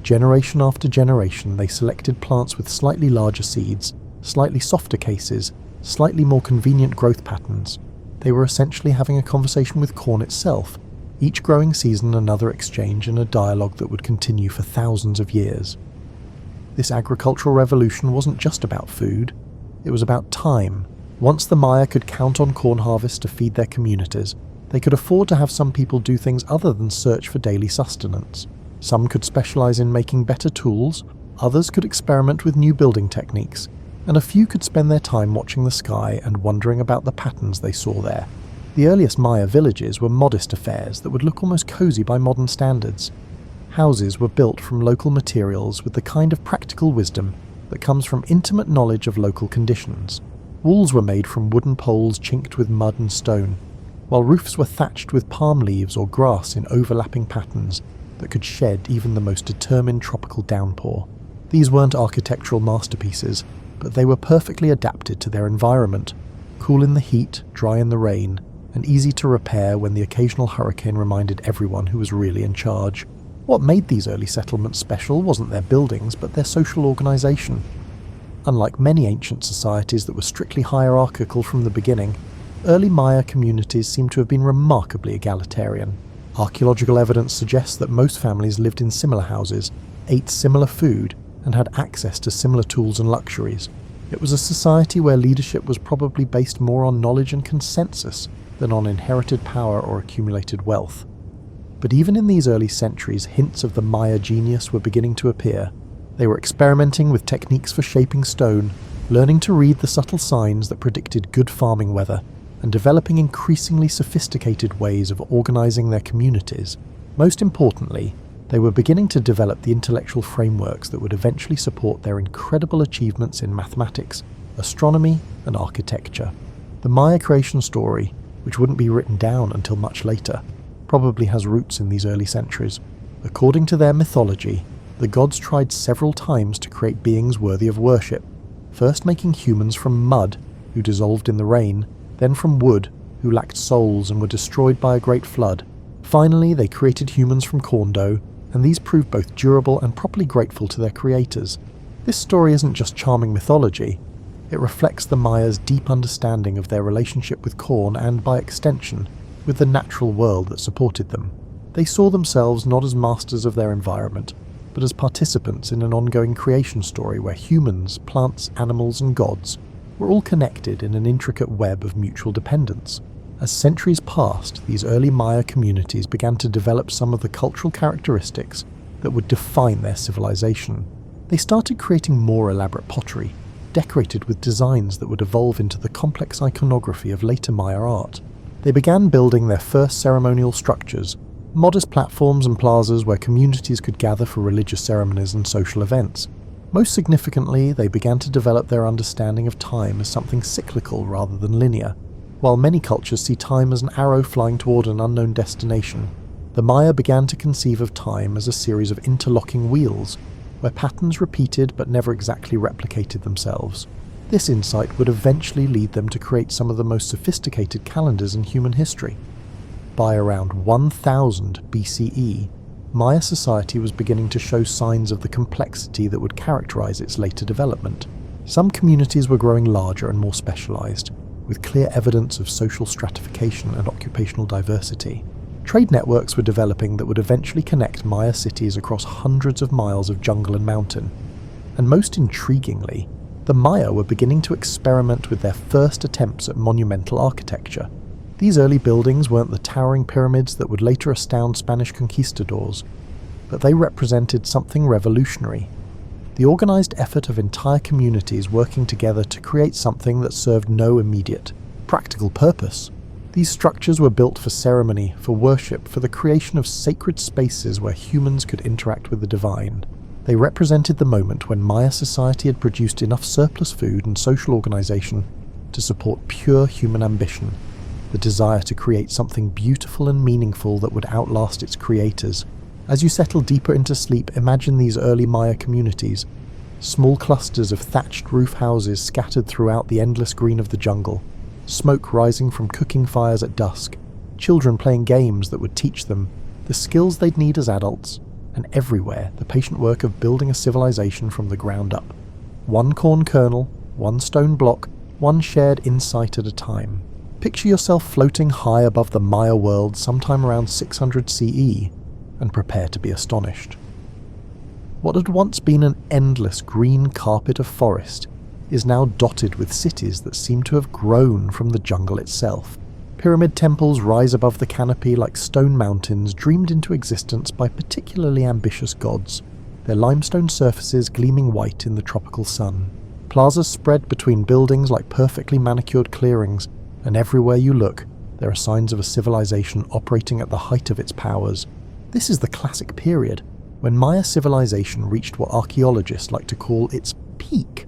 Generation after generation, they selected plants with slightly larger seeds, slightly softer cases, slightly more convenient growth patterns. They were essentially having a conversation with corn itself, each growing season another exchange and a dialogue that would continue for thousands of years. This agricultural revolution wasn't just about food, it was about time. Once the Maya could count on corn harvests to feed their communities, they could afford to have some people do things other than search for daily sustenance. Some could specialize in making better tools, others could experiment with new building techniques, and a few could spend their time watching the sky and wondering about the patterns they saw there. The earliest Maya villages were modest affairs that would look almost cozy by modern standards. Houses were built from local materials with the kind of practical wisdom that comes from intimate knowledge of local conditions. Walls were made from wooden poles chinked with mud and stone, while roofs were thatched with palm leaves or grass in overlapping patterns that could shed even the most determined tropical downpour. These weren't architectural masterpieces, but they were perfectly adapted to their environment, cool in the heat, dry in the rain, and easy to repair when the occasional hurricane reminded everyone who was really in charge. What made these early settlements special wasn't their buildings, but their social organization. Unlike many ancient societies that were strictly hierarchical from the beginning, early Maya communities seem to have been remarkably egalitarian. Archaeological evidence suggests that most families lived in similar houses, ate similar food, and had access to similar tools and luxuries. It was a society where leadership was probably based more on knowledge and consensus than on inherited power or accumulated wealth. But even in these early centuries, hints of the Maya genius were beginning to appear. They were experimenting with techniques for shaping stone, learning to read the subtle signs that predicted good farming weather, and developing increasingly sophisticated ways of organizing their communities. Most importantly, they were beginning to develop the intellectual frameworks that would eventually support their incredible achievements in mathematics, astronomy, and architecture. The Maya creation story, which wouldn't be written down until much later, probably has roots in these early centuries. According to their mythology, the gods tried several times to create beings worthy of worship, first making humans from mud, who dissolved in the rain, then from wood, who lacked souls and were destroyed by a great flood. Finally, they created humans from corn dough, and these proved both durable and properly grateful to their creators. This story isn't just charming mythology, it reflects the Maya's deep understanding of their relationship with corn and, by extension, with the natural world that supported them. They saw themselves not as masters of their environment, but as participants in an ongoing creation story where humans, plants, animals, and gods were all connected in an intricate web of mutual dependence. As centuries passed, these early Maya communities began to develop some of the cultural characteristics that would define their civilization. They started creating more elaborate pottery, decorated with designs that would evolve into the complex iconography of later Maya art. They began building their first ceremonial structures, modest platforms and plazas where communities could gather for religious ceremonies and social events. Most significantly, they began to develop their understanding of time as something cyclical rather than linear. While many cultures see time as an arrow flying toward an unknown destination, the Maya began to conceive of time as a series of interlocking wheels, where patterns repeated but never exactly replicated themselves. This insight would eventually lead them to create some of the most sophisticated calendars in human history. By around 1000 BCE, Maya society was beginning to show signs of the complexity that would characterize its later development. Some communities were growing larger and more specialized, with clear evidence of social stratification and occupational diversity. Trade networks were developing that would eventually connect Maya cities across hundreds of miles of jungle and mountain. And most intriguingly, the Maya were beginning to experiment with their first attempts at monumental architecture. These early buildings weren't the towering pyramids that would later astound Spanish conquistadors, but they represented something revolutionary. The organized effort of entire communities working together to create something that served no immediate, practical purpose. These structures were built for ceremony, for worship, for the creation of sacred spaces where humans could interact with the divine. They represented the moment when Maya society had produced enough surplus food and social organization to support pure human ambition, the desire to create something beautiful and meaningful that would outlast its creators. As you settle deeper into sleep, imagine these early Maya communities, small clusters of thatched roof houses scattered throughout the endless green of the jungle, smoke rising from cooking fires at dusk, children playing games that would teach them the skills they'd need as adults, and everywhere the patient work of building a civilization from the ground up. One corn kernel, one stone block, one shared insight at a time. Picture yourself floating high above the Maya world sometime around 600 CE, and prepare to be astonished. What had once been an endless green carpet of forest is now dotted with cities that seem to have grown from the jungle itself. Pyramid temples rise above the canopy like stone mountains dreamed into existence by particularly ambitious gods, their limestone surfaces gleaming white in the tropical sun. Plazas spread between buildings like perfectly manicured clearings, and everywhere you look, there are signs of a civilization operating at the height of its powers. This is the classic period, when Maya civilization reached what archaeologists like to call its peak.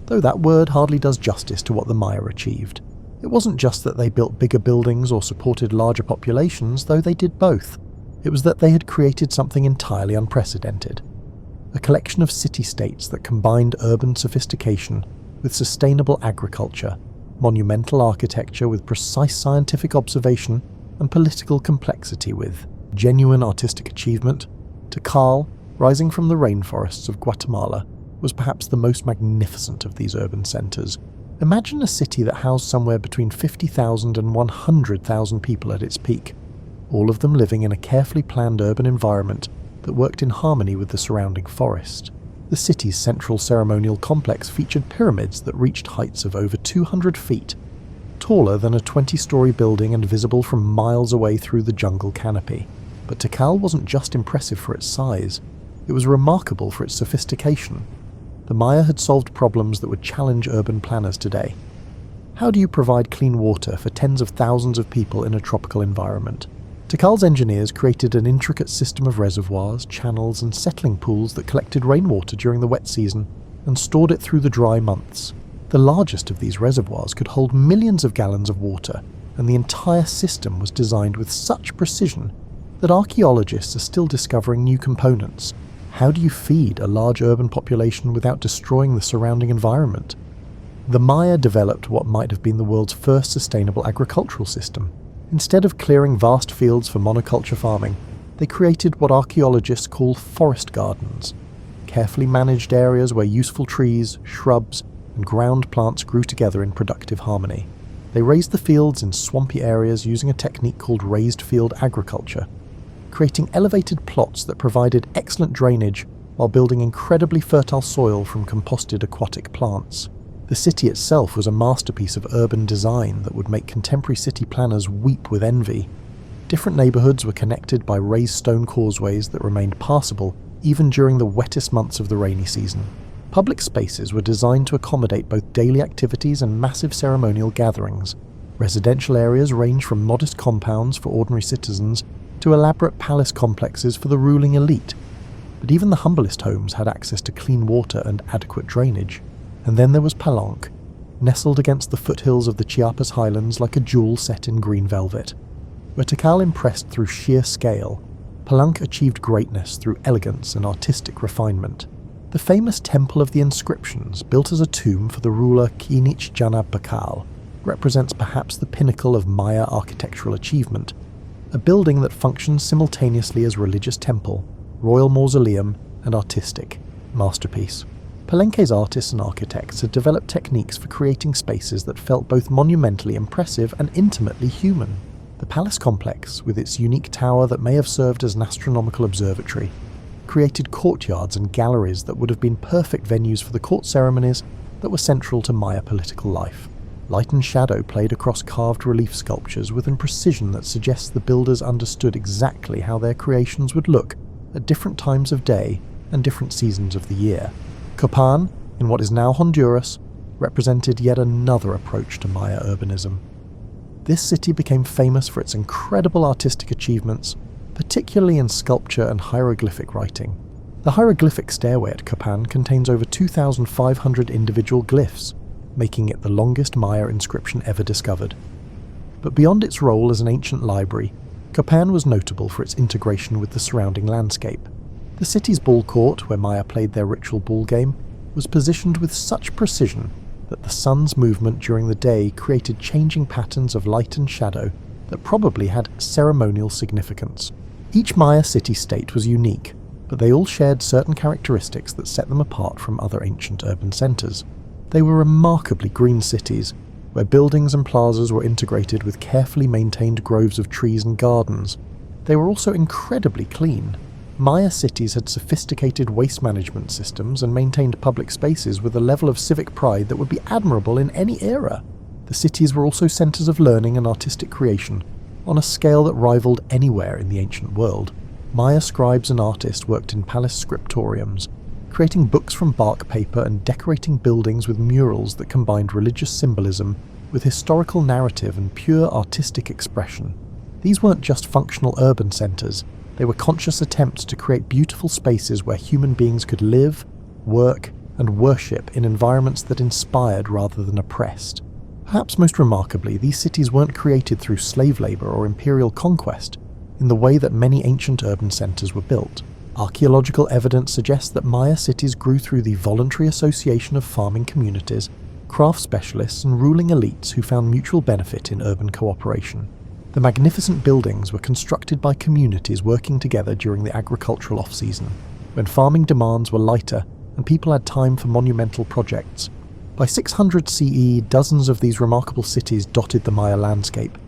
Though that word hardly does justice to what the Maya achieved. It wasn't just that they built bigger buildings or supported larger populations, though they did both. It was that they had created something entirely unprecedented. A collection of city-states that combined urban sophistication with sustainable agriculture, monumental architecture with precise scientific observation, and political complexity with genuine artistic achievement. Tikal, rising from the rainforests of Guatemala, was perhaps the most magnificent of these urban centers. Imagine a city that housed somewhere between 50,000 and 100,000 people at its peak, all of them living in a carefully planned urban environment that worked in harmony with the surrounding forest. The city's central ceremonial complex featured pyramids that reached heights of over 200 feet, taller than a 20-story building and visible from miles away through the jungle canopy. But Tikal wasn't just impressive for its size, it was remarkable for its sophistication. The Maya had solved problems that would challenge urban planners today. How do you provide clean water for tens of thousands of people in a tropical environment? Tikal's engineers created an intricate system of reservoirs, channels, and settling pools that collected rainwater during the wet season and stored it through the dry months. The largest of these reservoirs could hold millions of gallons of water, and the entire system was designed with such precision that archaeologists are still discovering new components. How do you feed a large urban population without destroying the surrounding environment? The Maya developed what might have been the world's first sustainable agricultural system. Instead of clearing vast fields for monoculture farming, they created what archaeologists call forest gardens, carefully managed areas where useful trees, shrubs, and ground plants grew together in productive harmony. They raised the fields in swampy areas using a technique called raised field agriculture, creating elevated plots that provided excellent drainage while building incredibly fertile soil from composted aquatic plants. The city itself was a masterpiece of urban design that would make contemporary city planners weep with envy. Different neighbourhoods were connected by raised stone causeways that remained passable even during the wettest months of the rainy season. Public spaces were designed to accommodate both daily activities and massive ceremonial gatherings. Residential areas ranged from modest compounds for ordinary citizens to elaborate palace complexes for the ruling elite. But even the humblest homes had access to clean water and adequate drainage. And then there was Palenque, nestled against the foothills of the Chiapas highlands like a jewel set in green velvet. Where Tikal impressed through sheer scale, Palenque achieved greatness through elegance and artistic refinement. The famous Temple of the Inscriptions, built as a tomb for the ruler Kinich Janab Bakal, represents perhaps the pinnacle of Maya architectural achievement, a building that functions simultaneously as religious temple, royal mausoleum, and artistic masterpiece. Palenque's artists and architects had developed techniques for creating spaces that felt both monumentally impressive and intimately human. The palace complex, with its unique tower that may have served as an astronomical observatory, created courtyards and galleries that would have been perfect venues for the court ceremonies that were central to Maya political life. Light and shadow played across carved relief sculptures with a precision that suggests the builders understood exactly how their creations would look at different times of day and different seasons of the year. Chopin, in what is now Honduras, represented yet another approach to Maya urbanism. This city became famous for its incredible artistic achievements, particularly in sculpture and hieroglyphic writing. The hieroglyphic stairway at Chopin contains over 2,500 individual glyphs, making it the longest Maya inscription ever discovered. But beyond its role as an ancient library, Chopin was notable for its integration with the surrounding landscape. The city's ball court, where Maya played their ritual ball game, was positioned with such precision that the sun's movement during the day created changing patterns of light and shadow that probably had ceremonial significance. Each Maya city-state was unique, but they all shared certain characteristics that set them apart from other ancient urban centres. They were remarkably green cities, where buildings and plazas were integrated with carefully maintained groves of trees and gardens. They were also incredibly clean. Maya cities had sophisticated waste management systems and maintained public spaces with a level of civic pride that would be admirable in any era. The cities were also centres of learning and artistic creation, on a scale that rivaled anywhere in the ancient world. Maya scribes and artists worked in palace scriptoriums, creating books from bark paper and decorating buildings with murals that combined religious symbolism with historical narrative and pure artistic expression. These weren't just functional urban centres, they were conscious attempts to create beautiful spaces where human beings could live, work, and worship in environments that inspired rather than oppressed. Perhaps most remarkably, these cities weren't created through slave labour or imperial conquest, in the way that many ancient urban centres were built. Archaeological evidence suggests that Maya cities grew through the voluntary association of farming communities, craft specialists, and ruling elites who found mutual benefit in urban cooperation. The magnificent buildings were constructed by communities working together during the agricultural off-season, when farming demands were lighter and people had time for monumental projects. By 600 CE, dozens of these remarkable cities dotted the Maya landscape,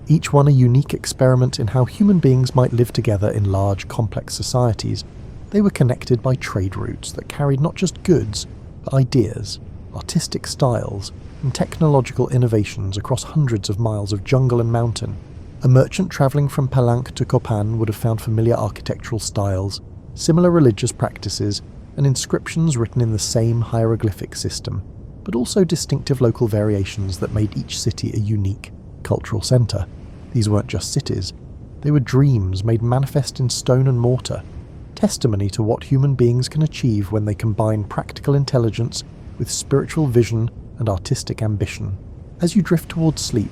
each one a unique experiment in how human beings might live together in large, complex societies. They were connected by trade routes that carried not just goods, but ideas, artistic styles, and technological innovations across hundreds of miles of jungle and mountain. A merchant travelling from Palenque to Chopin would have found familiar architectural styles, similar religious practices, and inscriptions written in the same hieroglyphic system, but also distinctive local variations that made each city a unique cultural centre. These weren't just cities, they were dreams made manifest in stone and mortar, testimony to what human beings can achieve when they combine practical intelligence with spiritual vision and artistic ambition. As you drift towards sleep,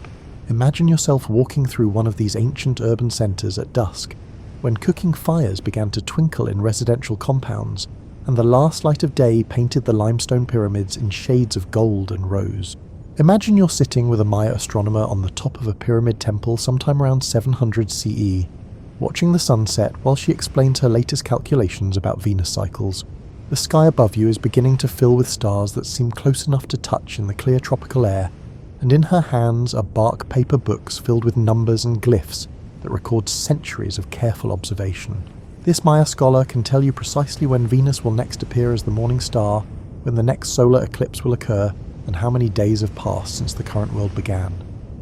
imagine yourself walking through one of these ancient urban centres at dusk, when cooking fires began to twinkle in residential compounds, and the last light of day painted the limestone pyramids in shades of gold and rose. Imagine you're sitting with a Maya astronomer on the top of a pyramid temple sometime around 700 CE, watching the sunset while she explains her latest calculations about Venus cycles. The sky above you is beginning to fill with stars that seem close enough to touch in the clear tropical air, and in her hands are bark paper books filled with numbers and glyphs that record centuries of careful observation. This Maya scholar can tell you precisely when Venus will next appear as the morning star, when the next solar eclipse will occur, and how many days have passed since the current world began.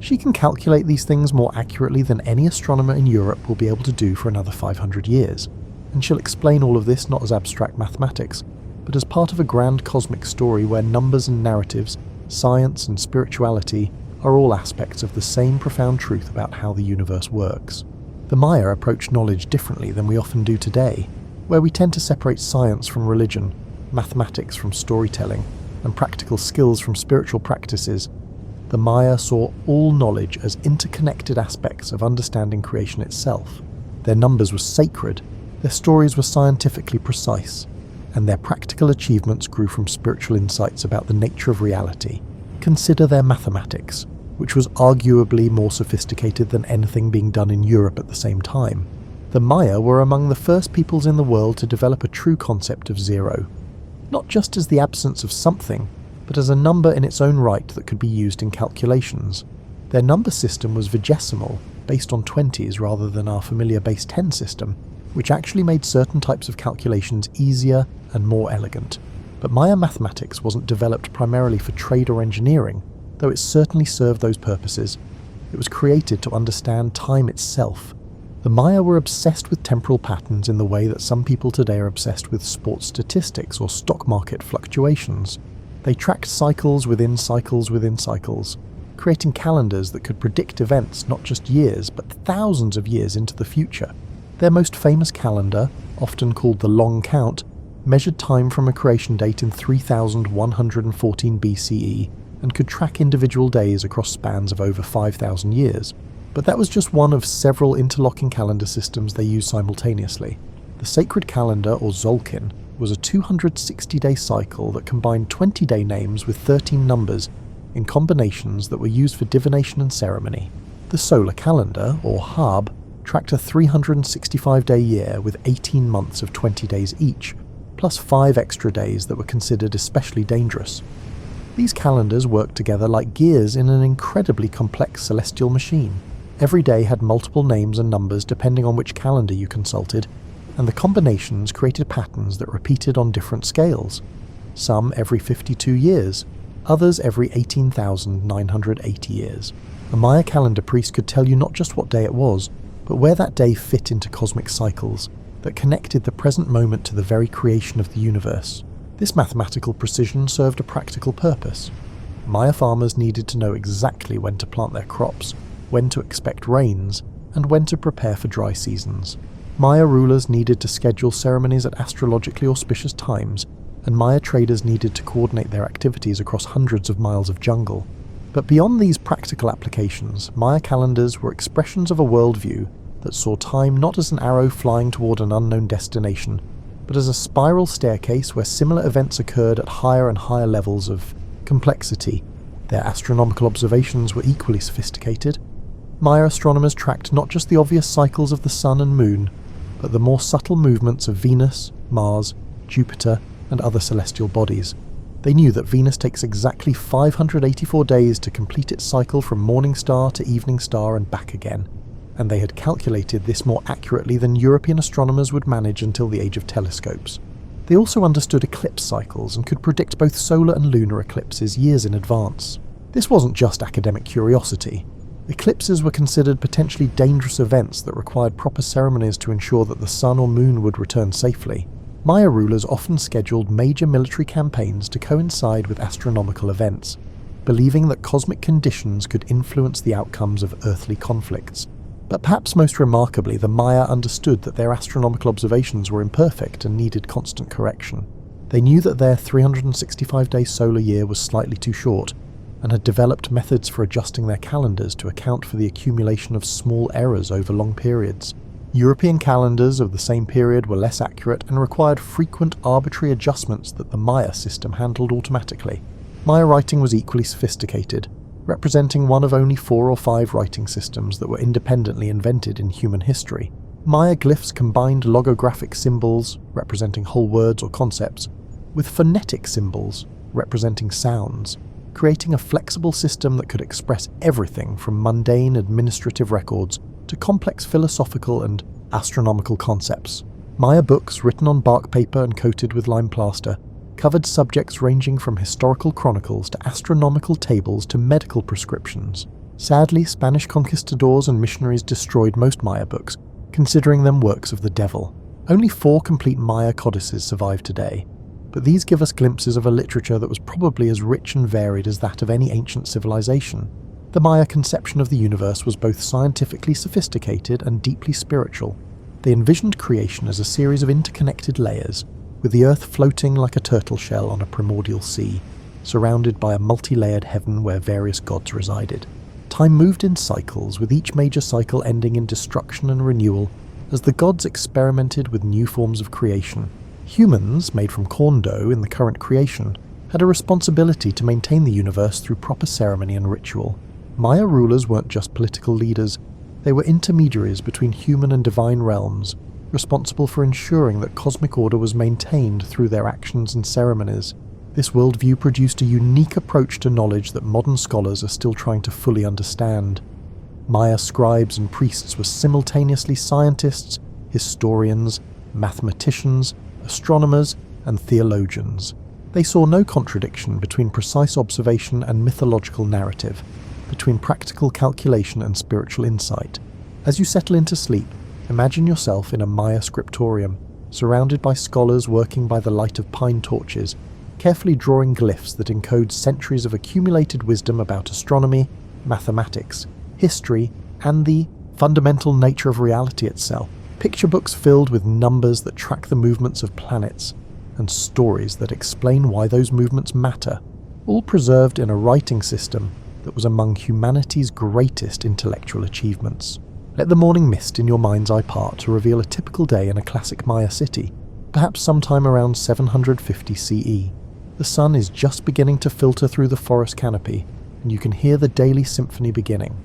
She can calculate these things more accurately than any astronomer in Europe will be able to do for another 500 years, and she'll explain all of this not as abstract mathematics, but as part of a grand cosmic story where numbers and narratives, science and spirituality are all aspects of the same profound truth about how the universe works. The Maya approached knowledge differently than we often do today, where we tend to separate science from religion, mathematics from storytelling, and practical skills from spiritual practices. The Maya saw all knowledge as interconnected aspects of understanding creation itself. Their numbers were sacred, their stories were scientifically precise, and their practical achievements grew from spiritual insights about the nature of reality. Consider their mathematics, which was arguably more sophisticated than anything being done in Europe at the same time. The Maya were among the first peoples in the world to develop a true concept of zero, not just as the absence of something, but as a number in its own right that could be used in calculations. Their number system was vigesimal, based on 20s rather than our familiar base 10 system, which actually made certain types of calculations easier and more elegant. But Maya mathematics wasn't developed primarily for trade or engineering, though it certainly served those purposes. It was created to understand time itself. The Maya were obsessed with temporal patterns in the way that some people today are obsessed with sports statistics or stock market fluctuations. They tracked cycles within cycles within cycles, creating calendars that could predict events not just years, but thousands of years into the future. Their most famous calendar, often called the Long Count, measured time from a creation date in 3114 BCE and could track individual days across spans of over 5,000 years. But that was just one of several interlocking calendar systems they used simultaneously. The sacred calendar, or Zolkin, was a 260-day cycle that combined 20-day names with 13 numbers in combinations that were used for divination and ceremony. The solar calendar, or Hab, tracked a 365-day year with 18 months of 20 days each, plus 5 extra days that were considered especially dangerous. These calendars worked together like gears in an incredibly complex celestial machine. Every day had multiple names and numbers depending on which calendar you consulted, and the combinations created patterns that repeated on different scales. Some every 52 years, others every 18,980 years. A Maya calendar priest could tell you not just what day it was, but where that day fit into cosmic cycles that connected the present moment to the very creation of the universe. This mathematical precision served a practical purpose. Maya farmers needed to know exactly when to plant their crops, when to expect rains, and when to prepare for dry seasons. Maya rulers needed to schedule ceremonies at astrologically auspicious times, and Maya traders needed to coordinate their activities across hundreds of miles of jungle. But beyond these practical applications, Maya calendars were expressions of a worldview that saw time not as an arrow flying toward an unknown destination, but as a spiral staircase where similar events occurred at higher and higher levels of complexity. Their astronomical observations were equally sophisticated. Maya astronomers tracked not just the obvious cycles of the sun and moon, but the more subtle movements of Venus, Mars, Jupiter, and other celestial bodies. They knew that Venus takes exactly 584 days to complete its cycle from morning star to evening star and back again, and they had calculated this more accurately than European astronomers would manage until the age of telescopes. They also understood eclipse cycles and could predict both solar and lunar eclipses years in advance. This wasn't just academic curiosity. Eclipses were considered potentially dangerous events that required proper ceremonies to ensure that the sun or moon would return safely. Maya rulers often scheduled major military campaigns to coincide with astronomical events, believing that cosmic conditions could influence the outcomes of earthly conflicts. But perhaps most remarkably, the Maya understood that their astronomical observations were imperfect and needed constant correction. They knew that their 365-day solar year was slightly too short, and had developed methods for adjusting their calendars to account for the accumulation of small errors over long periods. European calendars of the same period were less accurate and required frequent arbitrary adjustments that the Maya system handled automatically. Maya writing was equally sophisticated, representing one of only 4 or 5 writing systems that were independently invented in human history. Maya glyphs combined logographic symbols, representing whole words or concepts, with phonetic symbols, representing sounds, creating a flexible system that could express everything from mundane administrative records to complex philosophical and astronomical concepts. Maya books, written on bark paper and coated with lime plaster, covered subjects ranging from historical chronicles to astronomical tables to medical prescriptions. Sadly, Spanish conquistadors and missionaries destroyed most Maya books, considering them works of the devil. Only 4 complete Maya codices survive today, but these give us glimpses of a literature that was probably as rich and varied as that of any ancient civilization. The Maya conception of the universe was both scientifically sophisticated and deeply spiritual. They envisioned creation as a series of interconnected layers, with the earth floating like a turtle shell on a primordial sea, surrounded by a multi-layered heaven where various gods resided. Time moved in cycles, with each major cycle ending in destruction and renewal, as the gods experimented with new forms of creation. Humans, made from corn dough in the current creation, had a responsibility to maintain the universe through proper ceremony and ritual. Maya rulers weren't just political leaders, they were intermediaries between human and divine realms, responsible for ensuring that cosmic order was maintained through their actions and ceremonies. This worldview produced a unique approach to knowledge that modern scholars are still trying to fully understand. Maya scribes and priests were simultaneously scientists, historians, mathematicians, astronomers, and theologians. They saw no contradiction between precise observation and mythological narrative, between practical calculation and spiritual insight. As you settle into sleep, imagine yourself in a Maya scriptorium, surrounded by scholars working by the light of pine torches, carefully drawing glyphs that encode centuries of accumulated wisdom about astronomy, mathematics, history, and the fundamental nature of reality itself. Picture books filled with numbers that track the movements of planets, and stories that explain why those movements matter, all preserved in a writing system that was among humanity's greatest intellectual achievements. Let the morning mist in your mind's eye part to reveal a typical day in a classic Maya city, perhaps sometime around 750 CE. The sun is just beginning to filter through the forest canopy, and you can hear the daily symphony beginning.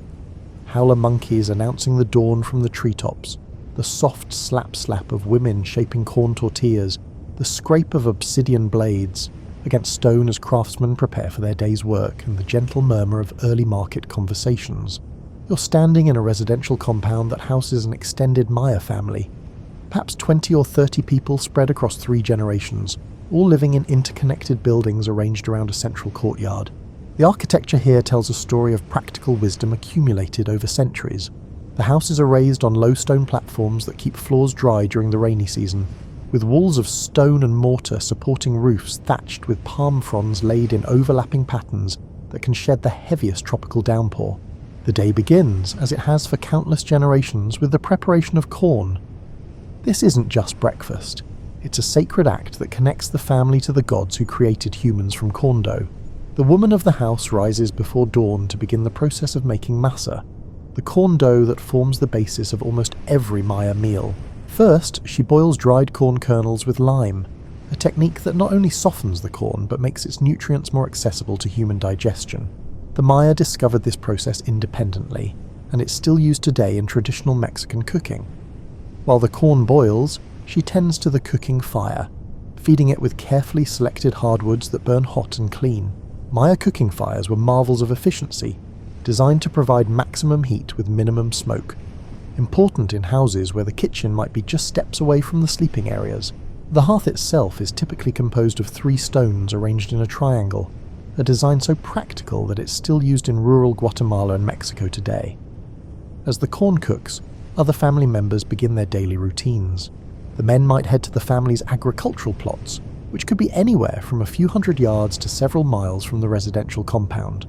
Howler monkeys announcing the dawn from the treetops, the soft slap-slap of women shaping corn tortillas, the scrape of obsidian blades against stone as craftsmen prepare for their day's work, and the gentle murmur of early market conversations. You're standing in a residential compound that houses an extended Maya family, perhaps 20 or 30 people spread across 3 generations, all living in interconnected buildings arranged around a central courtyard. The architecture here tells a story of practical wisdom accumulated over centuries. The houses are raised on low stone platforms that keep floors dry during the rainy season, with walls of stone and mortar supporting roofs thatched with palm fronds laid in overlapping patterns that can shed the heaviest tropical downpour. The day begins, as it has for countless generations, with the preparation of corn. This isn't just breakfast. It's a sacred act that connects the family to the gods who created humans from corn dough. The woman of the house rises before dawn to begin the process of making masa, the corn dough that forms the basis of almost every Maya meal. First, she boils dried corn kernels with lime, a technique that not only softens the corn but makes its nutrients more accessible to human digestion. The Maya discovered this process independently, and it's still used today in traditional Mexican cooking. While the corn boils, she tends to the cooking fire, feeding it with carefully selected hardwoods that burn hot and clean. Maya cooking fires were marvels of efficiency, designed to provide maximum heat with minimum smoke, important in houses where the kitchen might be just steps away from the sleeping areas. The hearth itself is typically composed of 3 stones arranged in a triangle, a design so practical that it's still used in rural Guatemala and Mexico today. As the corn cooks, other family members begin their daily routines. The men might head to the family's agricultural plots, which could be anywhere from a few hundred yards to several miles from the residential compound.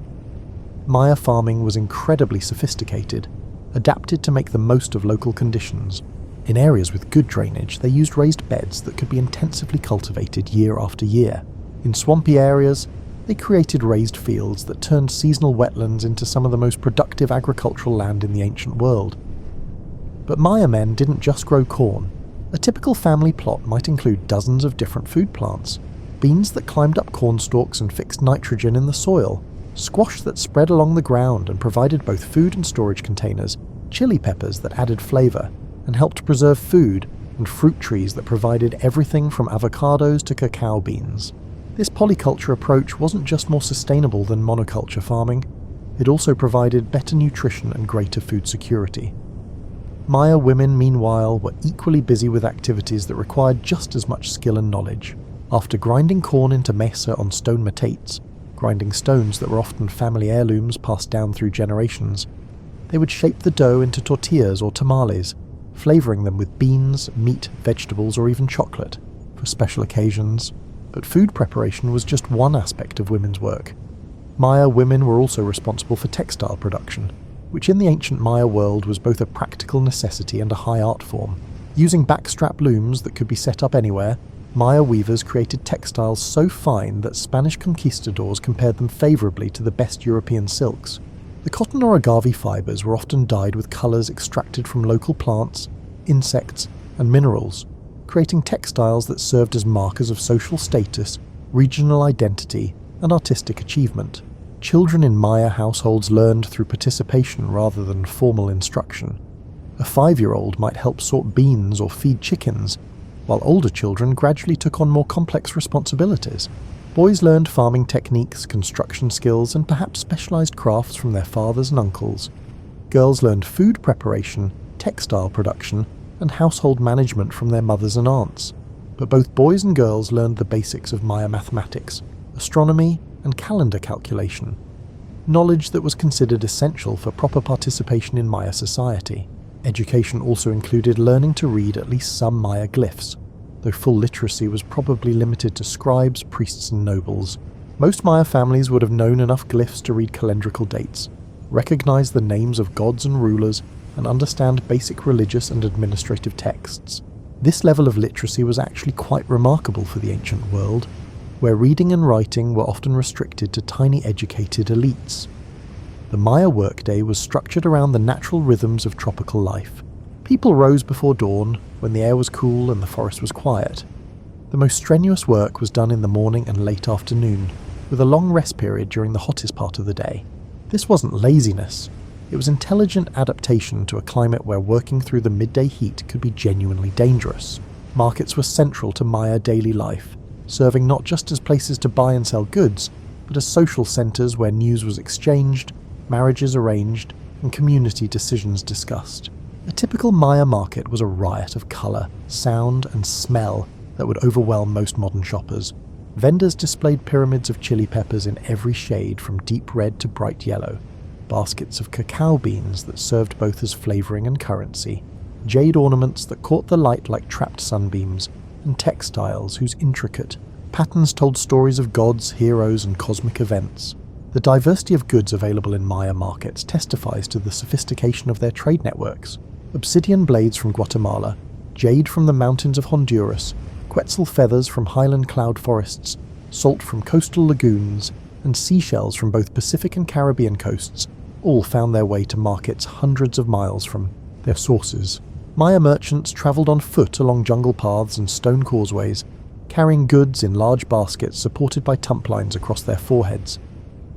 Maya farming was incredibly sophisticated, adapted to make the most of local conditions. In areas with good drainage, they used raised beds that could be intensively cultivated year after year. In swampy areas, they created raised fields that turned seasonal wetlands into some of the most productive agricultural land in the ancient world. But Maya men didn't just grow corn. A typical family plot might include dozens of different food plants, beans that climbed up corn stalks and fixed nitrogen in the soil, squash that spread along the ground and provided both food and storage containers, chili peppers that added flavor and helped preserve food, and fruit trees that provided everything from avocados to cacao beans. This polyculture approach wasn't just more sustainable than monoculture farming, it also provided better nutrition and greater food security. Maya women, meanwhile, were equally busy with activities that required just as much skill and knowledge. After grinding corn into mesa on stone metates, grinding stones that were often family heirlooms passed down through generations. They would shape the dough into tortillas or tamales, flavouring them with beans, meat, vegetables, or even chocolate for special occasions. But food preparation was just one aspect of women's work. Maya women were also responsible for textile production, which in the ancient Maya world was both a practical necessity and a high art form. Using backstrap looms that could be set up anywhere, Maya weavers created textiles so fine that Spanish conquistadors compared them favourably to the best European silks. The cotton or agave fibres were often dyed with colours extracted from local plants, insects, and minerals, creating textiles that served as markers of social status, regional identity, and artistic achievement. Children in Maya households learned through participation rather than formal instruction. A 5-year-old might help sort beans or feed chickens, while older children gradually took on more complex responsibilities. Boys learned farming techniques, construction skills, and perhaps specialised crafts from their fathers and uncles. Girls learned food preparation, textile production, and household management from their mothers and aunts. But both boys and girls learned the basics of Maya mathematics, astronomy, and calendar calculation, knowledge that was considered essential for proper participation in Maya society. Education also included learning to read at least some Maya glyphs, though full literacy was probably limited to scribes, priests, and nobles. Most Maya families would have known enough glyphs to read calendrical dates, recognize the names of gods and rulers, and understand basic religious and administrative texts. This level of literacy was actually quite remarkable for the ancient world, where reading and writing were often restricted to tiny educated elites. The Maya workday was structured around the natural rhythms of tropical life. People rose before dawn, when the air was cool and the forest was quiet. The most strenuous work was done in the morning and late afternoon, with a long rest period during the hottest part of the day. This wasn't laziness. It was intelligent adaptation to a climate where working through the midday heat could be genuinely dangerous. Markets were central to Maya daily life, serving not just as places to buy and sell goods, but as social centres where news was exchanged, marriages arranged, and community decisions discussed. A typical Maya market was a riot of colour, sound, and smell that would overwhelm most modern shoppers. Vendors displayed pyramids of chili peppers in every shade from deep red to bright yellow, baskets of cacao beans that served both as flavouring and currency, jade ornaments that caught the light like trapped sunbeams, and textiles whose intricate patterns told stories of gods, heroes, and cosmic events. The diversity of goods available in Maya markets testifies to the sophistication of their trade networks. Obsidian blades from Guatemala, jade from the mountains of Honduras, quetzal feathers from highland cloud forests, salt from coastal lagoons, and seashells from both Pacific and Caribbean coasts all found their way to markets hundreds of miles from their sources. Maya merchants travelled on foot along jungle paths and stone causeways, carrying goods in large baskets supported by tumplines across their foreheads,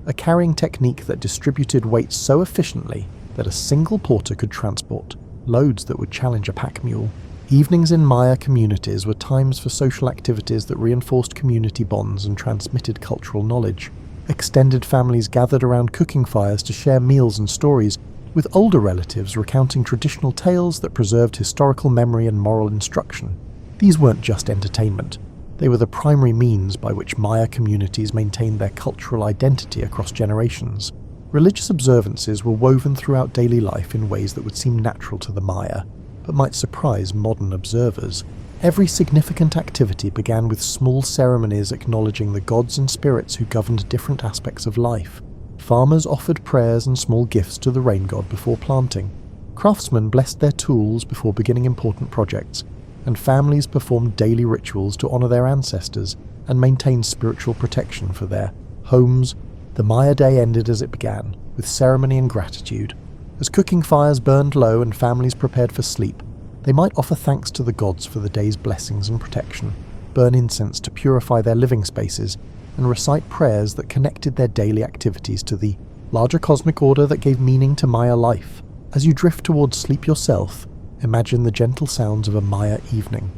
a carrying technique that distributed weight so efficiently that a single porter could transport loads that would challenge a pack mule. Evenings in Maya communities were times for social activities that reinforced community bonds and transmitted cultural knowledge. Extended families gathered around cooking fires to share meals and stories, with older relatives recounting traditional tales that preserved historical memory and moral instruction. These weren't just entertainment. They were the primary means by which Maya communities maintained their cultural identity across generations. Religious observances were woven throughout daily life in ways that would seem natural to the Maya, but might surprise modern observers. Every significant activity began with small ceremonies acknowledging the gods and spirits who governed different aspects of life. Farmers offered prayers and small gifts to the rain god before planting. Craftsmen blessed their tools before beginning important projects, and families performed daily rituals to honor their ancestors and maintain spiritual protection for their homes. The Maya day ended as it began, with ceremony and gratitude. As cooking fires burned low and families prepared for sleep, they might offer thanks to the gods for the day's blessings and protection, burn incense to purify their living spaces, and recite prayers that connected their daily activities to the larger cosmic order that gave meaning to Maya life. As you drift towards sleep yourself, imagine the gentle sounds of a Maya evening,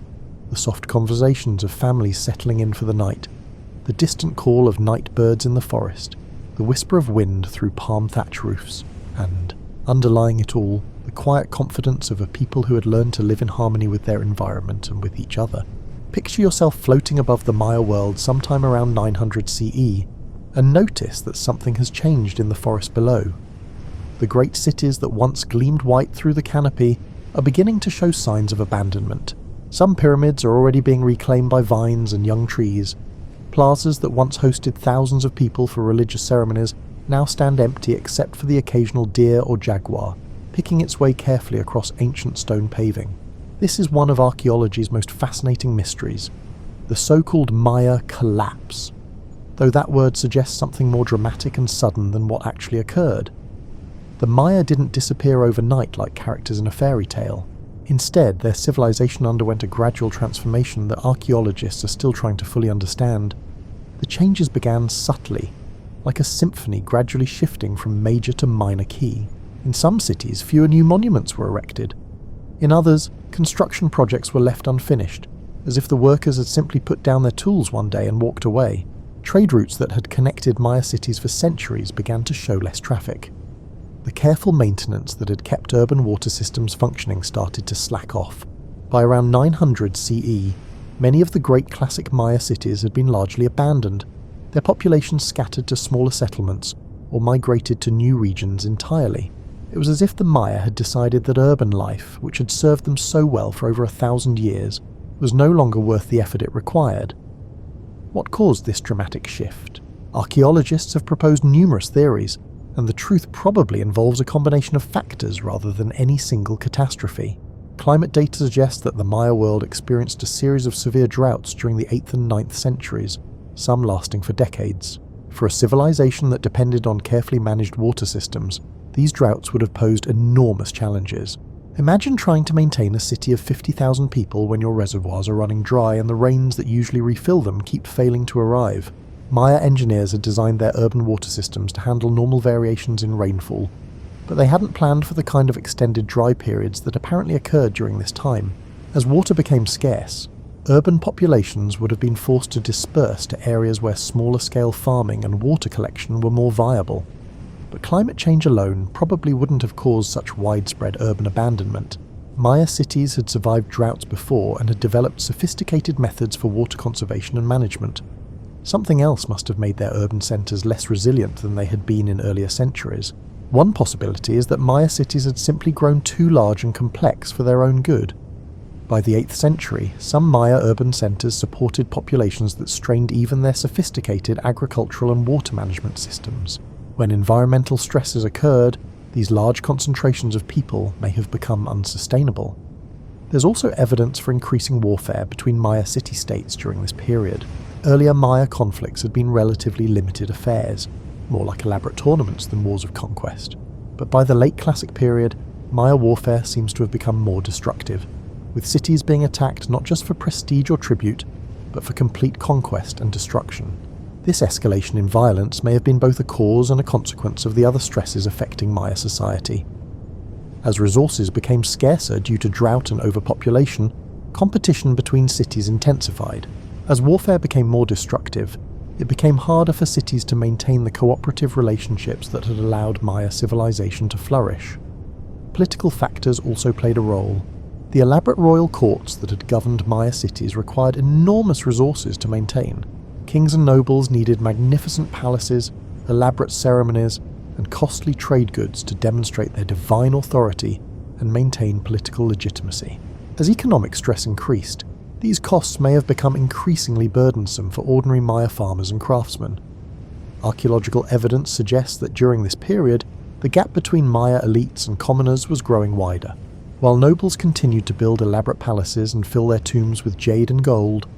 the soft conversations of families settling in for the night, the distant call of night birds in the forest, the whisper of wind through palm thatch roofs, and, underlying it all, the quiet confidence of a people who had learned to live in harmony with their environment and with each other. Picture yourself floating above the Maya world sometime around 900 CE, and notice that something has changed in the forest below. The great cities that once gleamed white through the canopy are beginning to show signs of abandonment. Some pyramids are already being reclaimed by vines and young trees. Plazas that once hosted thousands of people for religious ceremonies now stand empty except for the occasional deer or jaguar, picking its way carefully across ancient stone paving. This is one of archaeology's most fascinating mysteries, the so-called Maya collapse, though that word suggests something more dramatic and sudden than what actually occurred. The Maya didn't disappear overnight like characters in a fairy tale. Instead, their civilization underwent a gradual transformation that archaeologists are still trying to fully understand. The changes began subtly, like a symphony gradually shifting from major to minor key. In some cities, fewer new monuments were erected. In others, construction projects were left unfinished, as if the workers had simply put down their tools one day and walked away. Trade routes that had connected Maya cities for centuries began to show less traffic. The careful maintenance that had kept urban water systems functioning started to slack off. By around 900 CE, many of the great classic Maya cities had been largely abandoned, their populations scattered to smaller settlements or migrated to new regions entirely. It was as if the Maya had decided that urban life, which had served them so well for over 1,000 years, was no longer worth the effort it required. What caused this dramatic shift? Archaeologists have proposed numerous theories, and the truth probably involves a combination of factors rather than any single catastrophe. Climate data suggests that the Maya world experienced a series of severe droughts during the 8th and 9th centuries, some lasting for decades. For a civilization that depended on carefully managed water systems, these droughts would have posed enormous challenges. Imagine trying to maintain a city of 50,000 people when your reservoirs are running dry and the rains that usually refill them keep failing to arrive. Maya engineers had designed their urban water systems to handle normal variations in rainfall, but they hadn't planned for the kind of extended dry periods that apparently occurred during this time. As water became scarce, urban populations would have been forced to disperse to areas where smaller-scale farming and water collection were more viable. But climate change alone probably wouldn't have caused such widespread urban abandonment. Maya cities had survived droughts before and had developed sophisticated methods for water conservation and management. Something else must have made their urban centres less resilient than they had been in earlier centuries. One possibility is that Maya cities had simply grown too large and complex for their own good. By the 8th century, some Maya urban centres supported populations that strained even their sophisticated agricultural and water management systems. When environmental stresses occurred, these large concentrations of people may have become unsustainable. There's also evidence for increasing warfare between Maya city-states during this period. Earlier Maya conflicts had been relatively limited affairs, more like elaborate tournaments than wars of conquest. But by the late Classic period, Maya warfare seems to have become more destructive, with cities being attacked not just for prestige or tribute, but for complete conquest and destruction. This escalation in violence may have been both a cause and a consequence of the other stresses affecting Maya society. As resources became scarcer due to drought and overpopulation, competition between cities intensified. As warfare became more destructive, it became harder for cities to maintain the cooperative relationships that had allowed Maya civilization to flourish. Political factors also played a role. The elaborate royal courts that had governed Maya cities required enormous resources to maintain. Kings and nobles needed magnificent palaces, elaborate ceremonies, and costly trade goods to demonstrate their divine authority and maintain political legitimacy. As economic stress increased, these costs may have become increasingly burdensome for ordinary Maya farmers and craftsmen. Archaeological evidence suggests that during this period, the gap between Maya elites and commoners was growing wider. While nobles continued to build elaborate palaces and fill their tombs with jade and gold,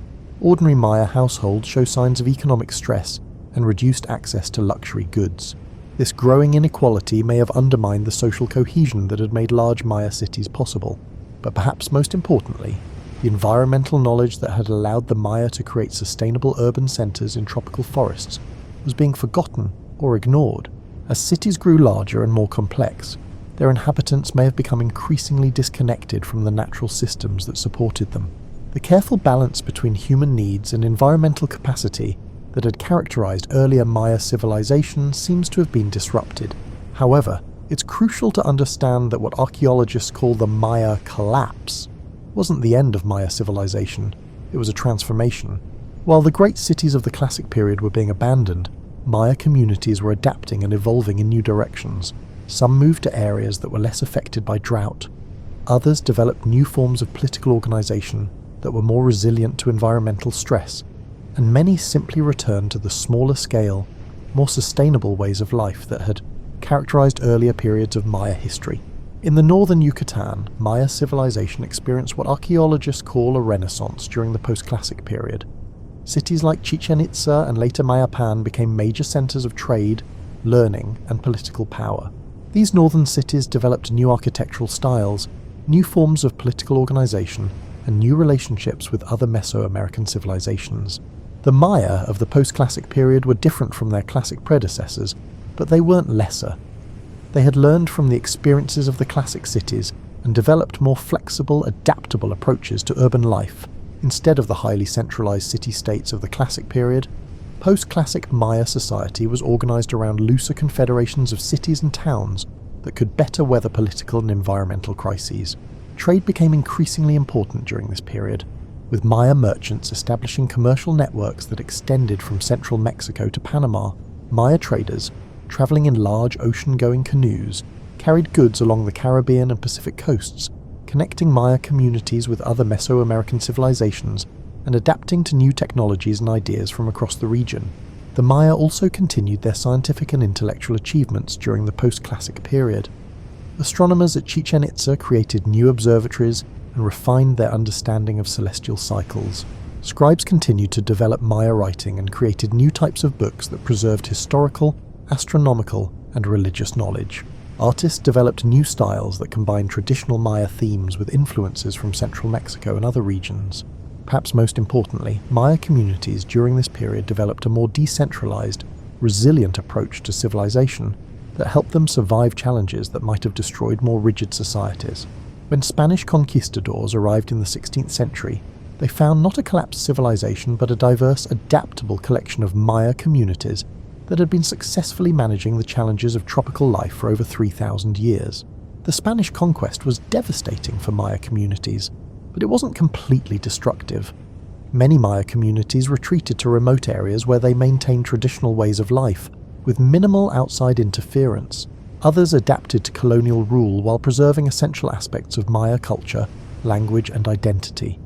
ordinary Maya households show signs of economic stress and reduced access to luxury goods. This growing inequality may have undermined the social cohesion that had made large Maya cities possible. But perhaps most importantly, the environmental knowledge that had allowed the Maya to create sustainable urban centres in tropical forests was being forgotten or ignored. As cities grew larger and more complex, their inhabitants may have become increasingly disconnected from the natural systems that supported them. The careful balance between human needs and environmental capacity that had characterized earlier Maya civilization seems to have been disrupted. However, it's crucial to understand that what archaeologists call the Maya collapse wasn't the end of Maya civilization, it was a transformation. While the great cities of the Classic period were being abandoned, Maya communities were adapting and evolving in new directions. Some moved to areas that were less affected by drought. Others developed new forms of political organization that were more resilient to environmental stress, and many simply returned to the smaller scale, more sustainable ways of life that had characterized earlier periods of Maya history. In the northern Yucatan, Maya civilization experienced what archaeologists call a renaissance during the post-classic period. Cities like Chichen Itza and later Mayapan became major centers of trade, learning, and political power. These northern cities developed new architectural styles, new forms of political organization, and new relationships with other Mesoamerican civilizations. The Maya of the post-classic period were different from their classic predecessors, but they weren't lesser. They had learned from the experiences of the classic cities and developed more flexible, adaptable approaches to urban life. Instead of the highly centralized city-states of the classic period, post-classic Maya society was organized around looser confederations of cities and towns that could better weather political and environmental crises. Trade became increasingly important during this period, with Maya merchants establishing commercial networks that extended from central Mexico to Panama. Maya traders, traveling in large ocean-going canoes, carried goods along the Caribbean and Pacific coasts, connecting Maya communities with other Mesoamerican civilizations and adapting to new technologies and ideas from across the region. The Maya also continued their scientific and intellectual achievements during the post-classic period. Astronomers at Chichen Itza created new observatories and refined their understanding of celestial cycles. Scribes continued to develop Maya writing and created new types of books that preserved historical, astronomical, and religious knowledge. Artists developed new styles that combined traditional Maya themes with influences from central Mexico and other regions. Perhaps most importantly, Maya communities during this period developed a more decentralized, resilient approach to civilization that helped them survive challenges that might have destroyed more rigid societies. When Spanish conquistadors arrived in the 16th century, they found not a collapsed civilization but a diverse, adaptable collection of Maya communities that had been successfully managing the challenges of tropical life for over 3,000 years. The Spanish conquest was devastating for Maya communities, but it wasn't completely destructive. Many Maya communities retreated to remote areas where they maintained traditional ways of life, with minimal outside interference. Others adapted to colonial rule while preserving essential aspects of Maya culture, language, and identity.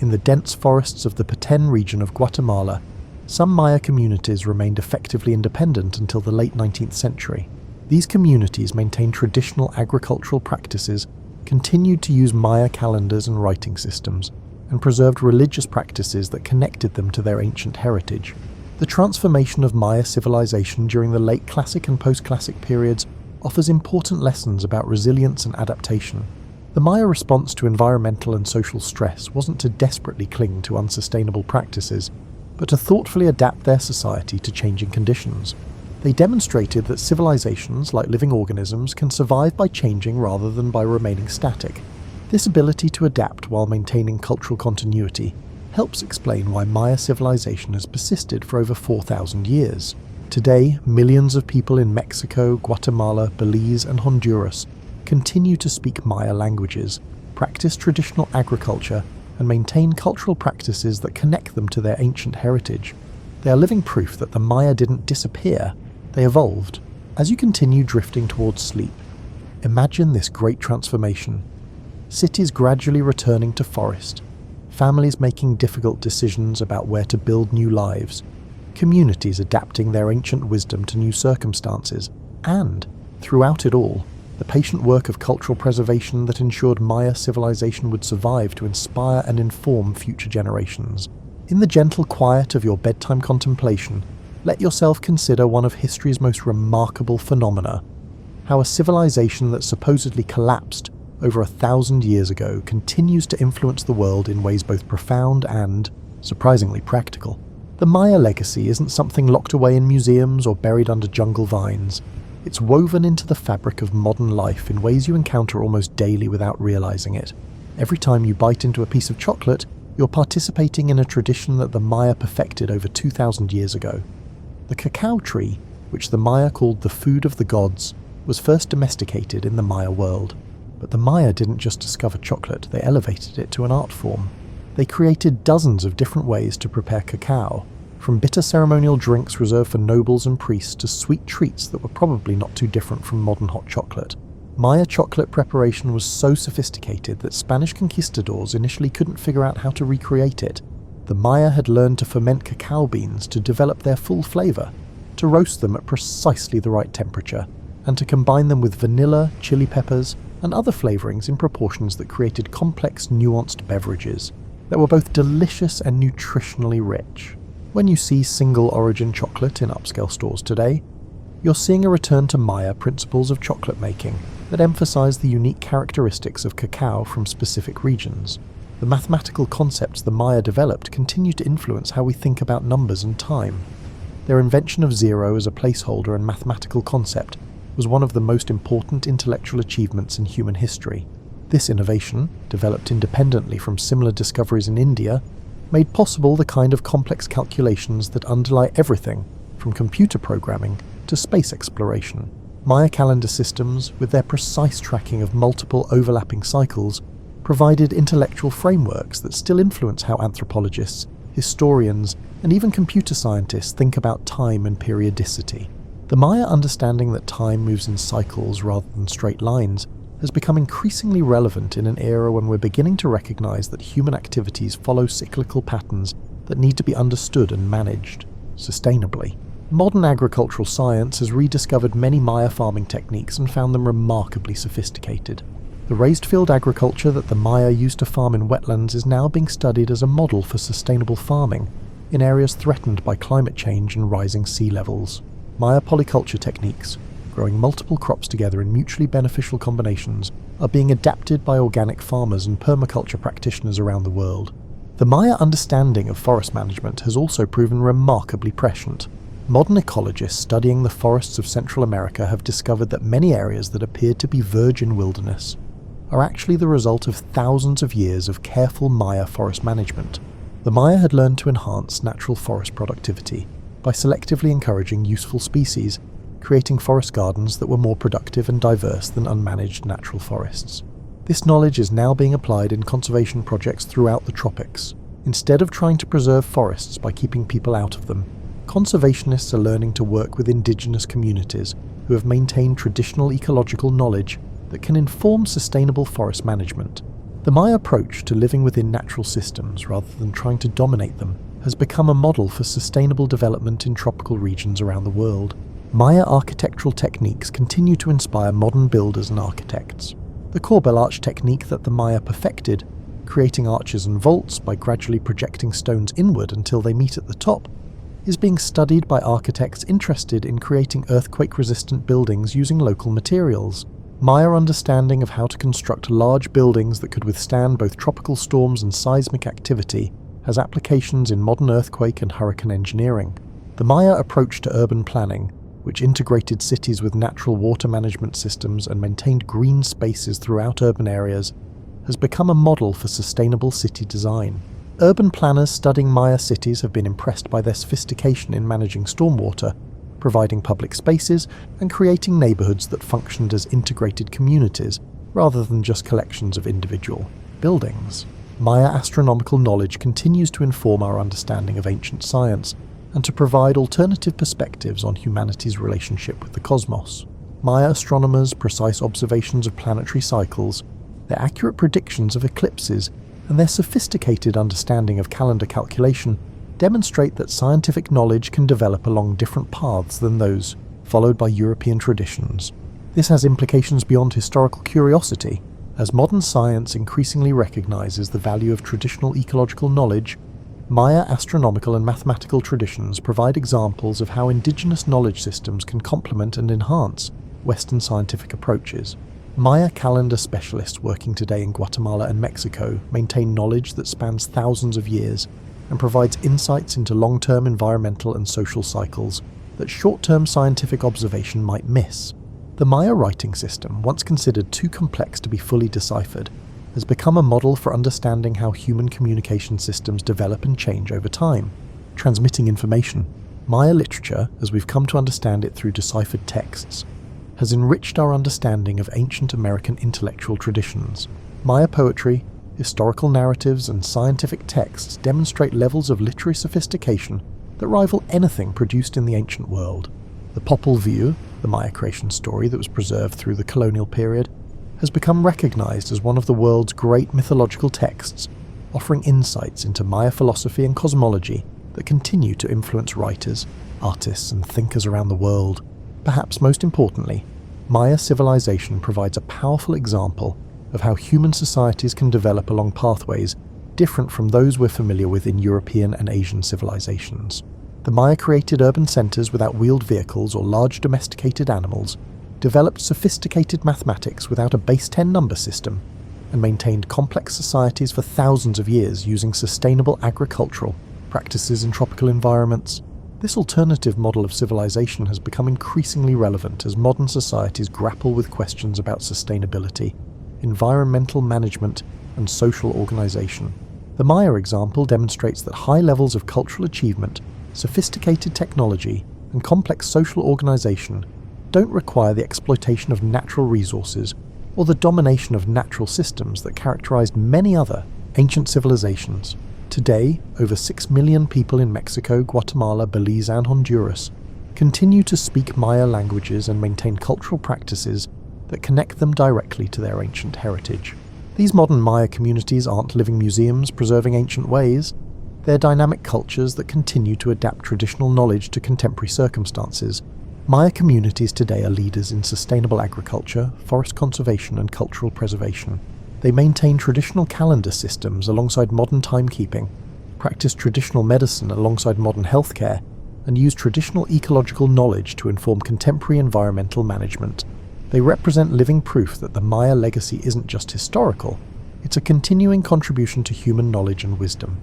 In the dense forests of the Petén region of Guatemala, some Maya communities remained effectively independent until the late 19th century. These communities maintained traditional agricultural practices, continued to use Maya calendars and writing systems, and preserved religious practices that connected them to their ancient heritage. The transformation of Maya civilization during the late Classic and post-Classic periods offers important lessons about resilience and adaptation. The Maya response to environmental and social stress wasn't to desperately cling to unsustainable practices, but to thoughtfully adapt their society to changing conditions. They demonstrated that civilizations, like living organisms, can survive by changing rather than by remaining static. This ability to adapt while maintaining cultural continuity helps explain why Maya civilization has persisted for over 4,000 years. Today, millions of people in Mexico, Guatemala, Belize, and Honduras continue to speak Maya languages, practice traditional agriculture, and maintain cultural practices that connect them to their ancient heritage. They are living proof that the Maya didn't disappear, they evolved. As you continue drifting towards sleep, imagine this great transformation. Cities gradually returning to forest, families making difficult decisions about where to build new lives, communities adapting their ancient wisdom to new circumstances, and, throughout it all, the patient work of cultural preservation that ensured Maya civilization would survive to inspire and inform future generations. In the gentle quiet of your bedtime contemplation, let yourself consider one of history's most remarkable phenomena: how a civilization that supposedly collapsed over 1,000 years ago continues to influence the world in ways both profound and, surprisingly, practical. The Maya legacy isn't something locked away in museums or buried under jungle vines. It's woven into the fabric of modern life in ways you encounter almost daily without realizing it. Every time you bite into a piece of chocolate, you're participating in a tradition that the Maya perfected over 2,000 years ago. The cacao tree, which the Maya called the food of the gods, was first domesticated in the Maya world. But the Maya didn't just discover chocolate, they elevated it to an art form. They created dozens of different ways to prepare cacao, From bitter ceremonial drinks reserved for nobles and priests to sweet treats that were probably not too different from modern hot chocolate, Maya chocolate preparation was so sophisticated that Spanish conquistadors initially couldn't figure out how to recreate it. The Maya had learned to ferment cacao beans to develop their full flavour, to roast them at precisely the right temperature, and to combine them with vanilla, chili peppers, and other flavourings in proportions that created complex, nuanced beverages that were both delicious and nutritionally rich. When you see single-origin chocolate in upscale stores today, you're seeing a return to Maya principles of chocolate making that emphasize the unique characteristics of cacao from specific regions. The mathematical concepts the Maya developed continue to influence how we think about numbers and time. Their invention of zero as a placeholder and mathematical concept was one of the most important intellectual achievements in human history. This innovation, developed independently from similar discoveries in India, made possible the kind of complex calculations that underlie everything from computer programming to space exploration. Maya calendar systems, with their precise tracking of multiple overlapping cycles, provided intellectual frameworks that still influence how anthropologists, historians, and even computer scientists think about time and periodicity. The Maya understanding that time moves in cycles rather than straight lines has become increasingly relevant in an era when we're beginning to recognize that human activities follow cyclical patterns that need to be understood and managed sustainably. Modern agricultural science has rediscovered many Maya farming techniques and found them remarkably sophisticated. The raised field agriculture that the Maya used to farm in wetlands is now being studied as a model for sustainable farming in areas threatened by climate change and rising sea levels. Maya polyculture techniques, growing multiple crops together in mutually beneficial combinations, are being adapted by organic farmers and permaculture practitioners around the world. The Maya understanding of forest management has also proven remarkably prescient. Modern ecologists studying the forests of Central America have discovered that many areas that appeared to be virgin wilderness are actually the result of thousands of years of careful Maya forest management. The Maya had learned to enhance natural forest productivity by selectively encouraging useful species, creating forest gardens that were more productive and diverse than unmanaged natural forests. This knowledge is now being applied in conservation projects throughout the tropics. Instead of trying to preserve forests by keeping people out of them, conservationists are learning to work with indigenous communities who have maintained traditional ecological knowledge that can inform sustainable forest management. The Maya approach to living within natural systems rather than trying to dominate them has become a model for sustainable development in tropical regions around the world. Maya architectural techniques continue to inspire modern builders and architects. The corbel arch technique that the Maya perfected, creating arches and vaults by gradually projecting stones inward until they meet at the top, is being studied by architects interested in creating earthquake-resistant buildings using local materials. Maya understanding of how to construct large buildings that could withstand both tropical storms and seismic activity has applications in modern earthquake and hurricane engineering. The Maya approach to urban planning, which integrated cities with natural water management systems and maintained green spaces throughout urban areas, has become a model for sustainable city design. Urban planners studying Maya cities have been impressed by their sophistication in managing stormwater, providing public spaces, and creating neighborhoods that functioned as integrated communities rather than just collections of individual buildings. Maya astronomical knowledge continues to inform our understanding of ancient science and to provide alternative perspectives on humanity's relationship with the cosmos. Maya astronomers' precise observations of planetary cycles, their accurate predictions of eclipses, and their sophisticated understanding of calendar calculation demonstrate that scientific knowledge can develop along different paths than those followed by European traditions. This has implications beyond historical curiosity, as modern science increasingly recognizes the value of traditional ecological knowledge. Maya astronomical and mathematical traditions provide examples of how indigenous knowledge systems can complement and enhance Western scientific approaches. Maya calendar specialists working today in Guatemala and Mexico maintain knowledge that spans thousands of years and provides insights into long-term environmental and social cycles that short-term scientific observation might miss. The Maya writing system, once considered too complex to be fully deciphered, has become a model for understanding how human communication systems develop and change over time, transmitting information. Maya literature, as we've come to understand it through deciphered texts, has enriched our understanding of ancient American intellectual traditions. Maya poetry, historical narratives, and scientific texts demonstrate levels of literary sophistication that rival anything produced in the ancient world. The Popol Vuh, the Maya creation story that was preserved through the colonial period, has become recognized as one of the world's great mythological texts, offering insights into Maya philosophy and cosmology that continue to influence writers, artists, and thinkers around the world. Perhaps most importantly, Maya civilization provides a powerful example of how human societies can develop along pathways different from those we're familiar with in European and Asian civilizations. The Maya created urban centers without wheeled vehicles or large domesticated animals, developed sophisticated mathematics without a base 10 number system, and maintained complex societies for thousands of years using sustainable agricultural practices in tropical environments. This alternative model of civilization has become increasingly relevant as modern societies grapple with questions about sustainability, environmental management, and social organization. The Maya example demonstrates that high levels of cultural achievement, sophisticated technology, and complex social organization don't require the exploitation of natural resources or the domination of natural systems that characterized many other ancient civilizations. Today, over 6 million people in Mexico, Guatemala, Belize, and Honduras continue to speak Maya languages and maintain cultural practices that connect them directly to their ancient heritage. These modern Maya communities aren't living museums preserving ancient ways. They're dynamic cultures that continue to adapt traditional knowledge to contemporary circumstances. Maya communities today are leaders in sustainable agriculture, forest conservation, and cultural preservation. They maintain traditional calendar systems alongside modern timekeeping, practice traditional medicine alongside modern healthcare, and use traditional ecological knowledge to inform contemporary environmental management. They represent living proof that the Maya legacy isn't just historical, it's a continuing contribution to human knowledge and wisdom.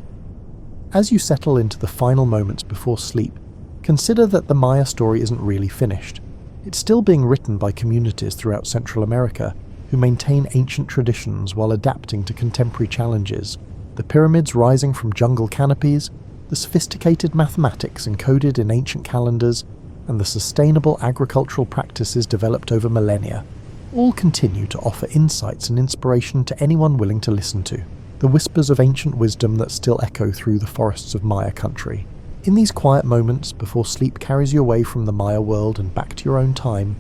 As you settle into the final moments before sleep, consider that the Maya story isn't really finished. It's still being written by communities throughout Central America who maintain ancient traditions while adapting to contemporary challenges. The pyramids rising from jungle canopies, the sophisticated mathematics encoded in ancient calendars, and the sustainable agricultural practices developed over millennia all continue to offer insights and inspiration to anyone willing to listen to. The whispers of ancient wisdom that still echo through the forests of Maya country. In these quiet moments before sleep carries you away from the Maya world and back to your own time,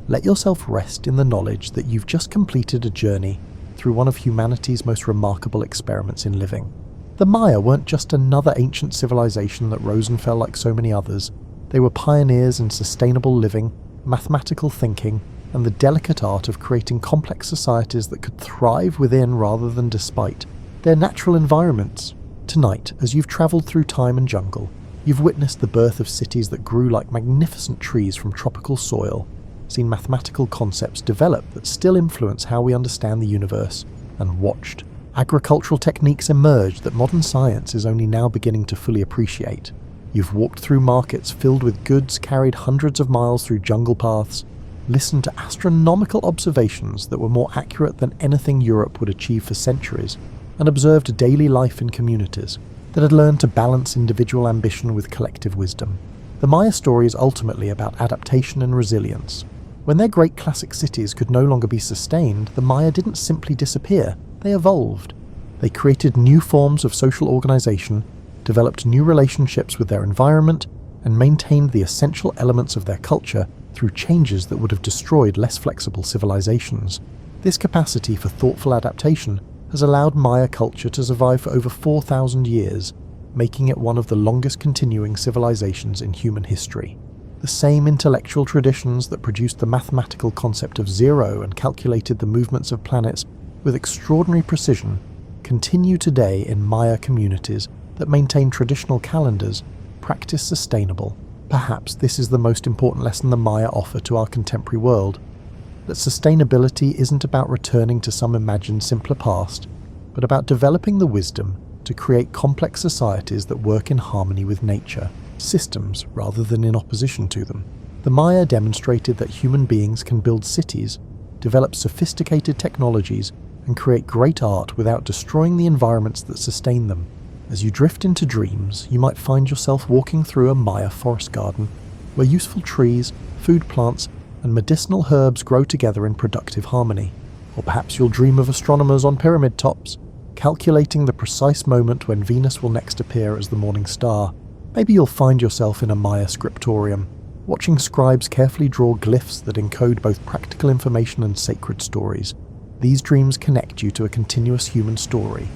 let yourself rest in the knowledge that you've just completed a journey through one of humanity's most remarkable experiments in living. The Maya weren't just another ancient civilization that rose and fell like so many others. They were pioneers in sustainable living, mathematical thinking, and the delicate art of creating complex societies that could thrive within rather than despite their natural environments. Tonight, as you've traveled through time and jungle, you've witnessed the birth of cities that grew like magnificent trees from tropical soil, seen mathematical concepts develop that still influence how we understand the universe, and watched agricultural techniques emerge that modern science is only now beginning to fully appreciate. You've walked through markets filled with goods carried hundreds of miles through jungle paths, listened to astronomical observations that were more accurate than anything Europe would achieve for centuries, and observed daily life in communities that had learned to balance individual ambition with collective wisdom. The Maya story is ultimately about adaptation and resilience. When their great classic cities could no longer be sustained, the Maya didn't simply disappear, they evolved. They created new forms of social organization, developed new relationships with their environment, and maintained the essential elements of their culture through changes that would have destroyed less flexible civilizations. This capacity for thoughtful adaptation has allowed Maya culture to survive for over 4,000 years, making it one of the longest continuing civilizations in human history. The same intellectual traditions that produced the mathematical concept of zero and calculated the movements of planets with extraordinary precision continue today in Maya communities that maintain traditional calendars, practice sustainable. Perhaps this is the most important lesson the Maya offer to our contemporary world, that sustainability isn't about returning to some imagined simpler past, but about developing the wisdom to create complex societies that work in harmony with nature, systems rather than in opposition to them. The Maya demonstrated that human beings can build cities, develop sophisticated technologies, and create great art without destroying the environments that sustain them. As you drift into dreams, you might find yourself walking through a Maya forest garden, where useful trees, food plants, and medicinal herbs grow together in productive harmony. Or perhaps you'll dream of astronomers on pyramid tops, calculating the precise moment when Venus will next appear as the morning star. Maybe you'll find yourself in a Maya scriptorium, watching scribes carefully draw glyphs that encode both practical information and sacred stories. These dreams connect you to a continuous human story,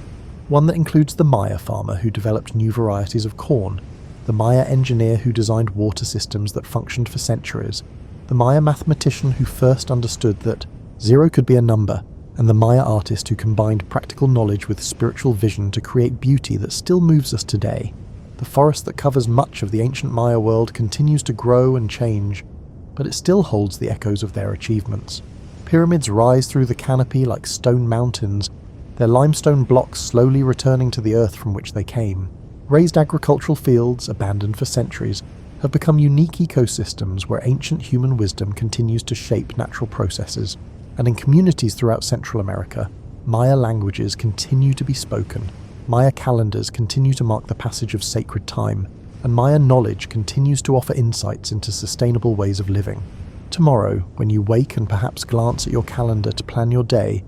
one that includes the Maya farmer who developed new varieties of corn, the Maya engineer who designed water systems that functioned for centuries, the Maya mathematician who first understood that 0 could be a number, and the Maya artist who combined practical knowledge with spiritual vision to create beauty that still moves us today. The forest that covers much of the ancient Maya world continues to grow and change, but it still holds the echoes of their achievements. Pyramids rise through the canopy like stone mountains, their limestone blocks slowly returning to the earth from which they came. Raised agricultural fields, abandoned for centuries, have become unique ecosystems where ancient human wisdom continues to shape natural processes, and in communities throughout Central America, Maya languages continue to be spoken, Maya calendars continue to mark the passage of sacred time, and Maya knowledge continues to offer insights into sustainable ways of living. Tomorrow, when you wake and perhaps glance at your calendar to plan your day,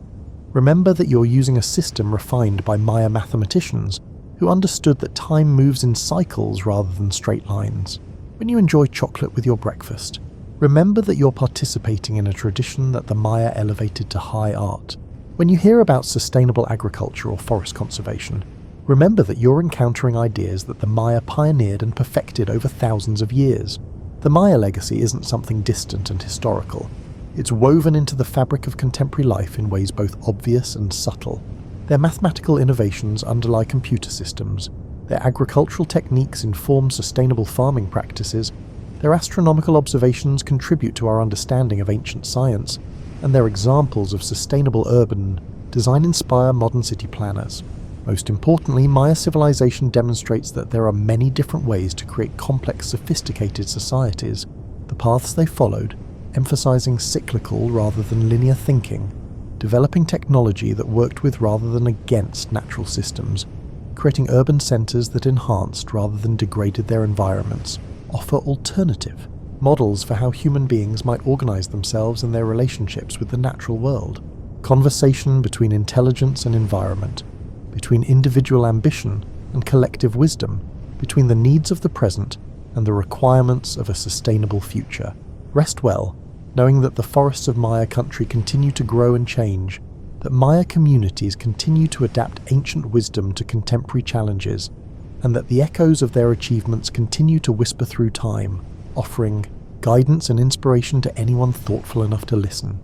remember that you're using a system refined by Maya mathematicians who understood that time moves in cycles rather than straight lines. When you enjoy chocolate with your breakfast, remember that you're participating in a tradition that the Maya elevated to high art. When you hear about sustainable agriculture or forest conservation, remember that you're encountering ideas that the Maya pioneered and perfected over thousands of years. The Maya legacy isn't something distant and historical. It's woven into the fabric of contemporary life in ways both obvious and subtle. Their mathematical innovations underlie computer systems, their agricultural techniques inform sustainable farming practices, their astronomical observations contribute to our understanding of ancient science, and their examples of sustainable urban design inspire modern city planners. Most importantly, Maya civilization demonstrates that there are many different ways to create complex, sophisticated societies. The paths they followed, emphasizing cyclical rather than linear thinking, developing technology that worked with rather than against natural systems, creating urban centers that enhanced rather than degraded their environments, offer alternative models for how human beings might organize themselves and their relationships with the natural world. Conversation between intelligence and environment, between individual ambition and collective wisdom, between the needs of the present and the requirements of a sustainable future. Rest well, knowing that the forests of Maya country continue to grow and change, that Maya communities continue to adapt ancient wisdom to contemporary challenges, and that the echoes of their achievements continue to whisper through time, offering guidance and inspiration to anyone thoughtful enough to listen.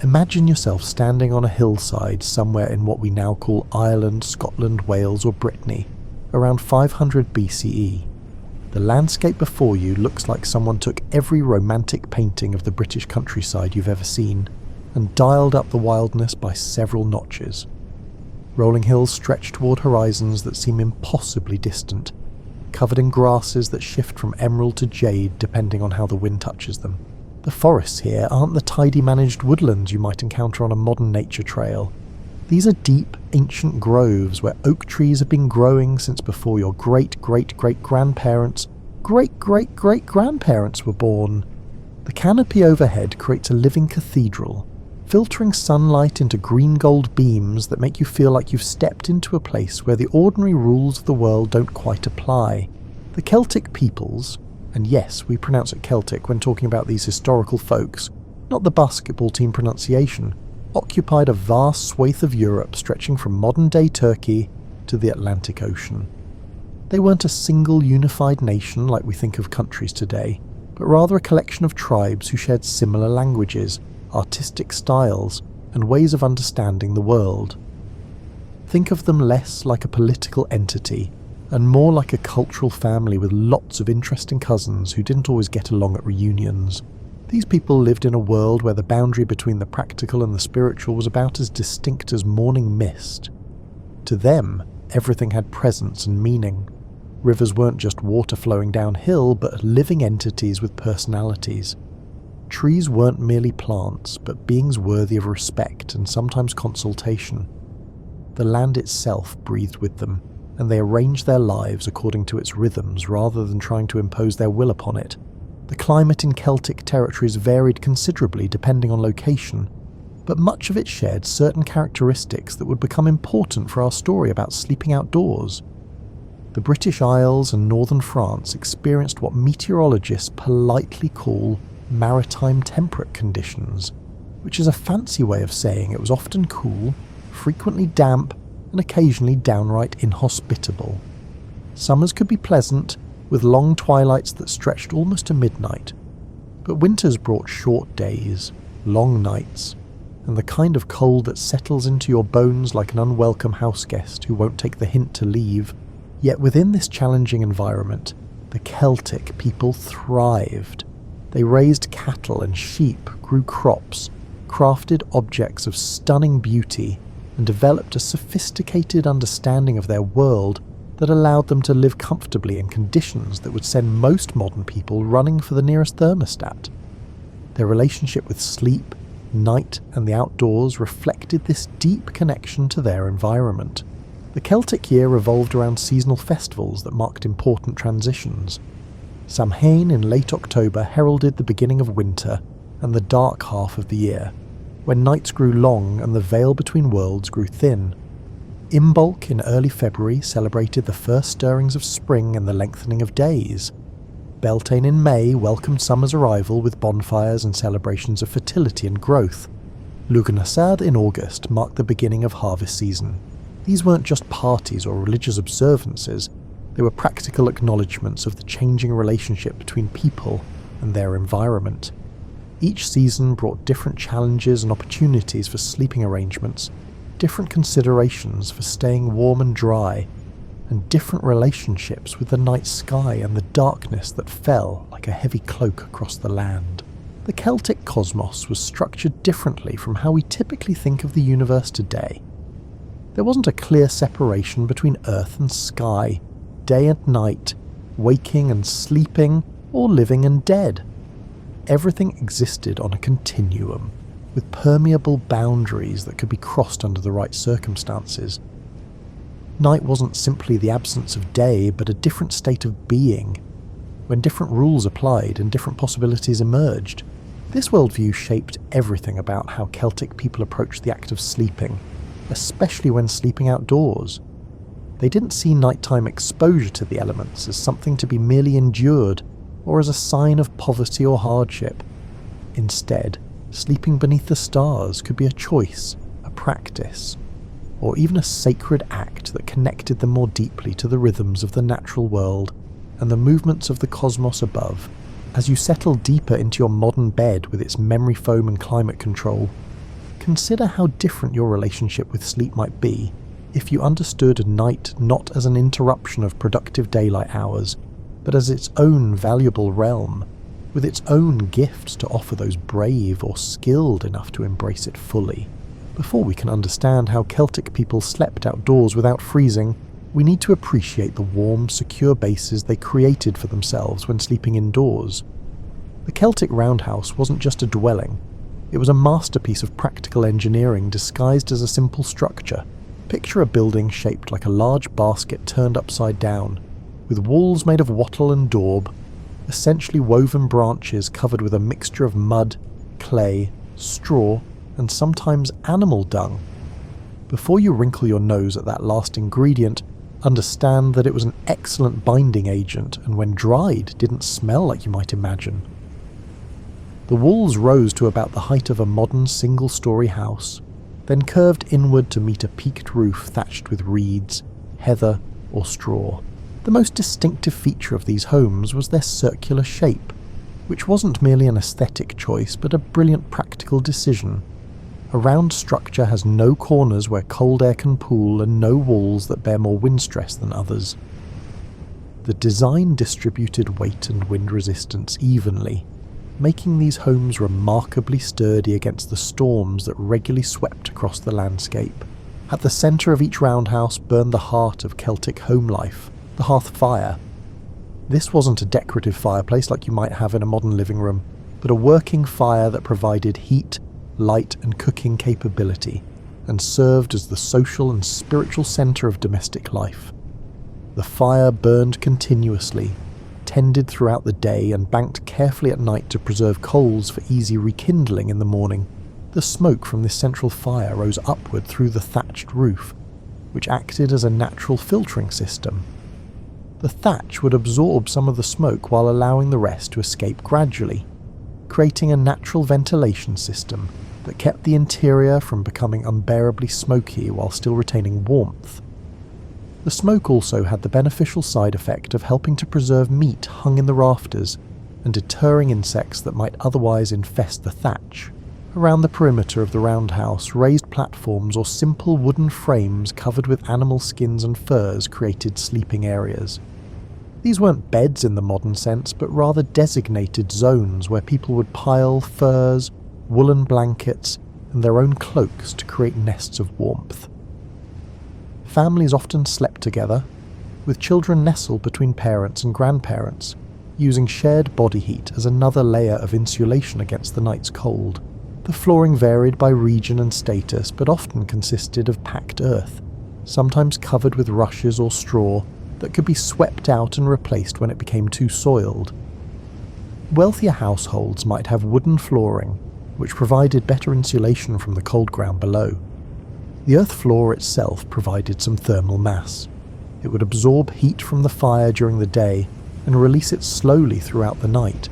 Imagine yourself standing on a hillside somewhere in what we now call Ireland, Scotland, Wales or Brittany, around 500 BCE. The landscape before you looks like someone took every romantic painting of the British countryside you've ever seen and dialed up the wildness by several notches. Rolling hills stretch toward horizons that seem impossibly distant, covered in grasses that shift from emerald to jade depending on how the wind touches them. The forests here aren't the tidy managed woodlands you might encounter on a modern nature trail. These are deep, ancient groves where oak trees have been growing since before your great-great-great-grandparents' great-great-great-grandparents were born. The canopy overhead creates a living cathedral, filtering sunlight into green-gold beams that make you feel like you've stepped into a place where the ordinary rules of the world don't quite apply. The Celtic peoples, and yes, we pronounce it Celtic when talking about these historical folks, not the basketball team pronunciation, occupied a vast swathe of Europe stretching from modern-day Turkey to the Atlantic Ocean. They weren't a single unified nation like we think of countries today, but rather a collection of tribes who shared similar languages, artistic styles, and ways of understanding the world. Think of them less like a political entity and more like a cultural family with lots of interesting cousins who didn't always get along at reunions. These people lived in a world where the boundary between the practical and the spiritual was about as distinct as morning mist. To them, everything had presence and meaning. Rivers weren't just water flowing downhill, but living entities with personalities. Trees weren't merely plants, but beings worthy of respect and sometimes consultation. The land itself breathed with them, and they arranged their lives according to its rhythms rather than trying to impose their will upon it. The climate in Celtic territories varied considerably depending on location, but much of it shared certain characteristics that would become important for our story about sleeping outdoors. The British Isles and northern France experienced what meteorologists politely call maritime temperate conditions, which is a fancy way of saying it was often cool, frequently damp, and occasionally downright inhospitable. Summers could be pleasant, with long twilights that stretched almost to midnight, but winters brought short days, long nights, and the kind of cold that settles into your bones like an unwelcome houseguest who won't take the hint to leave. Yet within this challenging environment, the Celtic people thrived. They raised cattle and sheep, grew crops, crafted objects of stunning beauty, and developed a sophisticated understanding of their world that allowed them to live comfortably in conditions that would send most modern people running for the nearest thermostat. Their relationship with sleep, night, and the outdoors reflected this deep connection to their environment. The Celtic year revolved around seasonal festivals that marked important transitions. Samhain in late October heralded the beginning of winter and the dark half of the year, when nights grew long and the veil between worlds grew thin. Imbolc in early February celebrated the first stirrings of spring and the lengthening of days. Beltane in May welcomed summer's arrival with bonfires and celebrations of fertility and growth. Lughnasadh in August marked the beginning of harvest season. These weren't just parties or religious observances, they were practical acknowledgements of the changing relationship between people and their environment. Each season brought different challenges and opportunities for sleeping arrangements, different considerations for staying warm and dry, and different relationships with the night sky and the darkness that fell like a heavy cloak across the land. The Celtic cosmos was structured differently from how we typically think of the universe today. There wasn't a clear separation between earth and sky, day and night, waking and sleeping, or living and dead. Everything existed on a continuum, with permeable boundaries that could be crossed under the right circumstances. Night wasn't simply the absence of day, but a different state of being, when different rules applied and different possibilities emerged. This worldview shaped everything about how Celtic people approached the act of sleeping, especially when sleeping outdoors. They didn't see nighttime exposure to the elements as something to be merely endured, or as a sign of poverty or hardship. Instead, sleeping beneath the stars could be a choice, a practice, or even a sacred act that connected them more deeply to the rhythms of the natural world and the movements of the cosmos above. As you settle deeper into your modern bed with its memory foam and climate control, consider how different your relationship with sleep might be if you understood night not as an interruption of productive daylight hours, but as its own valuable realm, with its own gifts to offer those brave or skilled enough to embrace it fully. Before we can understand how Celtic people slept outdoors without freezing, we need to appreciate the warm, secure bases they created for themselves when sleeping indoors. The Celtic roundhouse wasn't just a dwelling, it was a masterpiece of practical engineering disguised as a simple structure. Picture a building shaped like a large basket turned upside down, with walls made of wattle and daub, essentially woven branches covered with a mixture of mud, clay, straw, and sometimes animal dung. Before you wrinkle your nose at that last ingredient, understand that it was an excellent binding agent and when dried didn't smell like you might imagine. The walls rose to about the height of a modern single-story house, then curved inward to meet a peaked roof thatched with reeds, heather, or straw. The most distinctive feature of these homes was their circular shape, which wasn't merely an aesthetic choice but a brilliant practical decision. A round structure has no corners where cold air can pool and no walls that bear more wind stress than others. The design distributed weight and wind resistance evenly, making these homes remarkably sturdy against the storms that regularly swept across the landscape. At the centre of each roundhouse burned the heart of Celtic home life, the hearth fire. This wasn't a decorative fireplace like you might have in a modern living room, but a working fire that provided heat, light and cooking capability, and served as the social and spiritual centre of domestic life. The fire burned continuously, tended throughout the day and banked carefully at night to preserve coals for easy rekindling in the morning. The smoke from this central fire rose upward through the thatched roof, which acted as a natural filtering system. The thatch would absorb some of the smoke while allowing the rest to escape gradually, creating a natural ventilation system that kept the interior from becoming unbearably smoky while still retaining warmth. The smoke also had the beneficial side effect of helping to preserve meat hung in the rafters and deterring insects that might otherwise infest the thatch. Around the perimeter of the roundhouse, raised platforms or simple wooden frames covered with animal skins and furs created sleeping areas. These weren't beds in the modern sense, but rather designated zones where people would pile furs, woolen blankets, and their own cloaks to create nests of warmth. Families often slept together, with children nestled between parents and grandparents, using shared body heat as another layer of insulation against the night's cold. The flooring varied by region and status, but often consisted of packed earth, sometimes covered with rushes or straw that could be swept out and replaced when it became too soiled. Wealthier households might have wooden flooring, which provided better insulation from the cold ground below. The earth floor itself provided some thermal mass. It would absorb heat from the fire during the day and release it slowly throughout the night,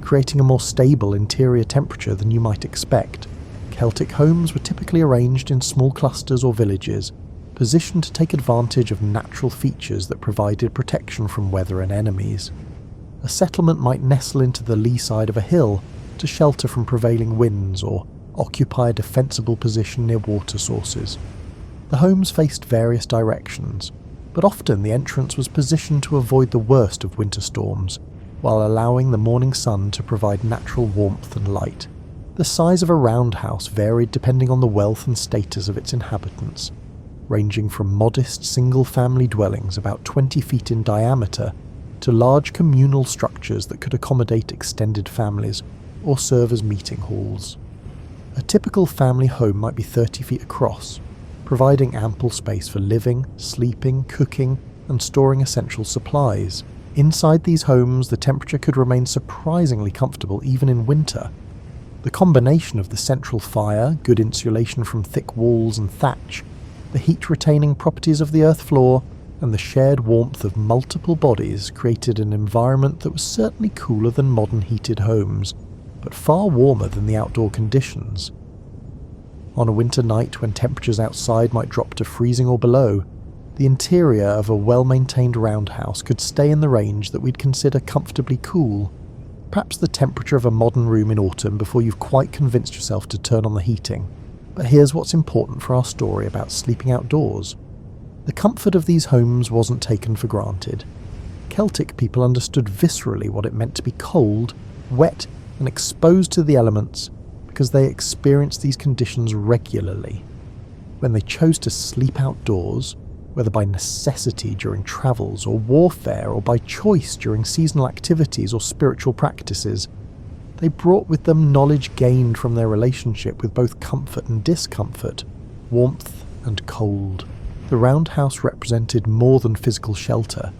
creating a more stable interior temperature than you might expect. Celtic homes were typically arranged in small clusters or villages, positioned to take advantage of natural features that provided protection from weather and enemies. A settlement might nestle into the lee side of a hill to shelter from prevailing winds or occupy a defensible position near water sources. The homes faced various directions, but often the entrance was positioned to avoid the worst of winter storms, while allowing the morning sun to provide natural warmth and light. The size of a roundhouse varied depending on the wealth and status of its inhabitants, ranging from modest single-family dwellings about 20 feet in diameter to large communal structures that could accommodate extended families or serve as meeting halls. A typical family home might be 30 feet across, providing ample space for living, sleeping, cooking, and storing essential supplies. Inside these homes, the temperature could remain surprisingly comfortable even in winter. The combination of the central fire, good insulation from thick walls and thatch, the heat-retaining properties of the earth floor, and the shared warmth of multiple bodies created an environment that was certainly cooler than modern heated homes, but far warmer than the outdoor conditions. On a winter night when temperatures outside might drop to freezing or below, the interior of a well-maintained roundhouse could stay in the range that we'd consider comfortably cool, perhaps the temperature of a modern room in autumn before you've quite convinced yourself to turn on the heating. But here's what's important for our story about sleeping outdoors. The comfort of these homes wasn't taken for granted. Celtic people understood viscerally what it meant to be cold, wet, and exposed to the elements because they experienced these conditions regularly. When they chose to sleep outdoors, whether by necessity during travels or warfare or by choice during seasonal activities or spiritual practices, they brought with them knowledge gained from their relationship with both comfort and discomfort, warmth and cold. The roundhouse represented more than physical shelter.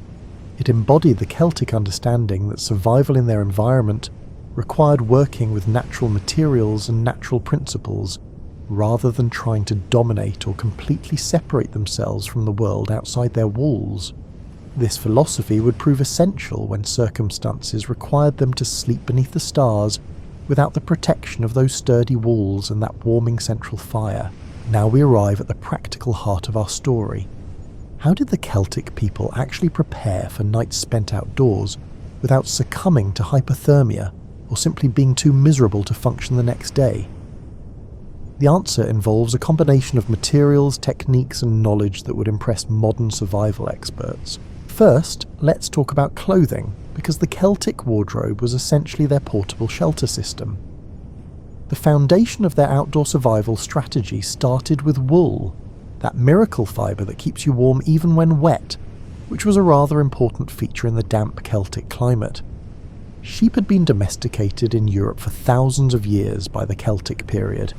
It embodied the Celtic understanding that survival in their environment required working with natural materials and natural principles, rather than trying to dominate or completely separate themselves from the world outside their walls. This philosophy would prove essential when circumstances required them to sleep beneath the stars without the protection of those sturdy walls and that warming central fire. Now we arrive at the practical heart of our story. How did the Celtic people actually prepare for nights spent outdoors without succumbing to hypothermia or simply being too miserable to function the next day? The answer involves a combination of materials, techniques, and knowledge that would impress modern survival experts. First, let's talk about clothing, because the Celtic wardrobe was essentially their portable shelter system. The foundation of their outdoor survival strategy started with wool, that miracle fibre that keeps you warm even when wet, which was a rather important feature in the damp Celtic climate. Sheep had been domesticated in Europe for thousands of years by the Celtic period,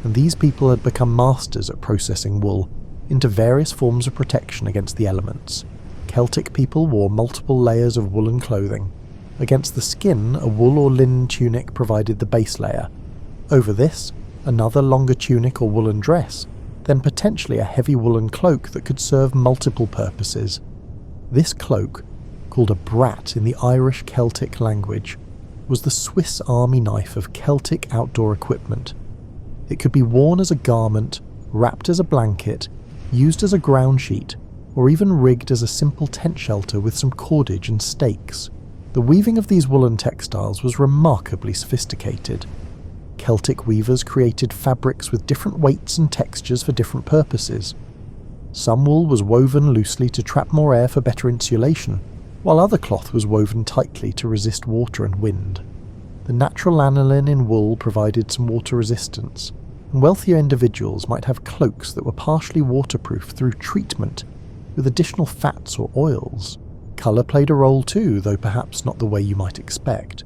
and these people had become masters at processing wool into various forms of protection against the elements. Celtic people wore multiple layers of woolen clothing. Against the skin, a wool or linen tunic provided the base layer. Over this, another longer tunic or woolen dress, then potentially a heavy woolen cloak that could serve multiple purposes. This cloak, called a brat in the Irish Celtic language, was the Swiss Army knife of Celtic outdoor equipment. It could be worn as a garment, wrapped as a blanket, used as a ground sheet, or even rigged as a simple tent shelter with some cordage and stakes. The weaving of these woolen textiles was remarkably sophisticated. Celtic weavers created fabrics with different weights and textures for different purposes. Some wool was woven loosely to trap more air for better insulation, while other cloth was woven tightly to resist water and wind. The natural lanolin in wool provided some water resistance, and wealthier individuals might have cloaks that were partially waterproof through treatment with additional fats or oils. Colour played a role too, though perhaps not the way you might expect.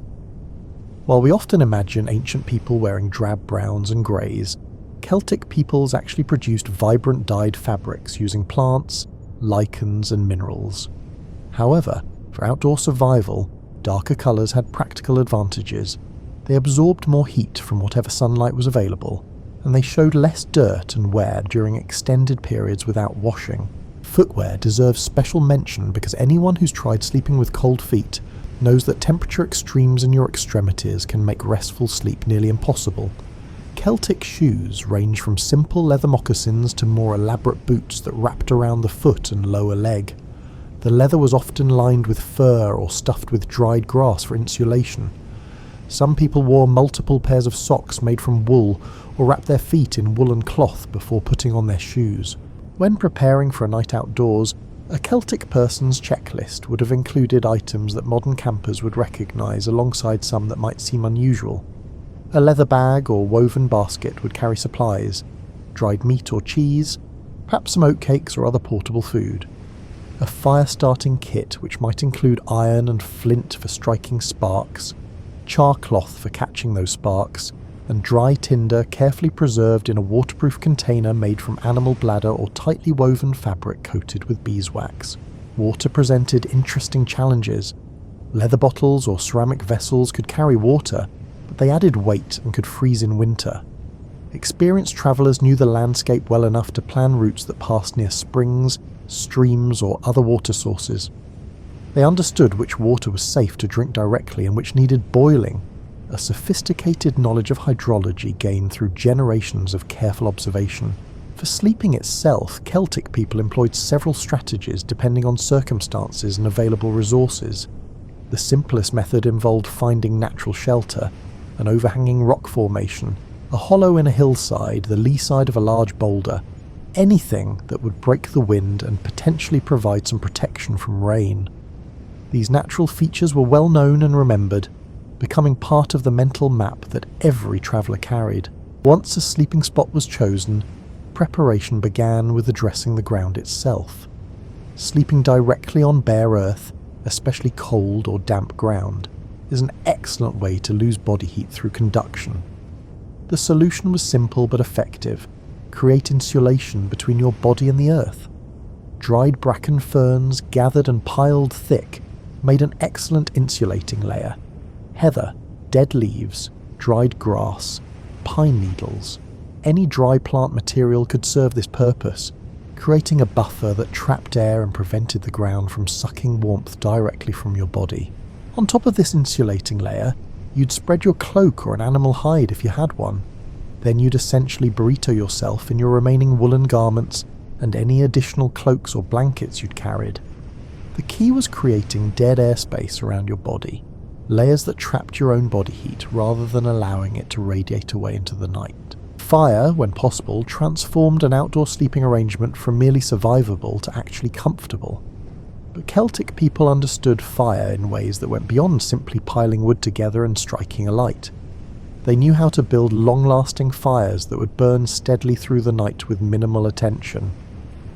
While we often imagine ancient people wearing drab browns and greys, Celtic peoples actually produced vibrant dyed fabrics using plants, lichens and minerals. However, for outdoor survival, darker colours had practical advantages. They absorbed more heat from whatever sunlight was available, and they showed less dirt and wear during extended periods without washing. Footwear deserves special mention because anyone who's tried sleeping with cold feet knows that temperature extremes in your extremities can make restful sleep nearly impossible. Celtic shoes range from simple leather moccasins to more elaborate boots that wrapped around the foot and lower leg. The leather was often lined with fur or stuffed with dried grass for insulation. Some people wore multiple pairs of socks made from wool or wrapped their feet in woolen cloth before putting on their shoes. When preparing for a night outdoors, a Celtic person's checklist would have included items that modern campers would recognise alongside some that might seem unusual. A leather bag or woven basket would carry supplies, dried meat or cheese, perhaps some oatcakes or other portable food. A fire-starting kit which might include iron and flint for striking sparks, char cloth for catching those sparks, and dry tinder carefully preserved in a waterproof container made from animal bladder or tightly woven fabric coated with beeswax. Water presented interesting challenges. Leather bottles or ceramic vessels could carry water, but they added weight and could freeze in winter. Experienced travellers knew the landscape well enough to plan routes that passed near springs, streams or other water sources. They understood which water was safe to drink directly and which needed boiling, a sophisticated knowledge of hydrology gained through generations of careful observation. For sleeping itself, Celtic people employed several strategies depending on circumstances and available resources. The simplest method involved finding natural shelter, an overhanging rock formation, a hollow in a hillside, the lee side of a large boulder, anything that would break the wind and potentially provide some protection from rain. These natural features were well known and remembered, becoming part of the mental map that every traveller carried. Once a sleeping spot was chosen, preparation began with addressing the ground itself. Sleeping directly on bare earth, especially cold or damp ground, is an excellent way to lose body heat through conduction. The solution was simple but effective. Create insulation between your body and the earth. Dried bracken ferns, gathered and piled thick, made an excellent insulating layer. Heather, dead leaves, dried grass, pine needles, any dry plant material could serve this purpose, creating a buffer that trapped air and prevented the ground from sucking warmth directly from your body. On top of this insulating layer, you'd spread your cloak or an animal hide if you had one. Then you'd essentially burrito yourself in your remaining woolen garments and any additional cloaks or blankets you'd carried. The key was creating dead airspace around your body, layers that trapped your own body heat rather than allowing it to radiate away into the night. Fire, when possible, transformed an outdoor sleeping arrangement from merely survivable to actually comfortable. But Celtic people understood fire in ways that went beyond simply piling wood together and striking a light. They knew how to build long-lasting fires that would burn steadily through the night with minimal attention,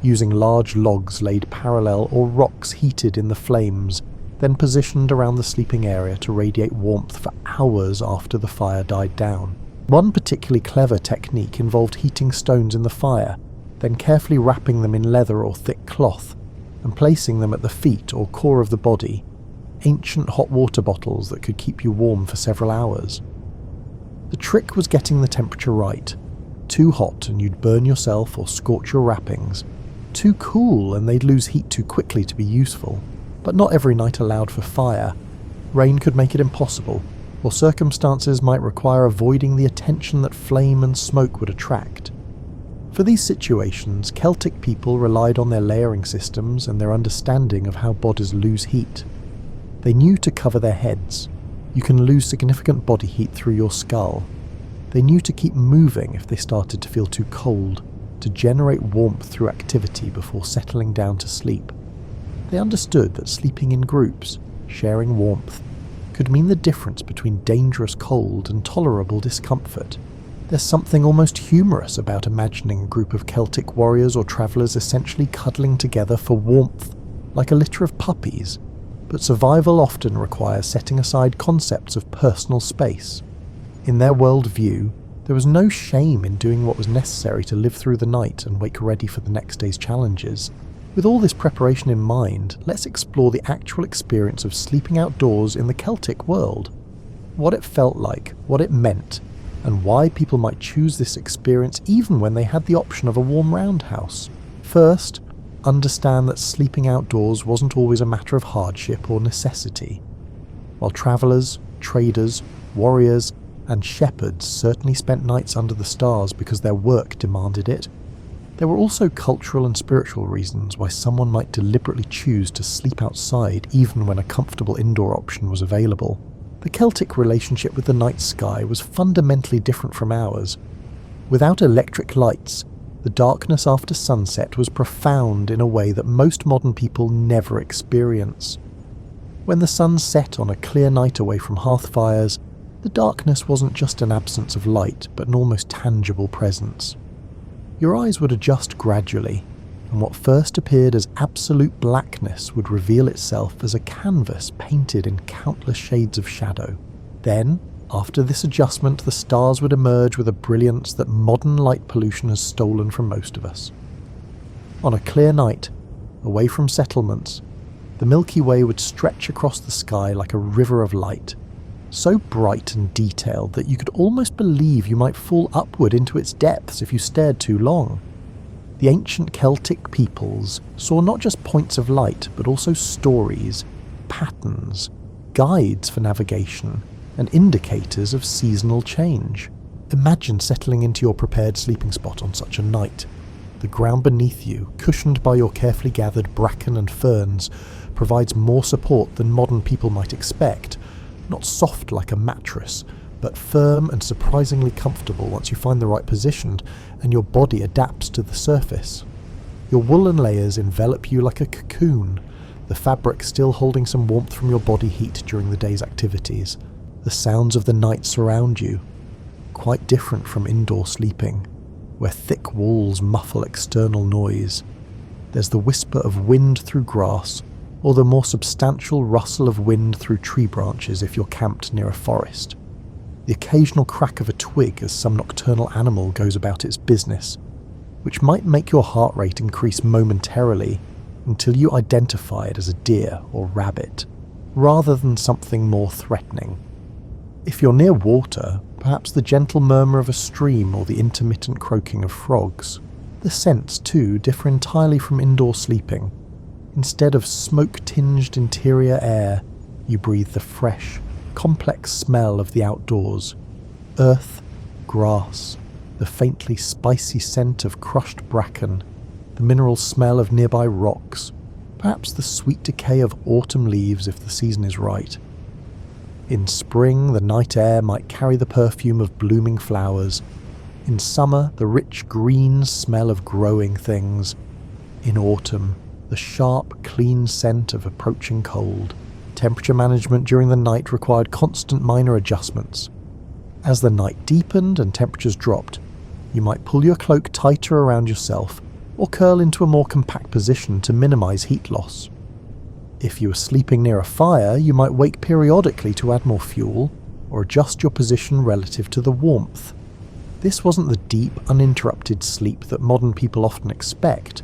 using large logs laid parallel or rocks heated in the flames, then positioned around the sleeping area to radiate warmth for hours after the fire died down. One particularly clever technique involved heating stones in the fire, then carefully wrapping them in leather or thick cloth, and placing them at the feet or core of the body, ancient hot water bottles that could keep you warm for several hours. The trick was getting the temperature right. Too hot and you'd burn yourself or scorch your wrappings. Too cool and they'd lose heat too quickly to be useful. But not every night allowed for fire. Rain could make it impossible, or circumstances might require avoiding the attention that flame and smoke would attract. For these situations, Celtic people relied on their layering systems and their understanding of how bodies lose heat. They knew to cover their heads. You can lose significant body heat through your skull. They knew to keep moving if they started to feel too cold, to generate warmth through activity before settling down to sleep. They understood that sleeping in groups, sharing warmth, could mean the difference between dangerous cold and tolerable discomfort. There's something almost humorous about imagining a group of Celtic warriors or travellers essentially cuddling together for warmth, like a litter of puppies. But survival often requires setting aside concepts of personal space. In their world view, there was no shame in doing what was necessary to live through the night and wake ready for the next day's challenges. With all this preparation in mind, let's explore the actual experience of sleeping outdoors in the Celtic world. What it felt like, what it meant, and why people might choose this experience even when they had the option of a warm roundhouse. First, understand that sleeping outdoors wasn't always a matter of hardship or necessity. While travellers, traders, warriors, and shepherds certainly spent nights under the stars because their work demanded it, there were also cultural and spiritual reasons why someone might deliberately choose to sleep outside even when a comfortable indoor option was available. The Celtic relationship with the night sky was fundamentally different from ours. Without electric lights, the darkness after sunset was profound in a way that most modern people never experience. When the sun set on a clear night away from hearth fires, the darkness wasn't just an absence of light, but an almost tangible presence. Your eyes would adjust gradually, and what first appeared as absolute blackness would reveal itself as a canvas painted in countless shades of shadow. Then, after this adjustment, the stars would emerge with a brilliance that modern light pollution has stolen from most of us. On a clear night, away from settlements, the Milky Way would stretch across the sky like a river of light, so bright and detailed that you could almost believe you might fall upward into its depths if you stared too long. The ancient Celtic peoples saw not just points of light, but also stories, patterns, guides for navigation, and indicators of seasonal change. Imagine settling into your prepared sleeping spot on such a night. The ground beneath you, cushioned by your carefully gathered bracken and ferns, provides more support than modern people might expect. Not soft like a mattress, but firm and surprisingly comfortable once you find the right position and your body adapts to the surface. Your woolen layers envelop you like a cocoon, the fabric still holding some warmth from your body heat during the day's activities. The sounds of the night surround you, quite different from indoor sleeping, where thick walls muffle external noise. There's the whisper of wind through grass, or the more substantial rustle of wind through tree branches if you're camped near a forest. The occasional crack of a twig as some nocturnal animal goes about its business, which might make your heart rate increase momentarily until you identify it as a deer or rabbit, rather than something more threatening. If you're near water, perhaps the gentle murmur of a stream or the intermittent croaking of frogs. The scents, too, differ entirely from indoor sleeping. Instead of smoke-tinged interior air, you breathe the fresh, complex smell of the outdoors. Earth, grass, the faintly spicy scent of crushed bracken, the mineral smell of nearby rocks, perhaps the sweet decay of autumn leaves if the season is right. In spring, the night air might carry the perfume of blooming flowers. In summer, the rich green smell of growing things. In autumn, the sharp, clean scent of approaching cold. Temperature management during the night required constant minor adjustments. As the night deepened and temperatures dropped, you might pull your cloak tighter around yourself or curl into a more compact position to minimize heat loss. If you were sleeping near a fire, you might wake periodically to add more fuel or adjust your position relative to the warmth. This wasn't the deep, uninterrupted sleep that modern people often expect,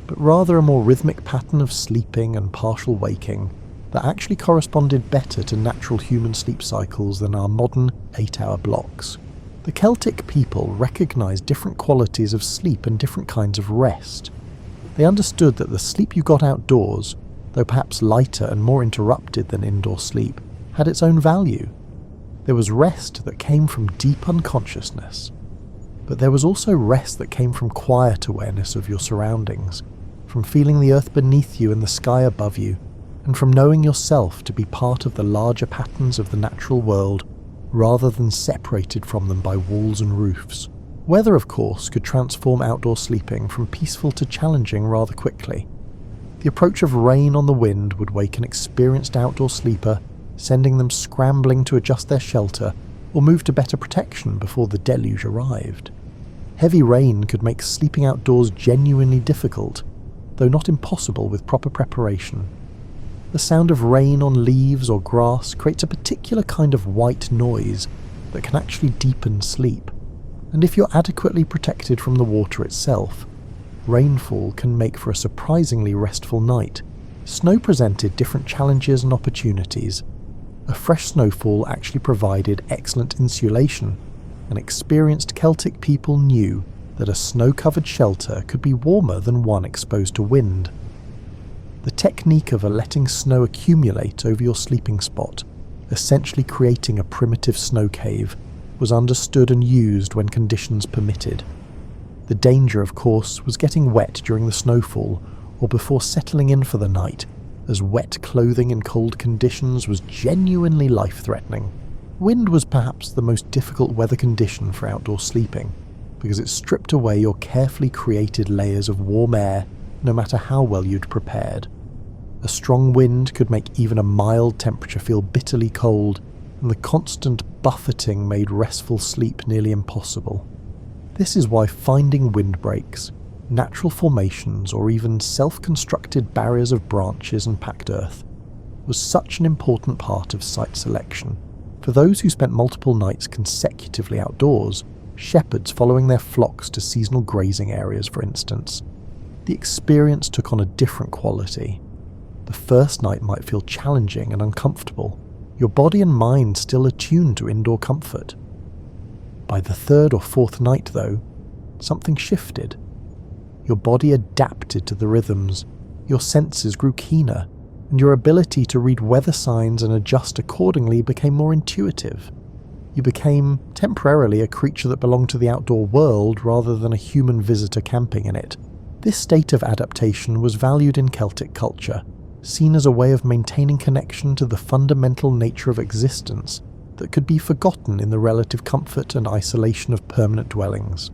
but rather a more rhythmic pattern of sleeping and partial waking, that actually corresponded better to natural human sleep cycles than our modern 8-hour blocks. The Celtic people recognised different qualities of sleep and different kinds of rest. They understood that the sleep you got outdoors, though perhaps lighter and more interrupted than indoor sleep, had its own value. There was rest that came from deep unconsciousness, but there was also rest that came from quiet awareness of your surroundings, from feeling the earth beneath you and the sky above you, and from knowing yourself to be part of the larger patterns of the natural world rather than separated from them by walls and roofs. Weather, of course, could transform outdoor sleeping from peaceful to challenging rather quickly. The approach of rain on the wind would wake an experienced outdoor sleeper, sending them scrambling to adjust their shelter or move to better protection before the deluge arrived. Heavy rain could make sleeping outdoors genuinely difficult, though not impossible with proper preparation. The sound of rain on leaves or grass creates a particular kind of white noise that can actually deepen sleep, and if you're adequately protected from the water itself, rainfall can make for a surprisingly restful night. Snow presented different challenges and opportunities. A fresh snowfall actually provided excellent insulation, and experienced Celtic people knew that a snow-covered shelter could be warmer than one exposed to wind. The technique of letting snow accumulate over your sleeping spot, essentially creating a primitive snow cave, was understood and used when conditions permitted. The danger, of course, was getting wet during the snowfall or before settling in for the night, as wet clothing in cold conditions was genuinely life-threatening. Wind was perhaps the most difficult weather condition for outdoor sleeping, because it stripped away your carefully created layers of warm air, no matter how well you'd prepared. A strong wind could make even a mild temperature feel bitterly cold, and the constant buffeting made restful sleep nearly impossible. This is why finding windbreaks, natural formations, or even self-constructed barriers of branches and packed earth was such an important part of site selection. For those who spent multiple nights consecutively outdoors, shepherds following their flocks to seasonal grazing areas, for instance, the experience took on a different quality. The first night might feel challenging and uncomfortable, your body and mind still attuned to indoor comfort. By the third or fourth night, though, something shifted. Your body adapted to the rhythms, your senses grew keener, and your ability to read weather signs and adjust accordingly became more intuitive. You became, temporarily, a creature that belonged to the outdoor world rather than a human visitor camping in it. This state of adaptation was valued in Celtic culture, seen as a way of maintaining connection to the fundamental nature of existence that could be forgotten in the relative comfort and isolation of permanent dwellings.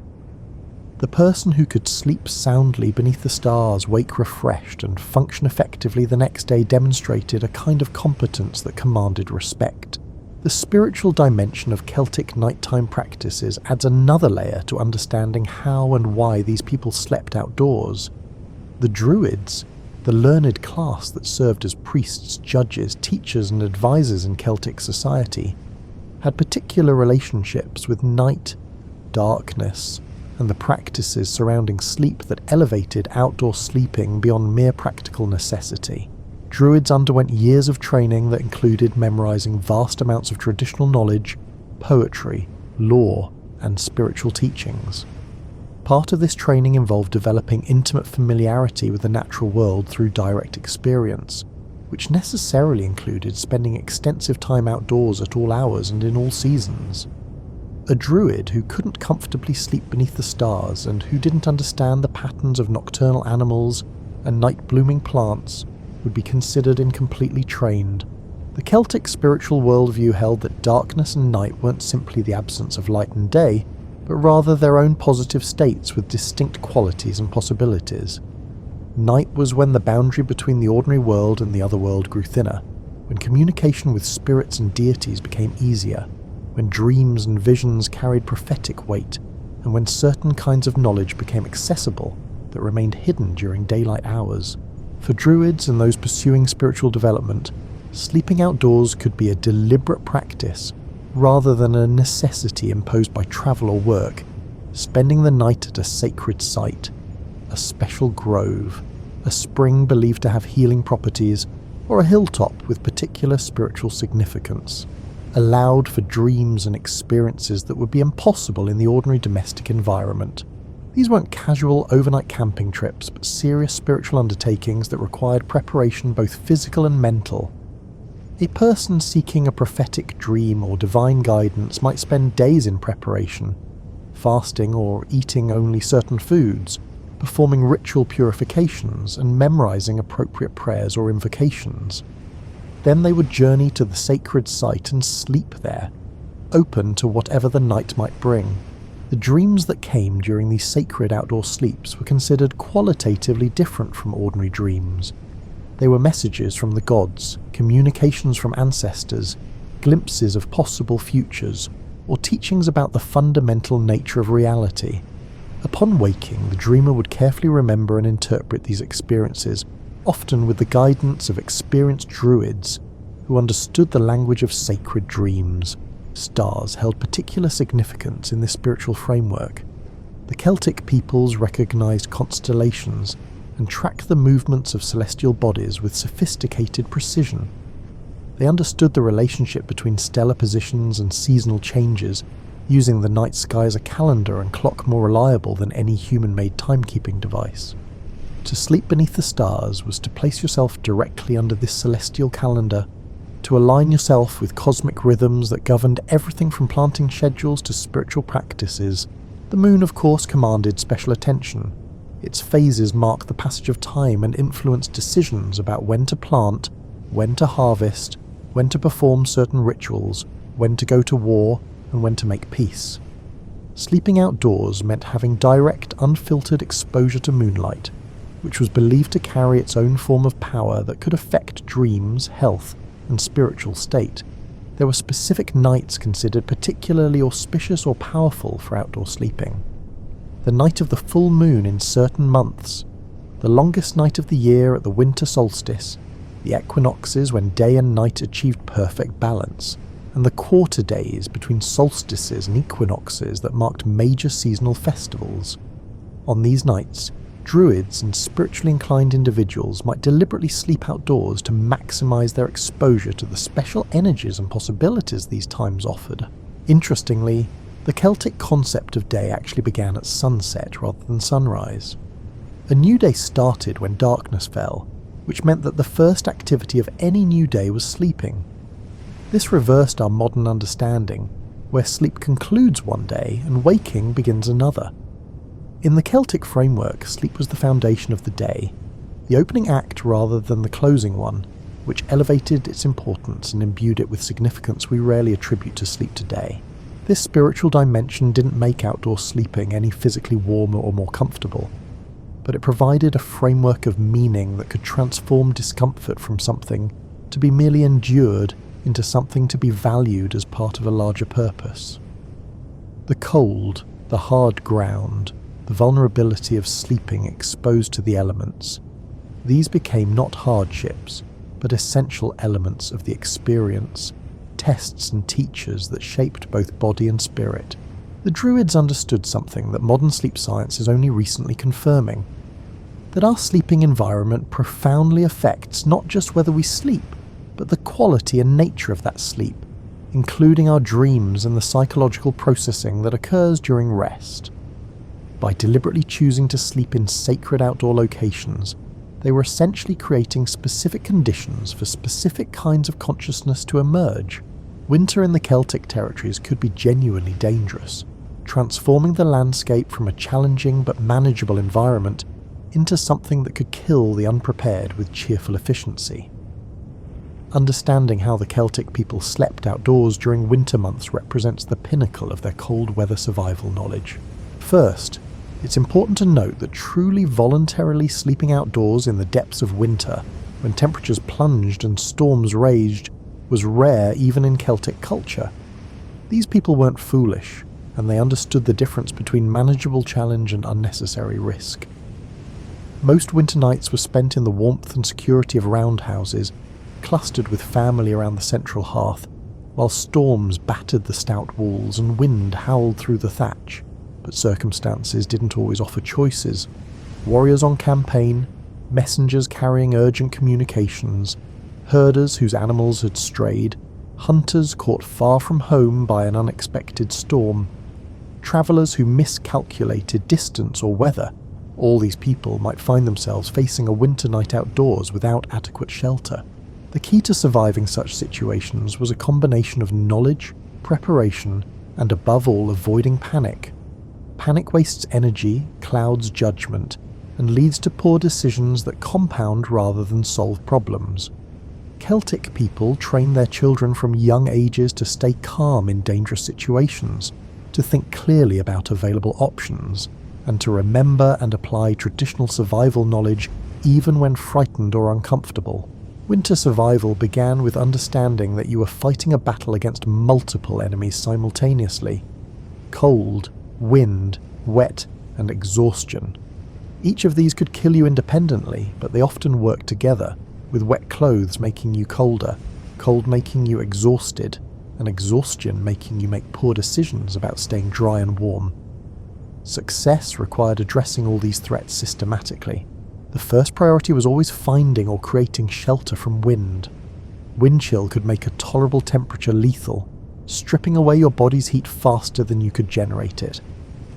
The person who could sleep soundly beneath the stars, wake refreshed, and function effectively the next day demonstrated a kind of competence that commanded respect. The spiritual dimension of Celtic nighttime practices adds another layer to understanding how and why these people slept outdoors. The Druids, the learned class that served as priests, judges, teachers, and advisors in Celtic society, had particular relationships with night, darkness, and the practices surrounding sleep that elevated outdoor sleeping beyond mere practical necessity. Druids underwent years of training that included memorizing vast amounts of traditional knowledge, poetry, lore, and spiritual teachings. Part of this training involved developing intimate familiarity with the natural world through direct experience, which necessarily included spending extensive time outdoors at all hours and in all seasons. A druid who couldn't comfortably sleep beneath the stars and who didn't understand the patterns of nocturnal animals and night-blooming plants would be considered incompletely trained. The Celtic spiritual worldview held that darkness and night weren't simply the absence of light and day, but rather their own positive states with distinct qualities and possibilities. Night was when the boundary between the ordinary world and the other world grew thinner, when communication with spirits and deities became easier, when dreams and visions carried prophetic weight, and when certain kinds of knowledge became accessible that remained hidden during daylight hours. For Druids and those pursuing spiritual development, sleeping outdoors could be a deliberate practice rather than a necessity imposed by travel or work, spending the night at a sacred site, a special grove, a spring believed to have healing properties, or a hilltop with particular spiritual significance, allowed for dreams and experiences that would be impossible in the ordinary domestic environment. These weren't casual overnight camping trips, but serious spiritual undertakings that required preparation both physical and mental. A person seeking a prophetic dream or divine guidance might spend days in preparation, fasting or eating only certain foods, performing ritual purifications and memorizing appropriate prayers or invocations. Then they would journey to the sacred site and sleep there, open to whatever the night might bring. The dreams that came during these sacred outdoor sleeps were considered qualitatively different from ordinary dreams. They were messages from the gods, communications from ancestors, glimpses of possible futures, or teachings about the fundamental nature of reality. Upon waking, the dreamer would carefully remember and interpret these experiences, often with the guidance of experienced druids who understood the language of sacred dreams. Stars held particular significance in this spiritual framework. The Celtic peoples recognized constellations and tracked the movements of celestial bodies with sophisticated precision. They understood the relationship between stellar positions and seasonal changes, using the night sky as a calendar and clock more reliable than any human-made timekeeping device. To sleep beneath the stars was to place yourself directly under this celestial calendar, to align yourself with cosmic rhythms that governed everything from planting schedules to spiritual practices. The moon, of course, commanded special attention. Its phases marked the passage of time and influenced decisions about when to plant, when to harvest, when to perform certain rituals, when to go to war, and when to make peace. Sleeping outdoors meant having direct, unfiltered exposure to moonlight, which was believed to carry its own form of power that could affect dreams, health, and spiritual state. There were specific nights considered particularly auspicious or powerful for outdoor sleeping. The night of the full moon in certain months, the longest night of the year at the winter solstice, the equinoxes when day and night achieved perfect balance, and the quarter days between solstices and equinoxes that marked major seasonal festivals. On these nights, druids and spiritually inclined individuals might deliberately sleep outdoors to maximize their exposure to the special energies and possibilities these times offered. Interestingly, the Celtic concept of day actually began at sunset rather than sunrise. A new day started when darkness fell, which meant that the first activity of any new day was sleeping. This reversed our modern understanding, where sleep concludes one day and waking begins another. In the Celtic framework, sleep was the foundation of the day, the opening act rather than the closing one, which elevated its importance and imbued it with significance we rarely attribute to sleep today. This spiritual dimension didn't make outdoor sleeping any physically warmer or more comfortable, but it provided a framework of meaning that could transform discomfort from something to be merely endured into something to be valued as part of a larger purpose. The cold, the hard ground, the vulnerability of sleeping exposed to the elements, these became not hardships, but essential elements of the experience, tests and teachers that shaped both body and spirit. The Druids understood something that modern sleep science is only recently confirming, that our sleeping environment profoundly affects not just whether we sleep, but the quality and nature of that sleep, including our dreams and the psychological processing that occurs during rest. By deliberately choosing to sleep in sacred outdoor locations, they were essentially creating specific conditions for specific kinds of consciousness to emerge. Winter in the Celtic territories could be genuinely dangerous, transforming the landscape from a challenging but manageable environment into something that could kill the unprepared with cheerful efficiency. Understanding how the Celtic people slept outdoors during winter months represents the pinnacle of their cold weather survival knowledge. First, it's important to note that truly voluntarily sleeping outdoors in the depths of winter, when temperatures plunged and storms raged, was rare even in Celtic culture. These people weren't foolish, and they understood the difference between manageable challenge and unnecessary risk. Most winter nights were spent in the warmth and security of roundhouses, clustered with family around the central hearth, while storms battered the stout walls and wind howled through the thatch. But circumstances didn't always offer choices. Warriors on campaign, messengers carrying urgent communications, herders whose animals had strayed, hunters caught far from home by an unexpected storm, travellers who miscalculated distance or weather. All these people might find themselves facing a winter night outdoors without adequate shelter. The key to surviving such situations was a combination of knowledge, preparation, and above all avoiding panic. Panic wastes energy, clouds judgment, and leads to poor decisions that compound rather than solve problems. Celtic people trained their children from young ages to stay calm in dangerous situations, to think clearly about available options, and to remember and apply traditional survival knowledge even when frightened or uncomfortable. Winter survival began with understanding that you were fighting a battle against multiple enemies simultaneously: cold, wind, wet, and exhaustion. Each of these could kill you independently, but they often worked together, with wet clothes making you colder, cold making you exhausted, and exhaustion making you make poor decisions about staying dry and warm. Success required addressing all these threats systematically. The first priority was always finding or creating shelter from wind. Wind chill could make a tolerable temperature lethal, stripping away your body's heat faster than you could generate it.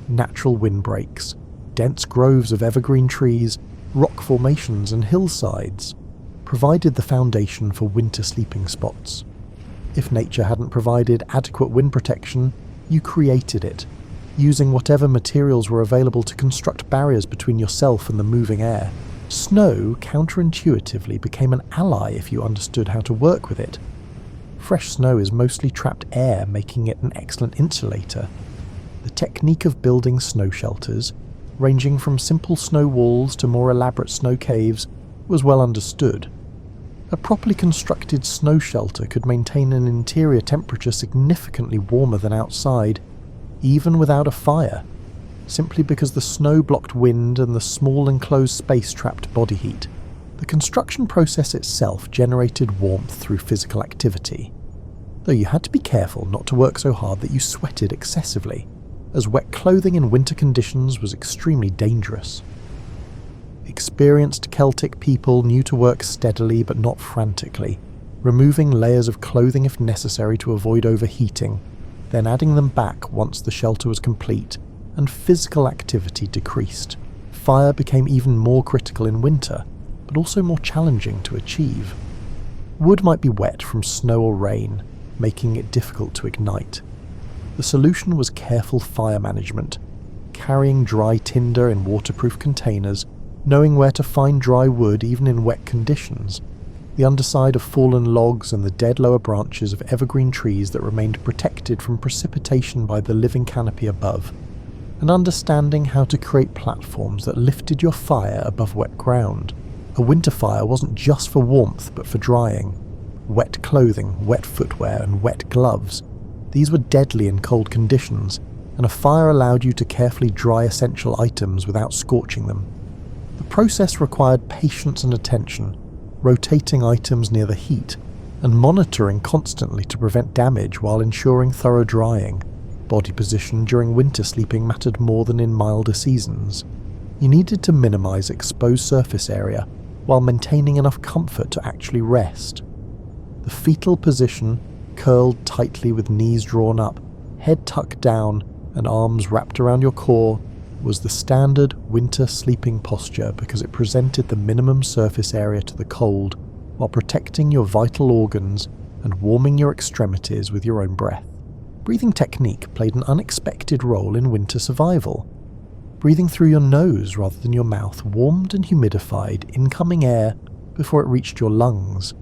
Natural windbreaks, dense groves of evergreen trees, rock formations and hillsides provided the foundation for winter sleeping spots. If nature hadn't provided adequate wind protection, you created it, using whatever materials were available to construct barriers between yourself and the moving air. Snow, counterintuitively, became an ally if you understood how to work with it. Fresh snow is mostly trapped air, making it an excellent insulator. The technique of building snow shelters, ranging from simple snow walls to more elaborate snow caves, was well understood. A properly constructed snow shelter could maintain an interior temperature significantly warmer than outside, even without a fire, simply because the snow blocked wind and the small enclosed space trapped body heat. The construction process itself generated warmth through physical activity, though you had to be careful not to work so hard that you sweated excessively, as wet clothing in winter conditions was extremely dangerous. Experienced Celtic people knew to work steadily but not frantically, removing layers of clothing if necessary to avoid overheating, then adding them back once the shelter was complete and physical activity decreased. Fire became even more critical in winter, but also more challenging to achieve. Wood might be wet from snow or rain, making it difficult to ignite. The solution was careful fire management, carrying dry tinder in waterproof containers, knowing where to find dry wood even in wet conditions, the underside of fallen logs and the dead lower branches of evergreen trees that remained protected from precipitation by the living canopy above, and understanding how to create platforms that lifted your fire above wet ground. A winter fire wasn't just for warmth but for drying. Wet clothing, wet footwear, and wet gloves. These were deadly in cold conditions, and a fire allowed you to carefully dry essential items without scorching them. The process required patience and attention, rotating items near the heat, and monitoring constantly to prevent damage while ensuring thorough drying. Body position during winter sleeping mattered more than in milder seasons. You needed to minimize exposed surface area while maintaining enough comfort to actually rest. The fetal position, curled tightly with knees drawn up, head tucked down, and arms wrapped around your core, was the standard winter sleeping posture because it presented the minimum surface area to the cold while protecting your vital organs and warming your extremities with your own breath. Breathing technique played an unexpected role in winter survival. Breathing through your nose rather than your mouth warmed and humidified incoming air before it reached your lungs,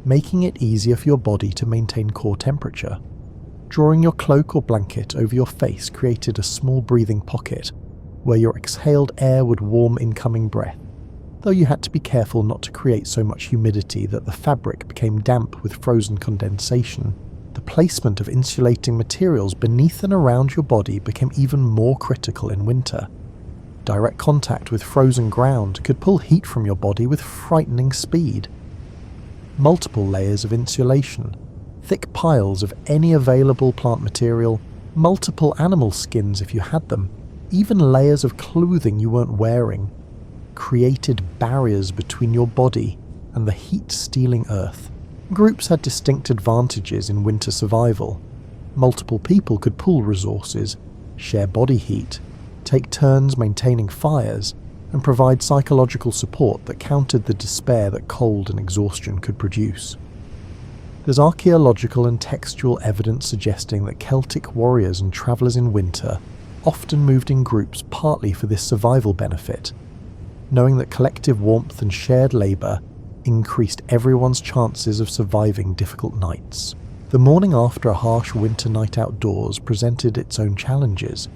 making it easier for your body to maintain core temperature. Drawing your cloak or blanket over your face created a small breathing pocket where your exhaled air would warm incoming breath, though you had to be careful not to create so much humidity that the fabric became damp with frozen condensation. The placement of insulating materials beneath and around your body became even more critical in winter. Direct contact with frozen ground could pull heat from your body with frightening speed. Multiple layers of insulation, thick piles of any available plant material, multiple animal skins if you had them, even layers of clothing you weren't wearing, created barriers between your body and the heat-stealing earth. Groups had distinct advantages in winter survival. Multiple people could pool resources, share body heat, take turns maintaining fires, and provide psychological support that countered the despair that cold and exhaustion could produce. There's archaeological and textual evidence suggesting that Celtic warriors and travellers in winter often moved in groups partly for this survival benefit, knowing that collective warmth and shared labour increased everyone's chances of surviving difficult nights. The morning after a harsh winter night outdoors presented its own challenges.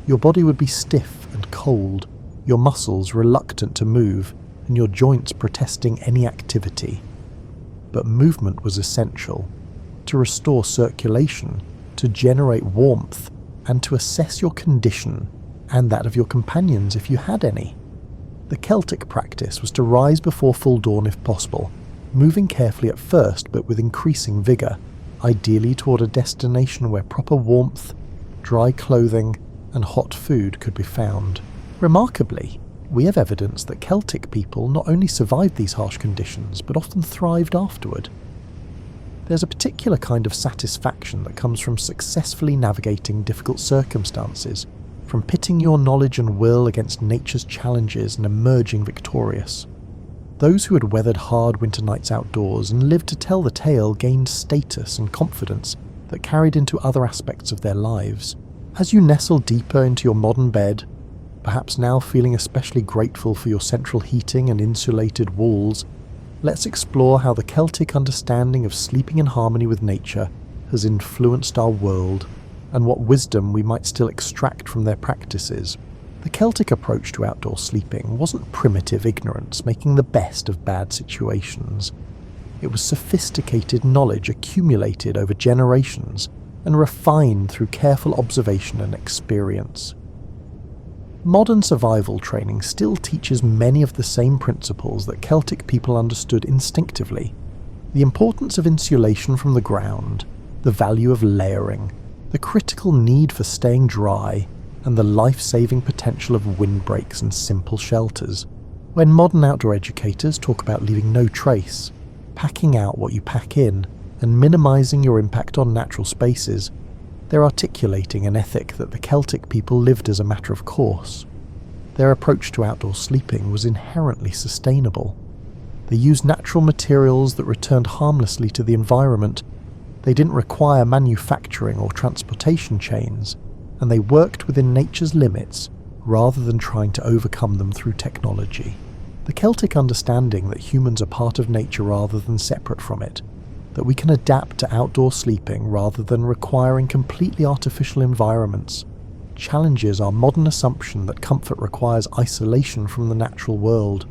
Your body would be stiff and cold, your muscles reluctant to move, and your joints protesting any activity. But movement was essential to restore circulation, to generate warmth, and to assess your condition and that of your companions if you had any. The Celtic practice was to rise before full dawn if possible, moving carefully at first but with increasing vigour, ideally toward a destination where proper warmth, dry clothing, and hot food could be found. Remarkably, we have evidence that Celtic people not only survived these harsh conditions, but often thrived afterward. There's a particular kind of satisfaction that comes from successfully navigating difficult circumstances, from pitting your knowledge and will against nature's challenges and emerging victorious. Those who had weathered hard winter nights outdoors and lived to tell the tale gained status and confidence that carried into other aspects of their lives. As you nestle deeper into your modern bed, perhaps now feeling especially grateful for your central heating and insulated walls, let's explore how the Celtic understanding of sleeping in harmony with nature has influenced our world, and what wisdom we might still extract from their practices. The Celtic approach to outdoor sleeping wasn't primitive ignorance making the best of bad situations. It was sophisticated knowledge accumulated over generations and refined through careful observation and experience. Modern survival training still teaches many of the same principles that Celtic people understood instinctively. The importance of insulation from the ground, the value of layering, the critical need for staying dry, and the life-saving potential of windbreaks and simple shelters. When modern outdoor educators talk about leaving no trace, packing out what you pack in, and minimising your impact on natural spaces, they're articulating an ethic that the Celtic people lived as a matter of course. Their approach to outdoor sleeping was inherently sustainable. They used natural materials that returned harmlessly to the environment. They didn't require manufacturing or transportation chains, and they worked within nature's limits rather than trying to overcome them through technology. The Celtic understanding that humans are part of nature rather than separate from it, that we can adapt to outdoor sleeping rather than requiring completely artificial environments, challenges our modern assumption that comfort requires isolation from the natural world.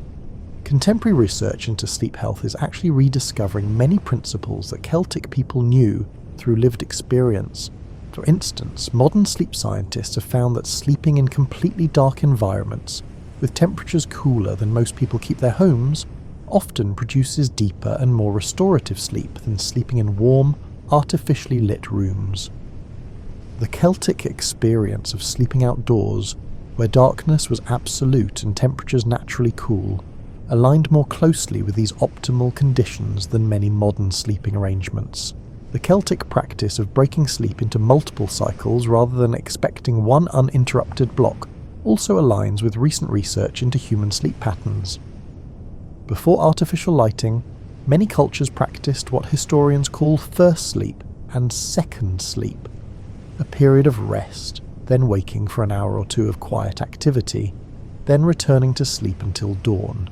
Contemporary research into sleep health is actually rediscovering many principles that Celtic people knew through lived experience. For instance, modern sleep scientists have found that sleeping in completely dark environments, with temperatures cooler than most people keep their homes, often produces deeper and more restorative sleep than sleeping in warm, artificially lit rooms. The Celtic experience of sleeping outdoors, where darkness was absolute and temperatures naturally cool, aligned more closely with these optimal conditions than many modern sleeping arrangements. The Celtic practice of breaking sleep into multiple cycles rather than expecting one uninterrupted block also aligns with recent research into human sleep patterns. Before artificial lighting, many cultures practiced what historians call first sleep and second sleep, a period of rest, then waking for an hour or two of quiet activity, then returning to sleep until dawn.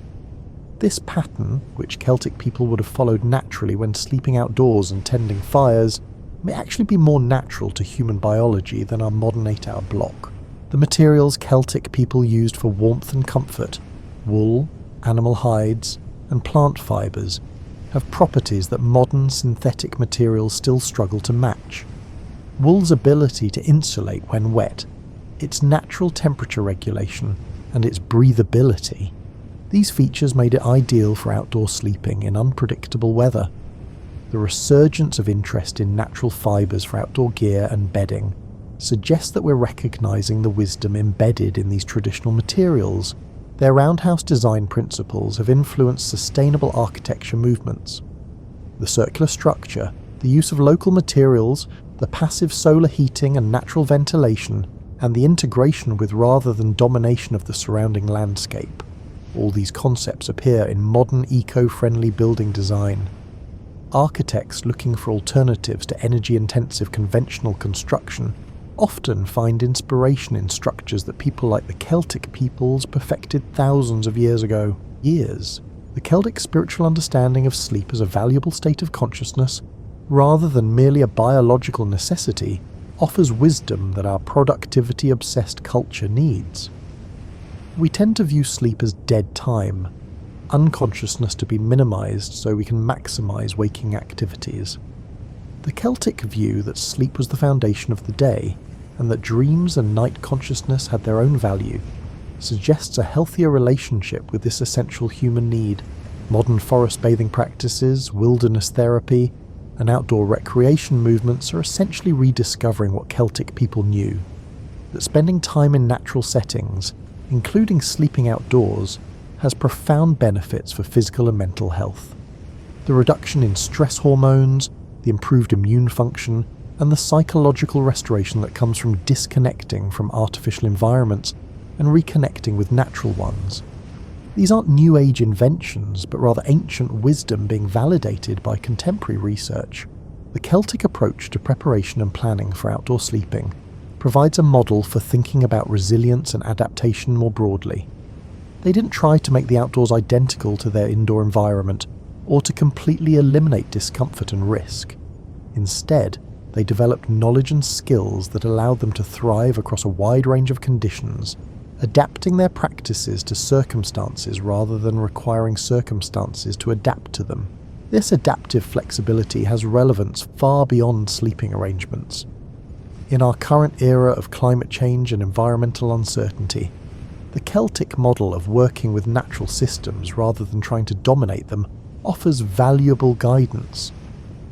This pattern, which Celtic people would have followed naturally when sleeping outdoors and tending fires, may actually be more natural to human biology than our modern 8-hour block. The materials Celtic people used for warmth and comfort, wool, animal hides, and plant fibres, have properties that modern synthetic materials still struggle to match. Wool's ability to insulate when wet, its natural temperature regulation, and its breathability. These features made it ideal for outdoor sleeping in unpredictable weather. The resurgence of interest in natural fibres for outdoor gear and bedding suggests that we're recognising the wisdom embedded in these traditional materials, Their roundhouse design principles have influenced sustainable architecture movements. The circular structure, the use of local materials, the passive solar heating and natural ventilation, and the integration with rather than domination of the surrounding landscape. All these concepts appear in modern eco-friendly building design. Architects looking for alternatives to energy-intensive conventional construction often find inspiration in structures that people like the Celtic peoples perfected thousands of years ago. The Celtic spiritual understanding of sleep as a valuable state of consciousness, rather than merely a biological necessity, offers wisdom that our productivity-obsessed culture needs. We tend to view sleep as dead time, unconsciousness to be minimized so we can maximize waking activities. The Celtic view that sleep was the foundation of the day, and that dreams and night consciousness had their own value, suggests a healthier relationship with this essential human need. Modern forest bathing practices, wilderness therapy, and outdoor recreation movements are essentially rediscovering what Celtic people knew, that spending time in natural settings, including sleeping outdoors, has profound benefits for physical and mental health. The reduction in stress hormones, the improved immune function, and the psychological restoration that comes from disconnecting from artificial environments and reconnecting with natural ones. These aren't New Age inventions, but rather ancient wisdom being validated by contemporary research. The Celtic approach to preparation and planning for outdoor sleeping provides a model for thinking about resilience and adaptation more broadly. They didn't try to make the outdoors identical to their indoor environment or to completely eliminate discomfort and risk. Instead, they developed knowledge and skills that allowed them to thrive across a wide range of conditions, adapting their practices to circumstances rather than requiring circumstances to adapt to them. This adaptive flexibility has relevance far beyond sleeping arrangements. In our current era of climate change and environmental uncertainty, the Celtic model of working with natural systems rather than trying to dominate them offers valuable guidance.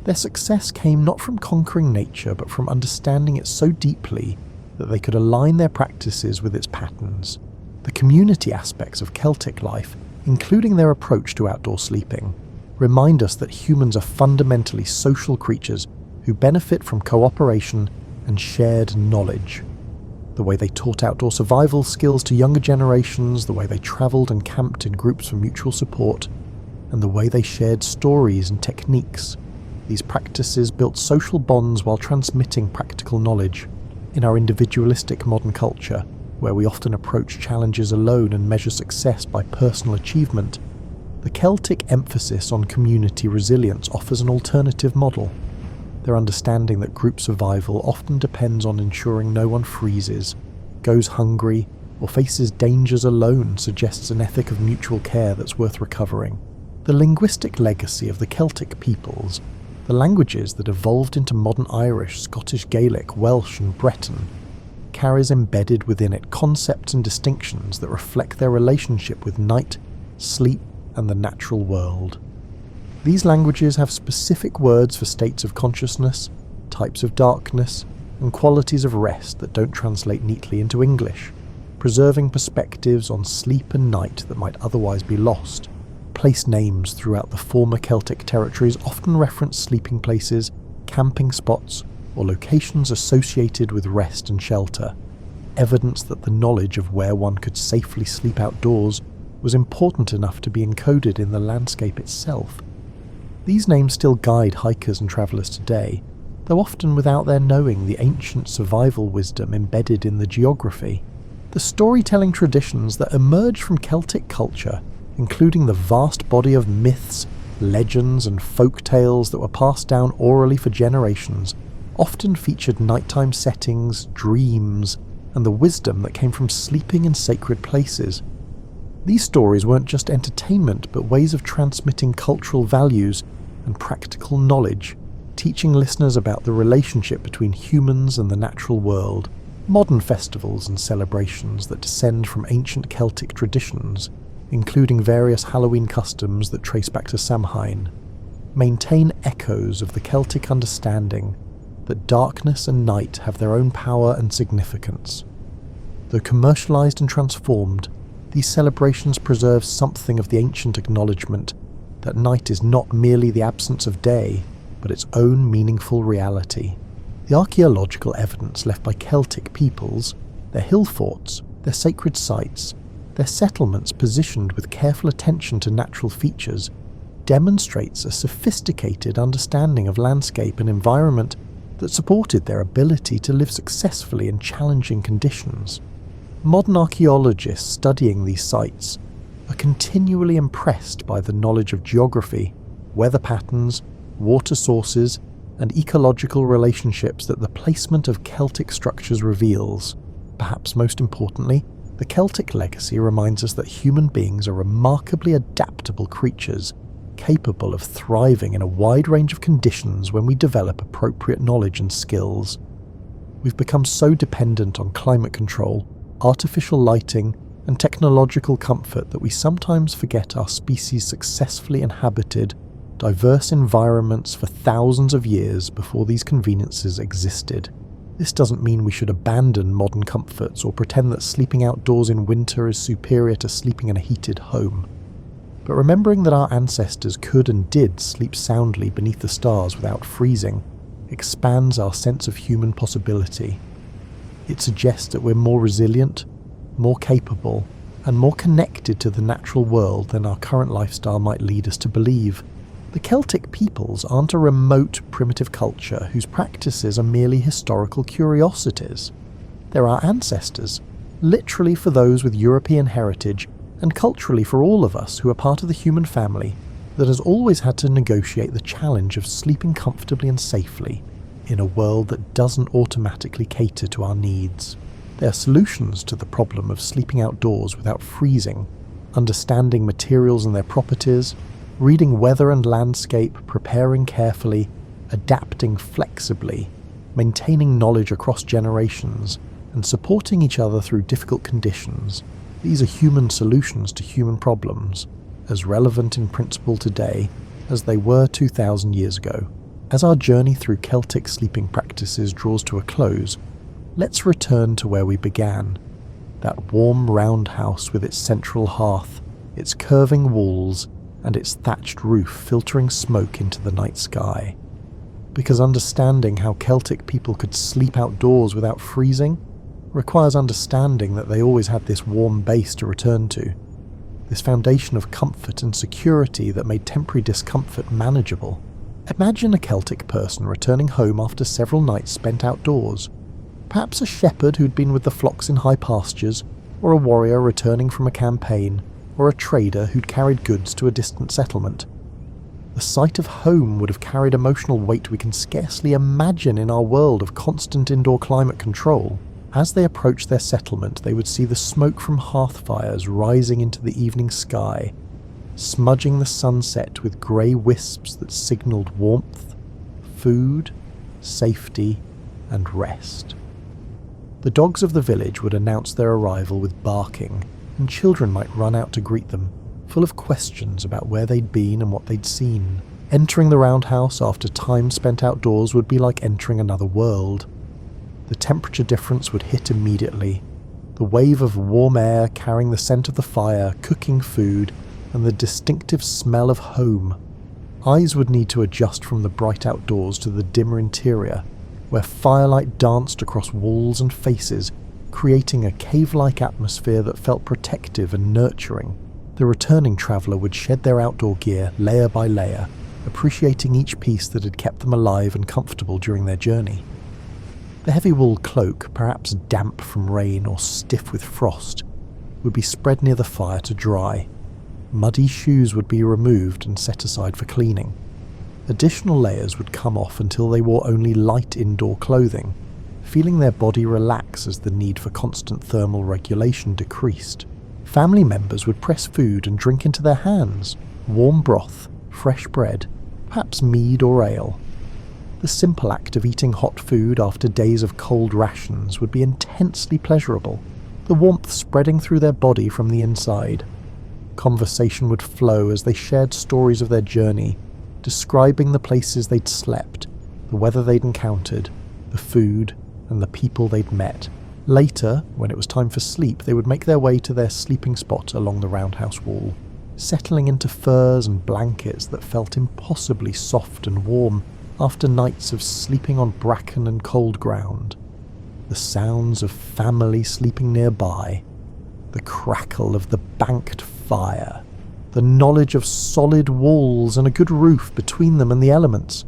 Their success came not from conquering nature, but from understanding it so deeply that they could align their practices with its patterns. The community aspects of Celtic life, including their approach to outdoor sleeping, remind us that humans are fundamentally social creatures who benefit from cooperation and shared knowledge. The way they taught outdoor survival skills to younger generations, the way they travelled and camped in groups for mutual support, and the way they shared stories and techniques. These practices built social bonds while transmitting practical knowledge. In our individualistic modern culture, where we often approach challenges alone and measure success by personal achievement, the Celtic emphasis on community resilience offers an alternative model. Their understanding that group survival often depends on ensuring no one freezes, goes hungry, or faces dangers alone suggests an ethic of mutual care that's worth recovering. The linguistic legacy of the Celtic peoples, the languages that evolved into modern Irish, Scottish Gaelic, Welsh and Breton, carries embedded within it concepts and distinctions that reflect their relationship with night, sleep and the natural world. These languages have specific words for states of consciousness, types of darkness, and qualities of rest that don't translate neatly into English, preserving perspectives on sleep and night that might otherwise be lost. Place names throughout the former Celtic territories often reference sleeping places, camping spots, or locations associated with rest and shelter, evidence that the knowledge of where one could safely sleep outdoors was important enough to be encoded in the landscape itself. These names still guide hikers and travellers today, though often without their knowing the ancient survival wisdom embedded in the geography. The storytelling traditions that emerge from Celtic culture, including the vast body of myths, legends and folk tales that were passed down orally for generations, often featured nighttime settings, dreams, and the wisdom that came from sleeping in sacred places. These stories weren't just entertainment, but ways of transmitting cultural values and practical knowledge, teaching listeners about the relationship between humans and the natural world. Modern festivals and celebrations that descend from ancient Celtic traditions, including various Halloween customs that trace back to Samhain, maintain echoes of the Celtic understanding that darkness and night have their own power and significance. Though commercialized and transformed, These celebrations preserve something of the ancient acknowledgement that night is not merely the absence of day, but its own meaningful reality. The archaeological evidence left by Celtic peoples, their hill forts, their sacred sites, their settlements positioned with careful attention to natural features, demonstrates a sophisticated understanding of landscape and environment that supported their ability to live successfully in challenging conditions. Modern archaeologists studying these sites are continually impressed by the knowledge of geography, weather patterns, water sources, and ecological relationships that the placement of Celtic structures reveals. Perhaps most importantly, the Celtic legacy reminds us that human beings are remarkably adaptable creatures, capable of thriving in a wide range of conditions when we develop appropriate knowledge and skills. We've become so dependent on climate control, artificial lighting, and technological comfort that we sometimes forget our species successfully inhabited diverse environments for thousands of years before these conveniences existed. This doesn't mean we should abandon modern comforts or pretend that sleeping outdoors in winter is superior to sleeping in a heated home. But remembering that our ancestors could and did sleep soundly beneath the stars without freezing expands our sense of human possibility. It suggests that we're more resilient, more capable, and more connected to the natural world than our current lifestyle might lead us to believe. The Celtic peoples aren't a remote, primitive culture whose practices are merely historical curiosities. They're our ancestors, literally for those with European heritage, and culturally for all of us who are part of the human family that has always had to negotiate the challenge of sleeping comfortably and safely in a world that doesn't automatically cater to our needs. They are solutions to the problem of sleeping outdoors without freezing, understanding materials and their properties, reading weather and landscape, preparing carefully, adapting flexibly, maintaining knowledge across generations, and supporting each other through difficult conditions. These are human solutions to human problems, as relevant in principle today as they were 2,000 years ago. As our journey through Celtic sleeping practices draws to a close, let's return to where we began. That warm round house with its central hearth, its curving walls, and its thatched roof filtering smoke into the night sky. Because understanding how Celtic people could sleep outdoors without freezing requires understanding that they always had this warm base to return to, this foundation of comfort and security that made temporary discomfort manageable. Imagine a Celtic person returning home after several nights spent outdoors, perhaps a shepherd who'd been with the flocks in high pastures, or a warrior returning from a campaign, or a trader who'd carried goods to a distant settlement. The sight of home would have carried emotional weight we can scarcely imagine in our world of constant indoor climate control. As they approached their settlement, they would see the smoke from hearth fires rising into the evening sky, smudging the sunset with grey wisps that signalled warmth, food, safety, and rest. The dogs of the village would announce their arrival with barking, and children might run out to greet them, full of questions about where they'd been and what they'd seen. Entering the roundhouse after time spent outdoors would be like entering another world. The temperature difference would hit immediately, the wave of warm air carrying the scent of the fire, cooking food, and the distinctive smell of home. Eyes would need to adjust from the bright outdoors to the dimmer interior, where firelight danced across walls and faces, creating a cave-like atmosphere that felt protective and nurturing. The returning traveller would shed their outdoor gear layer by layer, appreciating each piece that had kept them alive and comfortable during their journey. The heavy wool cloak, perhaps damp from rain or stiff with frost, would be spread near the fire to dry. Muddy shoes would be removed and set aside for cleaning. Additional layers would come off until they wore only light indoor clothing, feeling their body relax as the need for constant thermal regulation decreased. Family members would press food and drink into their hands, warm broth, fresh bread, perhaps mead or ale. The simple act of eating hot food after days of cold rations would be intensely pleasurable, the warmth spreading through their body from the inside. Conversation would flow as they shared stories of their journey, describing the places they'd slept, the weather they'd encountered, the food, and the people they'd met. Later, when it was time for sleep, they would make their way to their sleeping spot along the roundhouse wall, settling into furs and blankets that felt impossibly soft and warm after nights of sleeping on bracken and cold ground. The sounds of family sleeping nearby, the crackle of the banked fire, the knowledge of solid walls and a good roof between them and the elements.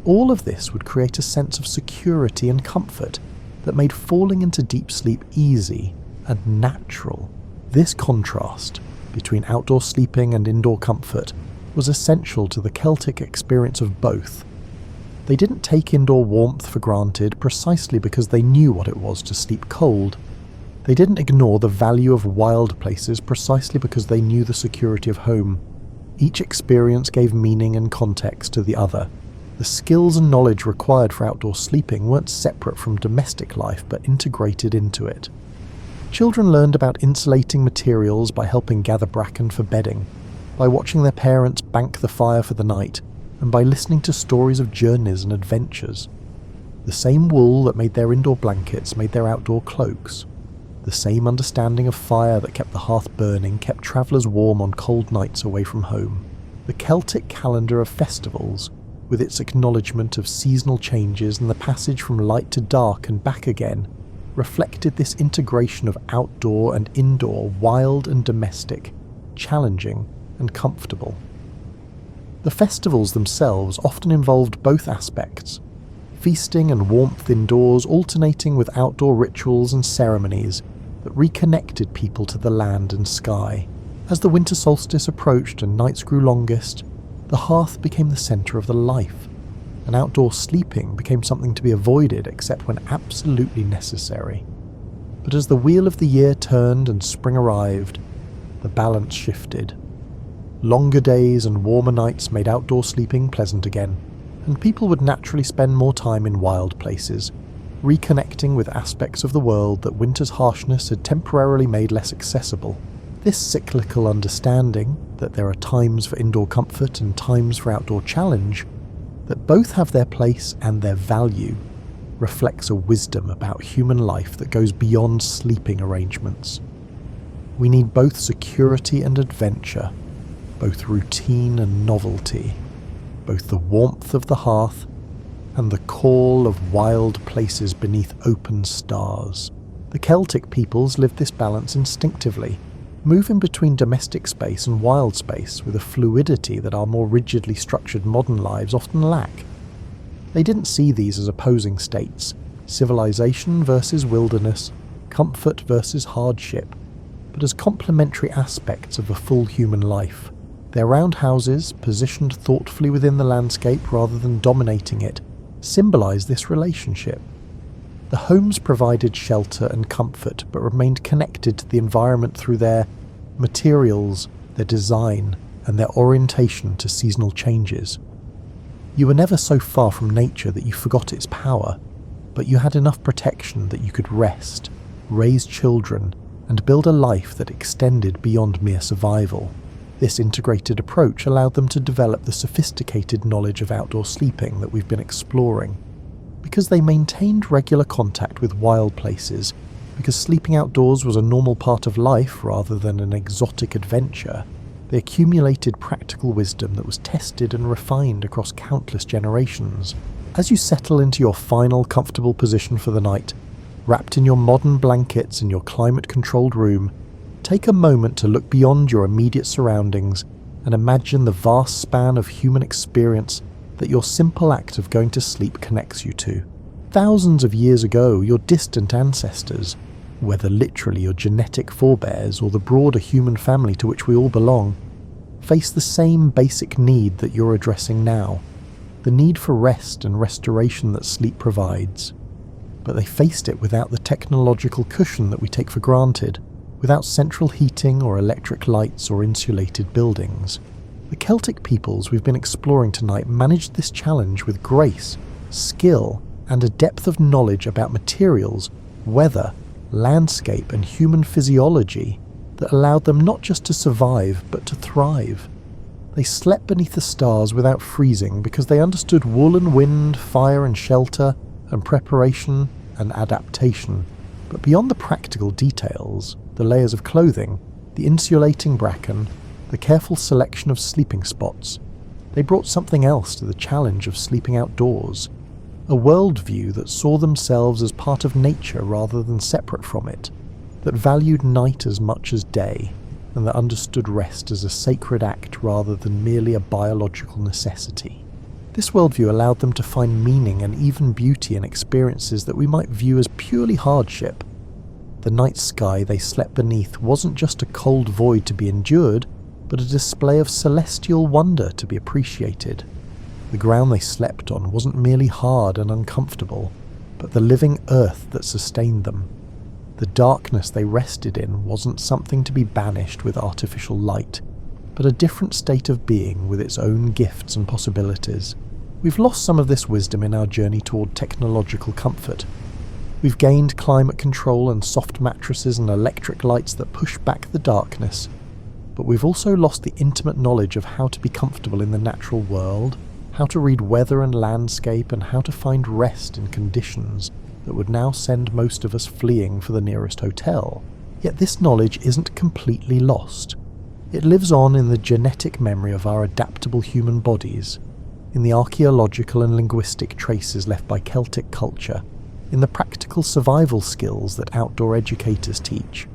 All of this would create a sense of security and comfort that made falling into deep sleep easy and natural. This contrast between outdoor sleeping and indoor comfort was essential to the Celtic experience of both. They didn't take indoor warmth for granted precisely because they knew what it was to sleep cold. They didn't ignore the value of wild places precisely because they knew the security of home. Each experience gave meaning and context to the other. The skills and knowledge required for outdoor sleeping weren't separate from domestic life but integrated into it. Children learned about insulating materials by helping gather bracken for bedding, by watching their parents bank the fire for the night, and by listening to stories of journeys and adventures. The same wool that made their indoor blankets made their outdoor cloaks. The same understanding of fire that kept the hearth burning kept travellers warm on cold nights away from home. The Celtic calendar of festivals, with its acknowledgement of seasonal changes and the passage from light to dark and back again, reflected this integration of outdoor and indoor, wild and domestic, challenging and comfortable. The festivals themselves often involved both aspects, feasting and warmth indoors alternating with outdoor rituals and ceremonies that reconnected people to the land and sky. As the winter solstice approached and nights grew longest, the hearth became the centre of the life, and outdoor sleeping became something to be avoided except when absolutely necessary. But as the wheel of the year turned and spring arrived, the balance shifted. Longer days and warmer nights made outdoor sleeping pleasant again, and people would naturally spend more time in wild places, reconnecting with aspects of the world that winter's harshness had temporarily made less accessible. This cyclical understanding that there are times for indoor comfort and times for outdoor challenge, that both have their place and their value, reflects a wisdom about human life that goes beyond sleeping arrangements. We need both security and adventure, both routine and novelty, both the warmth of the hearth and the call of wild places beneath open stars. The Celtic peoples lived this balance instinctively, moving between domestic space and wild space with a fluidity that our more rigidly structured modern lives often lack. They didn't see these as opposing states, civilization versus wilderness, comfort versus hardship, but as complementary aspects of a full human life. Their roundhouses, positioned thoughtfully within the landscape rather than dominating it, symbolize this relationship. The homes provided shelter and comfort but remained connected to the environment through their materials, their design, and their orientation to seasonal changes. You were never so far from nature that you forgot its power, but you had enough protection that you could rest, raise children, and build a life that extended beyond mere survival. This integrated approach allowed them to develop the sophisticated knowledge of outdoor sleeping that we've been exploring. Because they maintained regular contact with wild places, because sleeping outdoors was a normal part of life rather than an exotic adventure, they accumulated practical wisdom that was tested and refined across countless generations. As you settle into your final comfortable position for the night, wrapped in your modern blankets in your climate-controlled room, take a moment to look beyond your immediate surroundings and imagine the vast span of human experience that your simple act of going to sleep connects you to. Thousands of years ago, your distant ancestors, whether literally your genetic forebears or the broader human family to which we all belong, faced the same basic need that you're addressing now, the need for rest and restoration that sleep provides. But they faced it without the technological cushion that we take for granted, without central heating or electric lights or insulated buildings. The Celtic peoples we've been exploring tonight managed this challenge with grace, skill, and a depth of knowledge about materials, weather, landscape, and human physiology that allowed them not just to survive, but to thrive. They slept beneath the stars without freezing because they understood wool and wind, fire and shelter, and preparation and adaptation. But beyond the practical details, the layers of clothing, the insulating bracken, the careful selection of sleeping spots, they brought something else to the challenge of sleeping outdoors. A worldview that saw themselves as part of nature rather than separate from it, that valued night as much as day, and that understood rest as a sacred act rather than merely a biological necessity. This worldview allowed them to find meaning and even beauty in experiences that we might view as purely hardship. The night sky they slept beneath wasn't just a cold void to be endured, but a display of celestial wonder to be appreciated. The ground they slept on wasn't merely hard and uncomfortable, but the living earth that sustained them. The darkness they rested in wasn't something to be banished with artificial light, but a different state of being with its own gifts and possibilities. We've lost some of this wisdom in our journey toward technological comfort. We've gained climate control and soft mattresses and electric lights that push back the darkness, but we've also lost the intimate knowledge of how to be comfortable in the natural world, how to read weather and landscape, and how to find rest in conditions that would now send most of us fleeing for the nearest hotel. Yet this knowledge isn't completely lost. It lives on in the genetic memory of our adaptable human bodies, in the archaeological and linguistic traces left by Celtic culture, in the practical survival skills that outdoor educators teach,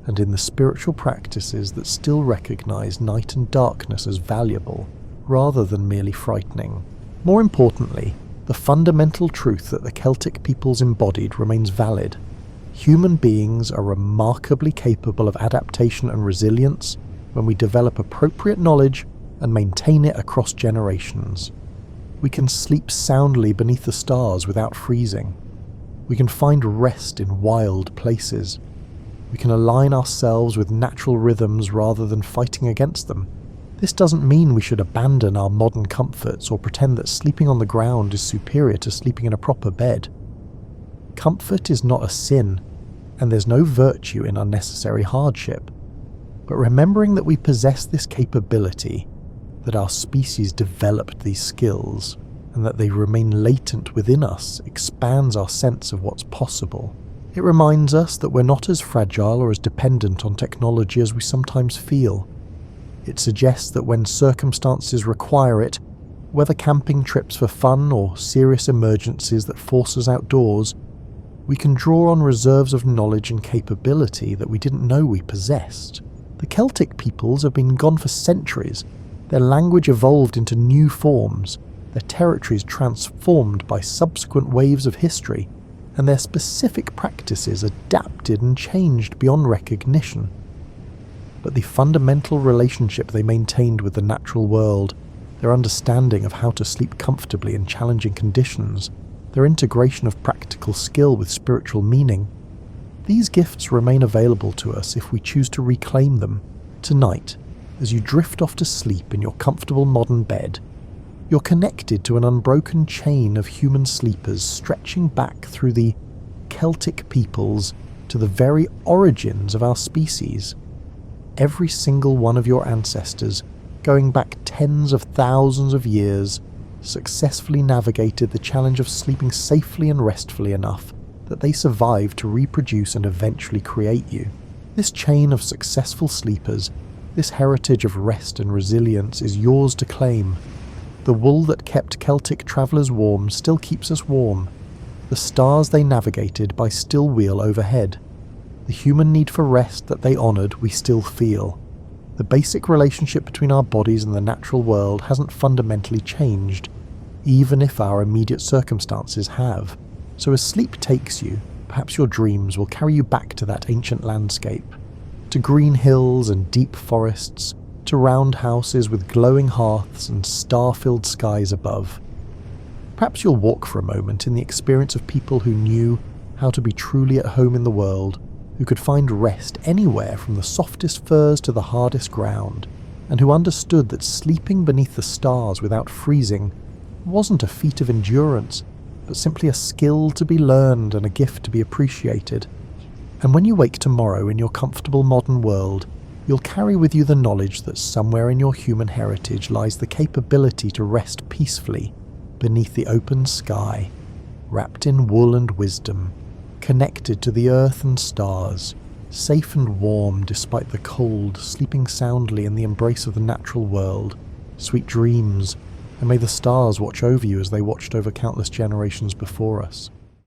and in the spiritual practices that still recognize night and darkness as valuable, rather than merely frightening. More importantly, the fundamental truth that the Celtic peoples embodied remains valid. Human beings are remarkably capable of adaptation and resilience when we develop appropriate knowledge and maintain it across generations. We can sleep soundly beneath the stars without freezing. We can find rest in wild places. We can align ourselves with natural rhythms rather than fighting against them. This doesn't mean we should abandon our modern comforts or pretend that sleeping on the ground is superior to sleeping in a proper bed. Comfort is not a sin, and there's no virtue in unnecessary hardship. But remembering that we possess this capability, that our species developed these skills, and that they remain latent within us expands our sense of what's possible. It reminds us that we're not as fragile or as dependent on technology as we sometimes feel. It suggests that when circumstances require it, whether camping trips for fun or serious emergencies that force us outdoors, we can draw on reserves of knowledge and capability that we didn't know we possessed. The Celtic peoples have been gone for centuries. Their language evolved into new forms, their territories transformed by subsequent waves of history, and their specific practices adapted and changed beyond recognition. But the fundamental relationship they maintained with the natural world, their understanding of how to sleep comfortably in challenging conditions, their integration of practical skill with spiritual meaning, these gifts remain available to us if we choose to reclaim them. Tonight, as you drift off to sleep in your comfortable modern bed, you're connected to an unbroken chain of human sleepers stretching back through the Celtic peoples to the very origins of our species. Every single one of your ancestors, going back tens of thousands of years, successfully navigated the challenge of sleeping safely and restfully enough that they survived to reproduce and eventually create you. This chain of successful sleepers, this heritage of rest and resilience is yours to claim. The wool that kept Celtic travellers warm still keeps us warm. The stars they navigated by still wheel overhead. The human need for rest that they honoured we still feel. The basic relationship between our bodies and the natural world hasn't fundamentally changed, even if our immediate circumstances have. So as sleep takes you, perhaps your dreams will carry you back to that ancient landscape, to green hills and deep forests, to round houses with glowing hearths and star-filled skies above. Perhaps you'll walk for a moment in the experience of people who knew how to be truly at home in the world, who could find rest anywhere from the softest furs to the hardest ground, and who understood that sleeping beneath the stars without freezing wasn't a feat of endurance, but simply a skill to be learned and a gift to be appreciated. And when you wake tomorrow in your comfortable modern world, you'll carry with you the knowledge that somewhere in your human heritage lies the capability to rest peacefully beneath the open sky, wrapped in wool and wisdom, connected to the earth and stars, safe and warm despite the cold, sleeping soundly in the embrace of the natural world. Sweet dreams, and may the stars watch over you as they watched over countless generations before us.